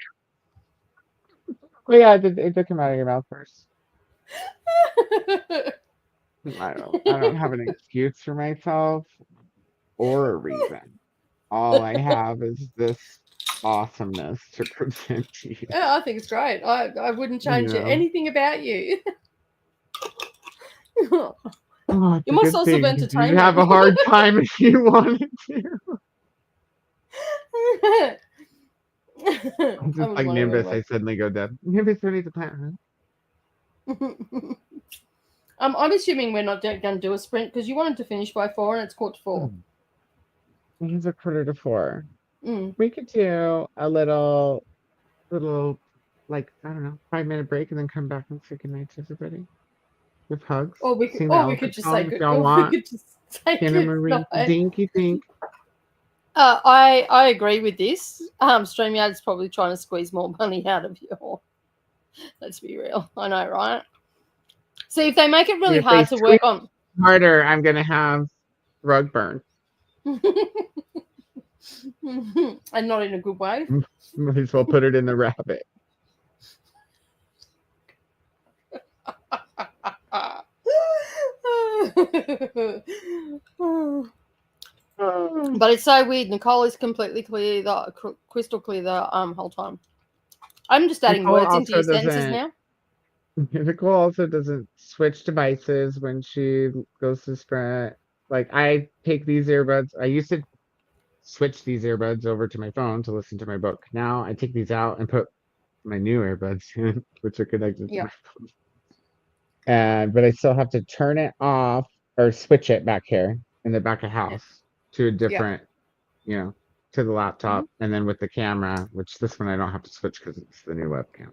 Well, yeah, it did come out of your mouth first. I don't have an excuse for myself or a reason. All I have is this awesomeness to present to you. Yeah, I think it's great. I wouldn't change anything about you. Oh, You're my good source of thing. entertainment. You'd have a hard time if you wanted to. Just like Nimbus, I suddenly go deaf. Nimbus ready to plant, I'm assuming we're not going to do a sprint because you wanted to finish by 4 and it's 3:45. He's a 3:45. We could do a little, like, I don't know, 5-minute break and then come back and say goodnight to everybody with hugs. Or we could just say good. Y'all want. We could just say good. Dinky dink. I agree with this. StreamYard is probably trying to squeeze more money out of you. Let's be real. I know, right? See, if they make it really hard to work on harder, I'm gonna have rug burn. And not in a good way. Might as well put it in the rabbit. But it's so weird. Nicole is completely clear, crystal clear the whole time. I'm just adding words into your sentences now. Nicole also doesn't switch devices when she goes to sprint. Like, I take these earbuds. I used to switch these earbuds over to my phone to listen to my book. Now I take these out and put my new earbuds in, which are connected to my phone. But I still have to turn it off or switch it back here in the back of house to a different, you know, to the laptop. And then with the camera, which this one I don't have to switch because it's the new webcam.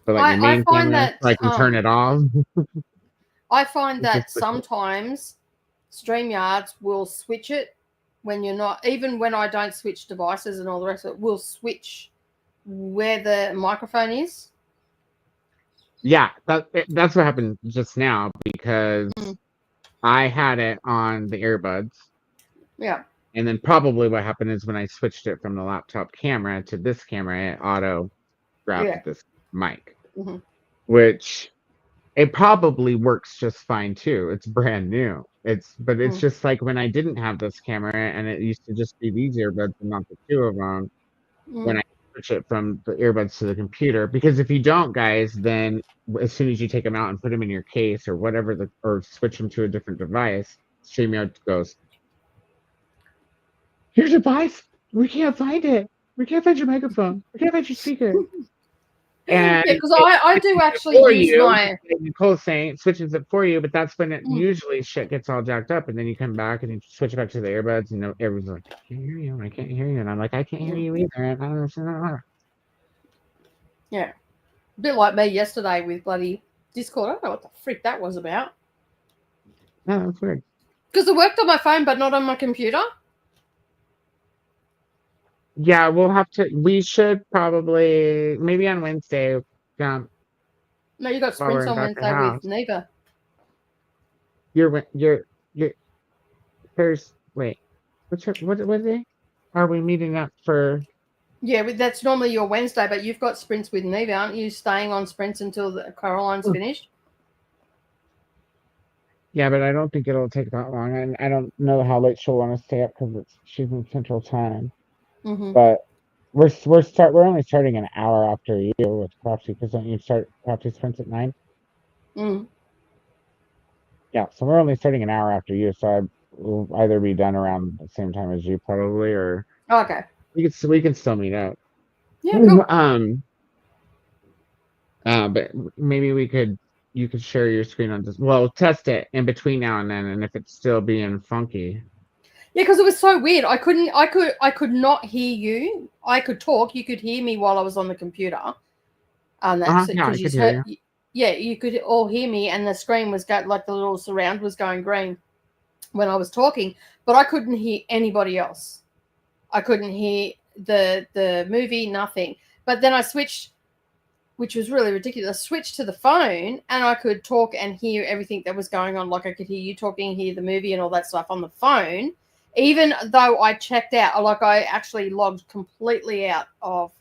But like my main camera, I can turn it off. I find that sometimes StreamYards will switch it when you're not, even when I don't switch devices and all the rest of it, will switch where the microphone is. Yeah, that's what happened just now because I had it on the earbuds. Yeah. And then probably what happened is when I switched it from the laptop camera to this camera, it auto grabbed this mic, which it probably works just fine too. It's brand new. But it's just like when I didn't have this camera and it used to just be these earbuds and not the two of them. When I switch it from the earbuds to the computer, because if you don't, guys, then as soon as you take them out and put them in your case or whatever, or switch them to a different device, StreamYard goes, "Here's your device. We can't find it. We can't find your microphone. We can't find your speaker." And Yeah, because I do actually for use you, my. like Nicole's saying, it switches it for you, but that's when it Mm. usually shit gets all jacked up, and then you come back and you switch it back to the earbuds, and everyone's like, I can't hear you, I can't hear you, and I'm like, I can't hear you either. I don't understand. Yeah, a bit like me yesterday with bloody Discord. I don't know what the frick that was about. No, that's weird. Because it worked on my phone, but not on my computer. Yeah, we should probably, maybe on Wednesday, No, you got while we're sprints in on Dr. Wednesday with House. Neva. You're, there's, wait, what is it? Are we meeting up for, Yeah, that's normally your Wednesday, but you've got sprints with Neva, aren't you? Staying on sprints until Caroline's finished. yeah, but I don't think it'll take that long, and I don't know how late she'll want to stay up because she's in Central Time. Mm-hmm. But we're only starting an hour after you with Crafty, because don't you start Crafty sprints at 9? Mm. Yeah, so we're only starting an hour after you, so I will either be done around the same time as you probably, or Okay. we can still meet up. Yeah, cool. But maybe you could share your screen on this. Well, test it in between now and then, and if it's still being funky. Yeah, because it was so weird. I could not hear you. I could talk. You could hear me while I was on the computer. That's Yeah, I because could hear you. yeah, you could all hear me, and the screen was like the little surround was going green when I was talking, but I couldn't hear anybody else. I couldn't hear the movie, nothing. But then I switched, which was really ridiculous. I switched to the phone, and I could talk and hear everything that was going on. Like I could hear you talking, hear the movie, and all that stuff on the phone. Even though I checked out, like I actually logged completely out of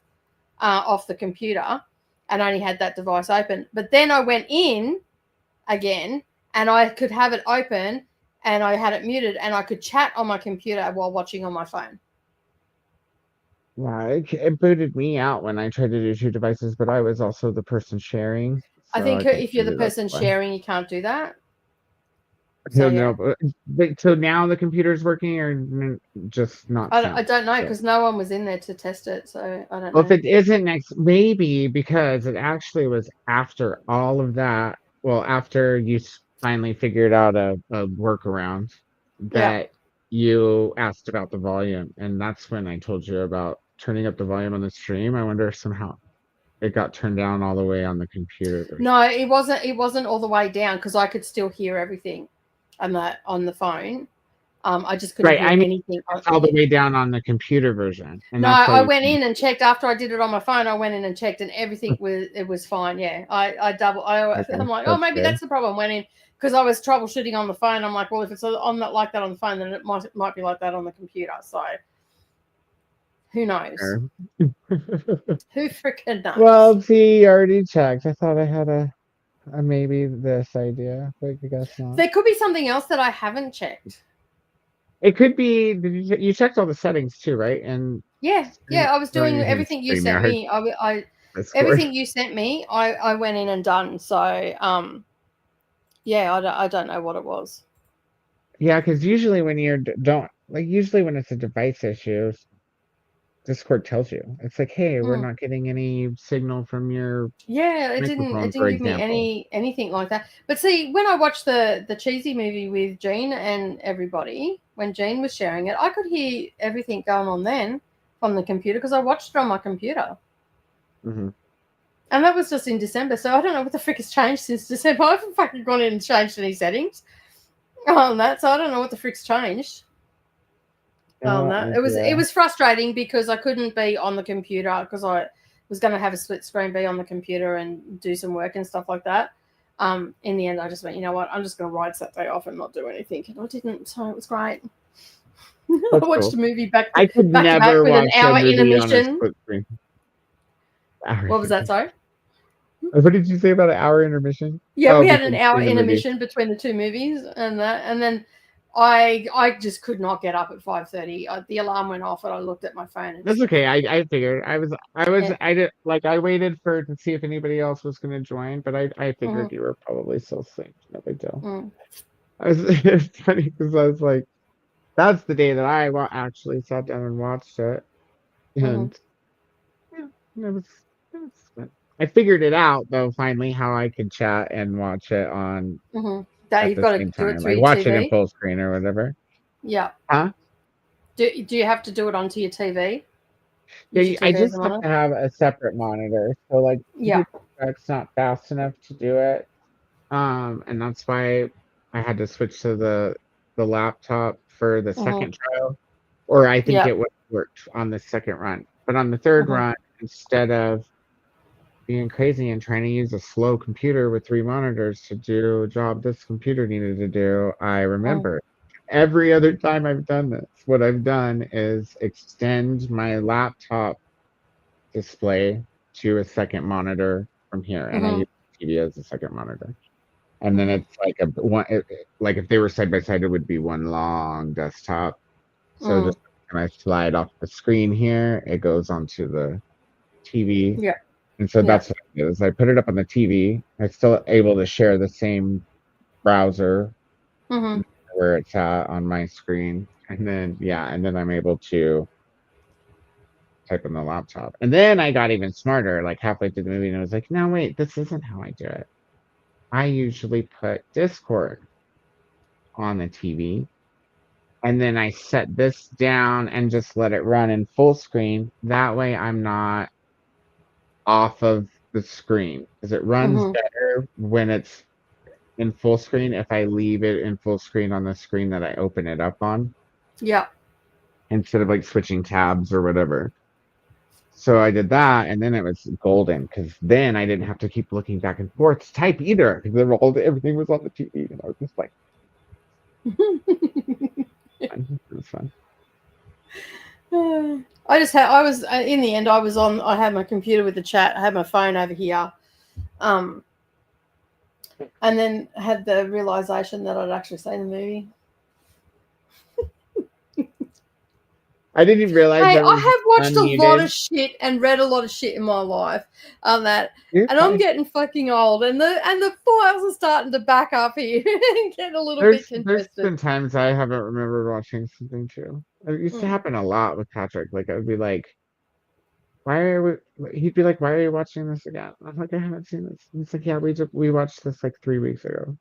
off the computer and only had that device open. But then I went in again, and I could have it open, and I had it muted, and I could chat on my computer while watching on my phone. Yeah, it booted me out when I tried to do 2 devices, but I was also the person sharing. I So think I think if you're the maybe that's person why. sharing, you can't do that. So He'll yeah, know, but so now the computer's working, or just not I count. don't know So, because no one was in there to test it, so I don't well, if know. it isn't next, maybe because it actually was after all of that. Well, after you finally figured out a workaround Yeah. that you asked about the volume, and that's when I told you about turning up the volume on the stream. I wonder if somehow it got turned down all the way on the computer version. No, it wasn't. It wasn't all the way down because I could still hear everything on the phone. I just couldn't Right. hear I mean, anything. it's all the way down on the computer version, and No, that's why I you went can. in and checked after I did it on my phone. I went in and checked, and everything was fine. Yeah, I'm Okay, like, oh, that's maybe good. that's the problem. Went in because I was troubleshooting on the phone. I'm like, well, if it's on that like that on the phone, then it might be like that on the computer. So who knows? Sure. Who freaking knows? Well, see, you already checked. I thought I had a maybe this idea, but I guess not. There could be something else that I haven't checked. It could be. You checked all the settings too, right? And Yeah, I was well, doing you can everything you stream sent yard me. I Discord. everything you sent me, I went in and done. So yeah, I don't know what it was. Yeah, because usually when you don't like, usually when it's a device issue, Discord tells you. It's like, hey, we're Mm. not getting any signal from your Yeah, it microphone, didn't for give me example. anything like that. But see, when I watched the cheesy movie with Jean and everybody, when Jean was sharing it, I could hear everything going on then from the computer because I watched it on my computer. Mm-hmm. And that was just in December, so I don't know what the frick has changed since December. I haven't fucking gone in and changed any settings on that, so I don't know what the frick's changed. No That it idea. was frustrating because I couldn't be on the computer because I was going to have a split screen, be on the computer and do some work and stuff like that. In the end, I just went, you know what, I'm just going to ride Saturday off and not do anything, and I didn't, so it was great. I That's watched cool. a movie back I could to back never with an watch a hour movie on a intermission. split screen. What was that? Sorry. What did you say about an hour intermission? Yeah, Oh, we had an between hour the movie. intermission between the two movies, and then I just could not get up at 5:30. The alarm went off, and I looked at my phone. And That's okay. I figured yeah. I did like I waited for to see if anybody else was going to join, but I Mm-hmm. figured you were probably still asleep. No big deal. Mm. It's funny because I was like, that's the day that I actually sat down and watched it, Mm-hmm. and yeah, it was fun. I figured it out though finally how I could chat and watch it on That at you've the got to same do it time, through like your watch it in TV. full screen or whatever. Yeah. Huh? Do you have to do it onto your TV? Yeah, Use your I TV as a just have monitor? to have a separate monitor. So like Yeah. it's not fast enough to do it. And that's why I had to switch to the laptop for the Mm-hmm. second trial. Or I think Yeah. it worked on the second run. But on the third Mm-hmm. run, instead of being crazy and trying to use a slow computer with 3 monitors to do a job this computer needed to do, I remember every other time I've done this, what I've done is extend my laptop display to a second monitor from here, and I Mm-hmm. use TV as a second monitor. And then Mm-hmm. it's like like if they were side by side, it would be one long desktop. So Mm. just when I slide off the screen here, it goes onto the TV. Yeah. And so Yeah. that's what I do is I put it up on the TV. I'm still able to share the same browser Mm-hmm. where it's at on my screen. And then I'm able to type on the laptop. And then I got even smarter, like halfway through the movie, and I was like, no, wait, this isn't how I do it. I usually put Discord on the TV, and then I set this down and just let it run in full screen. That way I'm not off of the screen because it runs Mm-hmm. better when it's in full screen if I leave it in full screen on the screen that I open it up on Yeah. instead of like switching tabs or whatever. So I did that, and then it was golden because then I didn't have to keep looking back and forth to type either because everything was on the TV, and I was just like, fun. It was fun. I was in the end. I had my computer with the chat. I had my phone over here, and then had the realization that I'd actually seen the movie. I didn't even realize Hey, that I was have watched a lot unmuted. of shit and read a lot of shit in my life on that, You're and I'm fine. getting fucking old, and the files are starting to back up here and get a little bit There's congested. been times I haven't remembered watching something too. It used to happen a lot with Patrick. Like I would be like, "Why are we?" He'd be like, "Why are you watching this again?" I'm like, "I haven't seen this." And he's like, "Yeah, we watched this like 3 weeks ago."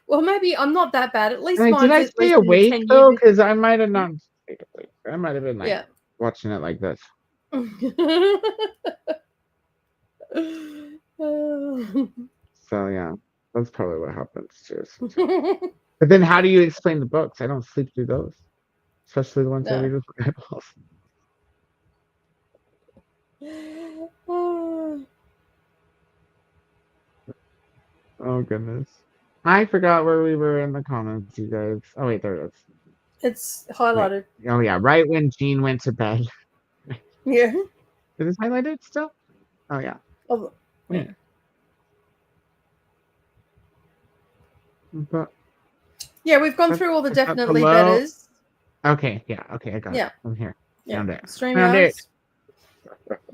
Well, maybe I'm not that bad. At least Like, did mine's I at stay least in the awake 10-year. though? Because I might have not stayed awake. I might have been like Yeah. watching it like this. So yeah, that's probably what happens too. Sometimes. But then, how do you explain the books? I don't sleep through those, especially the ones I read with my eyeballs. Oh goodness, I forgot where we were in the comments, you guys. Oh wait, there it is. It's Wait. highlighted. Oh yeah, right when Jean went to bed. Yeah. Is it highlighted still? Oh yeah. Oh, yeah. But Yeah, we've gone through all the is that definitely below? betters. Okay, yeah, okay, I got it. Yeah. I'm here. Yeah. Found it. Stream Found it. yards.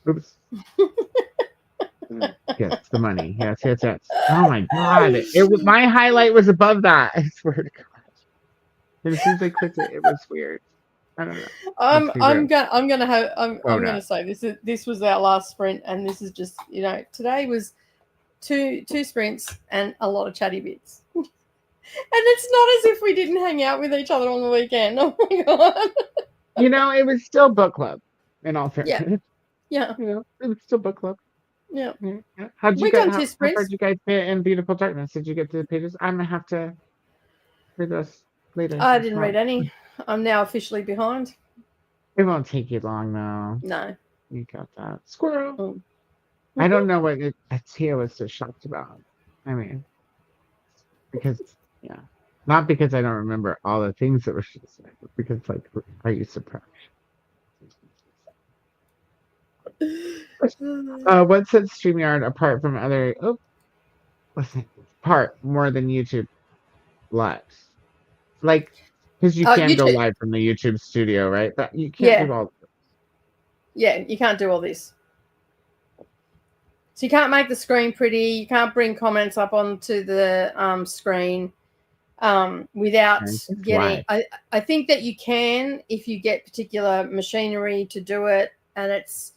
Oops. Yes, the money. Yes. Oh my god. My highlight was above that. I swear to God. And as soon as I clicked it, it was weird. I don't know. I'm Koda. gonna say this was our last sprint, and this is just today was two sprints and a lot of chatty bits. And it's not as if we didn't hang out with each other on the weekend. Oh my god. It was still book club, in all fairness. Yeah. It was still book club. Yeah. How'd you We've guys done 2 how far sprints. did you guys fit in Beautiful Darkness? Did you get to the pages? I'm gonna have to read this later. I didn't read any. I'm now officially behind. It won't take you long though. No. You got that. Squirrel. Mm. I don't know what Tia was so shocked about. I mean, because not because I don't remember all the things that were she said, but because are you surprised? What sets StreamYard apart from other? Oh, listen, part more than YouTube lives, like because you can go YouTube. live from the YouTube studio, right? But you can't do all. Yeah, you can't do all this. So you can't make the screen pretty. You can't bring comments up onto the screen without getting. I think that you can if you get particular machinery to do it, and it's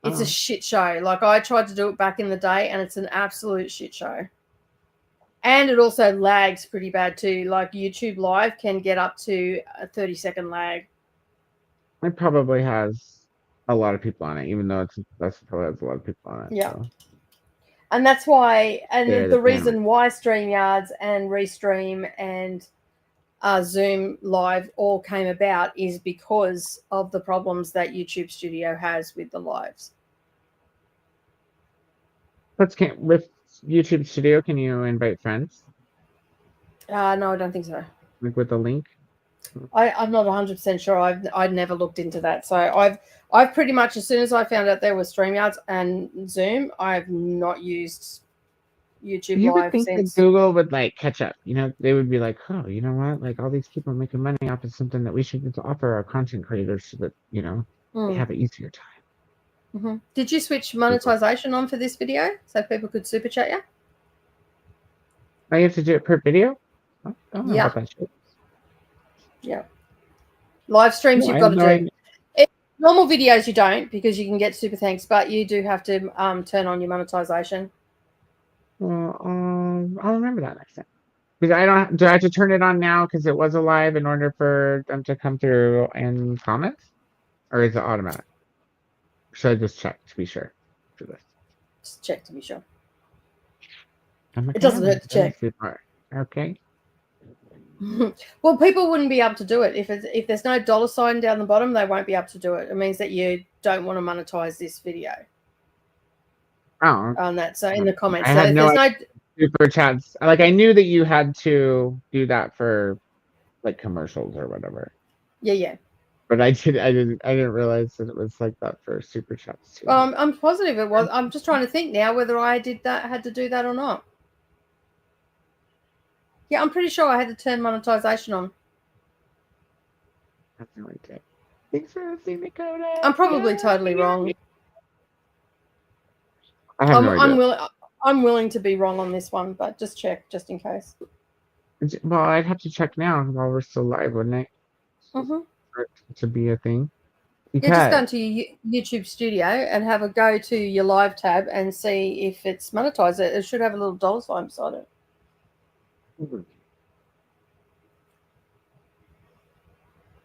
It's a shit show. Like, I tried to do it back in the day, and it's an absolute shit show. And it also lags pretty bad too. Like, YouTube Live can get up to a 30-second lag. It probably has a lot of people on it, even though that's probably has a lot of people on it. Yeah. So. And that's why, and Yeah, the reason why StreamYards and Restream and Zoom Live all came about is because of the problems that YouTube Studio has with the lives. With YouTube Studio, can you invite friends? No, I don't think so. Like with a link? I'm not 100% sure. I'd never looked into that. So I've pretty much, as soon as I found out there was StreamYards and Zoom, I've not used YouTube You would Live think since. that Google would like catch up. You know, they would be like, oh, you know what? Like all these people making money off of something that we should offer our content creators so that, you know, they have an easier time. Mm-hmm. Did you switch monetization on for this video so people could super chat you? Oh, you have to do it per video? I don't know about that shit. Yeah. Live streams, you've got to do. Normal videos you don't, because you can get super thanks, but you do have to turn on your monetization. Well, I'll remember that next time. Because do I have to turn it on now because it was alive in order for them to come through in comments? Or is it automatic? Should I just check to be sure for this? Just check to be sure. Like, it doesn't hurt to check. Okay. Well, people wouldn't be able to do it if there's no $sign down the bottom. They won't be able to do it. It means that you don't want to monetize this video. Oh. On that, so in the comments, I had no super chats. Like I knew that you had to do that for like commercials or whatever. Yeah. But I didn't realize that it was like that for super chats too. Well, I'm positive it was. I'm just trying to think now whether I had to do that or not. Yeah, I'm pretty sure I had to turn monetization on. That's really good. Thanks for listening, Nicole. I'm probably totally wrong. I have no idea. I'm willing to be wrong on this one, but just check just in case. Well, I'd have to check now while we're still live, wouldn't it? Mm-hmm. For it to be a thing. Because... Yeah, just go into your YouTube Studio and have a go to your live tab and see if it's monetized. It should have a little $sign beside it.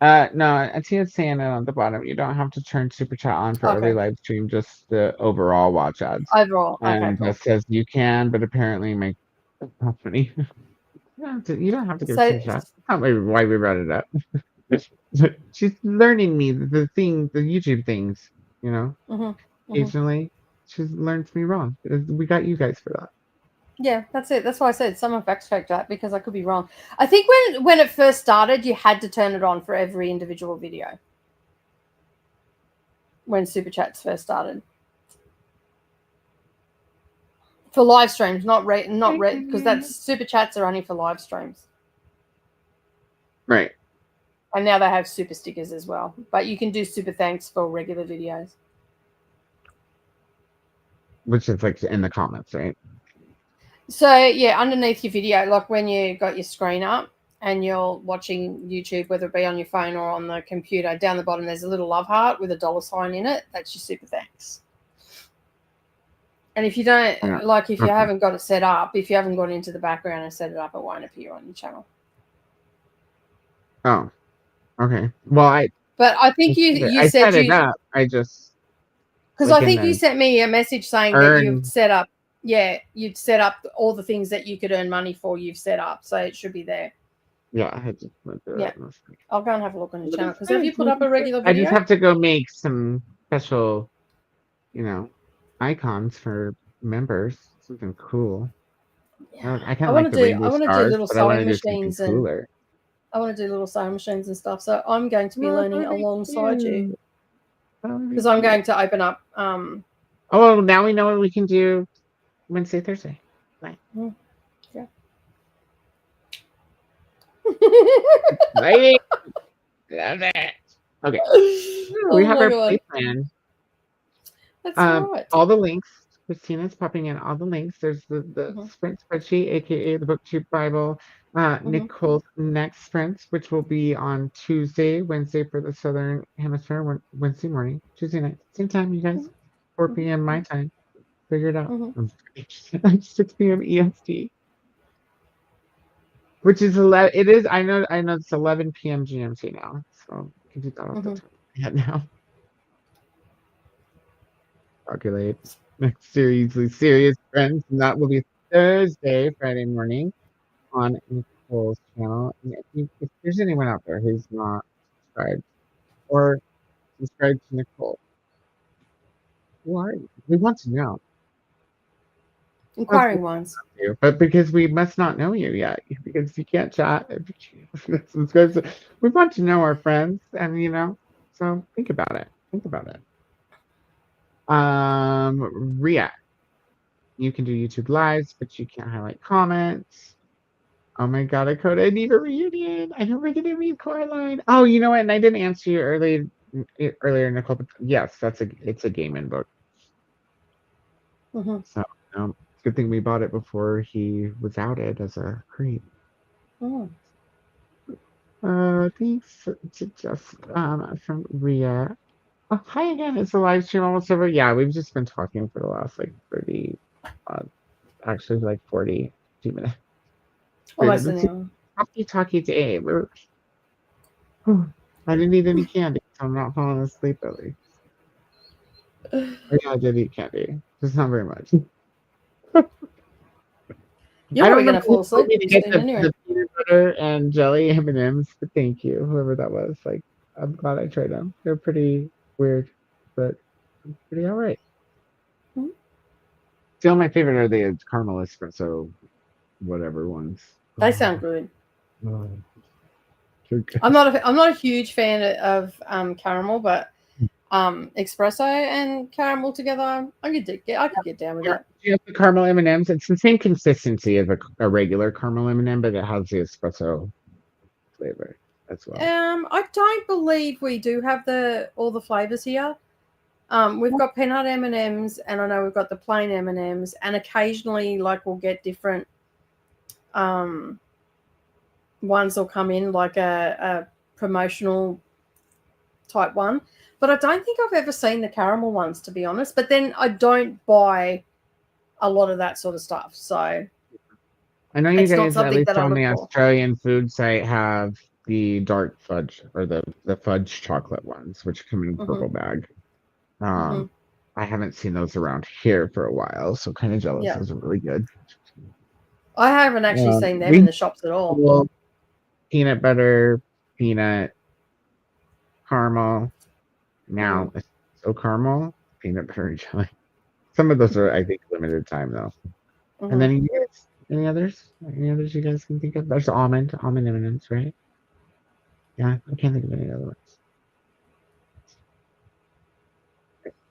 No, I see it's saying it on the bottom. You don't have to turn super chat on for every live stream, just the overall watch ads. Overall, and cool. That says you can, but apparently make company. You don't have to give super chat. That's not why we brought it up. She's learning me the YouTube things, you know. Occasionally, she's learned me wrong. We got you guys for that. Yeah, that's it. That's why I said someone fact checked that, because I could be wrong. I think when it first started, you had to turn it on for every individual video. When Super Chats first started. For live streams, not because that's Super Chats are only for live streams. Right. And now they have super stickers as well. But you can do super thanks for regular videos. Which is like in the comments, right? So, yeah, underneath your video, like when you got your screen up and you're watching YouTube, whether it be on your phone or on the computer, down the bottom there's a little love heart with a $sign in it. That's your super thanks. And if you don't, if you haven't got it set up, if you haven't gone into the background and set it up, it won't appear on your channel. Oh, okay. Well, But I think you set it up. I just... Because I think you sent me a message saying that you've set up... Yeah, you'd set up all the things that you could earn money for. You've set up, so it should be there. Yeah, I had to put that. Yeah, I'll go and have a look on your channel. Because have you put up a regular video? I just have to go make some special, icons for members. Something cool. Yeah. I want to do little sewing machines and I want to do little sewing machines and stuff. So I'm going to be learning alongside you because I'm going to open up. Oh, now we know what we can do. Wednesday, Thursday. Right. Yeah. Lady. Love it. Okay. We have our play plan. That's right. All the links. Christina's popping in all the links. There's the sprint spreadsheet, aka the BookTube Bible. Nicole's next sprint, which will be on Wednesday for the Southern Hemisphere, Wednesday morning, Tuesday night, same time, you guys. 4 p.m. my time. Figure it out. Mhm. 6 p.m. EST. Which is 11. It is. I know it's 11 p.m. GMT now. So I can do that off the Mhm. top of my head now. Calculate. Next seriously serious friends. And that will be Thursday, Friday morning on Nicole's channel. And if there's anyone out there who's not subscribed or subscribed to Nicole, who are you? We want to know. Inquiring ones. You, but because we must not know you yet, because you can't chat. We want to know our friends, and so think about it. Think about it. Ria, you can do YouTube lives, but you can't highlight comments. Oh my god, I need a reunion. I know we're gonna meet Coraline. Oh, you know what? And I didn't answer you earlier, Nicole. But yes, it's a gaming book. Mhm. So good thing we bought it before he was outed as a creep. Mm. Thanks to just from Ria. Oh, hi again. It's the live stream almost over. Yeah, we've just been talking for the last like 30, actually like 42 minutes. Almost It's an hour. a talkie day. I didn't eat any candy, so I'm not falling asleep early. Oh, yeah, I did eat candy, just not very much. You're I don't probably remember gonna who fall told asleep me to pretty get soon the, anyway. the peanut butter and jelly M&Ms, but thank you, whoever that was. Like, I'm glad I tried them. They're pretty weird, but pretty all right. Mhm. Still, my favorite are the caramel espresso, whatever ones. They sound good. Oh, they're good. I'm not a huge fan of caramel, but espresso and caramel together, I could get down with that. Do you have the caramel M&Ms? It's the same consistency as a regular caramel M&M, but it has the espresso flavor as well. I don't believe we do have all the flavors here. We've got peanut M&Ms, and I know we've got the plain M&Ms, and occasionally, like, we'll get different ones will come in, like a promotional type one. But I don't think I've ever seen the caramel ones, to be honest. But then I don't buy a lot of that sort of stuff, so I know you it's not guys, at something least that I on the look for. Australian food site, have the dark fudge or the fudge chocolate ones, which come in a Hmm. purple bag. Hmm. I haven't seen those around here for a while, so kind of jealous. Yeah, Those are really good. I haven't actually seen them in We the shops at all. have peanut butter, peanut, caramel. Now, Mm. it's so caramel, peanut butter and jelly. Some of those are, I think, limited time though. And Hmm. then you guys, any others? Any others you guys can think of? There's almond M&Ms, right? Yeah, I can't think of any other ones.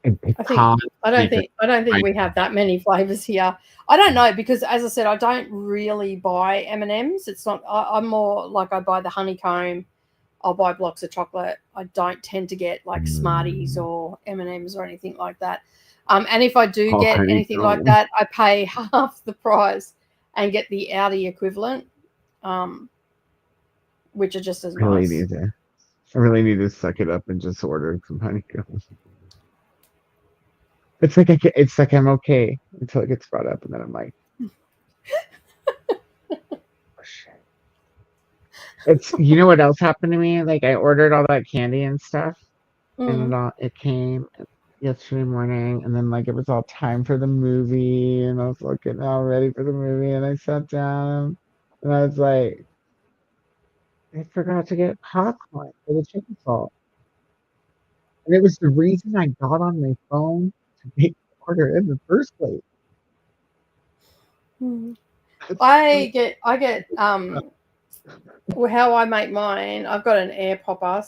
And I think pecan. I don't think we have that many flavors here. I don't know, because, as I said, I don't really buy M&Ms. It's not. I'm more like, I buy the honeycomb. I'll buy blocks of chocolate. I don't tend to get like Smarties or M&Ms or anything like that. And if I do All get anything like honeycomb. that, I pay half the price and get the Audi equivalent, which are just as Really nice. need to. I really need to suck it up and just order some honeycomb. It's like I'm okay until it gets brought up, and then I'm like, oh, shit. It's what else happened to me? Like I ordered all that candy and stuff, and Mm. it came yesterday morning, and then like it was all time for the movie, and I was looking all ready for the movie, and I sat down, and I was like, I forgot to get popcorn for the chicken salt, and it was the reason I got on my phone to make the order in the first place. Mm. That's I get well, how I make mine, I've got an air popper,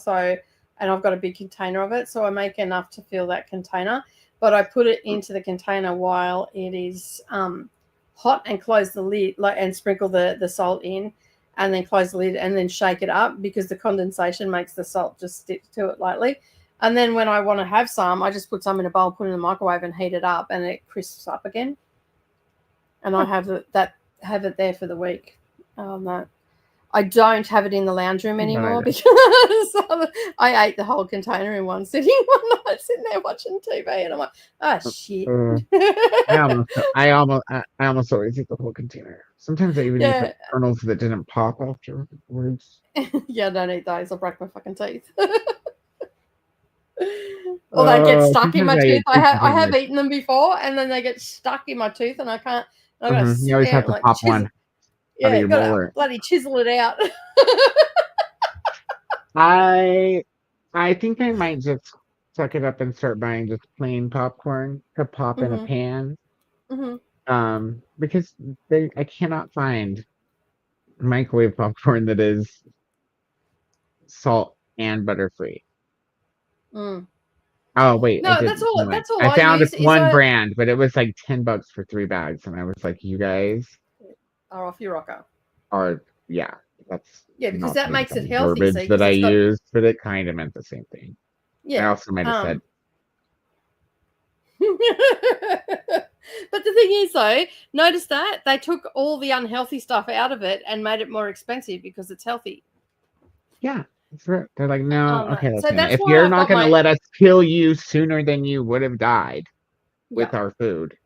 and I've got a big container of it, so I make enough to fill that container, but I put it into the container while it is hot, and close the lid, and sprinkle the salt in, and then close the lid, and then shake it up, because the condensation makes the salt just stick to it lightly. And then when I want to have some, I just put some in a bowl, put it in the microwave, and heat it up, and it crisps up again. And I have it there for the week. That. I don't have it in the lounge room anymore Right. because I ate the whole container in one sitting one night, sitting there watching TV, and I'm like, oh shit. I almost always eat the whole container. Sometimes I even eat the Yeah, kernels that didn't pop afterwards. yeah, I don't eat those. I'll break my fucking teeth. Or they get stuck in Sometimes my I tooth. eat two I have containers. eaten them before, and then they get stuck in my tooth, and I can't. I gotta You sit always there have and to like pop chisel. one out of Yeah, your gotta molar. bloody chisel it out. I I think I might just suck it up and start buying just plain popcorn to pop in a Mhm, pan. mhm. Because I cannot find microwave popcorn that is salt and butter free. Mm. Oh wait, I No, did. that's all. Never mind. That's all I I found this use is one a. brand, but it was like $10 for 3 bags, and I was like, "You guys Are off your rocker. are, yeah, that's Yeah, because not that the makes it exact healthy. verbiage See, that because I it's got. used, but it kind of meant the same thing. I Yeah. also might have said, But the thing is, though, notice that they took all the unhealthy stuff out of it and made it more expensive because it's healthy. "Yeah, that's right." They're like, "No, okay, So listen, that's if why you're I not got going to my. let us kill you sooner than you would have died Yeah. with our food,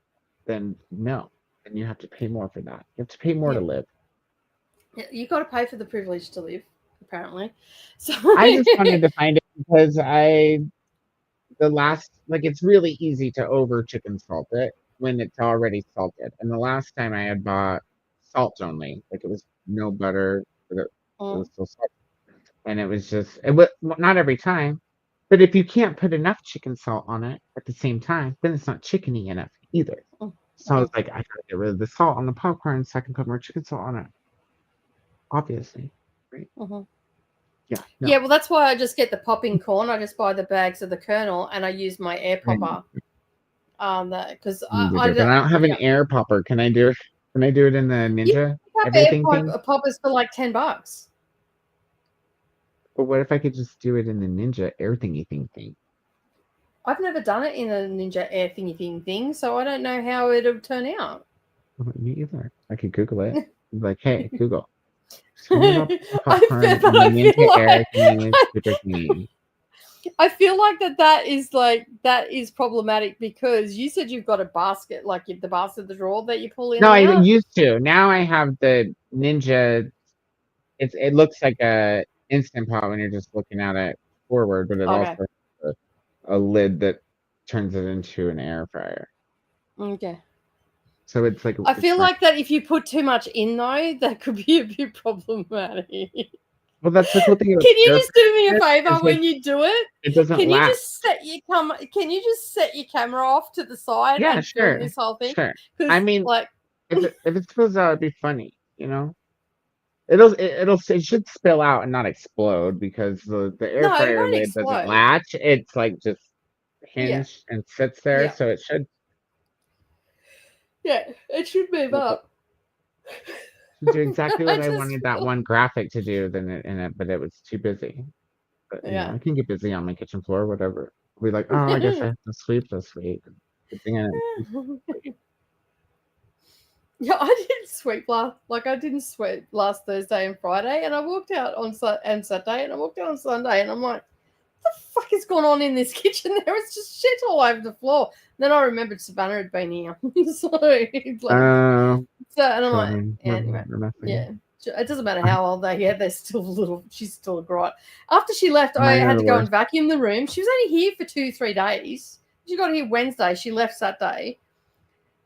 then no, and you have to pay more for that. You have to pay more to Yeah. live." You got to pay for the privilege to live, apparently. So. I just wanted to find it because it's really easy to over chicken salt it when it's already salted. And the last time I had bought salt only, like it was no butter, but it was Mm, still salt. And it was just, it was not every time, but if you can't put enough chicken salt on it at the same time, then it's not chickeny enough either. mm, So I was mm, like, I gotta get rid of the salt on the popcorn so I can put more chicken salt on it. Obviously. Right? mhm. Yeah, Yeah, no. well, that's why I just get the popping corn. I just buy the bags of the kernel and I use my air I popper. That because need to do it, but I don't have an yeah, air popper. Can I do it? Can I do it in the you Ninja pick up everything thing? poppers for like $10. But what if I could just do it in the Ninja air thingy thing? I've never done it in a Ninja Air thingy thing, so I don't know how it'll turn out. Me either. I could Google it. Be like, hey, Google, turn up the I popcorn feel, in but the I feel Ninja air thingy like super thingy. I feel like that is problematic because you said you've got a basket, like the basket, the drawer that you pull in No, and I out. used to. Now I have the Ninja. It looks like a Instant Pot when you're just looking at it forward, but it also Okay, has a lid that turns it into an air fryer. okay. So it's like I it's feel not. like that if you put too much in though, that could be a bit problematic. Well, that's the cool thing about Can you air just do me a fryer favor is like when you do it? it doesn't Can you last. just Can you just set your camera off to the side Yeah, and film sure, this whole thing? sure. I Because mean, like, if it spills out, it'd be funny, you know. It should spill out and not explode because the air no, it fryer won't lid doesn't explode. latch. It's like just Yeah, hinged and sits there, yeah, so it yeah. It should move up. should do exactly I what I just wanted that feel, one graphic to do. But it was too busy. But yeah. I can get busy on my kitchen floor, whatever. Be like, oh, I guess I have to sweep this week. Good thing I didn't sweep. Yeah, I didn't sweep I didn't sweep last Thursday and Friday, and I walked out on and Saturday, and I walked out on Sunday, and I'm like, what the fuck is going on in this kitchen? There was just shit all over the floor. Then I remembered Savannah had been here, so it's like, Uh, and I'm like, children, yeah, anyway, or nothing. yeah. It doesn't matter how old they are, they're still little. She's still a gripe. After she left, I Mine are had the to go worst. and vacuum the room. She was only here for 2-3 days. She got here Wednesday. She left Saturday.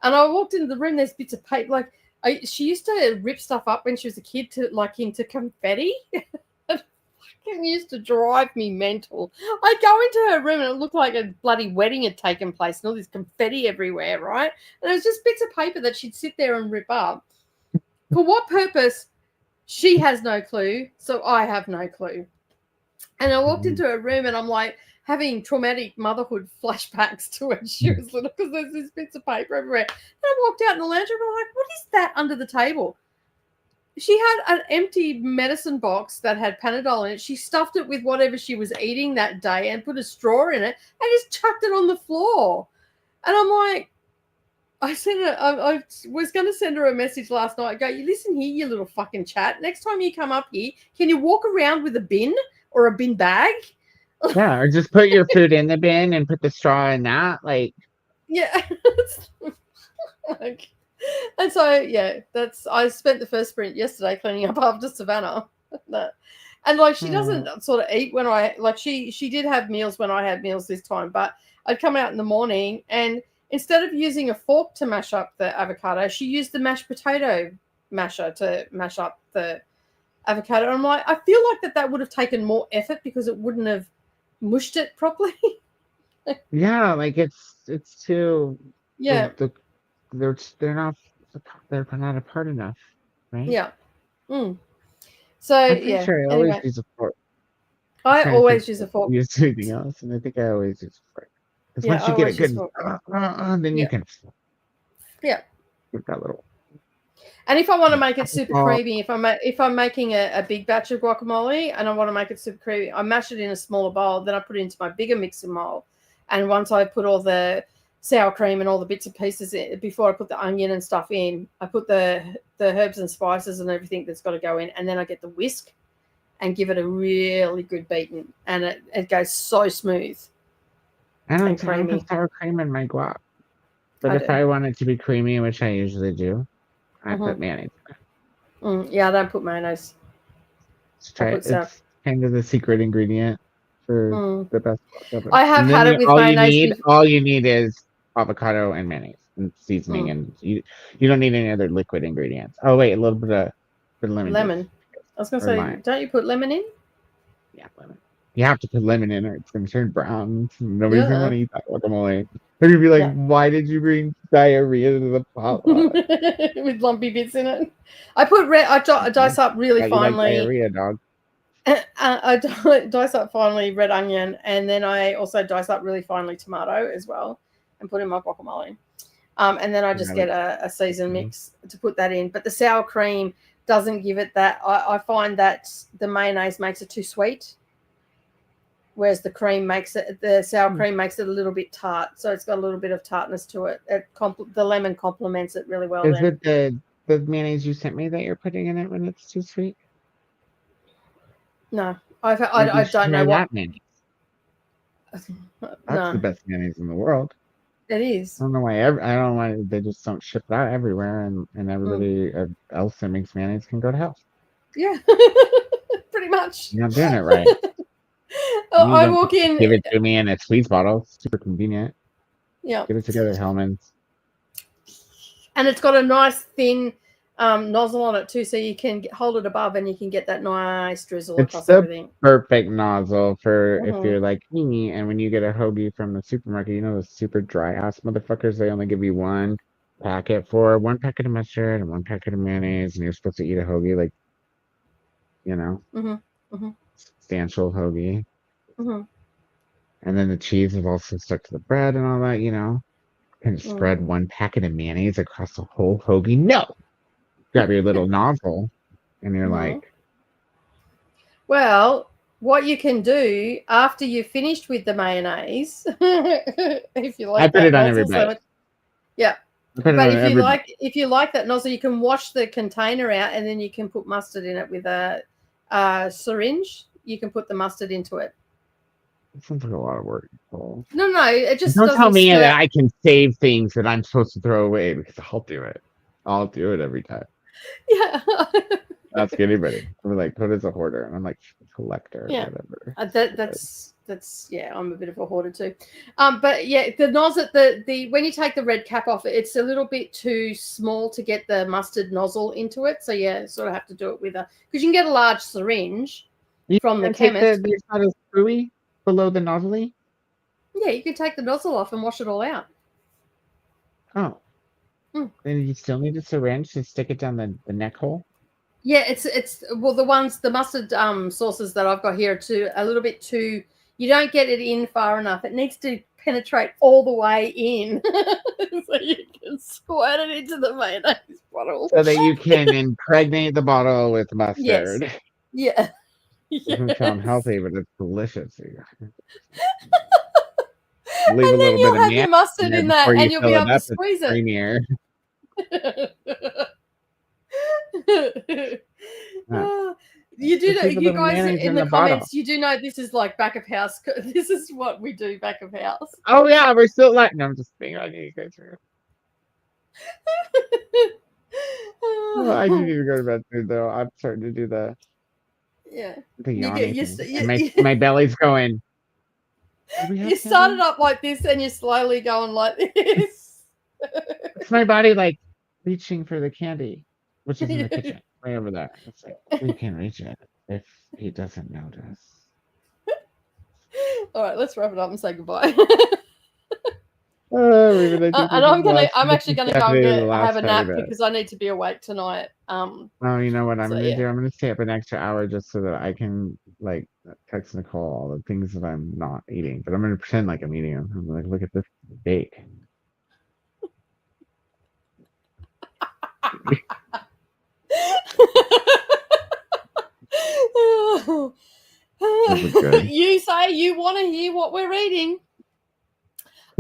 And I walked into the room, there's bits of paper. She used to rip stuff up when she was a kid into confetti. It fucking used to drive me mental. I go into her room and it looked like a bloody wedding had taken place and all this confetti everywhere, right? And it was just bits of paper that she'd sit there and rip up. For what purpose? She has no clue, so I have no clue. And I walked into her room and I'm like having traumatic motherhood flashbacks to when she was little because there's these bits of paper everywhere. And I walked out in the lounge room and I'm like, what is that under the table? She had an empty medicine box that had Panadol in it. She stuffed it with whatever she was eating that day and put a straw in it and just chucked it on the floor. And I'm like, I sent her. I was going to send her a message last night. I go, you listen here, you little fucking chat. Next time you come up here, can you walk around with a bin or a bin bag? Yeah, or just put your food in the bin and put the straw in that. Like, Yeah. Like, and so yeah, I spent the first sprint yesterday cleaning up after Savannah. And like she doesn't sort of eat when she did have meals when I had meals this time, but I'd come out in the morning and instead of using a fork to mash up the avocado, she used the mashed potato masher to mash up the avocado. And I'm like, I feel like that would have taken more effort because it wouldn't have mushed it properly. yeah, like it's too. Yeah. They're not apart enough, right? Yeah. So I'm pretty yeah. sure I always Anyway, use a fork. I Trying to think always use a if fork. I use anything else, and I think I always use a fork. Because Yeah, once I you get a always use good, fork. then you Yeah. can Yeah. give that little. And if I want to make it super creamy, if I'm making a big batch of guacamole and I want to make it super creamy, I mash it in a smaller bowl. Then I put it into my bigger mixing bowl. And once I put all the sour cream and all the bits and pieces in, before I put the onion and stuff in, I put the herbs and spices and everything that's got to go in. And then I get the whisk and give it a really good beating. And it goes so smooth. I don't creamy. put sour cream in my guac. But if I want it to be creamy, which I usually do, I put mayonnaise. Yeah, I don't put mayonnaise. Let's try it. It's kind of the secret ingredient for the best guac ever. I have had it with mayonnaise. All you need is avocado and mayonnaise and seasoning, and you don't need any other liquid ingredients. Oh wait, a little bit of lemon. Juice. I was gonna say, don't you put lemon in? Yeah, lemon. You have to put lemon in or it's gonna turn brown. Nobody's gonna want to eat that guacamole. They're gonna be like, why did you bring diarrhea to the potluck? With lumpy bits in it. I put I dice up really finely. Like diarrhea, dog. I dice up finely red onion, and then I also dice up really finely tomato as well, and put in my guacamole. And then I just get a seasoned mix to put that in. But the sour cream doesn't give it that. I find that the mayonnaise makes it too sweet, whereas the sour cream makes it a little bit tart. So it's got a little bit of tartness to it. The lemon complements it really well. Is it the mayonnaise you sent me that you're putting in it when it's too sweet? No, I don't know what mayonnaise. That's the best mayonnaise in the world. It is. I don't know why they just don't ship it out everywhere, and everybody else that makes mayonnaise can go to hell. Yeah, pretty much. You're not doing it right. I walk in. Give it to me in a squeeze bottle. Super convenient. Yeah. Get it together, Hellman's. And it's got a nice thin nozzle on it too, so you can hold it above and you can get that nice drizzle across everything. Perfect nozzle for if you're like me, and when you get a hoagie from the supermarket, you know those super dry ass motherfuckers, they only give you one packet of mustard and one packet of mayonnaise, and you're supposed to eat a hoagie like, substantial hoagie. And then the cheese is also stuck to the bread and all that, Can spread one packet of mayonnaise across the whole hoagie? No! Grab your little nozzle, and you're like... Well, what you can do after you've finished with the mayonnaise, if you like, I put it on every bite. Yeah, but if you like that nozzle, you can wash the container out, and then you can put mustard in it with a syringe. You can put the mustard into it. It sounds like a lot of work. No, it just don't tell me that I can save things that I'm supposed to throw away, because I'll do it. I'll do it every time. Yeah. Ask anybody. I'm like, Koda's a hoarder, and I'm like, collector. Yeah. Whatever. That's I'm a bit of a hoarder too. But yeah, the nozzle, the when you take the red cap off, it's a little bit too small to get the mustard nozzle into it. So yeah, sort of have to do it with because you can get a large syringe from the chemist. It's not a screwy below the nozzle. Yeah, you can take the nozzle off and wash it all out. Oh. Then you still need a syringe to stick it down the neck hole? Yeah, it's the mustard sauces that I've got here are a little bit too. You don't get it in far enough. It needs to penetrate all the way in, so you can squirt it into the mayonnaise bottle, so that you can impregnate the bottle with mustard. Yes. Yeah. Doesn't sound healthy, but it's delicious. leave a And then little bit you'll of have your mayonnaise mustard there in that, before you and you'll fill be it able to up. It's squeeze it. creamier. You do Just know, leave a you little guys mayonnaise in in the the bottle. comments, you do know this is like back of house. This is what we do back of house. Oh yeah, we're still like. No, I'm just being. I need you guys. Well, I do need to go to bed soon, though. I'm starting to do the Yeah, you get yawning you, thing, and you, my belly's going. Do we you have started candy? up like this, and you're slowly going like this. It's my body like reaching for the candy, which is in the kitchen, way over there. It's like we can reach it if he doesn't notice. All right, let's wrap it up and say goodbye. Raven, I think And this is the last. I'm This actually is gonna go and definitely the have last a time of nap that. because I need to be awake tonight. Oh, you know what I'm So gonna yeah. do? I'm gonna stay up an extra hour just so that I can like text Nicole all the things that I'm not eating, but I'm gonna pretend like I'm eating them. I'm like, look at this bake. This is good. You say you want to hear what we're reading.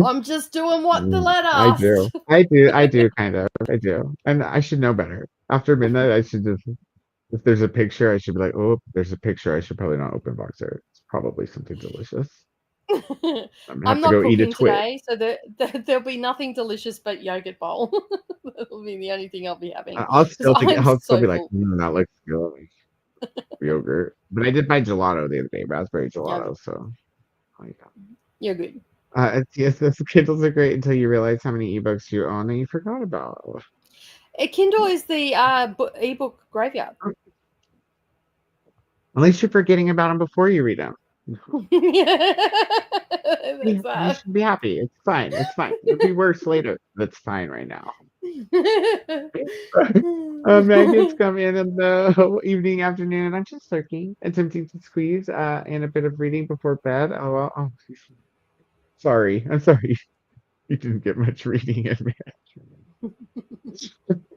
I'm just doing what the letter I asked. do. I do kind of. I do. And I should know better. After midnight, I should just, if there's a picture, I should be like, oh, there's a picture. I should probably not open box art. It's probably something delicious. I'm gonna have I'm to not go eat a cooking twig. today, so there'll be nothing delicious but yogurt bowl. That'll be the only thing I'll be having. I'll still think, I'm I'll still so be like, full. that looks good. Yogurt. But I did buy gelato the other day, raspberry gelato. Yogurt. So, oh, yeah. You're good. Yes, those Kindles are great until you realize how many ebooks you own and you forgot about. Kindle is the ebook graveyard. At least you're forgetting about them before you read them. You should be happy. It's fine. It's fine. It'll be worse later. That's fine right now. Magnets come in the evening, afternoon, and I'm just lurking, attempting to squeeze in a bit of reading before bed. Oh, well, oh, sorry. I'm sorry. You didn't get much reading in me.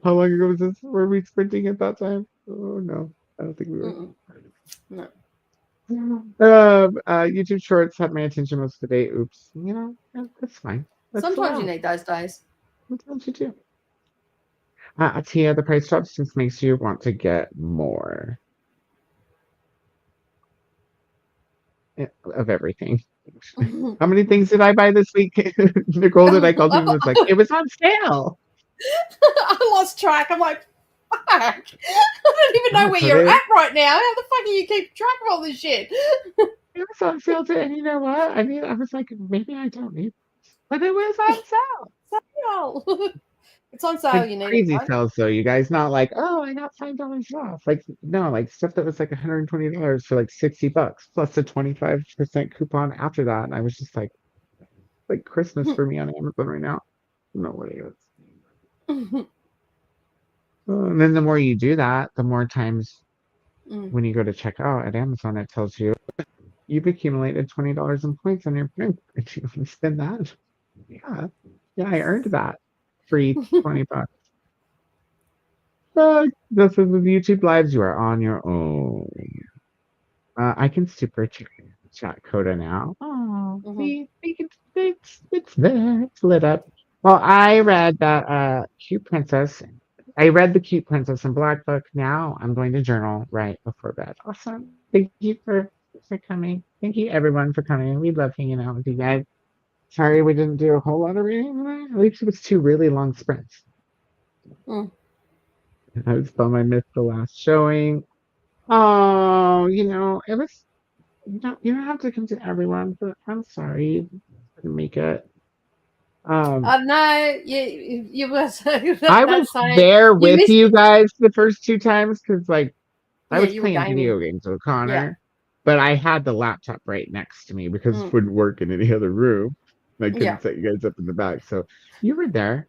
How long ago was this? Were we sprinting at that time? Oh no, I don't think we were. No. YouTube Shorts had my attention most of the day. Oops, that's fine. That's Sometimes you need those days. Sometimes you do. Tia, the price drop just makes you want to get more of everything. How many things did I buy this week? Nicole, that I called you and was like, it was on sale. I lost track. I'm like, fuck. I don't even know where you're at right now. How the fuck do you keep track of all this shit? It was on sale too, and you know what? I mean, I was like, maybe I don't need this, but it was on sale. It's on sale. Like You need crazy it. Right? sales, though. You guys not like, oh, I got $5 off. Like no, like stuff that was like $120 for like $60 plus a 25% coupon after that, and I was just like Christmas for me on Amazon right now. I don't know what it is. And then the more you do that, the more times when you go to check out at Amazon, it tells you you've accumulated $20 in points on your Prime. If you want to spend that, yeah, I earned that free $20. This is with YouTube Lives. You are on your own. I can super chat Koda now. Oh, see, it's there. It's lit up. Well, I read that Cute Princess. I read the Cute Princess and Black book. Now I'm going to journal right before bed. Awesome. Thank you for coming. Thank you everyone for coming. We love hanging out with you guys. Sorry we didn't do a whole lot of reading tonight. At least it was 2 really long sprints. I was bummed I missed the last showing. Oh, it was. You don't have to come to everyone, but I'm sorry you couldn't make it. No, you was. I was there with you guys the first 2 times because, I was playing video games with Connor, but I had the laptop right next to me because it wouldn't work in any other room. And I couldn't set you guys up in the back, so you were there.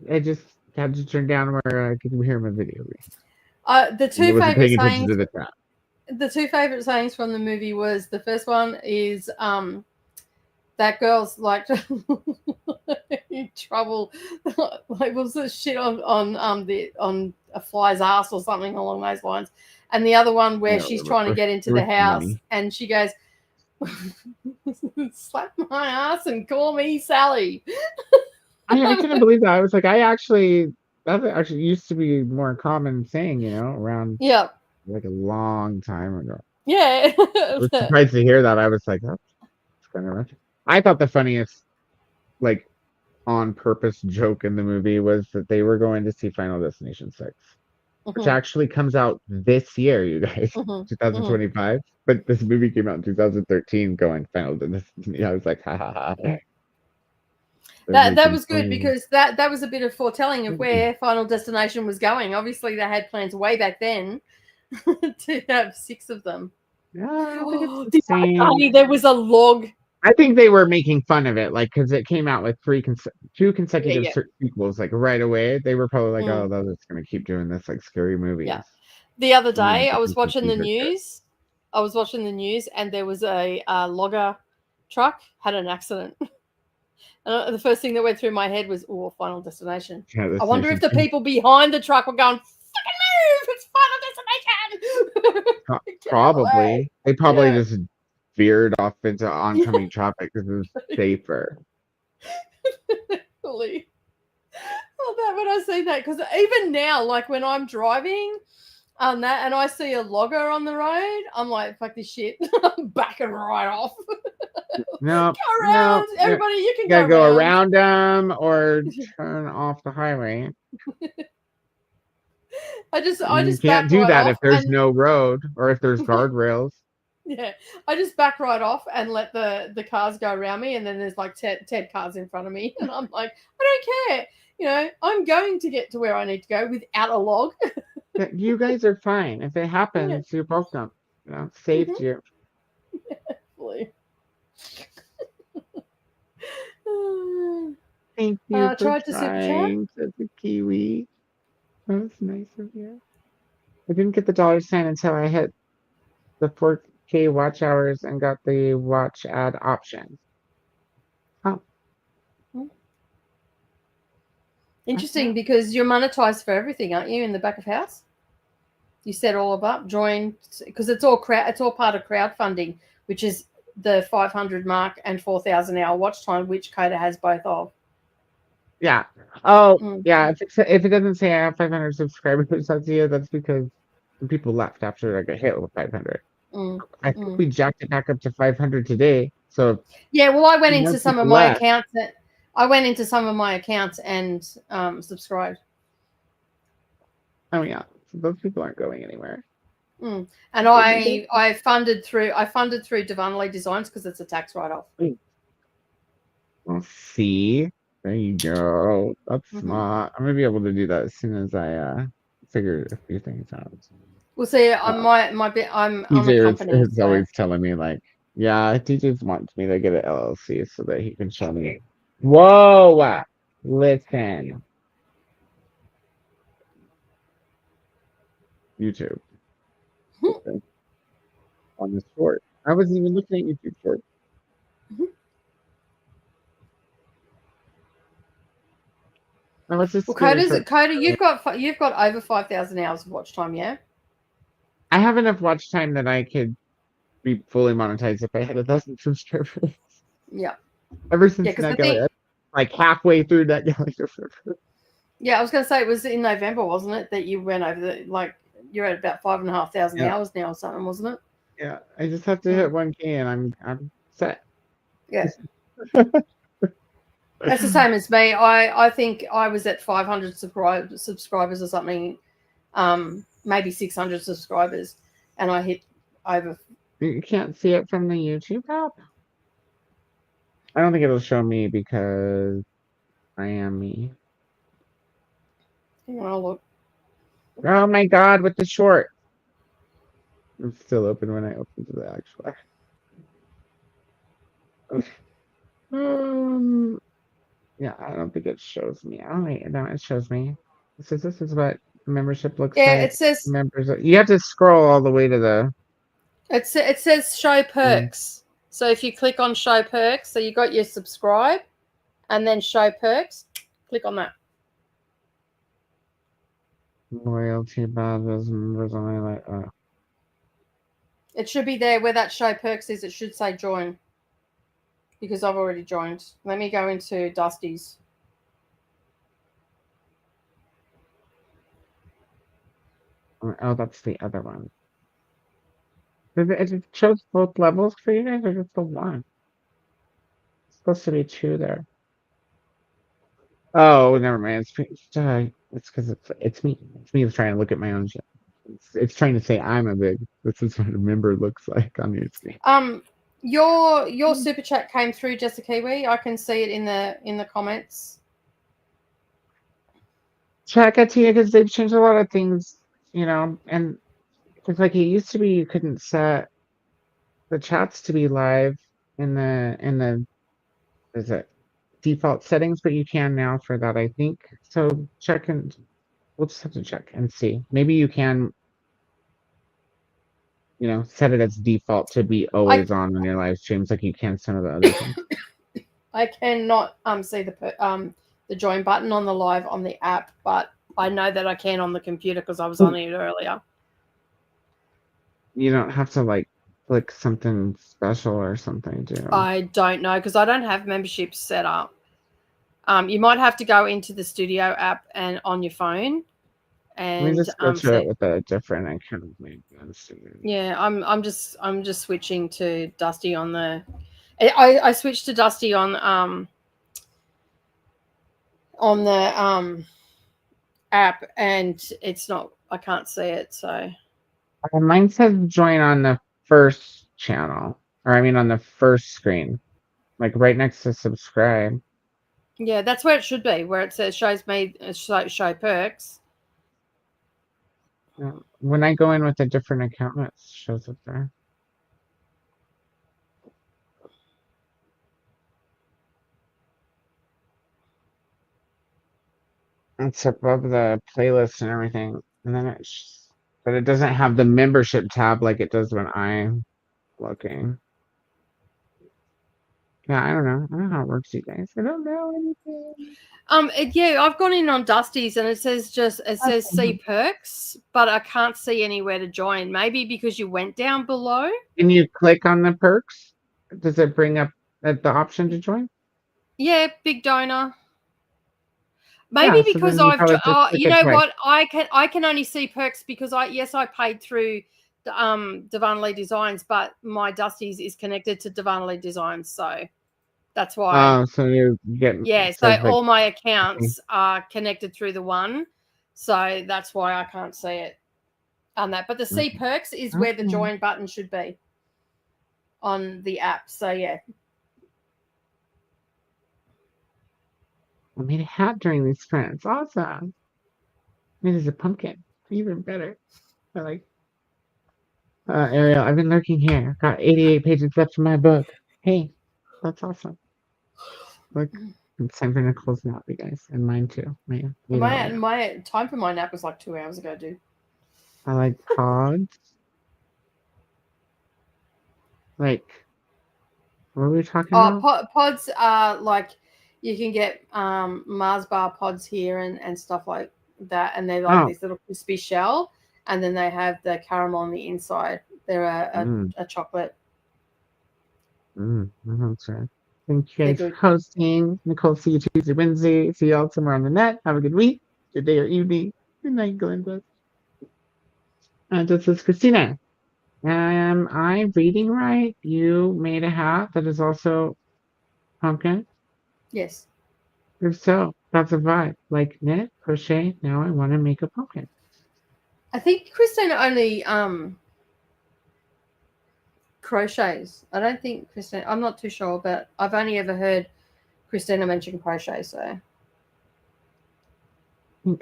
I just had to turn down where I could hear my video game. The two favorite sayings. To the chat. The 2 favorite sayings from the movie was the first one is that girl's like in trouble, like was this shit on a fly's ass or something along those lines, and the other one where she's trying to get into the house and she goes, Slap my ass and call me Sally. I couldn't believe that. I was like, that actually used to be a more common thing, around Yeah. like a long time ago. Yeah. I was surprised to hear that. I was like, that's kind of. I thought the funniest, like, on purpose joke in the movie was that they were going to see Final Destination 6, which actually comes out this year, you guys, 2025. But this movie came out in 2013, going Final Destination. I was like, ha ha ha. That was good because that was a bit of foretelling of where Final Destination was going. Obviously, they had plans way back then to have 6 of them. Yeah, I don't think it's the same. There was a log. I think they were making fun of it, like, because it came out with two consecutive sequels, like, right away. They were probably like, "Oh, they're just gonna keep doing this, like, scary movies." Yeah. The other day, I was watching the news. And there was a logger truck had an accident. And the first thing that went through my head was, "Oh, Final Destination." I wonder if the people behind the truck were going, "Fucking move! It's Final Destination." Probably. They probably just veered off into oncoming traffic because it was safer. Fully. That when I see that, because even now, like when I'm driving and I see a logger on the road, I'm like, fuck this shit. I'm backing right off. No, go around. Everybody, you can gotta go around them or turn off the highway. I just you can't do right that off if there's no road or if there's guardrails. Yeah, I just back right off and let the cars go around me, and then there's like 10 cars in front of me, and I'm like, I don't care. I'm going to get to where I need to go without a log. You guys are fine. If it happens, you're welcome. Saved you. Thank you for trying, said the Kiwi. That was nice of you. I didn't get the $sign until I hit the 4K watch hours and got the watch ad option. Oh. Interesting, because you're monetized for everything, aren't you, in the back of house? You set all of up, join, because it's all part of crowdfunding, which is the 500 mark and 4,000 hour watch time, which Koda has both of. Yeah. Oh, yeah. If it doesn't say I have 500 subscribers, that's because people left after I got hit with 500. I think we jacked it back up to 500 today. So yeah, well, I went into some of my accounts and subscribed. Oh yeah, so those people aren't going anywhere. And I funded through Divinely Designs because it's a tax write-off. Well, see, there you go. That's smart. I'm gonna be able to do that as soon as I figure a few things out. Well, see, I'm a company. Is always telling me like, yeah, TJ wants me to get an LLC so that he can show me. Whoa, listen, YouTube on the short. I wasn't even looking at YouTube short. Koda, you've got over 5,000 hours of watch time, yeah? I have enough watch time that I could be fully monetized if I had 1,000 subscribers. Yeah. Ever since that like halfway through that Galley. Yeah, I was going to say it was in November, wasn't it, that you went over you're at about 5,500 hours now or something, wasn't it? Yeah, I just have to hit 1K and I'm set. Yeah. That's the same as me. I think I was at 500 subscribers or something, maybe 600 subscribers, and I hit over. You can't see it from the YouTube app? I don't think it'll show me because I am me. I'll look. Oh my god, with the short. It's still open when I open to the actual. Yeah, I don't think it shows me. Oh wait, no, it shows me. This is what membership looks like. Yeah, it says members. You have to scroll all the way to the. It says show perks. So if you click on show perks, so you got your subscribe, and then show perks, click on that. Loyalty badges, members only like. It should be there where that show perks is. It should say join because I've already joined. Let me go into Dusty's. Oh, that's the other one. It shows both levels for you guys, or just the one? It's supposed to be two there. Oh, never mind. It's because it's me. It's me trying to look at my own shit. It's trying to say I'm a big. This is what a member looks like on your screen. Your super chat came through, Jessica Kiwi. I can see it in the comments. Check it to you because they've changed a lot of things, and it's like it used to be you couldn't set the chats to be live in the is it default settings, but you can now for that, I think. So check and we'll just have to check and see. Maybe you can, set it as default to be always on your live streams, like you can some of the other things. I cannot see the join button on the live on the app, but I know that I can on the computer because I was on it earlier. You don't have to click something special or something, do you? I don't know because I don't have memberships set up. You might have to go into the studio app and on your phone. And let me just go to it with a different account. Yeah, I'm just switching to Dusty on the. I switched to Dusty on the app, and it's not. I can't see it. So mine says join on the first channel, or I mean on the first screen, like right next to subscribe. Yeah, that's where it should be, where it says show perks. When I go in with a different account, it shows up there. It's above the playlist and everything, and then but it doesn't have the membership tab like it does when I'm looking. Yeah, I don't know. I don't know how it works, you guys. I don't know anything. Yeah, I've gone in on Dusty's and it says see perks, but I can't see anywhere to join. Maybe because you went down below. Can you click on the perks? Does it bring up the option to join? Yeah, big donor. Maybe because you know what, I can only see perks because I paid through Divine Lee Designs, but my Dusty's is connected to Divine Lee Designs, so that's why. Oh, so you get so all my accounts are connected through the one, so that's why I can't see it on that. But the see perks is where the join button should be on the app. So yeah. I made a hat during these sprints. Awesome. It is a pumpkin. Even better. I like Ariel, I've been lurking here. Got 88 pages left in my book. Hey, that's awesome. Look, it's time for Nicole's nap, you guys. And mine too. My time for my nap was like 2 hours ago, dude. I like pods. Like, what are we talking about? Pods are like you can get Mars bar pods here and stuff like that, and they're like this little crispy shell, and then they have the caramel on the inside. They're a chocolate. That's right. Thank you guys for hosting. Nicole, see you Tuesday, Wednesday. See y'all somewhere on the net. Have a good week, good day or evening. Good night, Glenda. This is Christina. Am I reading right? You made a hat that is also pumpkin? Yes. If so, that's a vibe. Like knit, crochet, now I want to make a pumpkin. I think Christina only crochets. I don't think Christina, I'm not too sure, but I've only ever heard Christina mention crochet, so. Is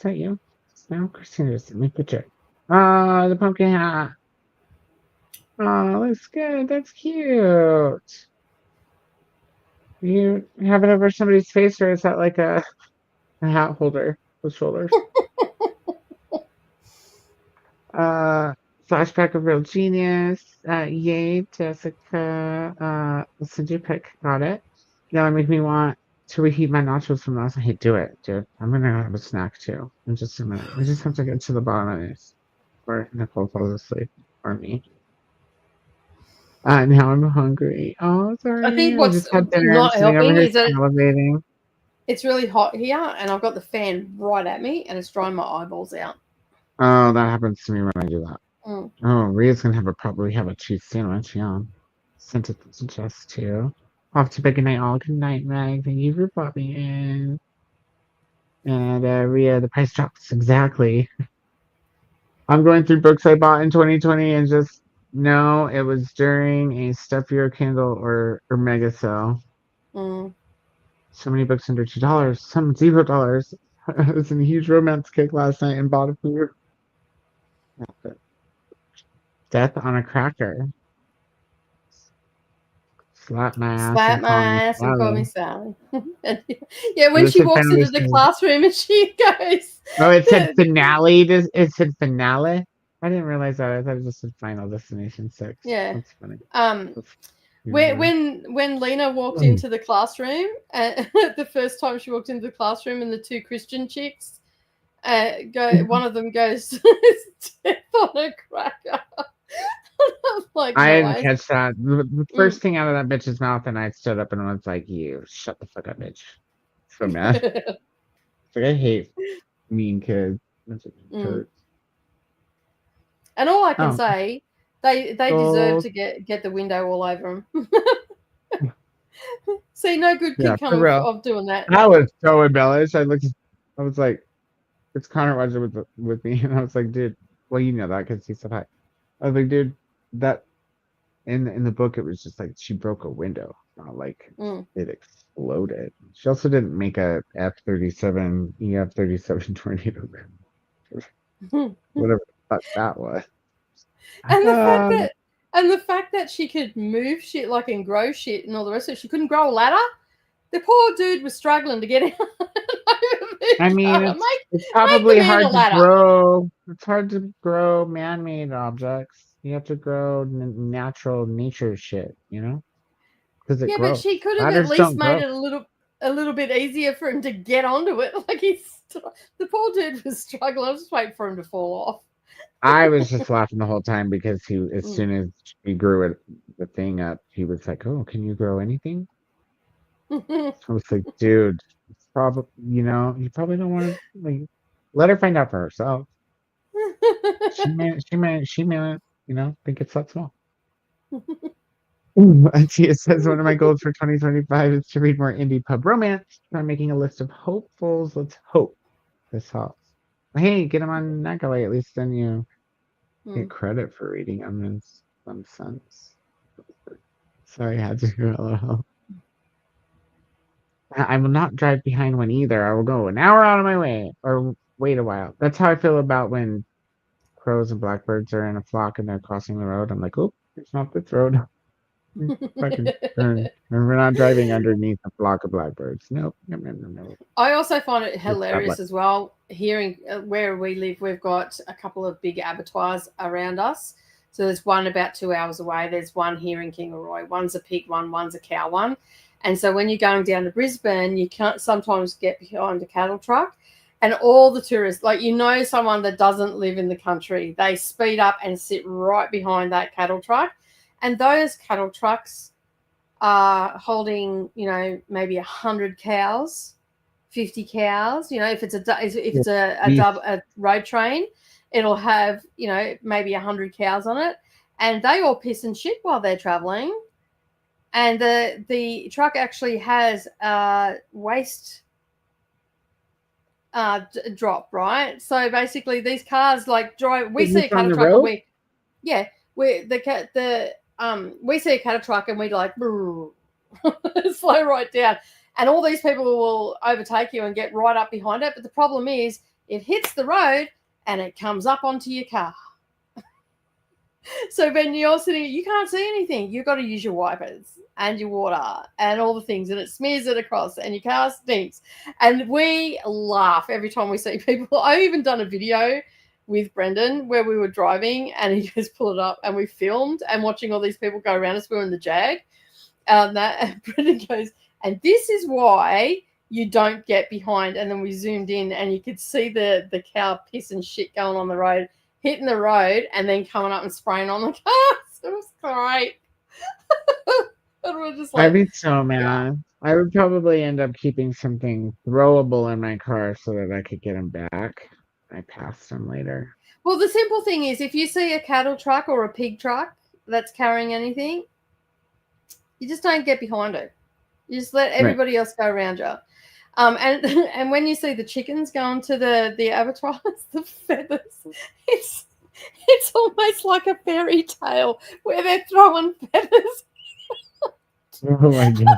that you? No, Christina just sent me a picture. Oh, the pumpkin hat. Oh, looks good. That's cute. You have it over somebody's face, or is that like a hat holder with shoulders? Flashback of Real Genius. Yay, Jessica. I'll send you a pic. Got it. Now it makes me want to reheat my nachos from last night. Hey, do it, dude. I'm gonna have a snack too in just a minute. We just have to get to the bottom of this before Nicole falls asleep, or me. Now I'm hungry. Oh, I think sorry. I what's just had dinner. I'm not sitting over helping here is that salivating. it's really hot here, and I've got the fan right at me, and it's drying my eyeballs out. Oh, that happens to me when I do that. Mm. Oh, Ria's gonna probably have a cheese sandwich. Yeah. Sent it to Jess too. Off to bed. Good night, all. Good night, Meg. Thank you for popping in. And Ria, the price drops exactly. I'm going through books I bought in 2020 and just no, it was during a Stuff Your Kindle or mega sale. Mm. So many books under $2, some $0. I was in a huge romance kick last night and bought a few. Death on a Cracker. Slap my ass Slap and call my me ass and call me Sally. Sally. Yeah, when This she is walks into the Foundation. classroom and she goes, Oh, it said finale. It said finale. I didn't realize that. I thought it just said Final Destination 6. yeah. That's funny. That's when Lena walked into the classroom, the first time she walked into the classroom, and the two Christian chicks one of them goes, "Death on a cracker." I'm like, I didn't nice. catch that. The first thing out of that bitch's mouth, and I stood up and was like, "You shut the fuck up, bitch." So mad. Like I hate mean kids. And all I can say, they deserve to get the window all over them. See, no good could come of doing that. I was so embellished. I was like, it's Connor watching with me, and I was like, dude, well, you know that because he said hi. I was like, dude, that in the book, it was just like she broke a window, not like it exploded. She also didn't make a F-37 EF-37 tornado, whatever the fuck that was. And the fact that she could move shit like and grow shit and all the rest of it, she couldn't grow a ladder. The poor dude was struggling to get out. I mean, it's probably hard to grow. It's hard to grow man-made objects. You have to grow natural nature shit, you know, because it grows. But she could have Ladders at least don't made grow. it a little bit easier for him to get onto it. Like the poor dude was struggling. I was just waiting for him to fall off. I was just laughing the whole time because as soon as he grew the thing up, he was like, "Oh, can you grow anything?" I was like, "Dude, it's probably you probably don't want to like let her find out for herself. She may think it's that small." And she says one of my goals for 2025 is to read more indie pub romance. I'm making a list of hopefuls. Let's hope this helps. Hey, get them on Nakaway. At least then you get credit for reading them in some sense. Sorry, I had to do a little. I will not drive behind one either. I will go an hour out of my way or wait a while. That's how I feel about when crows and blackbirds are in a flock and they're crossing the road. I'm like, oh, it's not this road. Fucking turn. And we're not driving underneath a flock of blackbirds. Nope. No. I also find it hilarious as well. Hearing where we live, we've got a couple of big abattoirs around us. So there's one about 2 hours away. There's one here in Kingaroy. One's a pig one, one's a cow one. And so when you're going down to Brisbane, you can't sometimes get behind a cattle truck. And all the tourists, like someone that doesn't live in the country, they speed up and sit right behind that cattle truck. And those cattle trucks are holding, maybe 100 cows, 50 cows. If it's a road train, it'll have, maybe 100 cows on it. And they all piss and shit while they're traveling. And the truck actually has waste drop, right? So basically, these cars drive. We see a cattle truck, and we see a cattle truck, and we slow right down, and all these people will overtake you and get right up behind it. But the problem is, it hits the road and it comes up onto your car. So when you're sitting, you can't see anything. You've got to use your wipers and your water and all the things, and it smears it across, and your car stinks. And we laugh every time we see people. I've even done a video with Brendan where we were driving, and he just pulled it up, and we filmed and watching all these people go around us. We were in the Jag. And Brendan goes, and this is why you don't get behind. And then we zoomed in, and you could see the cow piss and shit going on the road, hitting the road, and then coming up and spraying on the car. So it was great. And we're just I'd like, be so mad. I would probably end up keeping something throwable in my car so that I could get them back. I passed them later. well, the simple thing is, if you see a cattle truck or a pig truck that's carrying anything, you just don't get behind it. You just let everybody else go around you. And and when you see the chickens going to the abattoirs, the feathers, it's almost like a fairy tale where they're throwing feathers. Oh my god.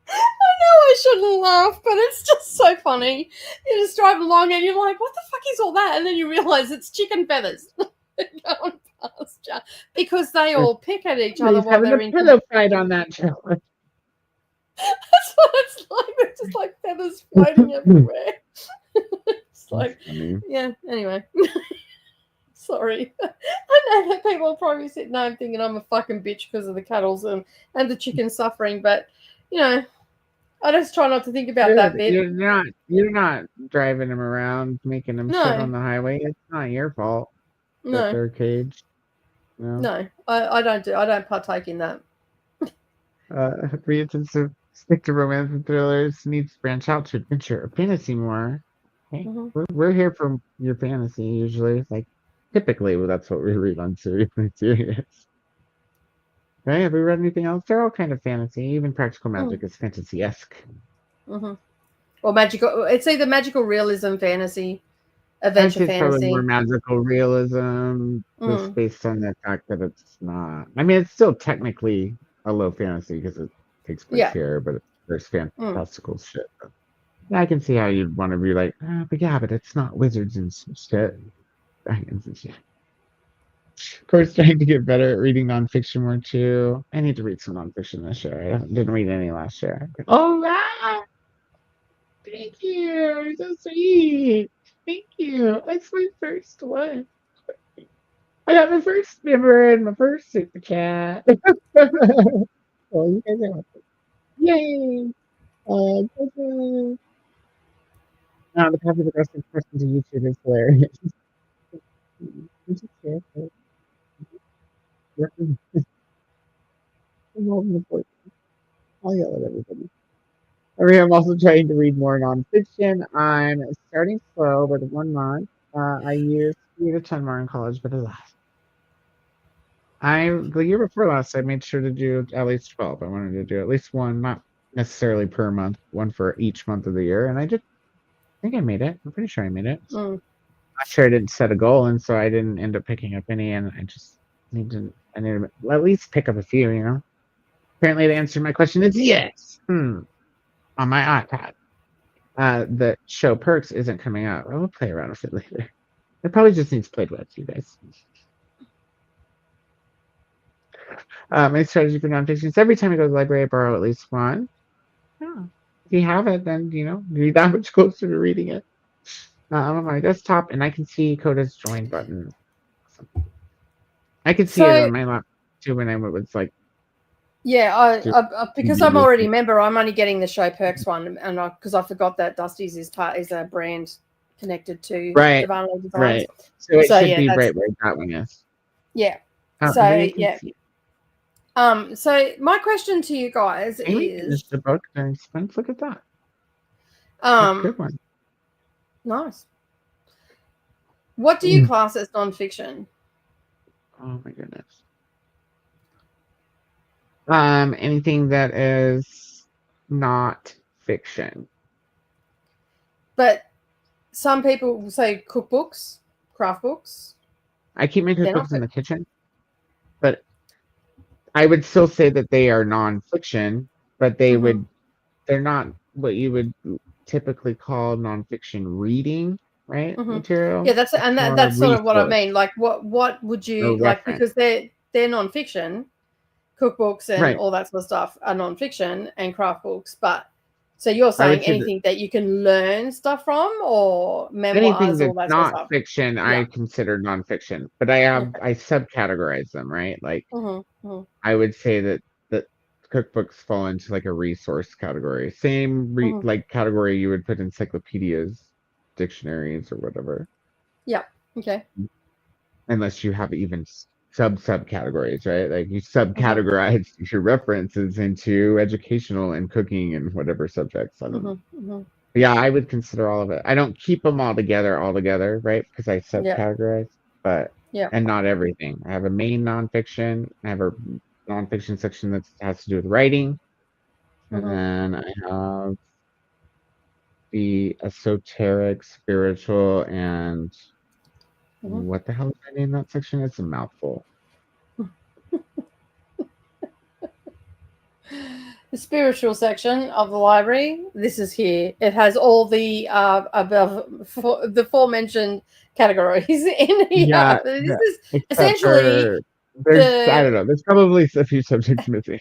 I know I shouldn't laugh, but it's just so funny. You just drive along and you're like, what the fuck is all that? And then you realize it's chicken feathers going past you because they all pick at each other He's while having they're a in. pillow fight on that show. That's what it's like. They're just like feathers floating everywhere. It's like, yeah, anyway. Sorry. I know that people are probably sitting home thinking I'm a fucking bitch because of the cattle and the chicken suffering, but, you know, I just try not to think about that bit. You're not driving them around, making them shit on the highway. It's not your fault that they're caged. No, I don't partake in that. Reads to stick to romance and thrillers, needs to branch out to adventure or fantasy more. Hey, we're here for your fantasy usually. Like typically, that's what we read on series. Right? Have we read anything else? They're all kind of fantasy. Even practical magic is fantasy-esque. Or magical. It's either magical realism, fantasy, adventure I'd say fantasy. probably more magical realism, just based on the fact that it's not. I mean, it's still technically a low fantasy because it takes place here, but there's fantastical shit. Yeah, I can see how you'd want to be like, but it's not wizards and shit. Dragons and shit. Of course, trying to get better at reading nonfiction more too. I need to read some nonfiction this year. I didn't read any last year. Oh, wow! Thank you. You're so sweet. Thank you. That's my first one. I got my first member and my first super chat. Oh, you guys are awesome. Yay! The passive aggressive person to YouTube is hilarious. I'm just scared. I'll yell at everybody. I'm also trying to read more nonfiction. I'm starting slow with 1 month. I used 3 to 10 more in college, but alas. The year before last, I made sure to do at least 12. I wanted to do at least one, not necessarily per month, one for each month of the year. And I think I made it. I'm pretty sure I made it. I'm not sure I didn't set a goal, and so I didn't end up picking up any. And I just need to at least pick up a few, you know? Apparently, the answer to my question is yes. On my iPad. The show Perks isn't coming out. I will play around with it later. It probably just needs played with, you guys. My strategy for nonfiction is every time I go to the library, I borrow at least one. Yeah. If you have it, then, you're that much closer to reading it. I'm on my desktop, and I can see Koda's join button. I can see it on my laptop, too, when I was like... Yeah, because I'm already a member, I'm only getting the show Perks one, and because I forgot that Dusty's is a brand connected to Divinely Designs. Right. So it should be right where that one is. Yeah. So my question to you guys is the book. Look at that. Good one. Nice. What do you class as nonfiction? Oh my goodness. Anything that is not fiction. But some people say cookbooks, craft books. I keep my cookbooks in the kitchen, but I would still say that they are nonfiction, but they're not what you would typically call nonfiction reading, right? Material. Yeah, that's sort of what I mean. Like, what would you like? Because they're nonfiction, cookbooks and all that sort of stuff are nonfiction and craft books. But so you're saying anything that you can learn stuff from, or memoirs, anything all that that's sort of not stuff? fiction, I consider nonfiction, but I subcategorize them, right? Like I would say that cookbooks fall into like a resource category. Same like category you would put encyclopedias, dictionaries, or whatever. Yeah. Okay. Unless you have even subcategories, right? Like you subcategorize your references into educational and cooking and whatever subjects. I don't know. Yeah, I would consider all of it. I don't keep them all together, right? Because I Yeah. subcategorize, but Yeah. and not everything. I have a main nonfiction. I have a nonfiction section that has to do with writing, and then I have the esoteric, spiritual, and what the hell is I name that section? It's a mouthful. The spiritual section of the library. This is here. It has all the the aforementioned categories in here. Yeah, This yeah, is except essentially for I don't know. There's probably a few subjects missing.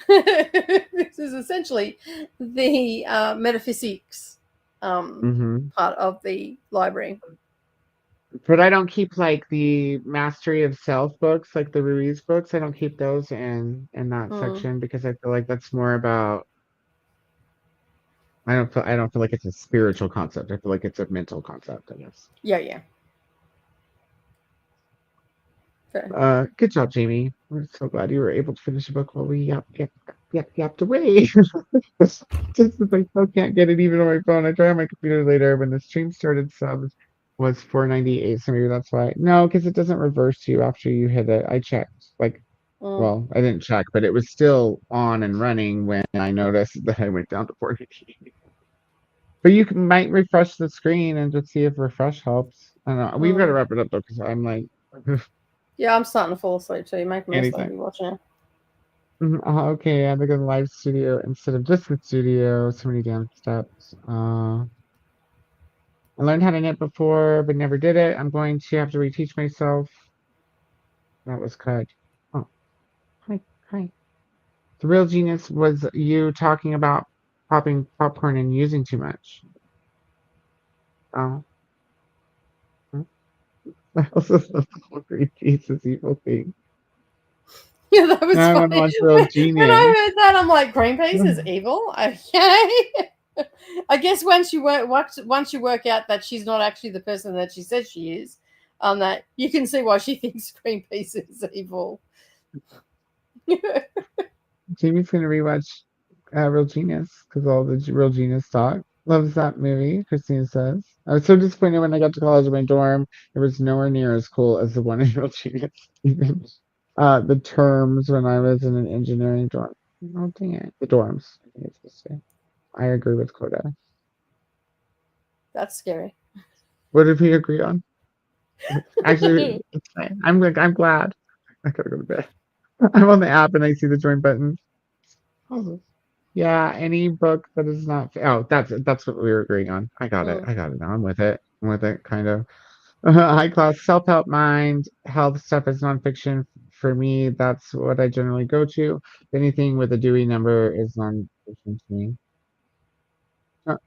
this is essentially the metaphysics part of the library. But I don't keep like the mastery of self books, like the Ruiz books. I don't keep those in that section because I feel like that's more about. I don't feel like it's a spiritual concept. I feel like it's a mental concept, I guess. Yeah. Fair. Good job, Jamie. We're so glad you were able to finish the book while we yapped away. Just I still can't get it even on my phone. I tried on my computer later when the stream started. Subs was 498, so maybe that's why. No, because it doesn't reverse to you after you hit it. I checked. Well, I didn't check, but it was still on and running when I noticed that I went down to 498. But you might refresh the screen and just see if refresh helps. I don't know. We've got to wrap it up though, because I'm like. Yeah, I'm starting to fall asleep too. Making me sleepy watching it. Okay, I look at the live studio instead of just the studio. So many damn steps. I learned how to knit before, but never did it. I'm going to have to reteach myself. That was cut. Oh, hi. The real genius was you talking about popping popcorn and using too much. Oh. I also love the whole green piece is evil thing. Yeah, that was I want to funny. watch Real When Genius. I heard that, I'm like, Greenpeace is evil. Okay. I guess once you work out that she's not actually the person that she says she is, that you can see why she thinks Greenpeace is evil. Jamie's gonna rewatch Real Genius because all the Real Genius talk. Loves that movie, Christina says. I was so disappointed when I got to college in my dorm. It was nowhere near as cool as the one in Real Genius. Even the terms when I was in an engineering dorm. Oh, dang it. The dorms. I think it's supposed to say. I agree with Koda. That's scary. What did we agree on? Actually, it's fine. I'm glad. I gotta go to bed. I'm on the app and I see the join button. Oh. Yeah, any book that is not. Oh, that's what we were agreeing on. I got it. Now I'm with it. Kind of. High class self help mind health stuff is nonfiction. For me, that's what I generally go to. Anything with a Dewey number is nonfiction to me. Don't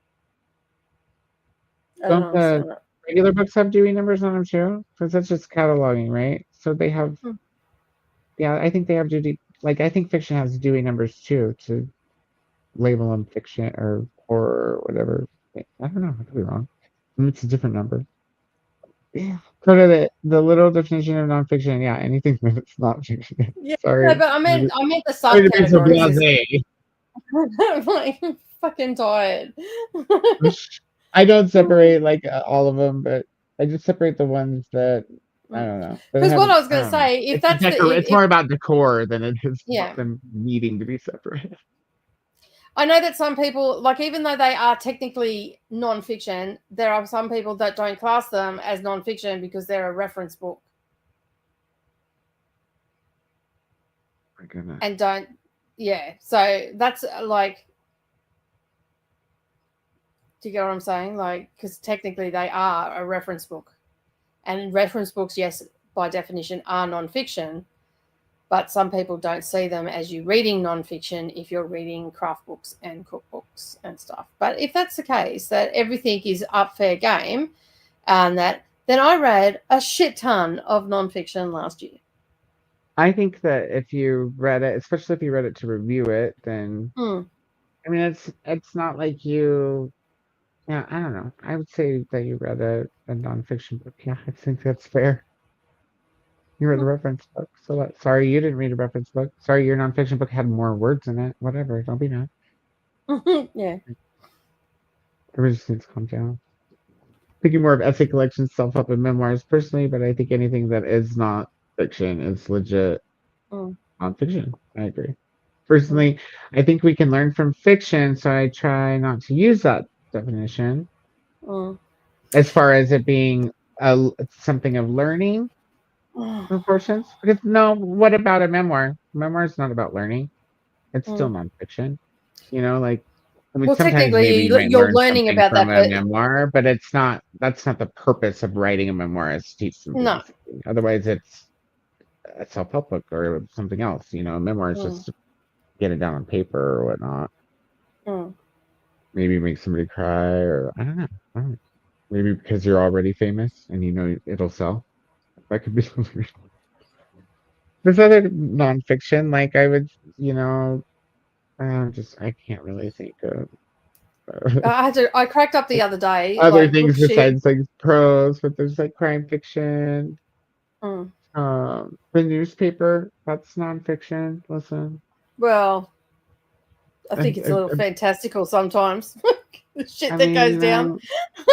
the regular books have Dewey numbers on them too? Because that's just cataloging, right? So they have. Yeah, I think they have Dewey. Like I think fiction has Dewey numbers too to label them fiction or horror or whatever. I don't know. I could be wrong. It's a different number. Yeah. Coda, the little definition of nonfiction. Yeah, anything that's not fiction. Yeah, Sorry. no, but I meant the Sorry to be so subcategories. I'm like fucking tired. I don't separate like all of them, but I just separate the ones that I don't know. Because what I was going to say, if that's it's more about decor than it is yeah, them needing to be separated. I know that some people, like, even though they are technically nonfiction, there are some people that don't class them as nonfiction because they're a reference book. My goodness. And don't, yeah. So that's like, do you get what I'm saying? Like, because technically they are a reference book. And reference books, yes, by definition, are nonfiction. But some people don't see them as you reading nonfiction if you're reading craft books and cookbooks and stuff. But if that's the case, that everything is up fair game, and then I read a shit ton of nonfiction last year. I think that if you read it, especially if you read it to review it, then I mean it's not like you. Yeah, I don't know. I would say that you read a nonfiction book. Yeah, I think that's fair. You read a reference book. So what? Sorry, you didn't read a reference book. Sorry, your nonfiction book had more words in it. Whatever. Don't be mad. Yeah. Everybody just needs to calm down. Thinking more of essay collections, self-help, and memoirs personally, but I think anything that is not fiction is legit Mm. nonfiction. I agree. Personally, I think we can learn from fiction, so I try not to use that definition Mm. as far as it being something of learning proportions. Because no, what about a memoir? Memoir is not about learning. It's still Mm. nonfiction. You know, like I mean, Well, sometimes maybe technically, you might you're learn learning something about from that, a but memoir, but it's not. That's not the purpose of writing a memoir. Is to teach somebody no. something. Otherwise, it's a self-help book or something else. You know, a memoir is Mm. just to get it down on paper or whatnot. Mm. Maybe make somebody cry, or I don't know. I don't know. Maybe because you're already famous and you know it'll sell. That could be something. There's other nonfiction, like I would, you know, I can't really think of I cracked up the other day, other like things Bookshare. besides like prose, but there's like crime fiction, Mm. the newspaper, that's nonfiction. Listen, Well, I I, think it's a little I, fantastical sometimes. The shit I that mean, goes you down. know,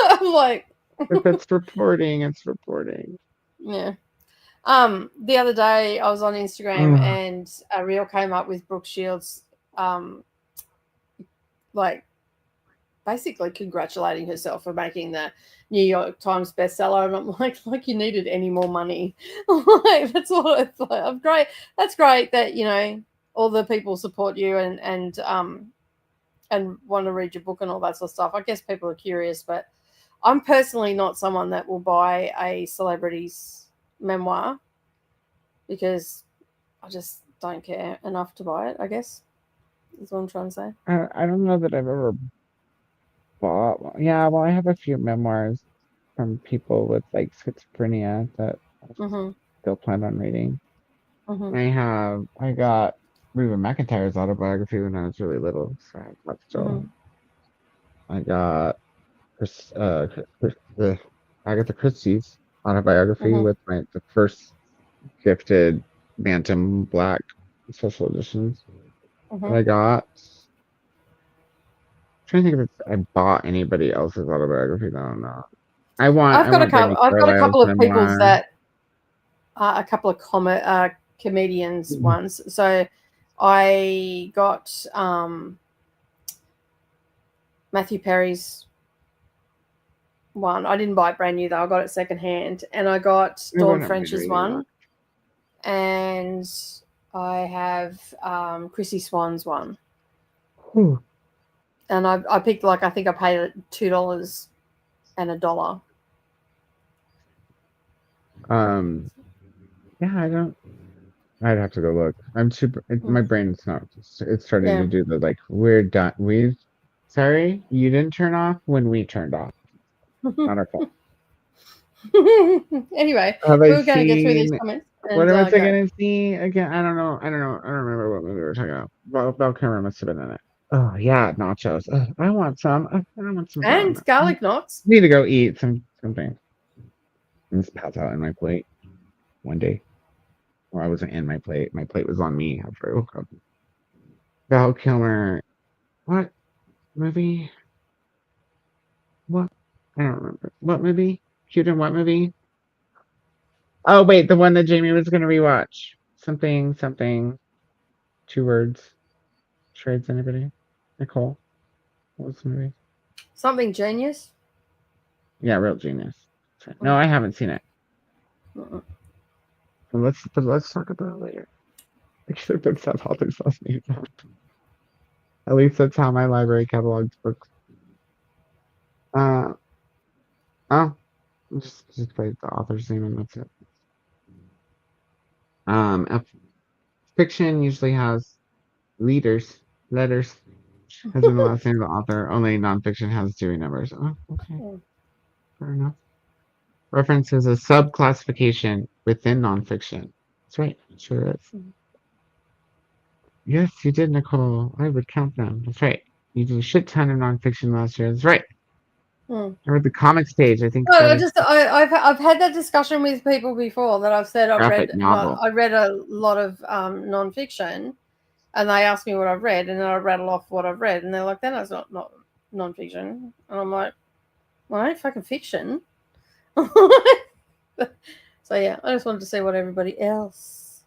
I'm like, if it's reporting, it's reporting. yeah. The other day I was on Instagram Ugh. and a reel came up with Brooke Shields, like basically congratulating herself for making the New York Times bestseller, and I'm like you needed any more money. Like that's what it's like. I'm great. That's great that all the people support you and want to read your book and all that sort of stuff. I guess people are curious, but I'm personally not someone that will buy a celebrity's memoir because I just don't care enough to buy it, I guess, is what I'm trying to say. I don't know that I've ever bought one. Yeah, well, I have a few memoirs from people with like schizophrenia that I Mm-hmm. still plan on reading. Mm-hmm. I got Reba McEntire's autobiography when I was really little, so I have that Mm-hmm. still. I got the Agatha Christie's autobiography Mm-hmm. with the first gifted Bantam Black special editions that Mm-hmm. I got. Trying to think if I bought anybody else's autobiography. I don't know. I want Brandy I've got a Carlisle's couple of people's memoir. that a couple of comedians ones. So I got Matthew Perry's one. I didn't buy it brand new though. I got it secondhand, and I got I Dawn wouldn't be French's reading that. one, and I have Chrissy Swan's one. Whew. And I picked I think I paid $2 and $1. Yeah, I don't. I'd have to go look. I'm super. My brain's not. It's starting Yeah. to do the like we're done. We. Sorry, you didn't turn off when we turned off. Not our fault. Anyway, Have I we were going to get through these seen? comments What and was I go. gonna see again? I don't know. I don't know. I don't remember what movie we were talking about. Bell Camera must have been in it. Oh yeah, nachos. I want some. I want some. And garlic knots. Need to go eat something. And just pass out in my plate one day. Or I wasn't in my plate. My plate was on me after I woke up. Val Kilmer. What movie? What? I don't remember. What movie? Cute in what movie? Oh wait, the one that Jamie was gonna rewatch. Something. 2 words. Trades anybody? Nicole. What was the movie? Something genius. Yeah, Real Genius. No, I haven't seen it. Mm-mm. But let's talk about it later. Except that's how authors last name. At least that's how my library catalogs books. Uh oh, just play the author's name and that's it. F fiction usually has letters, as in the last name of the author. Only nonfiction has series numbers. Oh, okay, fair enough. Reference is a subclassification within nonfiction. That's right, sure is. Yes, you did, Nicole. I would count them. That's right. You did a shit ton of nonfiction last year. That's right. Mm. I read the comics page. I think No, that is I've had that discussion with people before that I've said a graphic novel. I read a lot of nonfiction, and they ask me what I've read, and then I rattle off what I've read, and they're like, "That's not nonfiction," and I'm like, "Well, I ain't fucking fiction." So yeah, I just wanted to see what everybody else.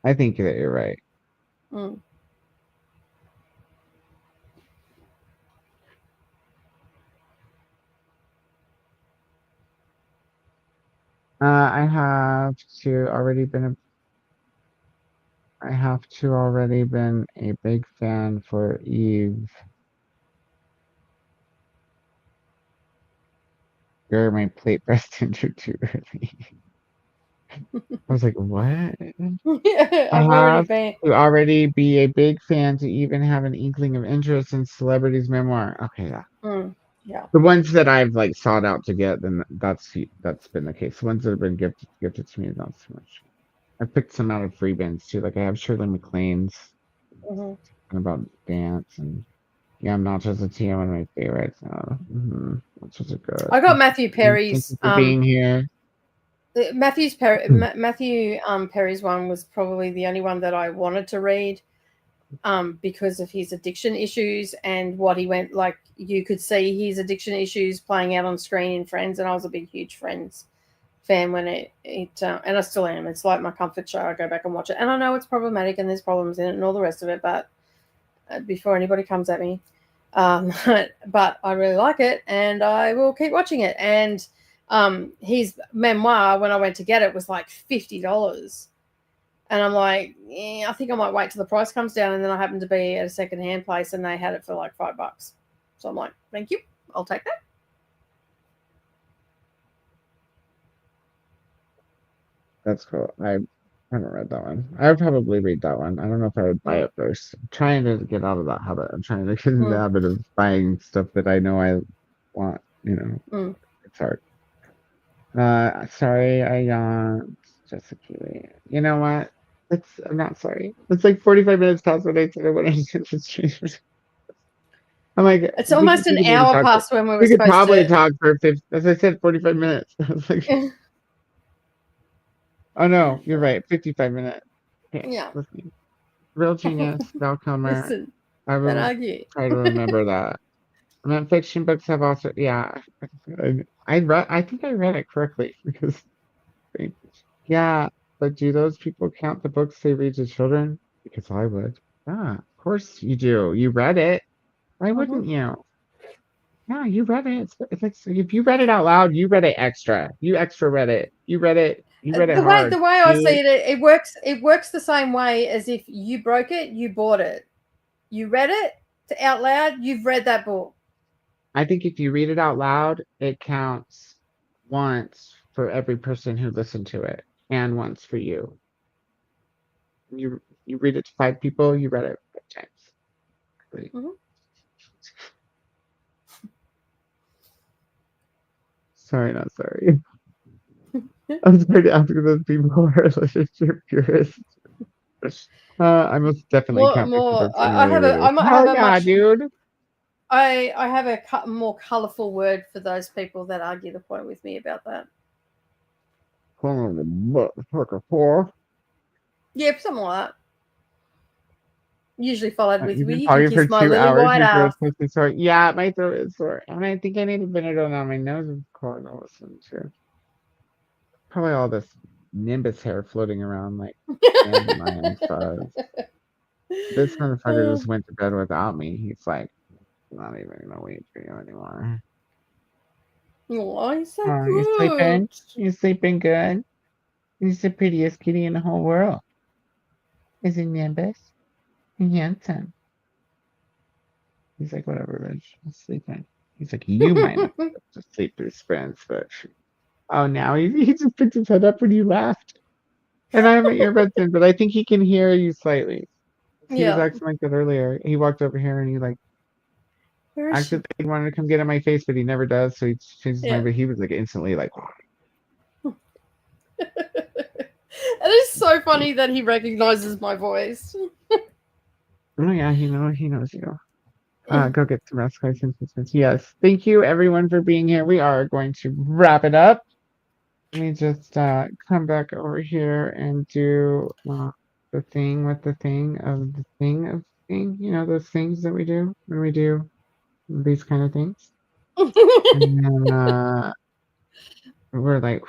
I think that you're right. Mm. I have to already been a big fan for Eve. You're my plate breast into too early. I was like, what? I I've already have been. to already be a big fan to even have an inkling of interest in celebrities' memoir. Okay, yeah. Yeah. The ones that I've like sought out to get, then that's been the case. The ones that have been gifted to me, not so much. I picked some out of free bins too. Like I have Shirley MacLaine's about dance, and yeah, I'm not just a T. One of my favorites. Which was a good. I got Matthew Thank Perry's. you for being here. Matthew Perry's one was probably the only one that I wanted to read, because of his addiction issues and what he went like. You could see his addiction issues playing out on screen in Friends, and I was a big, huge Friends fan when it and I still am. It's like my comfort show. I go back and watch it, and I know it's problematic and there's problems in it and all the rest of it, but before anybody comes at me, but I really like it and I will keep watching it. And his memoir, when I went to get it, was like $50. And I'm like, I think I might wait till the price comes down. And then I happened to be at a secondhand place and they had it for like $5. So I'm like, thank you. I'll take that. That's cool. I haven't read that one. I would probably read that one. I don't know if I would buy it first. I'm trying to get out of that habit. I'm trying to get in the habit of buying stuff that I know I want. It's hard. Sorry, I yawned. Jessica. You know what? I'm not sorry. It's like 45 minutes past what I said I wanted to do. I'm like, it's almost an hour past when we were we could supposed probably to talk for 50, as I said, 45 minutes. I was like, oh no, you're right, 55 minutes. Okay, yeah. listen. Real genius, Valcomer. Listen, I don't will argue. try to remember that. Non-fiction books have also, yeah. I think I read it correctly because, yeah. But do those people count the books they read to children? Because I would. Yeah, of course you do. You read it. Why wouldn't you? Yeah, you read it. It's like if you read it out loud, you read it extra. You extra read it. You read it. You read it hard. The way I see it, it works the same way as if you broke it, you bought it. You read it out loud, you've read that book. I think if you read it out loud, it counts once for every person who listened to it, and once for you. You read it to 5 people, you read it 5 times. Sorry, not sorry. I'm sorry to ask those people who are relationship purists. I most definitely count More. books in the I might have a much. Dude. I have a more colourful word for those people that argue the point with me about that. Yeah, something like that. Usually followed with, You've been you can talking for kiss my 2 lily hours. white Your ass. throat is sore. Yeah, my throat is sore. And I think I need a Benadryl now. My nose is clogged all of a sudden too. Probably all this Nimbus hair floating around like dandelion fuzz. This motherfucker just went to bed without me. He's like, not even gonna wait for you anymore. Oh, he's so Oh, good. you sleeping? You sleeping good? He's the prettiest kitty in the whole world. Is he Nimbus? He's handsome. He's like, whatever, bitch. I'm sleeping. He's like, you might not be able to sleep through sprints, but oh, now he just picked his head up when you laughed. And I have my earbuds in, but I think he can hear you slightly. He was acting like that earlier. He walked over here and he like acted like he wanted to come get in my face, but he never does. So he changed his mind. But he was like instantly like. It is so funny that he recognizes my voice. Oh yeah, he knows you. Go get some rest, guys. Yes. Thank you, everyone, for being here. We are going to wrap it up. Let me just come back over here and do the thing with the thing of the thing of thing. You know, those things that we do when we do these kind of things. And then we're like,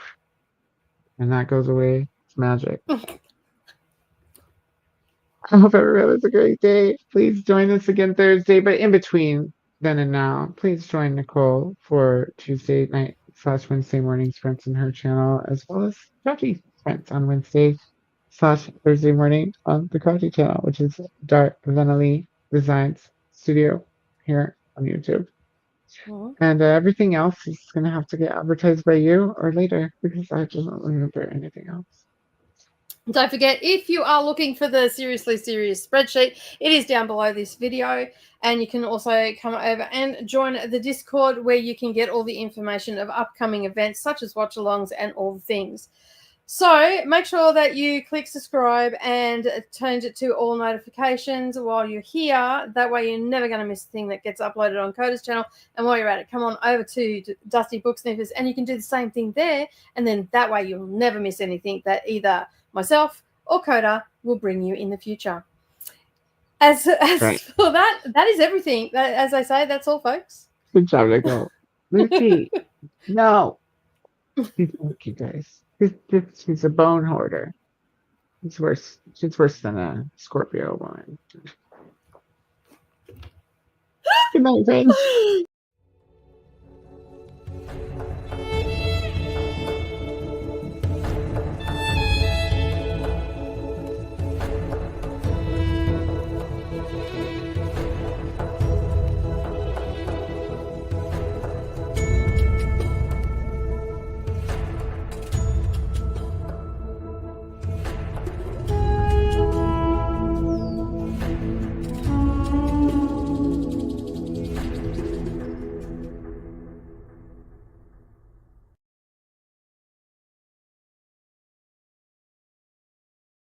and that goes away. It's magic. I hope everyone has a great day. Please join us again Thursday, but in between then and now, please join Nicole for Tuesday night / Wednesday morning sprints on her channel, as well as Crafty sprints on Wednesday / Thursday morning on the Crafty channel, which is Dark Venali Designs Studio here on YouTube. And everything else is going to have to get advertised by you or later because I don't remember anything else. Don't forget, if you are looking for the Seriously Serious spreadsheet, it is down below this video. And you can also come over and join the Discord where you can get all the information of upcoming events such as watch-alongs and all the things. So make sure that you click subscribe and change it to all notifications while you're here. That way you're never going to miss a thing that gets uploaded on Koda's channel. And while you're at it, come on over to Dusty Book Sniffers and you can do the same thing there. And then that way you'll never miss anything that either myself or Koda will bring you in the future. As Right. for that is everything. As I say, that's all, folks. Good job, Nicole. Lucy, no. She's lucky, guys. She's a bone hoarder. She's worse than a Scorpio woman. Good night, friends.